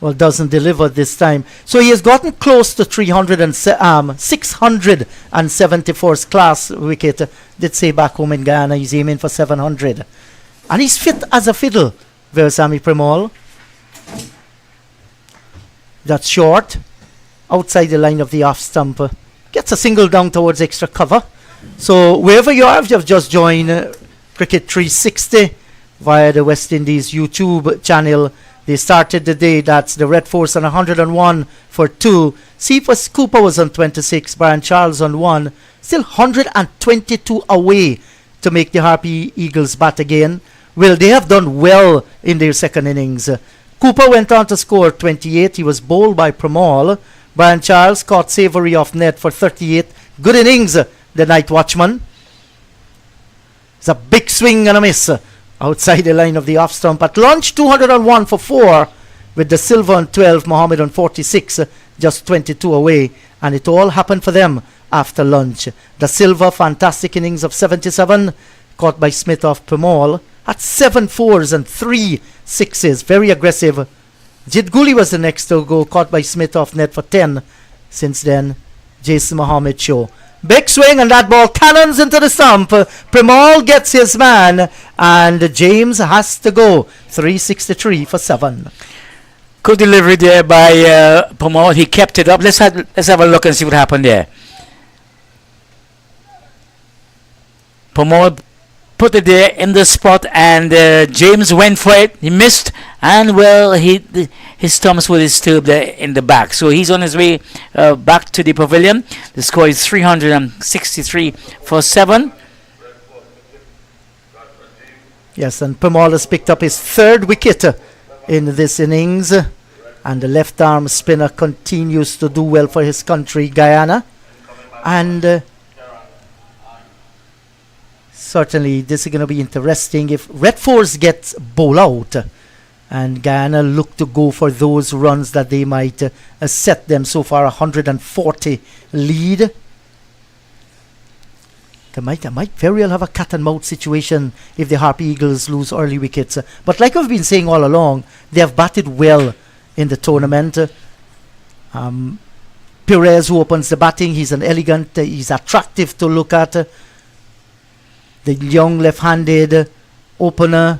Well, doesn't deliver this time. So he has gotten close to 674's class wicket. Did say back home in Guyana he's aiming for 700. And he's fit as a fiddle, Veerasamy Pomol. That's short. Outside the line of the off stump. Gets a single down towards extra cover. So wherever you are, if you've just joined Cricket 360 via the West Indies YouTube channel, they started the day. That's the Red Force on 101 for 2. Cephas Cooper was on 26. Brian Charles on 1. Still 122 away to make the Harpy Eagles bat again. Well, they have done well in their second innings. Cooper went on to score 28. He was bowled by Pramod. Brian Charles caught Savory off net for 38. Good innings, the night watchman. It's a big swing and a miss outside the line of the off stump. At lunch, 201 for 4 with De Silva on 12, Mohammed on 46, just 22 away. And it all happened for them after lunch. De Silva, fantastic innings of 77, caught by Smith off Pramod. At 7 fours and 3 sixes, very aggressive. Jidguli was the next to go, caught by Smith off net for 10. Since then, Jason Mohammed show. Big swing and that ball cannons into the stump. Pramod gets his man and James has to go. 363 for 7. Good delivery there by Pramod. He kept it up. Let's have a look and see what happened there. Pramod put it there in the spot and James went for it. He missed and well his thumbs were disturbed there in the back. So he's on his way back to the pavilion. The score is 363 for 7. Yes, and Pramod has picked up his 3rd wicket in this innings. And the left arm spinner continues to do well for his country, Guyana. And certainly this is going to be interesting if Red Force gets bowl out and Guyana look to go for those runs that they might set them so far 140 lead. They might very well have a cat and mouse situation if the Harpy Eagles lose early wickets. But like I've been saying all along, they have batted well in the tournament. Perez, who opens the batting, he's an elegant, he's attractive to look at. The young left-handed opener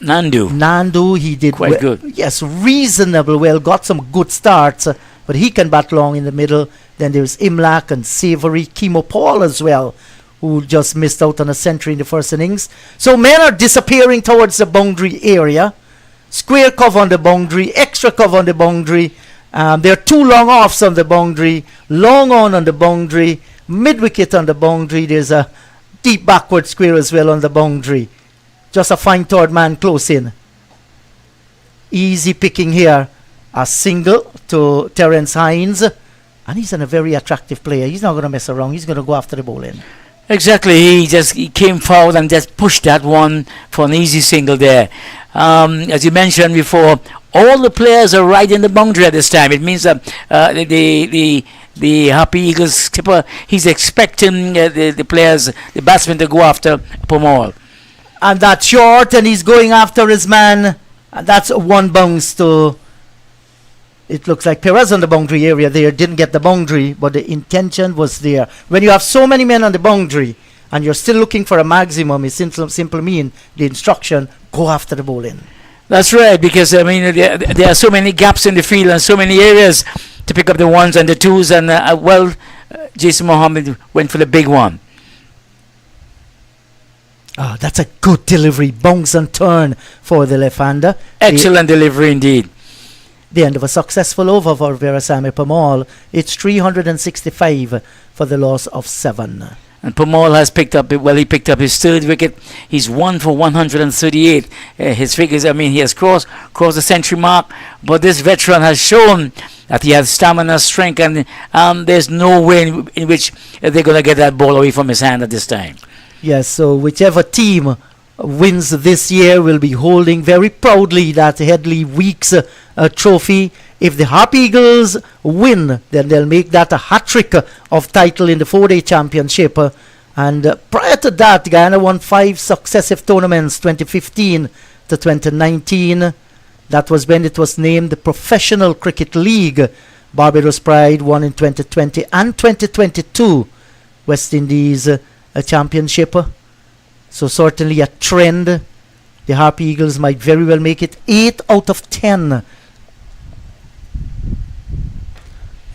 Nandu, he did quite good. Yes, reasonable well, got some good starts, but he can bat long in the middle. Then there's Imlak and Savory, Kimo Paul as well, who just missed out on a century in the first innings. So men are disappearing towards the boundary area. Square cover on the boundary, extra cover on the boundary. There are 2 long offs on the boundary, long on the boundary, mid-wicket on the boundary. There's a deep backward square as well on the boundary. Just a fine third man close in. Easy picking here. A single to Terence Hines. And he's a very attractive player. He's not going to mess around. He's going to go after the bowling. Exactly. He came forward and just pushed that one for an easy single there. As you mentioned before, all the players are right in the boundary at this time. It means that the Harpy Eagles skipper, he's expecting the players, the batsmen to go after Pramod. And that's short, and he's going after his man. And that's 1 bounce to... It looks like Perez on the boundary area there. Didn't get the boundary, but the intention was there. When you have so many men on the boundary, and you're still looking for a maximum, it simply mean the instruction, go after the bowling. That's right, because I mean there are so many gaps in the field and so many areas to pick up the ones and the twos, and Jason Mohammed went for the big one. Oh, that's a good delivery, bounce and turn for the left-hander. Excellent delivery indeed. The end of a successful over for Veerasamy Permaul. It's 365 for the loss of 7. And Permaul has picked up, he picked up his third wicket. He's 1 for 138. His figures, I mean, he has crossed the century mark, but this veteran has shown that he has stamina, strength, and there's no way in which they're going to get that ball away from his hand at this time. Yes, so whichever team wins this year will be holding very proudly that Headley Weeks trophy. If the Harpy Eagles win, then they'll make that a hat-trick of title in the 4-day championship. And prior to that, Guyana won 5 successive tournaments, 2015 to 2019. That was when it was named the Professional Cricket League. Barbados Pride won in 2020 and 2022. West Indies a championship. So certainly a trend. The Harpy Eagles might very well make it 8 out of 10.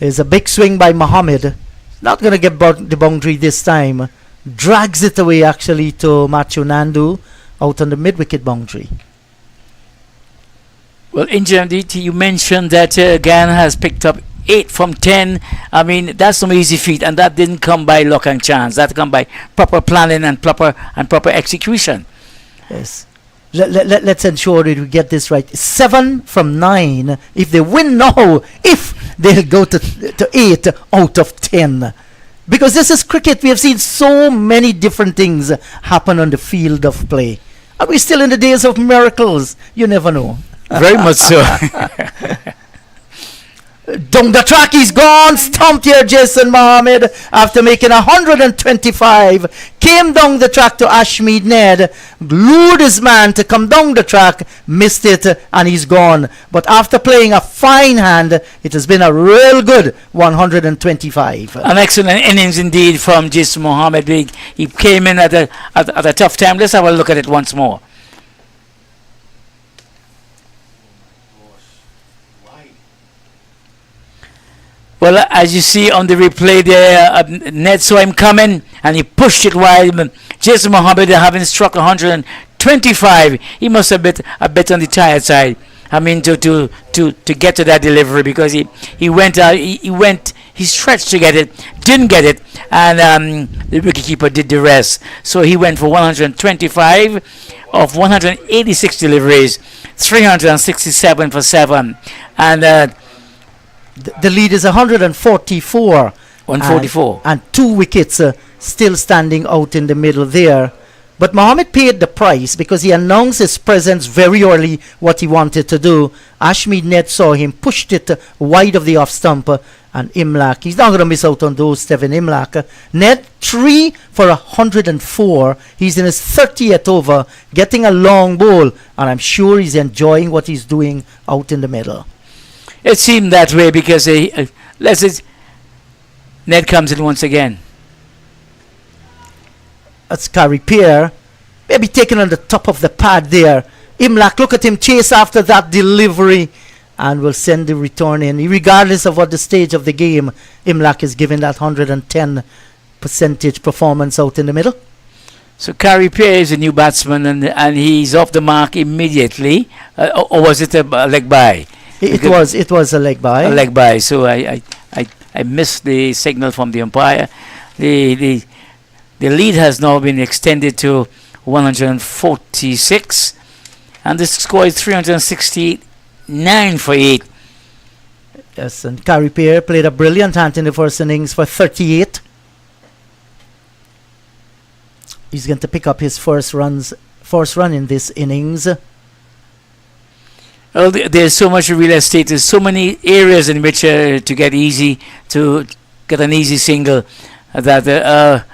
There's a big swing by Mohammed. Not going to get the boundary this time. Drags it away actually to Matthew Nandu out on the mid-wicket boundary. Well, Injamdi, you mentioned that Guyana has picked up 8 from 10. I mean, that's no easy feat, and that didn't come by luck and chance. That come by proper planning and proper execution. Yes. Let's ensure that we get this right. 7 from 9. If they win now, if they'll go to 8 out of 10. Because this is cricket. We have seen so many different things happen on the field of play. Are we still in the days of miracles? You never know. Very much so. Down the track, he's gone. Stumped here, Jason Mohammed, after making 125. Came down the track to Ashmead Ned, lured his man to come down the track, missed it, and he's gone. But after playing a fine hand, it has been a real good 125. An excellent innings indeed from Jason Mohammed. He came in at a tough time. Let's have a look at it once more. Well, as you see on the replay there, Ned saw him coming and he pushed it wide. Jason Mohammed, having struck 125, he must have been a bit on the tired side. I mean, to get to that delivery, because he stretched to get it, didn't get it, and the wicketkeeper did the rest. So he went for 125 of 186 deliveries, 367 for 7, and. The lead is 144. 144. And 2 wickets still standing out in the middle there. But Mohammed paid the price because he announced his presence very early, what he wanted to do. Ashmead Ned saw him, pushed it wide of the off stump, and Imlak, he's not going to miss out on those, Stephen Imlak. Ned 3 for 104. He's in his 30th over, getting a long ball, and I'm sure he's enjoying what he's doing out in the middle. It seemed that way because Ned comes in once again. That's Carey Peer. Maybe taken on the top of the pad there. Imlak, look at him chase after that delivery and will send the return in. Regardless of what the stage of the game, Imlak is giving that 110 percentage performance out in the middle. So Carey Peer is a new batsman and he's off the mark immediately. Or was it a leg by? It was a leg by. A leg by. So I missed the signal from the umpire. The lead has now been extended to 146, and the score is 369 for 8. Yes, and Carey Peer played a brilliant hand in the first innings for 38. He's going to pick up his first run in this innings. Well, there's so much real estate. There's so many areas in which to get an easy single that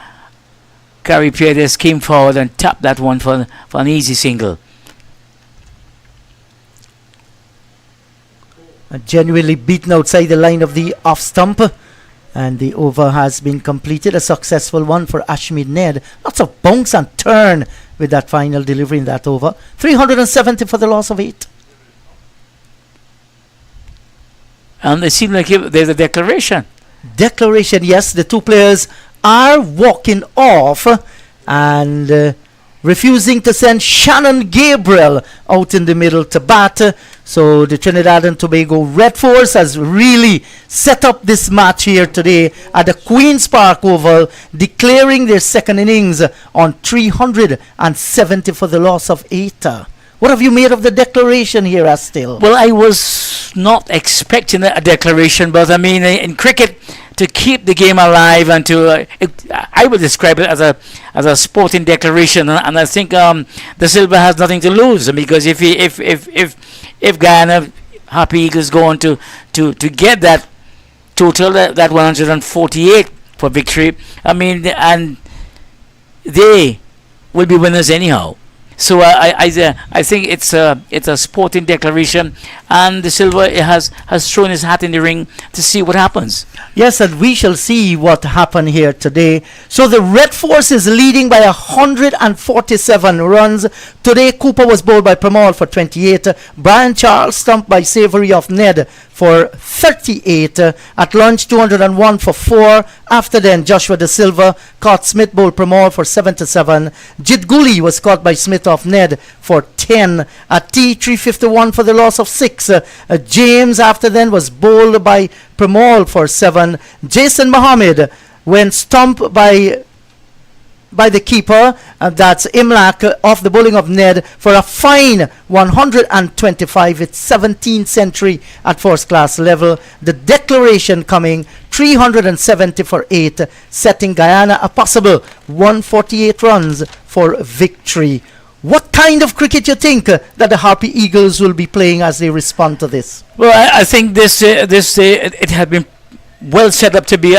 Carey Peer just came forward and tapped that one for an easy single. Genuinely beaten outside the line of the off stump, and the over has been completed. A successful one for Ashmead Ned. Lots of bounce and turn with that final delivery in that over. 370 for the loss of 8. And it seemed like there's a declaration. Declaration, yes. The two players are walking off and refusing to send Shannon Gabriel out in the middle to bat. So the Trinidad and Tobago Red Force has really set up this match here today at the Queen's Park Oval, declaring their second innings on 370 for the loss of 8. What have you made of the declaration here, Astil? Well, I was not expecting a declaration, but I mean, in cricket, to keep the game alive and to, I would describe it as a sporting declaration, and I think the Silver has nothing to lose, because if Guyana Harpy Eagles go on to get that total, that 148 for victory, I mean, and they will be winners anyhow. So I think it's a sporting declaration, and the Silver has thrown his hat in the ring to see what happens. Yes, and we shall see what happened here today. So the Red Force is leading by 147 runs. Today, Cooper was bowled by Pramal for 28. Brian Charles stumped by Savory of Ned for 38. At lunch, 201 for 4. After then, Joshua De Silva caught Smith bowled Pramal for 77. Jit Guli was caught by Smith of Ned for 10. At tea, 351 for the loss of 6. James after then was bowled by Pramal for 7. Jason Mohammed went stumped by the keeper, that's Imlak, off the bowling of Ned for a fine 125. It's 17th century at first class level. The declaration coming 370 for 8, setting Guyana a possible 148 runs for victory. What kind of cricket you think that the Harpy Eagles will be playing as they respond to this? Well, I think it had been well set up to be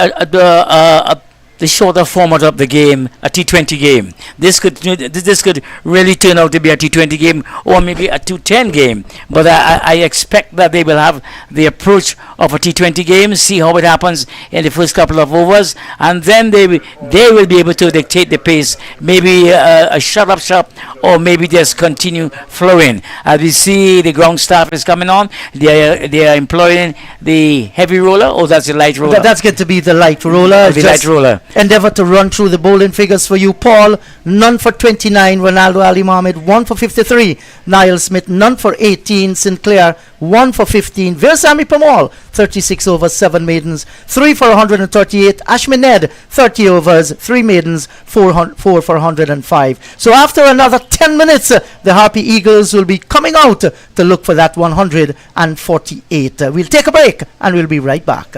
the shorter format of the game, a T20 game. This could really turn out to be a T20 game, or maybe a 210 game. But I expect that they will have the approach of a T20 game, see how it happens in the first couple of overs, and then they will be able to dictate the pace. Maybe a shut up, or maybe just continue flowing. As we see, the ground staff is coming on. They are employing the heavy roller, or that's the light roller. That's going to be the light roller. The light roller. Endeavour to run through the bowling figures for you. Paul, none for 29. Ronaldo Ali Mohammed, 1 for 53. Niall Smith, none for 18. Sinclair, 1 for 15. Veersamy Pamal, 36 overs, 7 maidens, 3 for 138. Ashmin Ned, 30 overs, 3 maidens, 4 for 105. So after another 10 minutes, the Harpy Eagles will be coming out to look for that 148. We'll take a break and we'll be right back.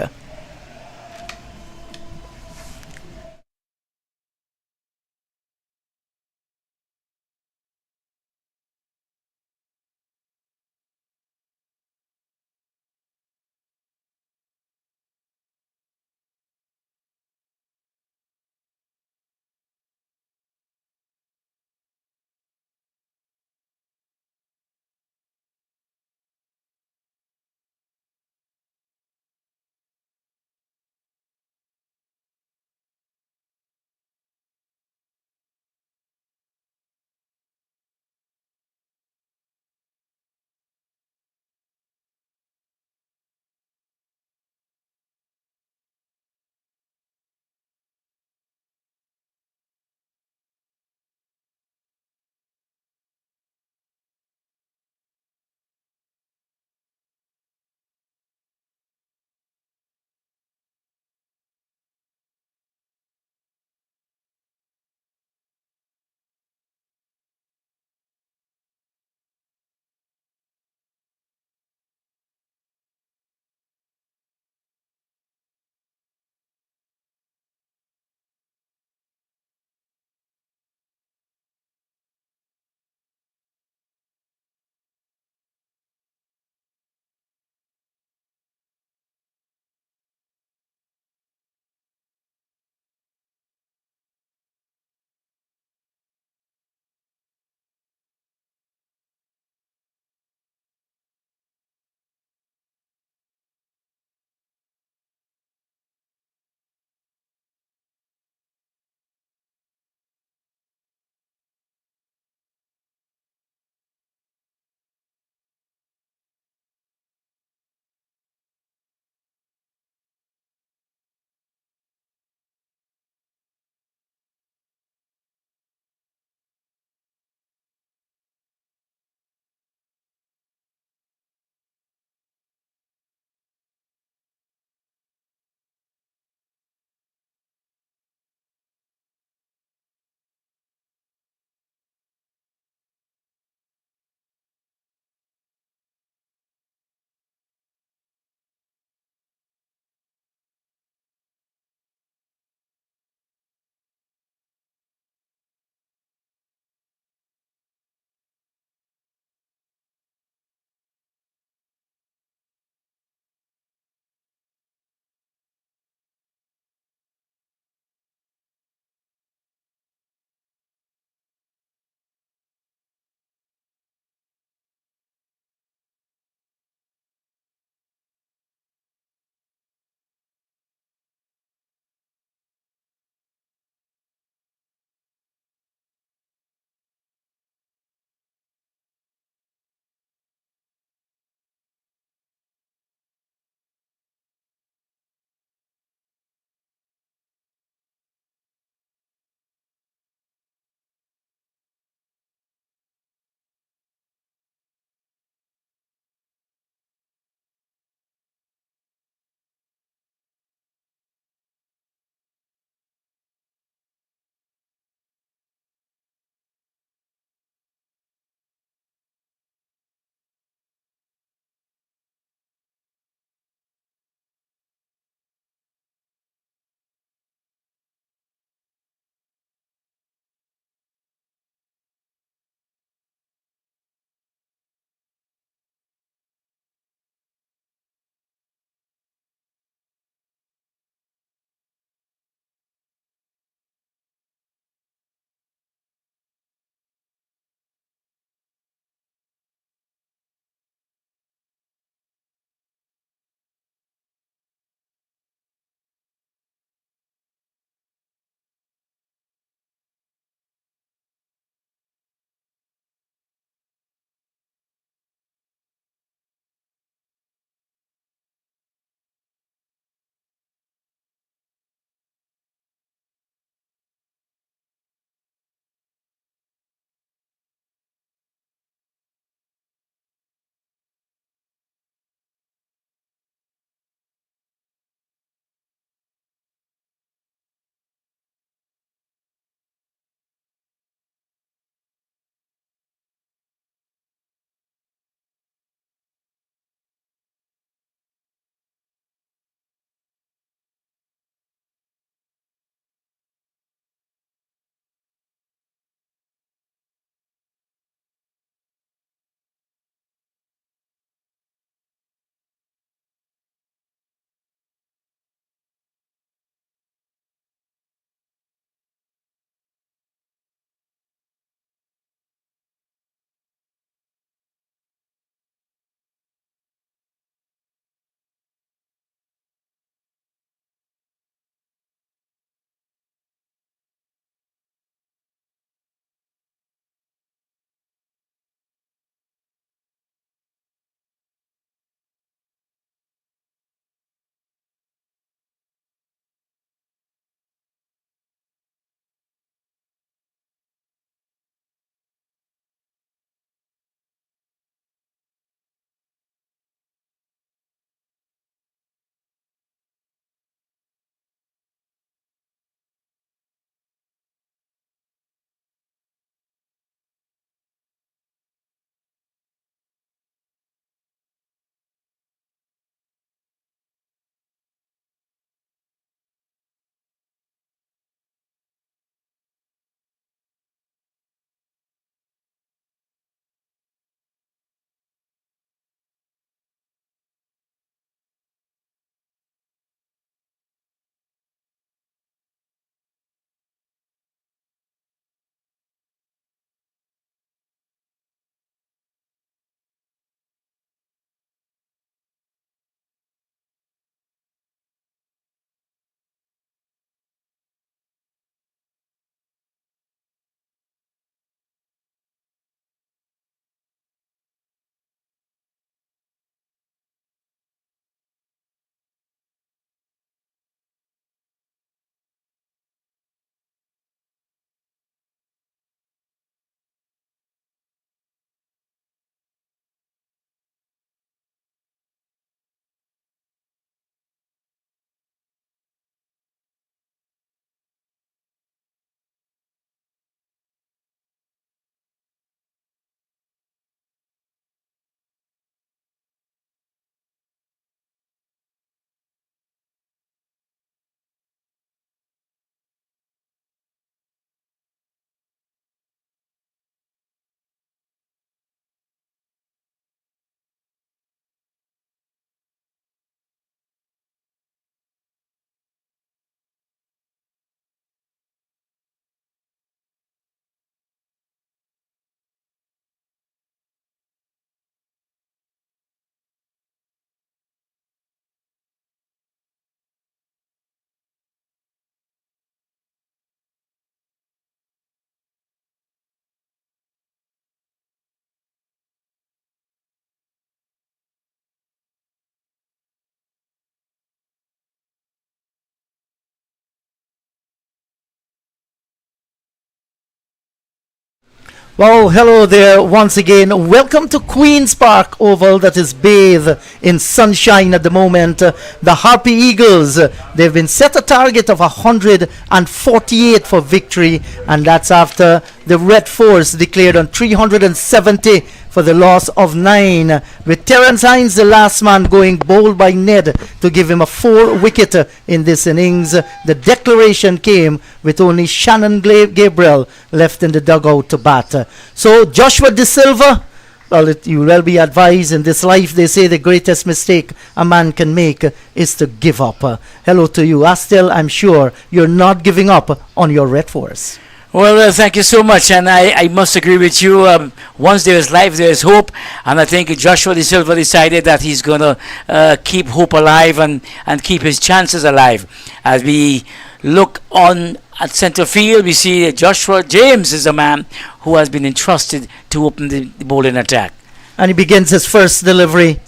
Well, hello there once again. Welcome to Queen's Park Oval that is bathed in sunshine at the moment. The Harpy Eagles, they've been set a target of 148 for victory, and that's after the Red Force declared on 370 for the loss of 9, with Terence Hines, the last man, going bowled by Ned to give him a 4-wicket in this innings. The declaration came with only Shannon Gabriel left in the dugout to bat. So Joshua De Silva, well, you will be advised in this life, they say the greatest mistake a man can make is to give up. Hello to you. Astel, I'm sure you're not giving up on your Red Force. Well, thank you so much, and I must agree with you. Once there is life, there is hope, and I think Joshua De Silva decided that he's going to keep hope alive and keep his chances alive. As we look on at centre field, we see Joshua James is a man who has been entrusted to open the bowling attack. And he begins his first delivery.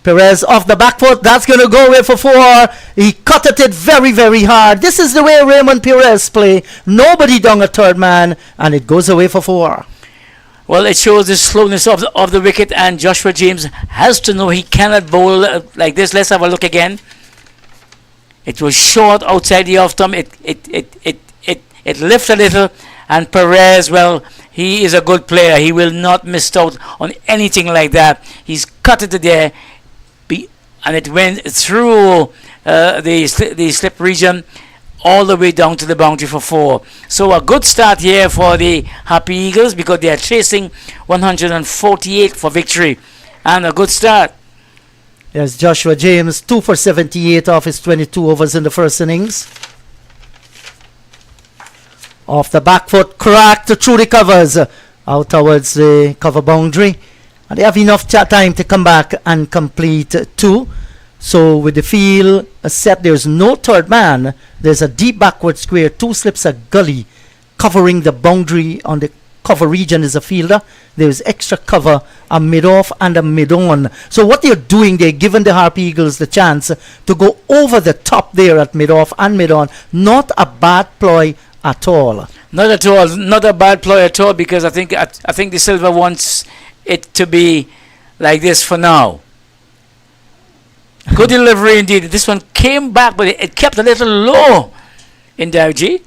Perez off the back foot, that's going to go away for 4. He cutted it very, very hard. This is the way Raymond Perez play. Nobody down a third man, and it goes away for 4. Well, it shows the slowness of the wicket, and Joshua James has to know he cannot bowl like this. Let's have a look again. It was short outside the off stump. It lifted a little, and Perez, well, he is a good player. He will not miss out on anything like that. He's cut it there. And it went through the slip region all the way down to the boundary for 4. So a good start here for the Harpy Eagles because they are chasing 148 for victory. And a good start. There's Joshua James, 2 for 78 off his 22 overs in the first innings. Off the back foot, cracked through the covers, out towards the cover boundary. And they have enough time to come back and complete 2. So with the field set, there's no third man. There's a deep backward square, 2 slips a gully covering the boundary. On the cover region is a fielder. There's extra cover, a mid-off and a mid-on. So what they're doing, they're giving the Harpy Eagles the chance to go over the top there at mid-off and mid-on. Not a bad ploy at all. Not at all. Not a bad ploy at all because I think De Silva wants it to be like this for now. Good delivery indeed. This one came back, but it kept a little low in Dive G.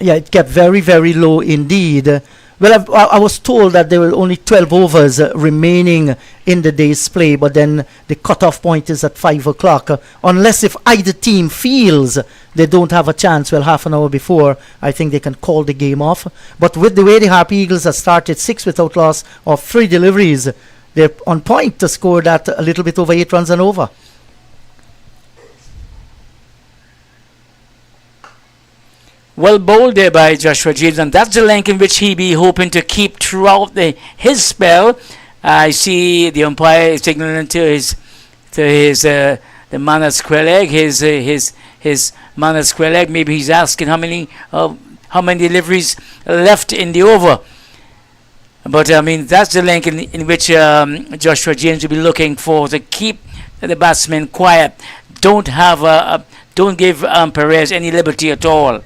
Yeah, it kept very, very low indeed. Well, I was told that there were only 12 overs remaining in the day's play, but then the cutoff point is at 5 o'clock. Unless if either team feels they don't have a chance, well, half an hour before, I think they can call the game off. But with the way the Harpy Eagles have started 6 without loss of 3 deliveries, they're on point to score that a little bit over 8 runs and over. Well bowled there by Joshua James, and that's the length in which he be hoping to keep throughout his spell. I see the umpire signaling to the man at square leg, his man at square leg. Maybe he's asking how many deliveries left in the over. But I mean that's the length in which Joshua James will be looking for to keep the batsmen quiet. Don't give Perez any liberty at all.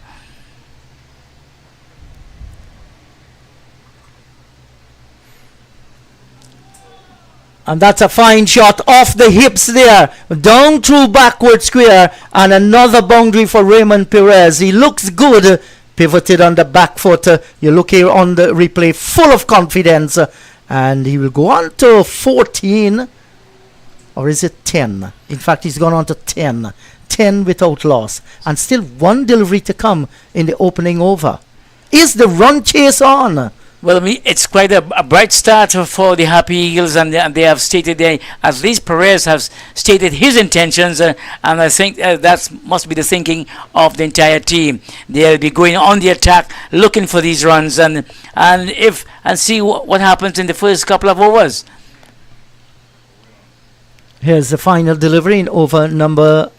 And that's a fine shot off the hips there, down through backward square, and another boundary for Raymond Perez. He looks good, pivoted on the back foot. You look here on the replay, full of confidence, and he will go on to 14, or is it 10? In fact, he's gone on to 10 without loss, and still 1 delivery to come in the opening over. Is the run chase on? Well, I mean, it's quite a bright start for the Harpy Eagles, and they have stated at least Perez has stated his intentions, and I think that must be the thinking of the entire team. They'll be going on the attack, looking for these runs, and see what happens in the first couple of overs. Here's the final delivery in over number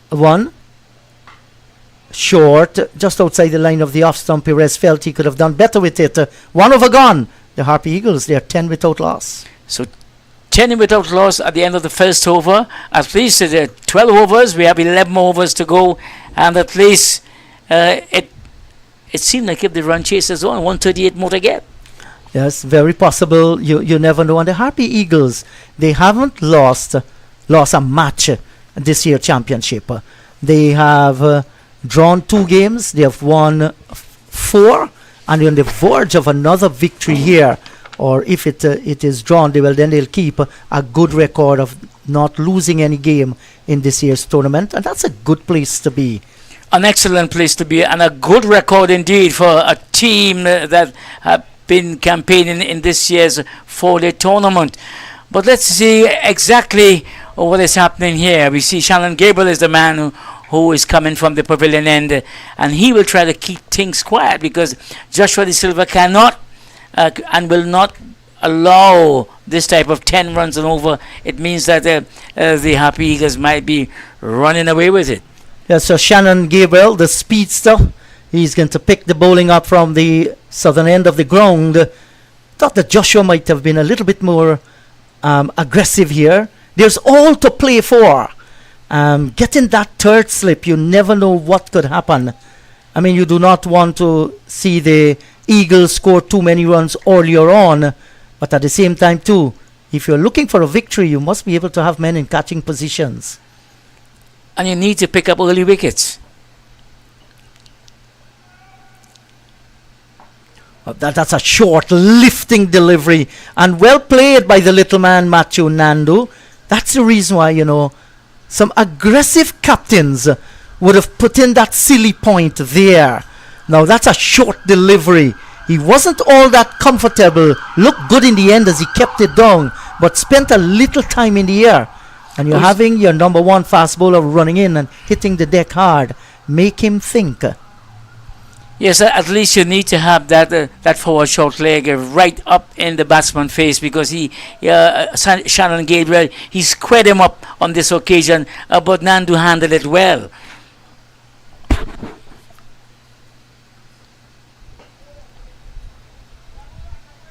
1. Short, just outside the line of the off stump. Perez felt he could have done better with it. 1 over gone. The Harpy Eagles, they are 10 without loss. So 10 without loss at the end of the first over. At least 12 overs. We have 11 overs to go, and at least it seemed like if the run chase is on, 138 more to get. Yes, very possible. You never know. And the Harpy Eagles, they haven't lost a match this year championship. They have drawn 2 games. They have won 4, and they're on the verge of another victory here. Or if it is drawn, they'll keep a good record of not losing any game in this year's tournament, and that's a good place to be. An excellent place to be, and a good record indeed for a team that have been campaigning in this year's 4-day tournament. But let's see exactly what is happening here. We see Shannon Gabriel is the man who is coming from the pavilion end, and he will try to keep things quiet because Joshua De Silva cannot and will not allow this type of 10 runs and over. It means that the Harpy Eagles might be running away with it. Yeah, so Shannon Gabriel, the speedster, he's going to pick the bowling up from the southern end of the ground. Thought that Joshua might have been a little bit more aggressive here. There's all to play for. Getting that third slip, you never know what could happen. I mean, you do not want to see the Eagles score too many runs earlier on, but at the same time too, if you're looking for a victory, you must be able to have men in catching positions. And you need to pick up early wickets. That's a short lifting delivery, and well played by the little man Matthew Nandu. That's the reason why, some aggressive captains would have put in that silly point there. Now that's a short delivery. He wasn't all that comfortable. Looked good in the end as he kept it down, but spent a little time in the air. And you're having your number 1 fast bowler running in and hitting the deck hard. Make him think. Yes, at least you need to have that forward short leg right up in the batsman's face, because Shannon Gabriel, he squared him up on this occasion, but Nandu handled it well.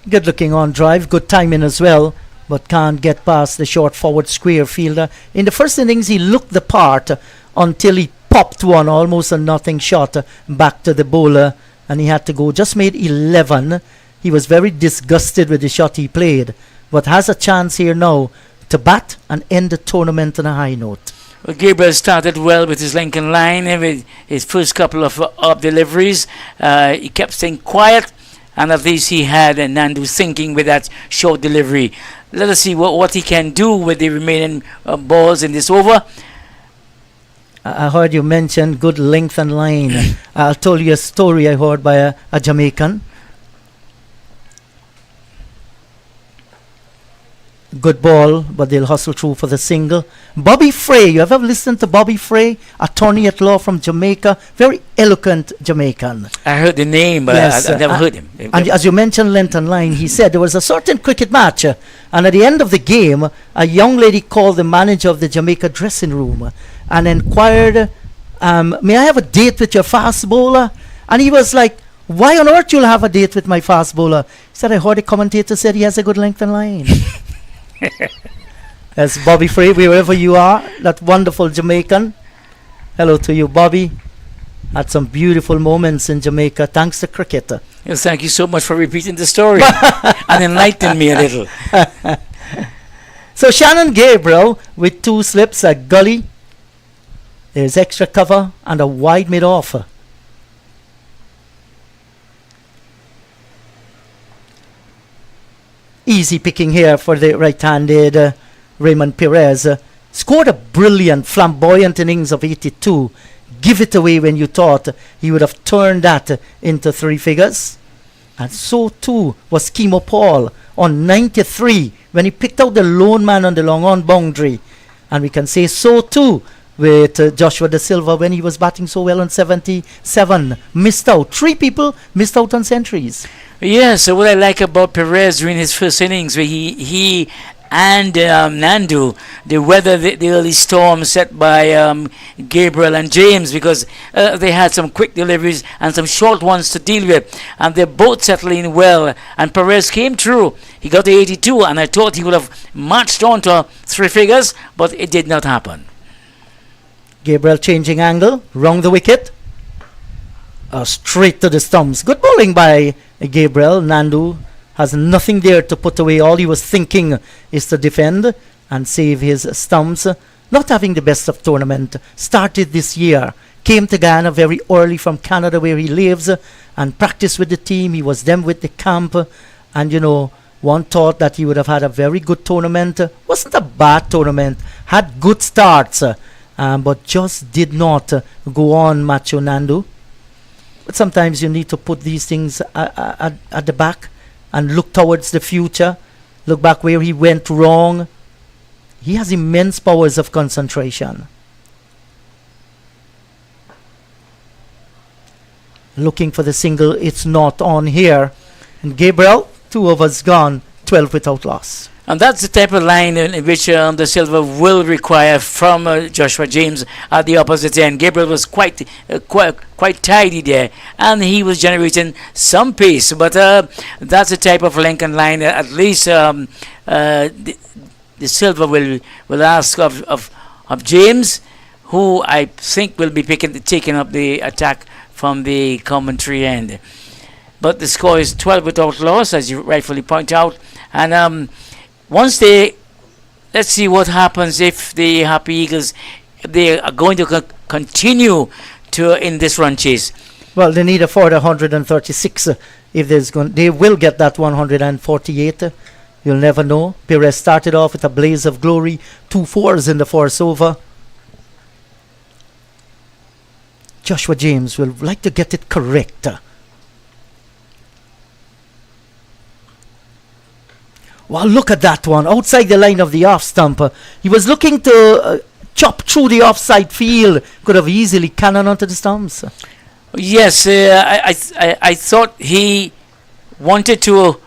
Good looking on drive, good timing as well, but can't get past the short forward square fielder. In the first innings, he looked the part until he popped one, almost a nothing shot back to the bowler, and he had to go. Just made 11. He was very disgusted with the shot he played, but has a chance here now to bat and end the tournament on a high note. Well, Gabriel started well with his Lincoln line, with his first couple of deliveries. He kept staying quiet, and at least he had Nandu thinking with that short delivery. Let us see what he can do with the remaining balls in this over. I heard you mention good length and line. I'll tell you a story I heard by a Jamaican. Good ball, but they'll hustle through for the single. Bobby Frey, you ever listened to Bobby Frey? Attorney at law from Jamaica. Very eloquent Jamaican. I heard the name, but yes, I never heard him. And as you mentioned length and line, he said there was a certain cricket match, and at the end of the game, a young lady called the manager of the Jamaica dressing room and inquired, may I have a date with your fast bowler? And he was like, why on earth you'll have a date with my fast bowler? He said, I heard the commentator said he has a good length and line. As Bobby Frey, wherever you are, that wonderful Jamaican. Hello to you, Bobby. Had some beautiful moments in Jamaica thanks to cricket. Yes, thank you so much for repeating the story and enlightening me a little. So Shannon Gabriel with 2 slips, a gully. There's extra cover and a wide mid-off. Easy picking here for the right-handed Raymond Perez. Scored a brilliant, flamboyant innings of 82. Give it away when you thought he would have turned that into 3 figures. And so too was Kimo Paul on 93 when he picked out the lone man on the long-on boundary. And we can say so too with Joshua De Silva when he was batting so well on 77. Missed out. 3 people missed out on centuries. Yes, so what I like about Perez during his first innings, where he and Nandu, they weathered the early storm set by Gabriel and James, because they had some quick deliveries and some short ones to deal with, and they're both settling well. And Perez came through. He got the 82, and I thought he would have marched on to 3 figures, but it did not happen. Gabriel changing angle, wrong the wicket. Straight to the stumps. Good bowling by Gabriel. Nandu has nothing there to put away. All he was thinking is to defend and save his stumps. Not having the best of tournament. Started this year. Came to Guyana very early from Canada where he lives and practiced with the team. He was then with the camp. And, you know, one thought that he would have had a very good tournament. Wasn't a bad tournament. Had good starts. But just did not go on, Macho Nandu. But sometimes you need to put these things at the back and look towards the future. Look back where he went wrong. He has immense powers of concentration. Looking for the single, it's not on here. And Gabriel, 2 overs gone, 12 without loss. And that's the type of line in which the silver will require from Joshua James at the opposite end. Gabriel was quite tidy there, and he was generating some pace. But that's the type of Lincoln line. At least the silver will ask of James, who I think will be taking up the attack from the commentary end. But the score is 12 without loss, as you rightfully point out, and let's see what happens if the Harpy Eagles, they are going to continue in this run chase. Well, they need a further 136. They will get that 148. You'll never know. Perez started off with a blaze of glory, 2 fours in the first over. Joshua James will like to get it correct. Well, look at that one. Outside the line of the off stump. He was looking to chop through the offside field. Could have easily cannon onto the stumps. Yes, I thought he wanted to.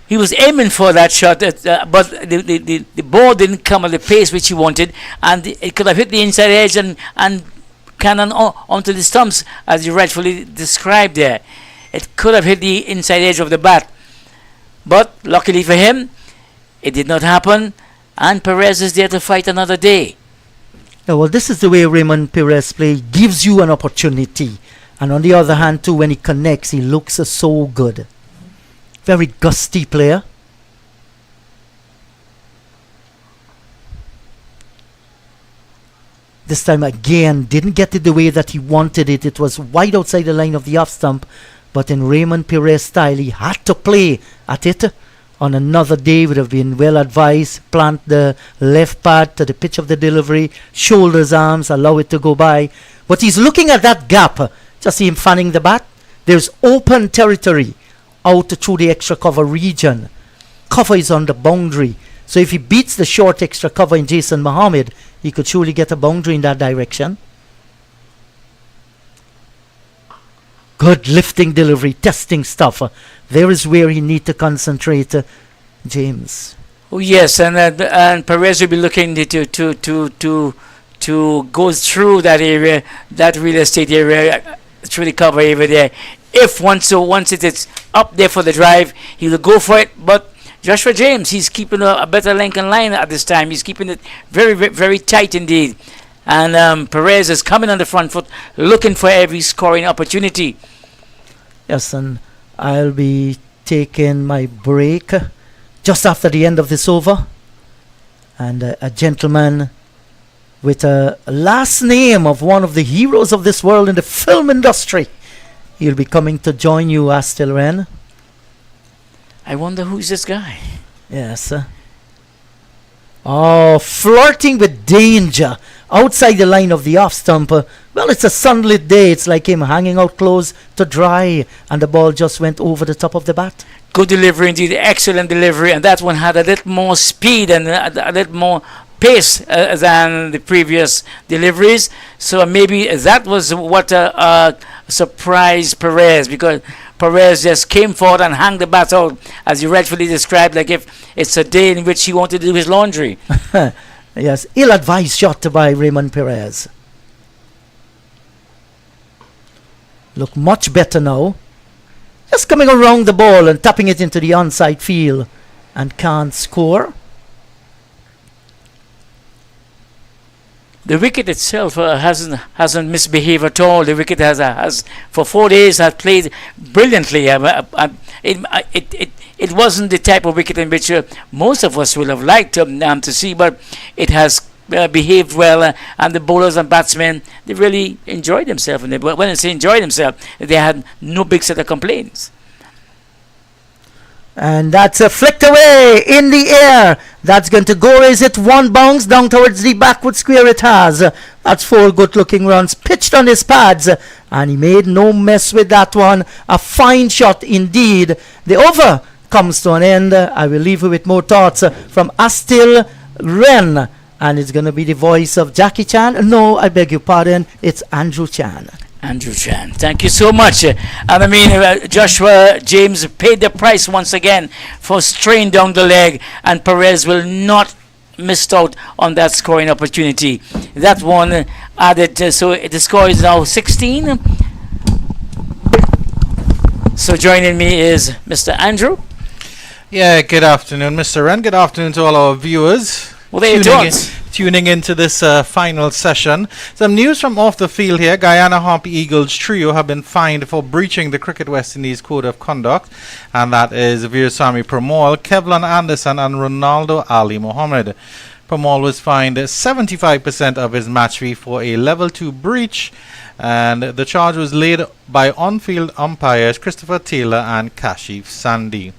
He was aiming for that shot, but the ball didn't come at the pace which he wanted, and it could have hit the inside edge and cannon onto the stumps, as you rightfully described there. It could have hit the inside edge of the bat. But luckily for him, it did not happen, and Perez is there to fight another day. Yeah, well, this is the way Raymond Perez plays. Gives you an opportunity. And on the other hand, too, when he connects, he looks so good. Very gusty player. This time again, didn't get it the way that he wanted it. It was wide outside the line of the off stump. But in Raymond Perez style, he had to play at it. On another day, would have been well advised. Plant the left pad to the pitch of the delivery. Shoulders, arms, allow it to go by. But he's looking at that gap. Just see him fanning the bat. There's open territory out through the extra cover region. Cover is on the boundary. So if he beats the short extra cover in Jason Mohammed, he could surely get a boundary in that direction. Good lifting delivery, testing stuff. There is where he need to concentrate, James. Oh yes, and Perez will be looking to go through that area, that real estate area, through the cover area there. If once it is up there for the drive, he will go for it. But Joshua James, he's keeping a better Lincoln line at this time. He's keeping it very, very tight indeed. And Perez is coming on the front foot, looking for every scoring opportunity. Yes, and I'll be taking my break just after the end of this over. And a gentleman with a last name of one of the heroes of this world in the film industry, he'll be coming to join you, Astel Ren. I wonder who's this guy. Yes. Flirting with danger outside the line of the off stump. Well, it's a sunlit day. It's like him hanging out close to dry, and the ball just went over the top of the bat. Good delivery indeed, excellent delivery, and that one had a little more speed and a little more pace than the previous deliveries. So maybe that was what surprised Perez, because Perez just came forward and hung the bat out, as you rightfully described, like if it's a day in which he wanted to do his laundry. Yes, ill-advised shot by Raymond Perez. Look much better now. Just coming around the ball and tapping it into the onside field, and can't score. the wicket itself hasn't misbehaved at all. The wicket has for 4 days has played brilliantly. It wasn't the type of wicket in which most of us would have liked to see, but it has behaved well, and the bowlers and batsmen, they really enjoyed themselves. And when I say enjoyed themselves, they had no big set of complaints. And that's flicked away in the air. That's going to go. Is it one bounce down towards the backward square? It has. That's 4 good looking runs pitched on his pads, and he made no mess with that one. A fine shot indeed. The over comes to an end. I will leave you with more thoughts from Astil Ren, and it's going to be the voice of Jackie Chan. No, I beg your pardon, it's Andrew Chan. Andrew Chan, thank you so much. And I mean, Joshua James paid the price once again for strain down the leg, and Perez will not miss out on that scoring opportunity. That one added, so the score is now 16. So joining me is Mr. Andrew. Yeah, good afternoon, Mr. Wren. Good afternoon to all our viewers. Well, there you tuning into this final session. Some news from off the field here. Guyana Harpy Eagles trio have been fined for breaching the Cricket West Indies Code of Conduct, and that is Veersamy Permaul, Kevlin Anderson and Ronaldo Ali Mohammed. Permaul was fined 75% of his match fee for a level 2 breach, and the charge was laid by on-field umpires Christopher Taylor and Kashif Sandhi.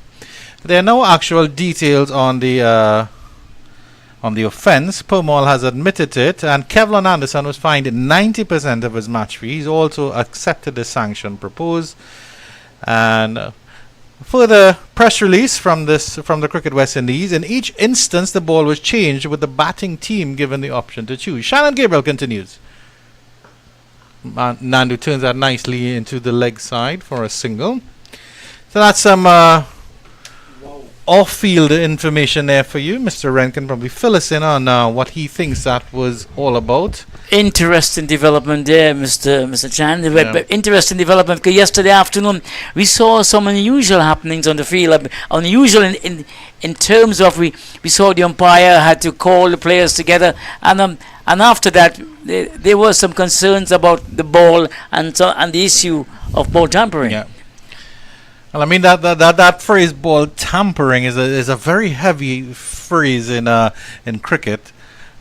There are no actual details on the offence. Permaul has admitted it, and Kevlin Anderson was fined 90% of his match fee. He's also accepted the sanction proposed. And further press release from the Cricket West Indies. In each instance, the ball was changed with the batting team given the option to choose. Shannon Gabriel continues. Nandu turns that nicely into the leg side for a single. So that's some off-field information there for you. Mr. Wren can probably fill us in on what he thinks that was all about. Interesting development there, Mr. Chan. Yeah. Interesting development, because yesterday afternoon we saw some unusual happenings on the field. Unusual in terms of we saw the umpire had to call the players together, and after that there were some concerns about the ball and the issue of ball tampering. Yeah. Well, I mean that phrase "ball tampering" is a very heavy phrase in cricket.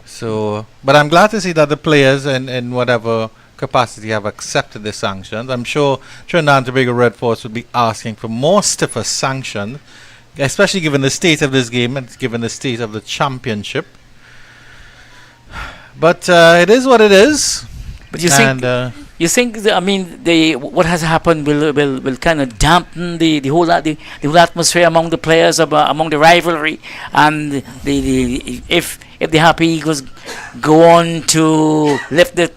So, but I'm glad to see that the players in whatever capacity have accepted the sanctions. I'm sure Trinidad and Tobago Red Force would be asking for more stiffer sanctions, especially given the state of this game and given the state of the championship. But it is what it is. But you think what has happened will kind of dampen the whole atmosphere among the players, among the rivalry, and if the Harpy Eagles go on to lift the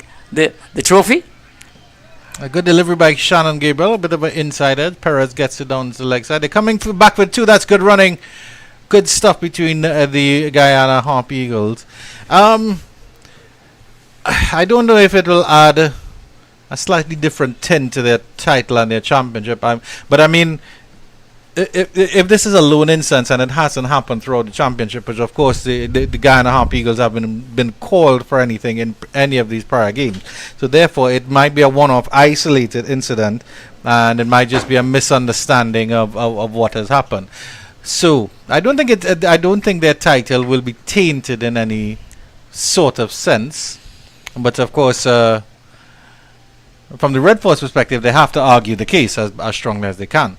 trophy. A good delivery by Shannon Gabriel, a bit of an insider. Perez gets it down to the leg side. They're coming back with 2. That's good running, good stuff between the Guyana Harpy Eagles. I don't know if it will add a slightly different tint to their title and their championship. But I mean, if this is a lone instance and it hasn't happened throughout the championship, which of course the Guyana Harpy Eagles haven't been called for anything in any of these prior games, so therefore it might be a one-off isolated incident, and it might just be a misunderstanding of what has happened. So I don't think their title will be tainted in any sort of sense. But of course, from the Red Force perspective, they have to argue the case as strongly as they can.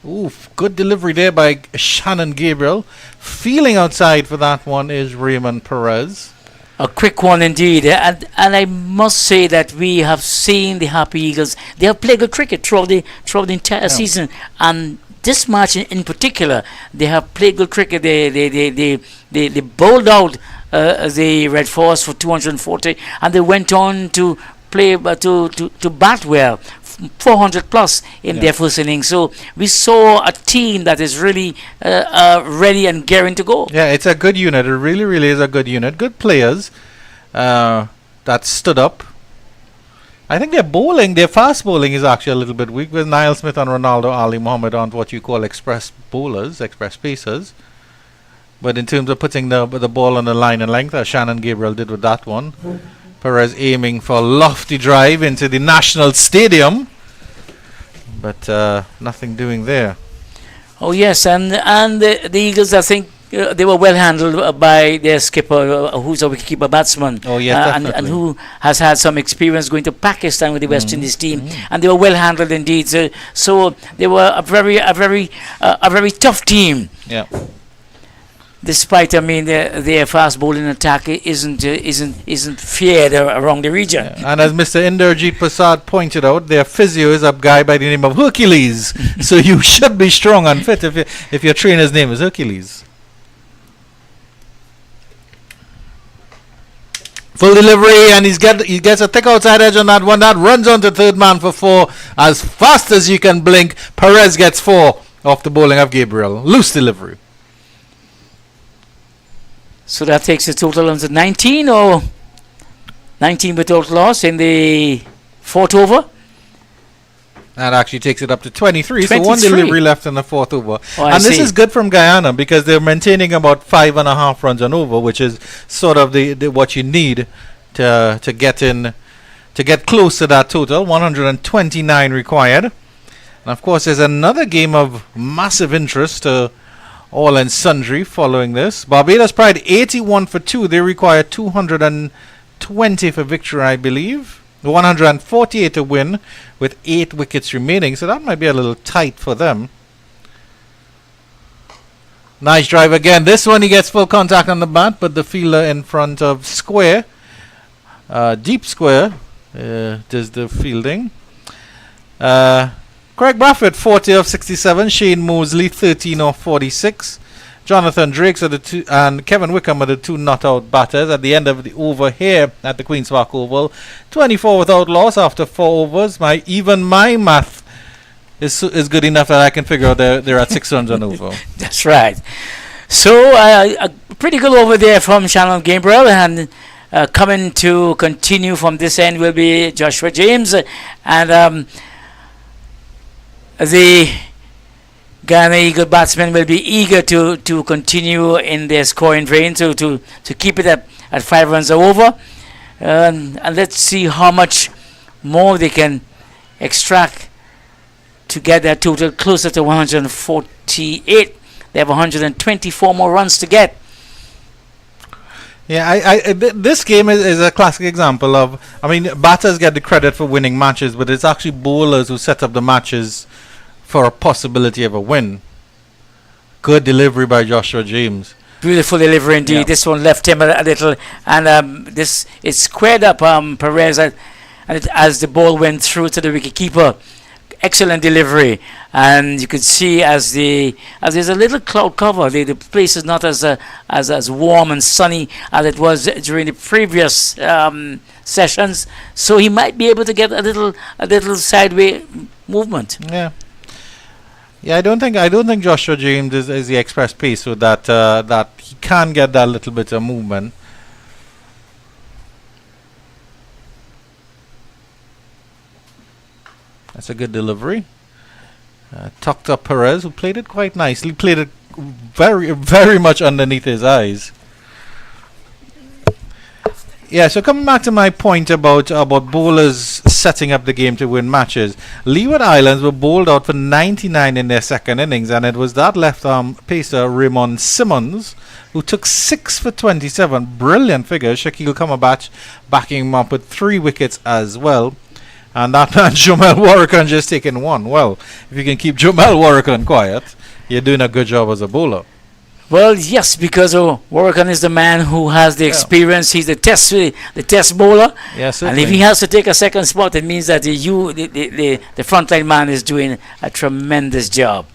Oof, good delivery there by Shannon Gabriel. Feeling outside for that one is Raymond Perez. A quick one indeed, and I must say that we have seen the Harpy Eagles. They have played good cricket throughout the entire season, and this match in particular, they have played good cricket. They bowled out the Red Force for 240, and they went on to play to bat well, 400 plus in their first innings. So we saw a team that is really ready and gearing to go. Yeah, it's a good unit. It really, really is a good unit. Good players that stood up. I think their fast bowling is actually a little bit weak, with Niall Smith and Ronaldo Ali Mohammed on what you call express bowlers, express pacers. But in terms of putting the ball on the line and length, as Shannon Gabriel did with that one, Perez aiming for a lofty drive into the National Stadium, but nothing doing there. Oh yes, and the Eagles, I think they were well handled by their skipper, who's a wicketkeeper batsman. Oh yes, and who has had some experience going to Pakistan with the West Indies team, and they were well handled indeed. So they were a very tough team. Yeah. Despite, I mean, their fast bowling attack isn't feared around the region. Yeah. And as Mr. Inderjeet Prasad pointed out, their physio is a guy by the name of Hercules. So you should be strong and fit if your trainer's name is Hercules. Full delivery, and he gets a thick outside edge on that one. That runs onto third man for 4 as fast as you can blink. Perez gets 4 off the bowling of Gabriel. Loose delivery. So that takes the total on to 19, or 19 with total loss in the 4th over. That actually takes it up to 23. So one delivery left in the 4th over. Oh, and this is good from Guyana because they're maintaining about 5.5 runs on over, which is sort of the what you need to get close to that total. 129 required. And of course, there's another game of massive interest to all and sundry following this. Barbados Pride 81 for 2. They require 220 for victory, I believe. 148 to win with 8 wickets remaining. So that might be a little tight for them. Nice drive again. This one he gets full contact on the bat, but the fielder in front of square, deep square, does the fielding. Craig Braffett 40 of 67, Shane Mosley 13 of 46, Jonathan Drakes are the 2, and Kevin Wickham are the 2 not out batters at the end of the over here at the Queen's Park Oval. 24 without loss after 4 overs. Even my math is good enough that I can figure out they're at 6 runs on over. That's right. So a pretty good over there from Shannon Gabriel, and coming to continue from this end will be Joshua James, and the Guyana Eagle batsmen will be eager to continue in their scoring vein, to keep it at 5 runs over, and let's see how much more they can extract to get their total closer to 148. They have 124 more runs to get. Yeah, this game is a classic example of, I mean, batters get the credit for winning matches, but it's actually bowlers who set up the matches for a possibility of a win. Good delivery by Joshua James. Beautiful delivery indeed. Yeah. This one left him a little, and this it squared up Perez, as the ball went through to the wicketkeeper. Excellent delivery, and you could see as there's a little cloud cover, the place is not as warm and sunny as it was during the previous sessions. So he might be able to get a little sideway movement. Yeah. Yeah, I don't think Joshua James is the express pace, so that he can get that little bit of movement. That's a good delivery. Tucked up Perez, who played it quite nicely. Played it very, very much underneath his eyes. Yeah, so coming back to my point about bowlers setting up the game to win matches, Leeward Islands were bowled out for 99 in their second innings, and it was that left-arm pacer Raymond Simmons who took 6 for 27. Brilliant figure. Shaquille Cumberbatch backing him up with 3 wickets as well. And that man Jomel Warrican just taking 1. Well, if you can keep Jomel Warrican quiet, you're doing a good job as a bowler. Well, yes, because Warrican is the man who has the experience. He's the test bowler. Yes, and if he has to take a second spot, it means that the frontline man is doing a tremendous job.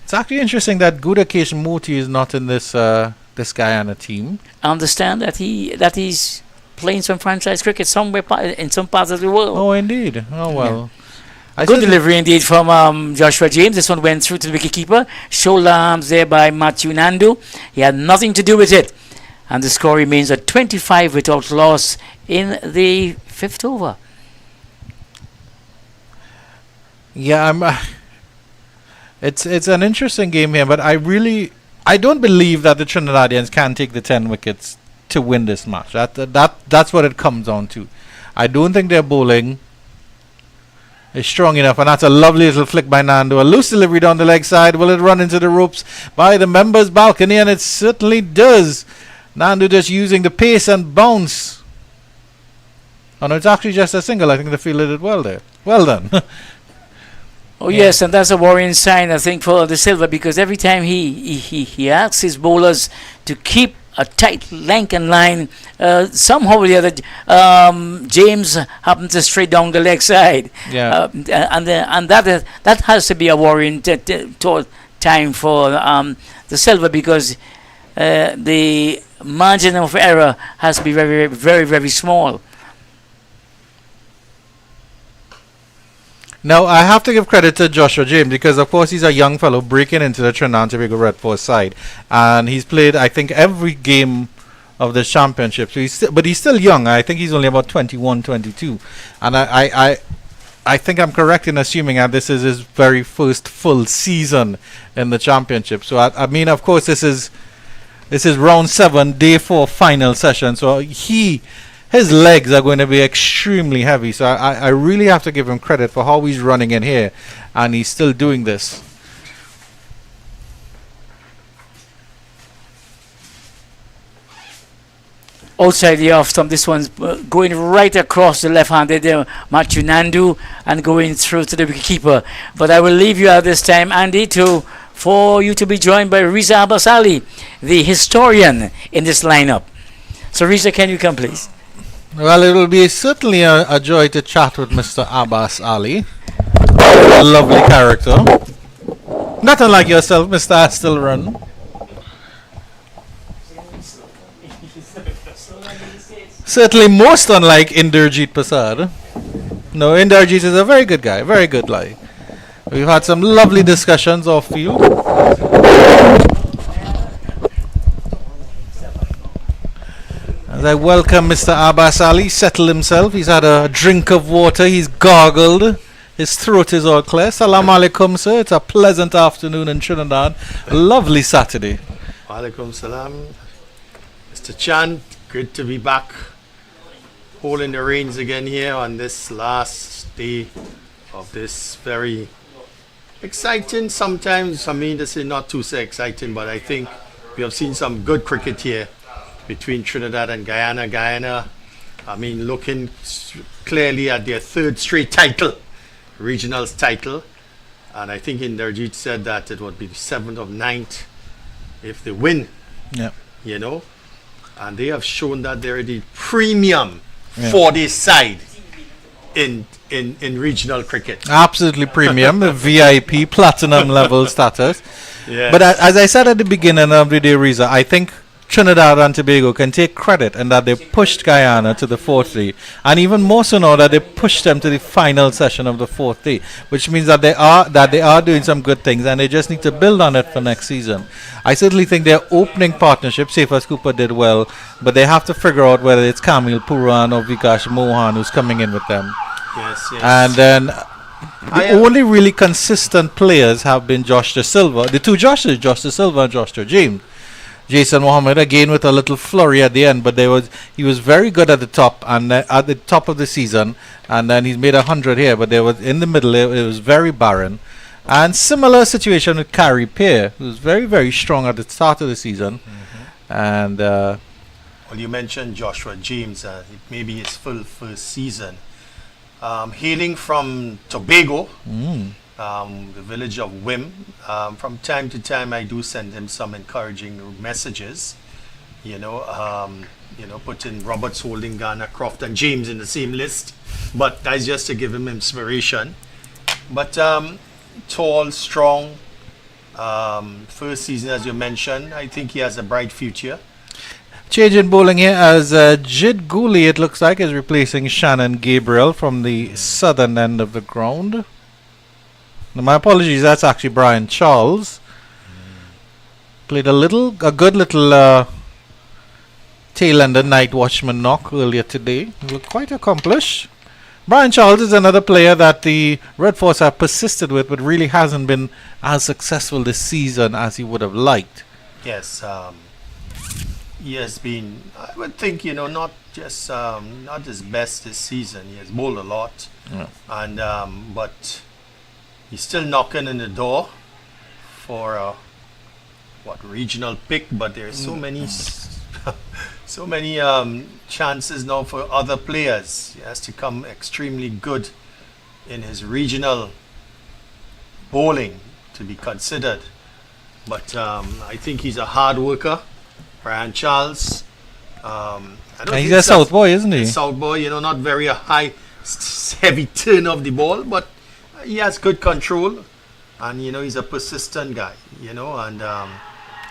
It's actually interesting that Gudakesh Moti is not in this Guyana team. I understand that he's playing some franchise cricket somewhere in some parts of the world. Oh, indeed. Oh, well. Yeah. Good delivery indeed from Joshua James. This one went through to the wicketkeeper. Shoulder arms there by Matthew Nandu. He had nothing to do with it. And the score remains at 25 without loss in the 5th over. Yeah, it's an interesting game here, but I really I don't believe that the Trinidadians can take the 10 wickets to win this match. That's what it comes down to. I don't think their bowling is strong enough, and that's a lovely little flick by Nando. A loose delivery down the leg side. Will it run into the ropes by the members' balcony? And it certainly does. Nando just using the pace and bounce. Oh no, it's actually just a single. I think the fielder did well there. Well done. Oh yes, and that's a worrying sign, I think, for the Silver, because every time he asks his bowlers to keep a tight length and line, somehow or the other, James happened to stray down the leg side. Yeah. And that has to be a worrying time for the Silver, because the margin of error has to be very, very, very small. Now, I have to give credit to Joshua James, because, of course, he's a young fellow breaking into the Trinidad and Tobago Red Force side. And he's played, I think, every game of the championship. So but he's still young. I think he's only about 21, 22. And I think I'm correct in assuming that this is his very first full season in the championship. So, I mean, of course, this is round 7, day 4 final session. So his legs are going to be extremely heavy, so I really have to give him credit for how he's running in here, and he's still doing this. Outside the off stump, this one's going right across the left-handed Matthew Nandu and going through to the wicketkeeper. But I will leave you at this time, Andy, for you to be joined by Riza Abbas Ali, the historian in this lineup. So Riza, can you come, please? Well, it will be certainly a joy to chat with Mr. Abbas Ali. A lovely character. Not unlike yourself, Mr. Astil Run. Certainly most unlike Inderjeet Prasad. No, Inderjeet is a very good guy, very good guy. We've had some lovely discussions off field. As I welcome Mr. Abbas Ali, settle himself. He's had a drink of water. He's gargled. His throat is all clear. Salam alaikum, sir. It's a pleasant afternoon in Trinidad. A lovely Saturday. Alaikum salam. Mr. Chan, good to be back. Holding the reins again here on this last day of this very exciting, sometimes, I mean, this is not too so exciting, but I think we have seen some good cricket here between Trinidad and Guyana. Guyana, I mean, looking clearly at their 3rd straight title, regionals title. And I think Inderjeet said that it would be the 7th of 9th if they win. Yeah. You know, and they have shown that they're the premium for this side in regional cricket. Absolutely premium, VIP, platinum level status. Yes. But as I said at the beginning of the day, Riza, I think Trinidad and Tobago can take credit in that they pushed Guyana to the 4th day, and even more so now that they pushed them to the final session of the 4th day, which means that they are doing some good things, and they just need to build on it for next season. I certainly think their opening partnership, Cephas Cooper did well, but they have to figure out whether it's Kamil Puran or Vikash Mohan who's coming in with them. Yes. And then the only really consistent players have been Josh De Silva, the two Joshes, Josh De Silva and Josh James. Jason Mohammed again with a little flurry at the end, but he was very good at the top and at the top of the season, and then he's made 100 here, but there was in the middle it was very barren. And similar situation with Carey Pear, who was very, very strong at the start of the season. And well, you mentioned Joshua James, maybe his full first season. Hailing from Tobago, the village of Wim. From time to time, I do send him some encouraging messages. Putting Roberts, Holding, Garner, Croft, and James in the same list. But that's just to give him inspiration. But tall, strong, first season, as you mentioned. I think he has a bright future. change in bowling here as Jid Gooley, it looks like, is replacing Shannon Gabriel from the southern end of the ground. Now, my apologies, that's actually Brian Charles. Played a good little tail-ender night watchman knock earlier today. Looked quite accomplished. Brian Charles is another player that the Red Force have persisted with, but really hasn't been as successful this season as he would have liked. Yes, he has been, I would think, not just not his best this season. He has bowled a lot, Yeah. and but he's still knocking on the door for regional pick. But there's so many, so many chances now for other players. He has to come extremely good in his regional bowling to be considered. But I think he's a hard worker. Brian Charles. I don't And he's think a South boy, isn't he? South boy, not very a high, heavy turn of the ball, but he has good control. And, he's a persistent guy, and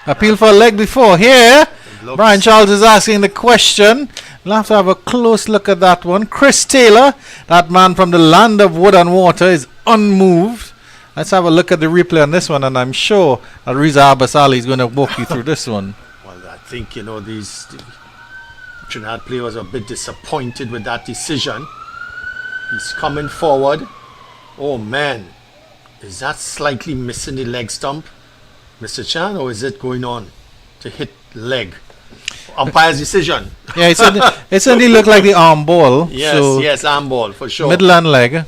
Appeal for a leg before. Here, looks- Brian Charles is asking the question. We'll have to have a close look at that one. Chris Taylor, that man from the land of wood and water, is unmoved. Let's have a look at the replay on this one, and I'm sure Riza Abbasali is going to walk you through this one. well, I think, these Trinidad players are a bit disappointed with that decision. He's coming forward. Oh, man. Is that slightly missing the leg stump, Mr. Chan, or is it going on to hit leg? Umpire's decision. Yeah, it certainly looked like the arm ball. Yes, so yes, arm ball, for sure. middle and leg.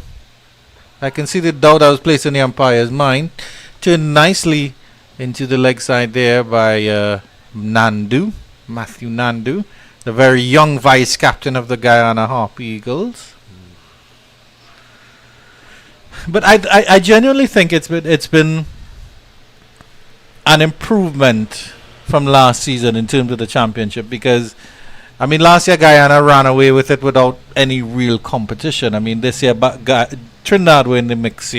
I can see the doubt that was placed in the umpire's mind. Turned nicely into the leg side there by Matthew Nandu, the very young vice captain of the Guyana Harpy Eagles. But I genuinely think it's been an improvement from last season in terms of the championship, because last year Guyana ran away with it without any real competition. This year Trinidad were in the mix,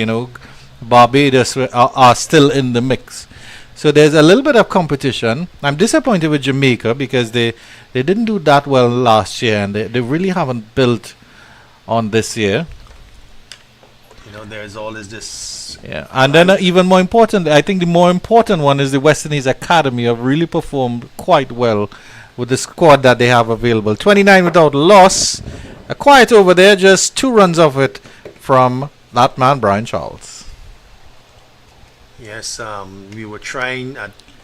Barbados are still in the mix. So there's a little bit of competition. I'm disappointed with Jamaica because they didn't do that well last year, and they really haven't built on this year. There's always this. Yeah, and then even more important, I think the more important one is the West Indies Academy have really performed quite well with the squad that they have available. 29 without loss. A quiet over there, just 2 runs of it from that man, Brian Charles. Yes, we were trying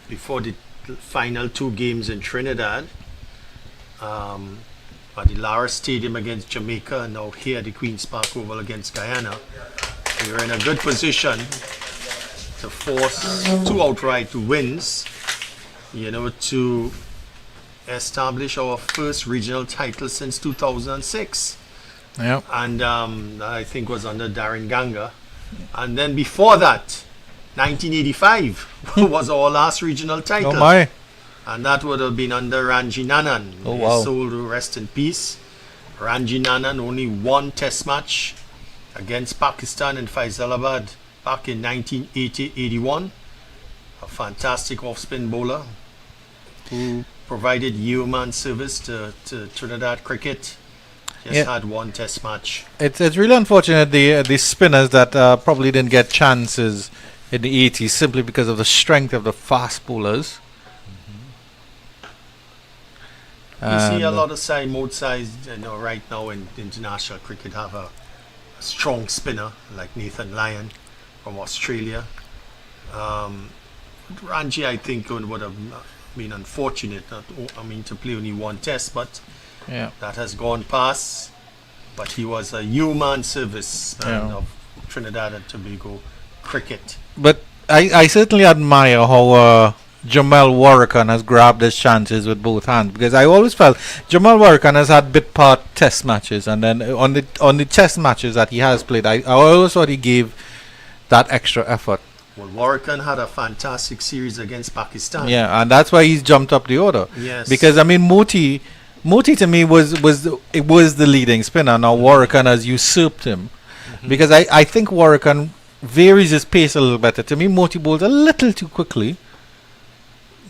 before the final 2 games in Trinidad, at the Lara Stadium against Jamaica, and now here at the Queen's Park Oval against Guyana. We were in a good position to force 2 outright wins, to establish our first regional title since 2006. Yeah. And I think was under Darren Ganga. And then before that, 1985 was our last regional title. Oh my. And that would have been under Ranji Nanan. Oh, wow. His soul to rest in peace. Ranji Nanan only 1 test match against Pakistan in Faisalabad back in 1980-81. A fantastic off-spin bowler who provided yeoman service to Trinidad cricket. Just had 1 test match. It's really unfortunate the spinners that probably didn't get chances in the 80s simply because of the strength of the fast bowlers. You see a lot of mode size, right now in international cricket have a strong spinner like Nathan Lyon from Australia. Ranji, I think, would have been unfortunate to play only 1 test, but Yeah. that has gone past. But he was a human service man of Trinidad and Tobago cricket. But I certainly admire how Jamal Warrican has grabbed his chances with both hands, because I always felt Jamal Warrican has had bit part test matches, and then on the test matches that he has played, I always thought he gave that extra effort. Well, Warrican had a fantastic series against Pakistan. Yeah, and that's why he's jumped up the order. Yes. Because Moti to me was the leading spinner. Now Warrican has usurped him, because I think Warrican varies his pace a little better. To me, Moti bowls a little too quickly.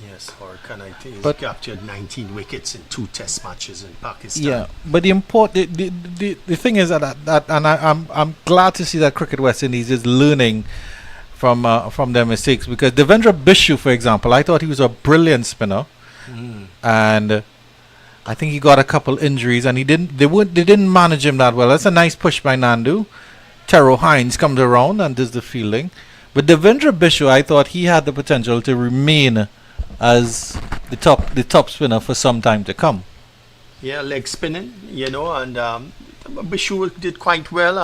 Yes, Warrican, I think, But- he's captured 19 wickets in 2 test matches in Pakistan. Yeah, but the thing is that and I'm glad to see that Cricket West Indies is learning from their mistakes, because Devendra Bishu, for example, I thought he was a brilliant spinner, and I think he got a couple injuries, and they didn't manage him that well. That's a nice push by Nandu. Tero Hines comes around and does the fielding, but Devendra Bishu, I thought he had the potential to remain as the top spinner for some time to come. Yeah, leg spinning, and Bishu did quite well.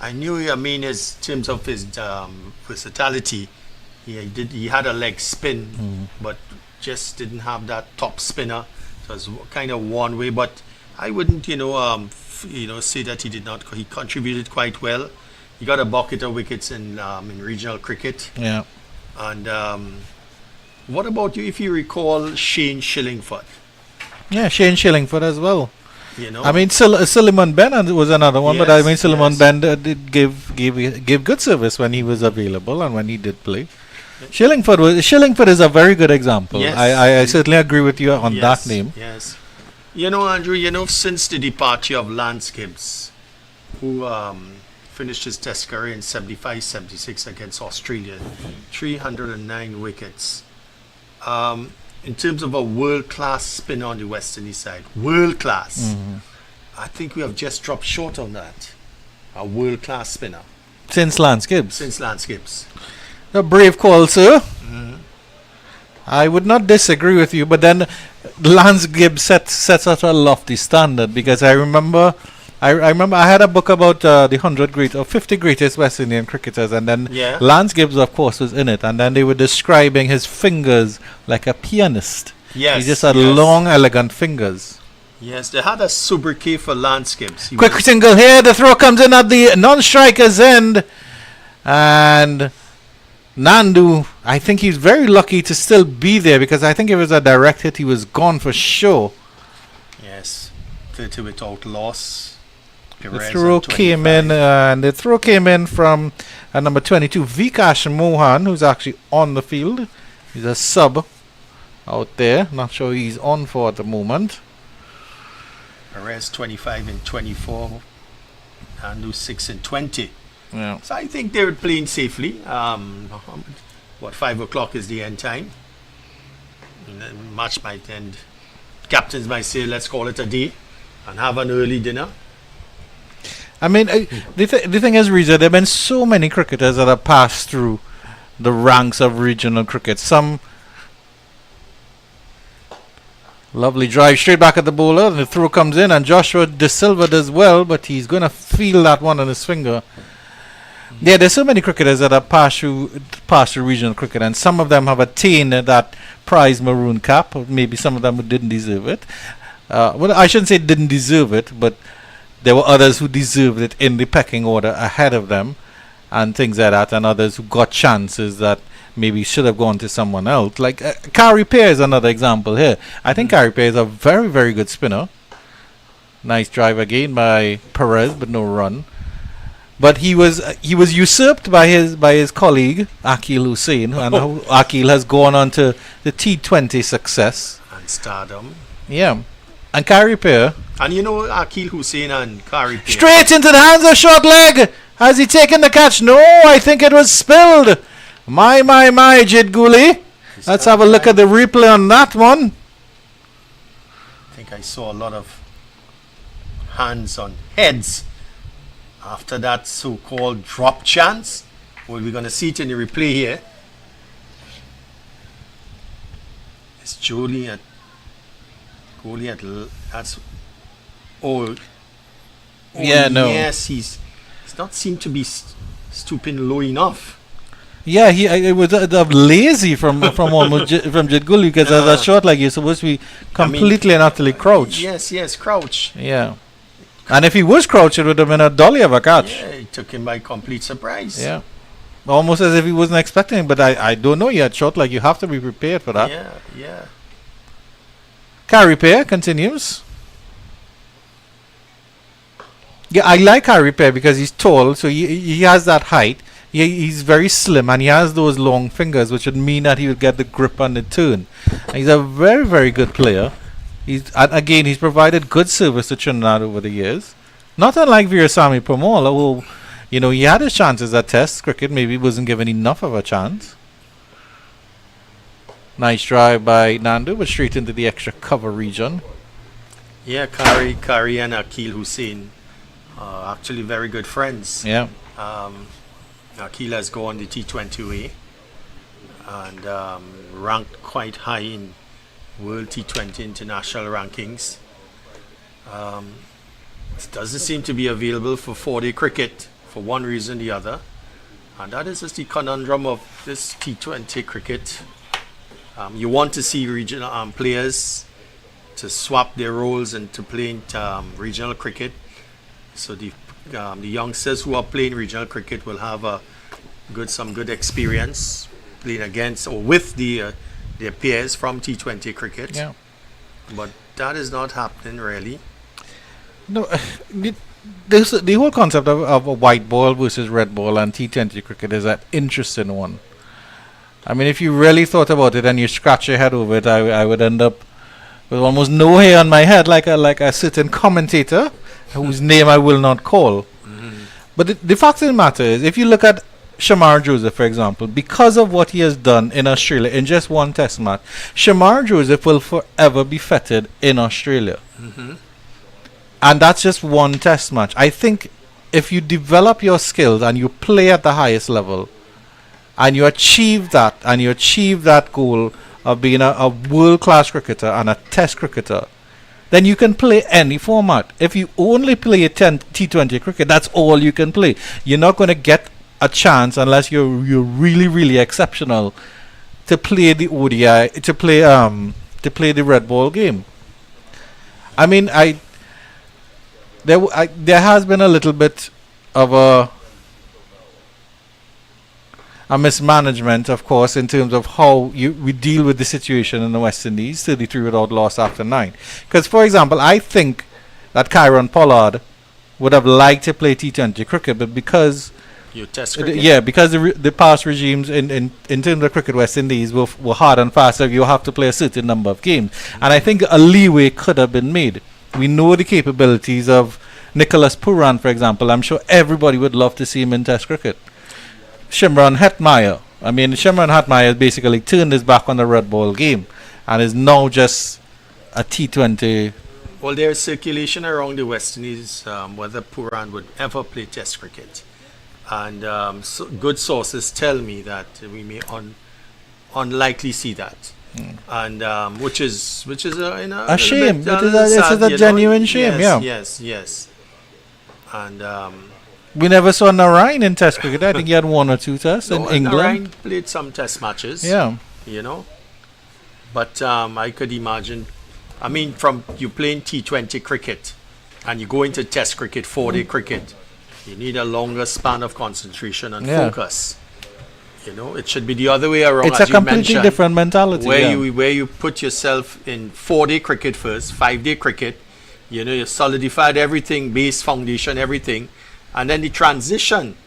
I knew, in terms of his versatility, he had a leg spin, but just didn't have that top spinner. So it was kind of one way, but I wouldn't, say that he did not. He contributed quite well. He got a bucket of wickets in regional cricket. Yeah. And what about you, if you recall Shane Shillingford? Yeah, Shane Shillingford as well. I mean, Suleiman Ben was another one, but I mean, Suleiman yes. Ben did give good service when he was available and when he did play. Shillingford is a very good example. Yes. I certainly agree with you on that name. Yes. Andrew, since the departure of Lance Gibbs, who finished his test career in 75-76 against Australia, 309 wickets. In terms of a world-class spinner on the West Indies side, world-class, I think we have just dropped short on that. A world-class spinner. Since Lance Gibbs. A brave call, sir. I would not disagree with you, but then Lance Gibbs sets out a lofty standard, because I remember I had a book about the 50 greatest West Indian cricketers, and then Lance Gibbs, of course, was in it, and then they were describing his fingers like a pianist. Yes. He just had long, elegant fingers. Yes, they had a sobriquet for Lance Gibbs. Quick single here, the throw comes in at the non-striker's end, and Nandu, I think he's very lucky to still be there, because I think if it was a direct hit, he was gone for sure. Yes, 30 without loss. The throw came in, from number 22, Vikash Mohan, who's actually on the field. He's a sub out there. Not sure he's on for at the moment. Perez 25 and 24, and 6 and 20. Yeah. So I think they were playing safely. 5 o'clock is the end time. And the match might end. Captains might say, let's call it a day and have an early dinner. I mean, the thing is, Reza, there have been so many cricketers that have passed through the ranks of regional cricket. Some lovely drive straight back at the bowler, and the throw comes in, and Joshua De Silva does well, but he's going to feel that one on his finger. Yeah, there's so many cricketers that have passed through regional cricket, and some of them have attained that prize maroon cap, or maybe some of them who didn't deserve it. Well, I shouldn't say didn't deserve it, but there were others who deserved it in the pecking order ahead of them, and things like that, and others who got chances that maybe should have gone to someone else. Like Kari Pear is another example here. I think Kari Pear is a very, very good spinner. Nice drive again by Perez, but no run. But he was usurped by his colleague Akil Hussain, and Akil has gone on to the T20 success and stardom. Yeah. And Kari Pear. And Akil Hussain and Kari Pear. Straight into the hands of short leg. Has he taken the catch? No, I think it was spilled. My, Jid Guli. Let's have a look at the replay on that one. I think I saw a lot of hands on heads after that so-called drop chance. Well, we're going to see it in the replay here. It's Goliath. That's yes, he's not seemed to be stooping low enough. Yeah, it was lazy from Jid Guli, because as a short leg you're supposed to be completely and utterly crouched. Yes, crouch. Yeah, and if he was crouched, it would have been a dolly of a catch. Yeah, it took him by complete surprise. Yeah, almost as if he wasn't expecting it. But I don't know. You had short leg. You have to be prepared for that. Yeah. Kari Pear continues. Yeah, I like Kari Pear because he's tall, so he has that height. He's very slim, and he has those long fingers, which would mean that he would get the grip on the turn. And he's a very, very good player. He's provided good service to Trinidad over the years. Not unlike Veerasamy Permaul, who, he had his chances at Test cricket. Maybe he wasn't given enough of a chance. Nice drive by Nandu, but straight into the extra cover region. Yeah, Kari and Akil Hussain are actually very good friends. Yeah. Akil has gone the T20 way, and ranked quite high in World T20 international rankings. It doesn't seem to be available for 4-day cricket for one reason or the other, and that is just the conundrum of this T20 cricket. You want to see regional players to swap their roles and to play in regional cricket, so the youngsters who are playing regional cricket will have some good experience playing against or with their peers from T20 cricket. Yeah. But that is not happening really. No, the whole concept of a white ball versus red ball and T20 cricket is an interesting one. I mean, if you really thought about it and you scratch your head over it, I would end up with almost no hair on my head, like a certain commentator whose name I will not call. Mm-hmm. But the fact of the matter is, if you look at Shamar Joseph, for example, because of what he has done in Australia in just one test match, Shamar Joseph will forever be feted in Australia. Mm-hmm. And that's just one test match. I think if you develop your skills and you play at the highest level, and you achieve that goal of being a world-class cricketer and a test cricketer, then you can play any format. If you only play T20 cricket, that's all you can play. You're not going to get a chance unless you're really, really exceptional to play the ODI, to play the red ball game. I mean, there has been a little bit of a mismanagement, of course, in terms of how we deal with the situation in the West Indies, 33 without loss after 9. Because, for example, I think that Kyron Pollard would have liked to play T20 cricket, but because You test cricket? because the past regimes in terms of cricket West Indies were hard and fast, so you have to play a certain number of games. And I think a leeway could have been made. We know the capabilities of Nicholas Pooran, for example. I'm sure everybody would love to see him in test cricket. Shimron Hetmeyer. I mean, Shimron Hetmeyer basically turned his back on the red ball game and is now just a T20. Well, there is circulation around the West Indies whether Pooran would ever play test cricket. And good sources tell me that we may unlikely see that. And which is A shame. It is a genuine shame, Yes. And we never saw Narayan in test cricket. I think he had 1 or 2 tests in England. Narayan played some test matches. Yeah. But I could imagine, I mean, from you playing T20 cricket and you go into test cricket, 4-day cricket, you need a longer span of concentration and focus. It should be the other way around. It's as a completely different mentality. Where you put yourself in 4-day cricket first, 5-day cricket, you solidified everything, base, foundation, everything. And then the transition,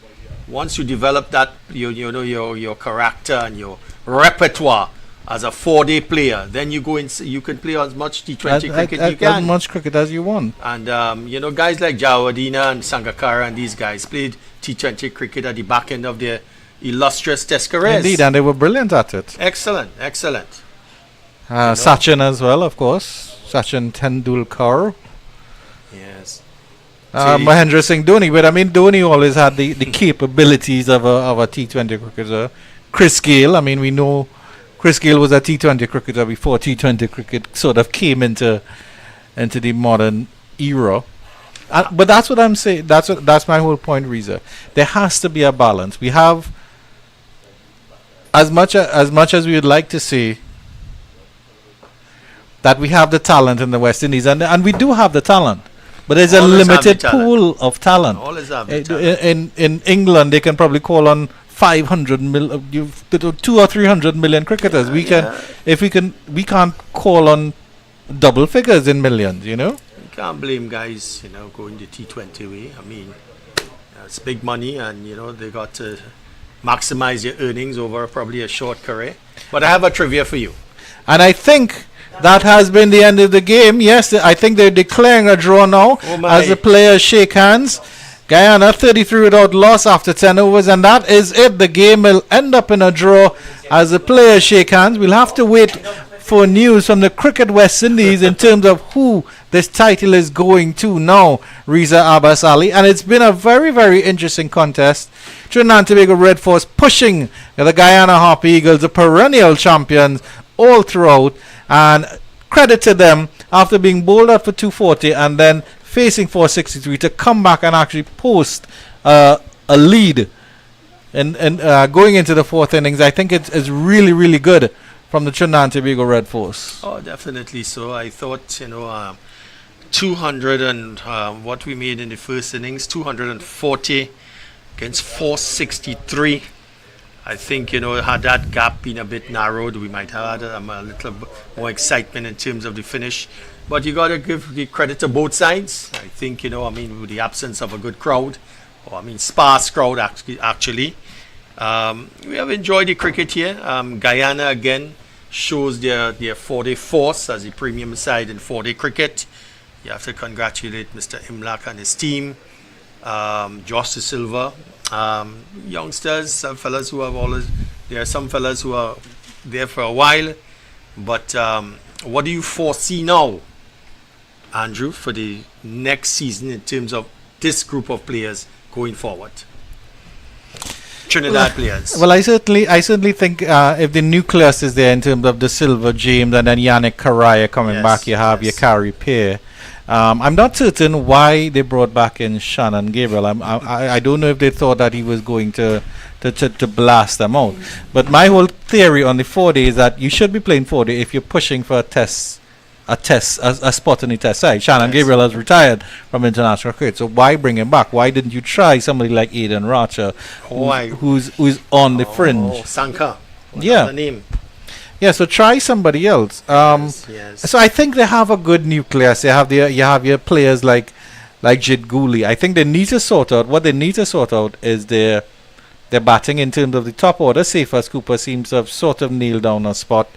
once you develop that, your character and your repertoire as a 4-day player, then you can play as much T20 cricket you can. As much cricket as you want. And, guys like Jawadina and Sangakkara and these guys played T20 cricket at the back end of their illustrious test careers. Indeed, and they were brilliant at it. Excellent. Sachin as well, of course. Sachin Tendulkar. Yes. Mahendra Singh Dhoni, but I mean Dhoni always had the capabilities of a T20 cricketer. Chris Gayle, I mean we know Chris Gayle was a T20 cricketer before T20 cricket sort of came into the modern era. But that's what I'm saying. That's my whole point, Reza. There has to be a balance. We have as much as we would like to say that we have the talent in the West Indies, and we do have the talent. But there's a limited pool of talent. Always have the talent. In England, they can probably call on 200 or 300 million cricketers. We can't call on double figures in millions. You can't blame guys, going the T20 way. I mean, it's big money, and they got to maximize their earnings over probably a short career. But I have a trivia for you, and I think that has been the end of the game. Yes, I think they're declaring a draw now as the players shake hands. Guyana 33 without loss after 10 overs, and that is it. The game will end up in a draw as the players shake hands. We'll have to wait for news from the Cricket West Indies in terms of who this title is going to now, Reza Abbas Ali. And it's been a very, very interesting contest. Trinidad and Tobago Red Force pushing the Guyana Harpy Eagles, the perennial champions, all throughout. And credit to them after being bowled out for 240 and then facing 463 to come back and actually post a lead and going into the fourth innings. I think it's really, really good from the Trinidad and Tobago Red Force. Oh, definitely so. I thought, 200 and what we made in the first innings, 240 against 463. I think, had that gap been a bit narrowed, we might have had a little more excitement in terms of the finish. But you got to give the credit to both sides. I think, with the absence of a good crowd, sparse crowd actually. We have enjoyed the cricket here. Guyana again shows their 4-day force as a premium side in 4-day cricket. You have to congratulate Mr. Imlak and his team. Josh De Silva, youngsters, some fellas who have always, there are some fellas who are there for a while. But what do you foresee now, Andrew, for the next season in terms of this group of players going forward? Trinidad players. Well, I certainly think if the nucleus is there in terms of De Silva, James, and then Yannick Karaya coming back, you have your carry pair. I'm not certain why they brought back in Shannon Gabriel. I don't know if they thought that he was going to blast them out. But my whole theory on the 4-day is that you should be playing 4-day if you're pushing for a spot in the test side. Shannon Gabriel has retired from international cricket, so why bring him back? Why didn't you try somebody like Aiden Racha, who's on the fringe? Sanka. Yeah. The name. Yeah, so try somebody else. Yes. So I think they have a good nucleus. You have your players like Jid Gooley. I think they need to sort out what they need to sort out is their batting in terms of the top order. Cephas Cooper seems to have sort of nailed down a spot.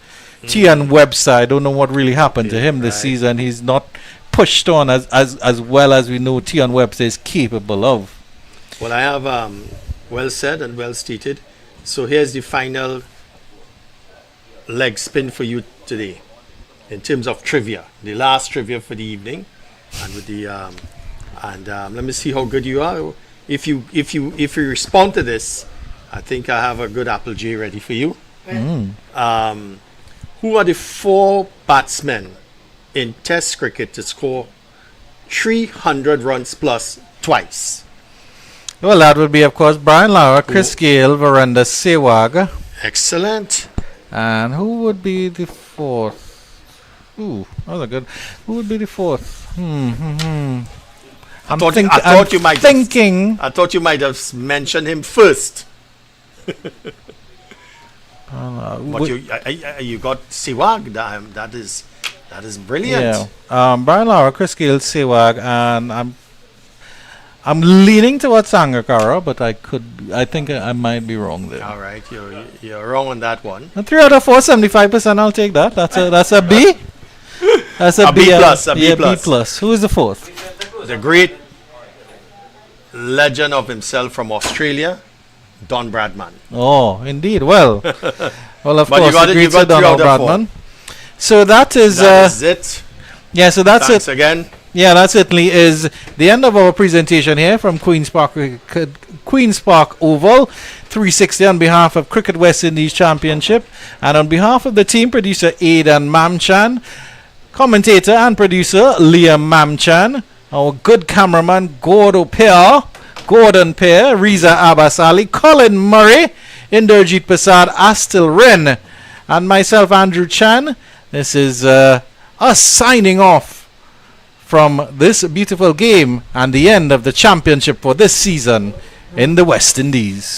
Tian Webster, I don't know what really happened to him this season. He's not pushed on as well as we know Tian Webster is capable of. Well, I have well said and well stated. So here's the final leg spin for you today in terms of trivia, the last trivia for the evening, and with the let me see how good you are. If you respond to this, I think I have a good apple J ready for you. Who are the 4 batsmen in Test cricket to score 300 runs plus twice? Well, that would be, of course, Brian Lara, Chris Gale, Virender Sehwag. Excellent. And who would be the 4th? Ooh, that was good. Who would be the 4th? I thought you might have mentioned him first. But you got Sehwag. That is brilliant. Yeah. Brian Lara, Chris Gale, Sehwag, and I'm leaning towards Sangakkara, but I think I might be wrong there. All right, you're wrong on that one. 3 out of 4, 75%. I'll take that. That's a B. That's a B plus. B plus. Who is the 4th? The great legend of himself from Australia, Don Bradman. Oh, indeed. Well, of but course, you got Don Bradman. So that is it. Yeah, so that's Thanks it. again. Yeah, that certainly is the end of our presentation here from Queen's Park Oval 360 on behalf of Cricket West Indies Championship and on behalf of the team producer Aidan Mamchan, commentator and producer Liam Mamchan, our good cameraman Gordon Pear, Riza Abbas Ali, Colin Murray, Inderjeet Prasad, Astil Ren, and myself, Andrew Chan. This is us signing off from this beautiful game and the end of the championship for this season in the West Indies.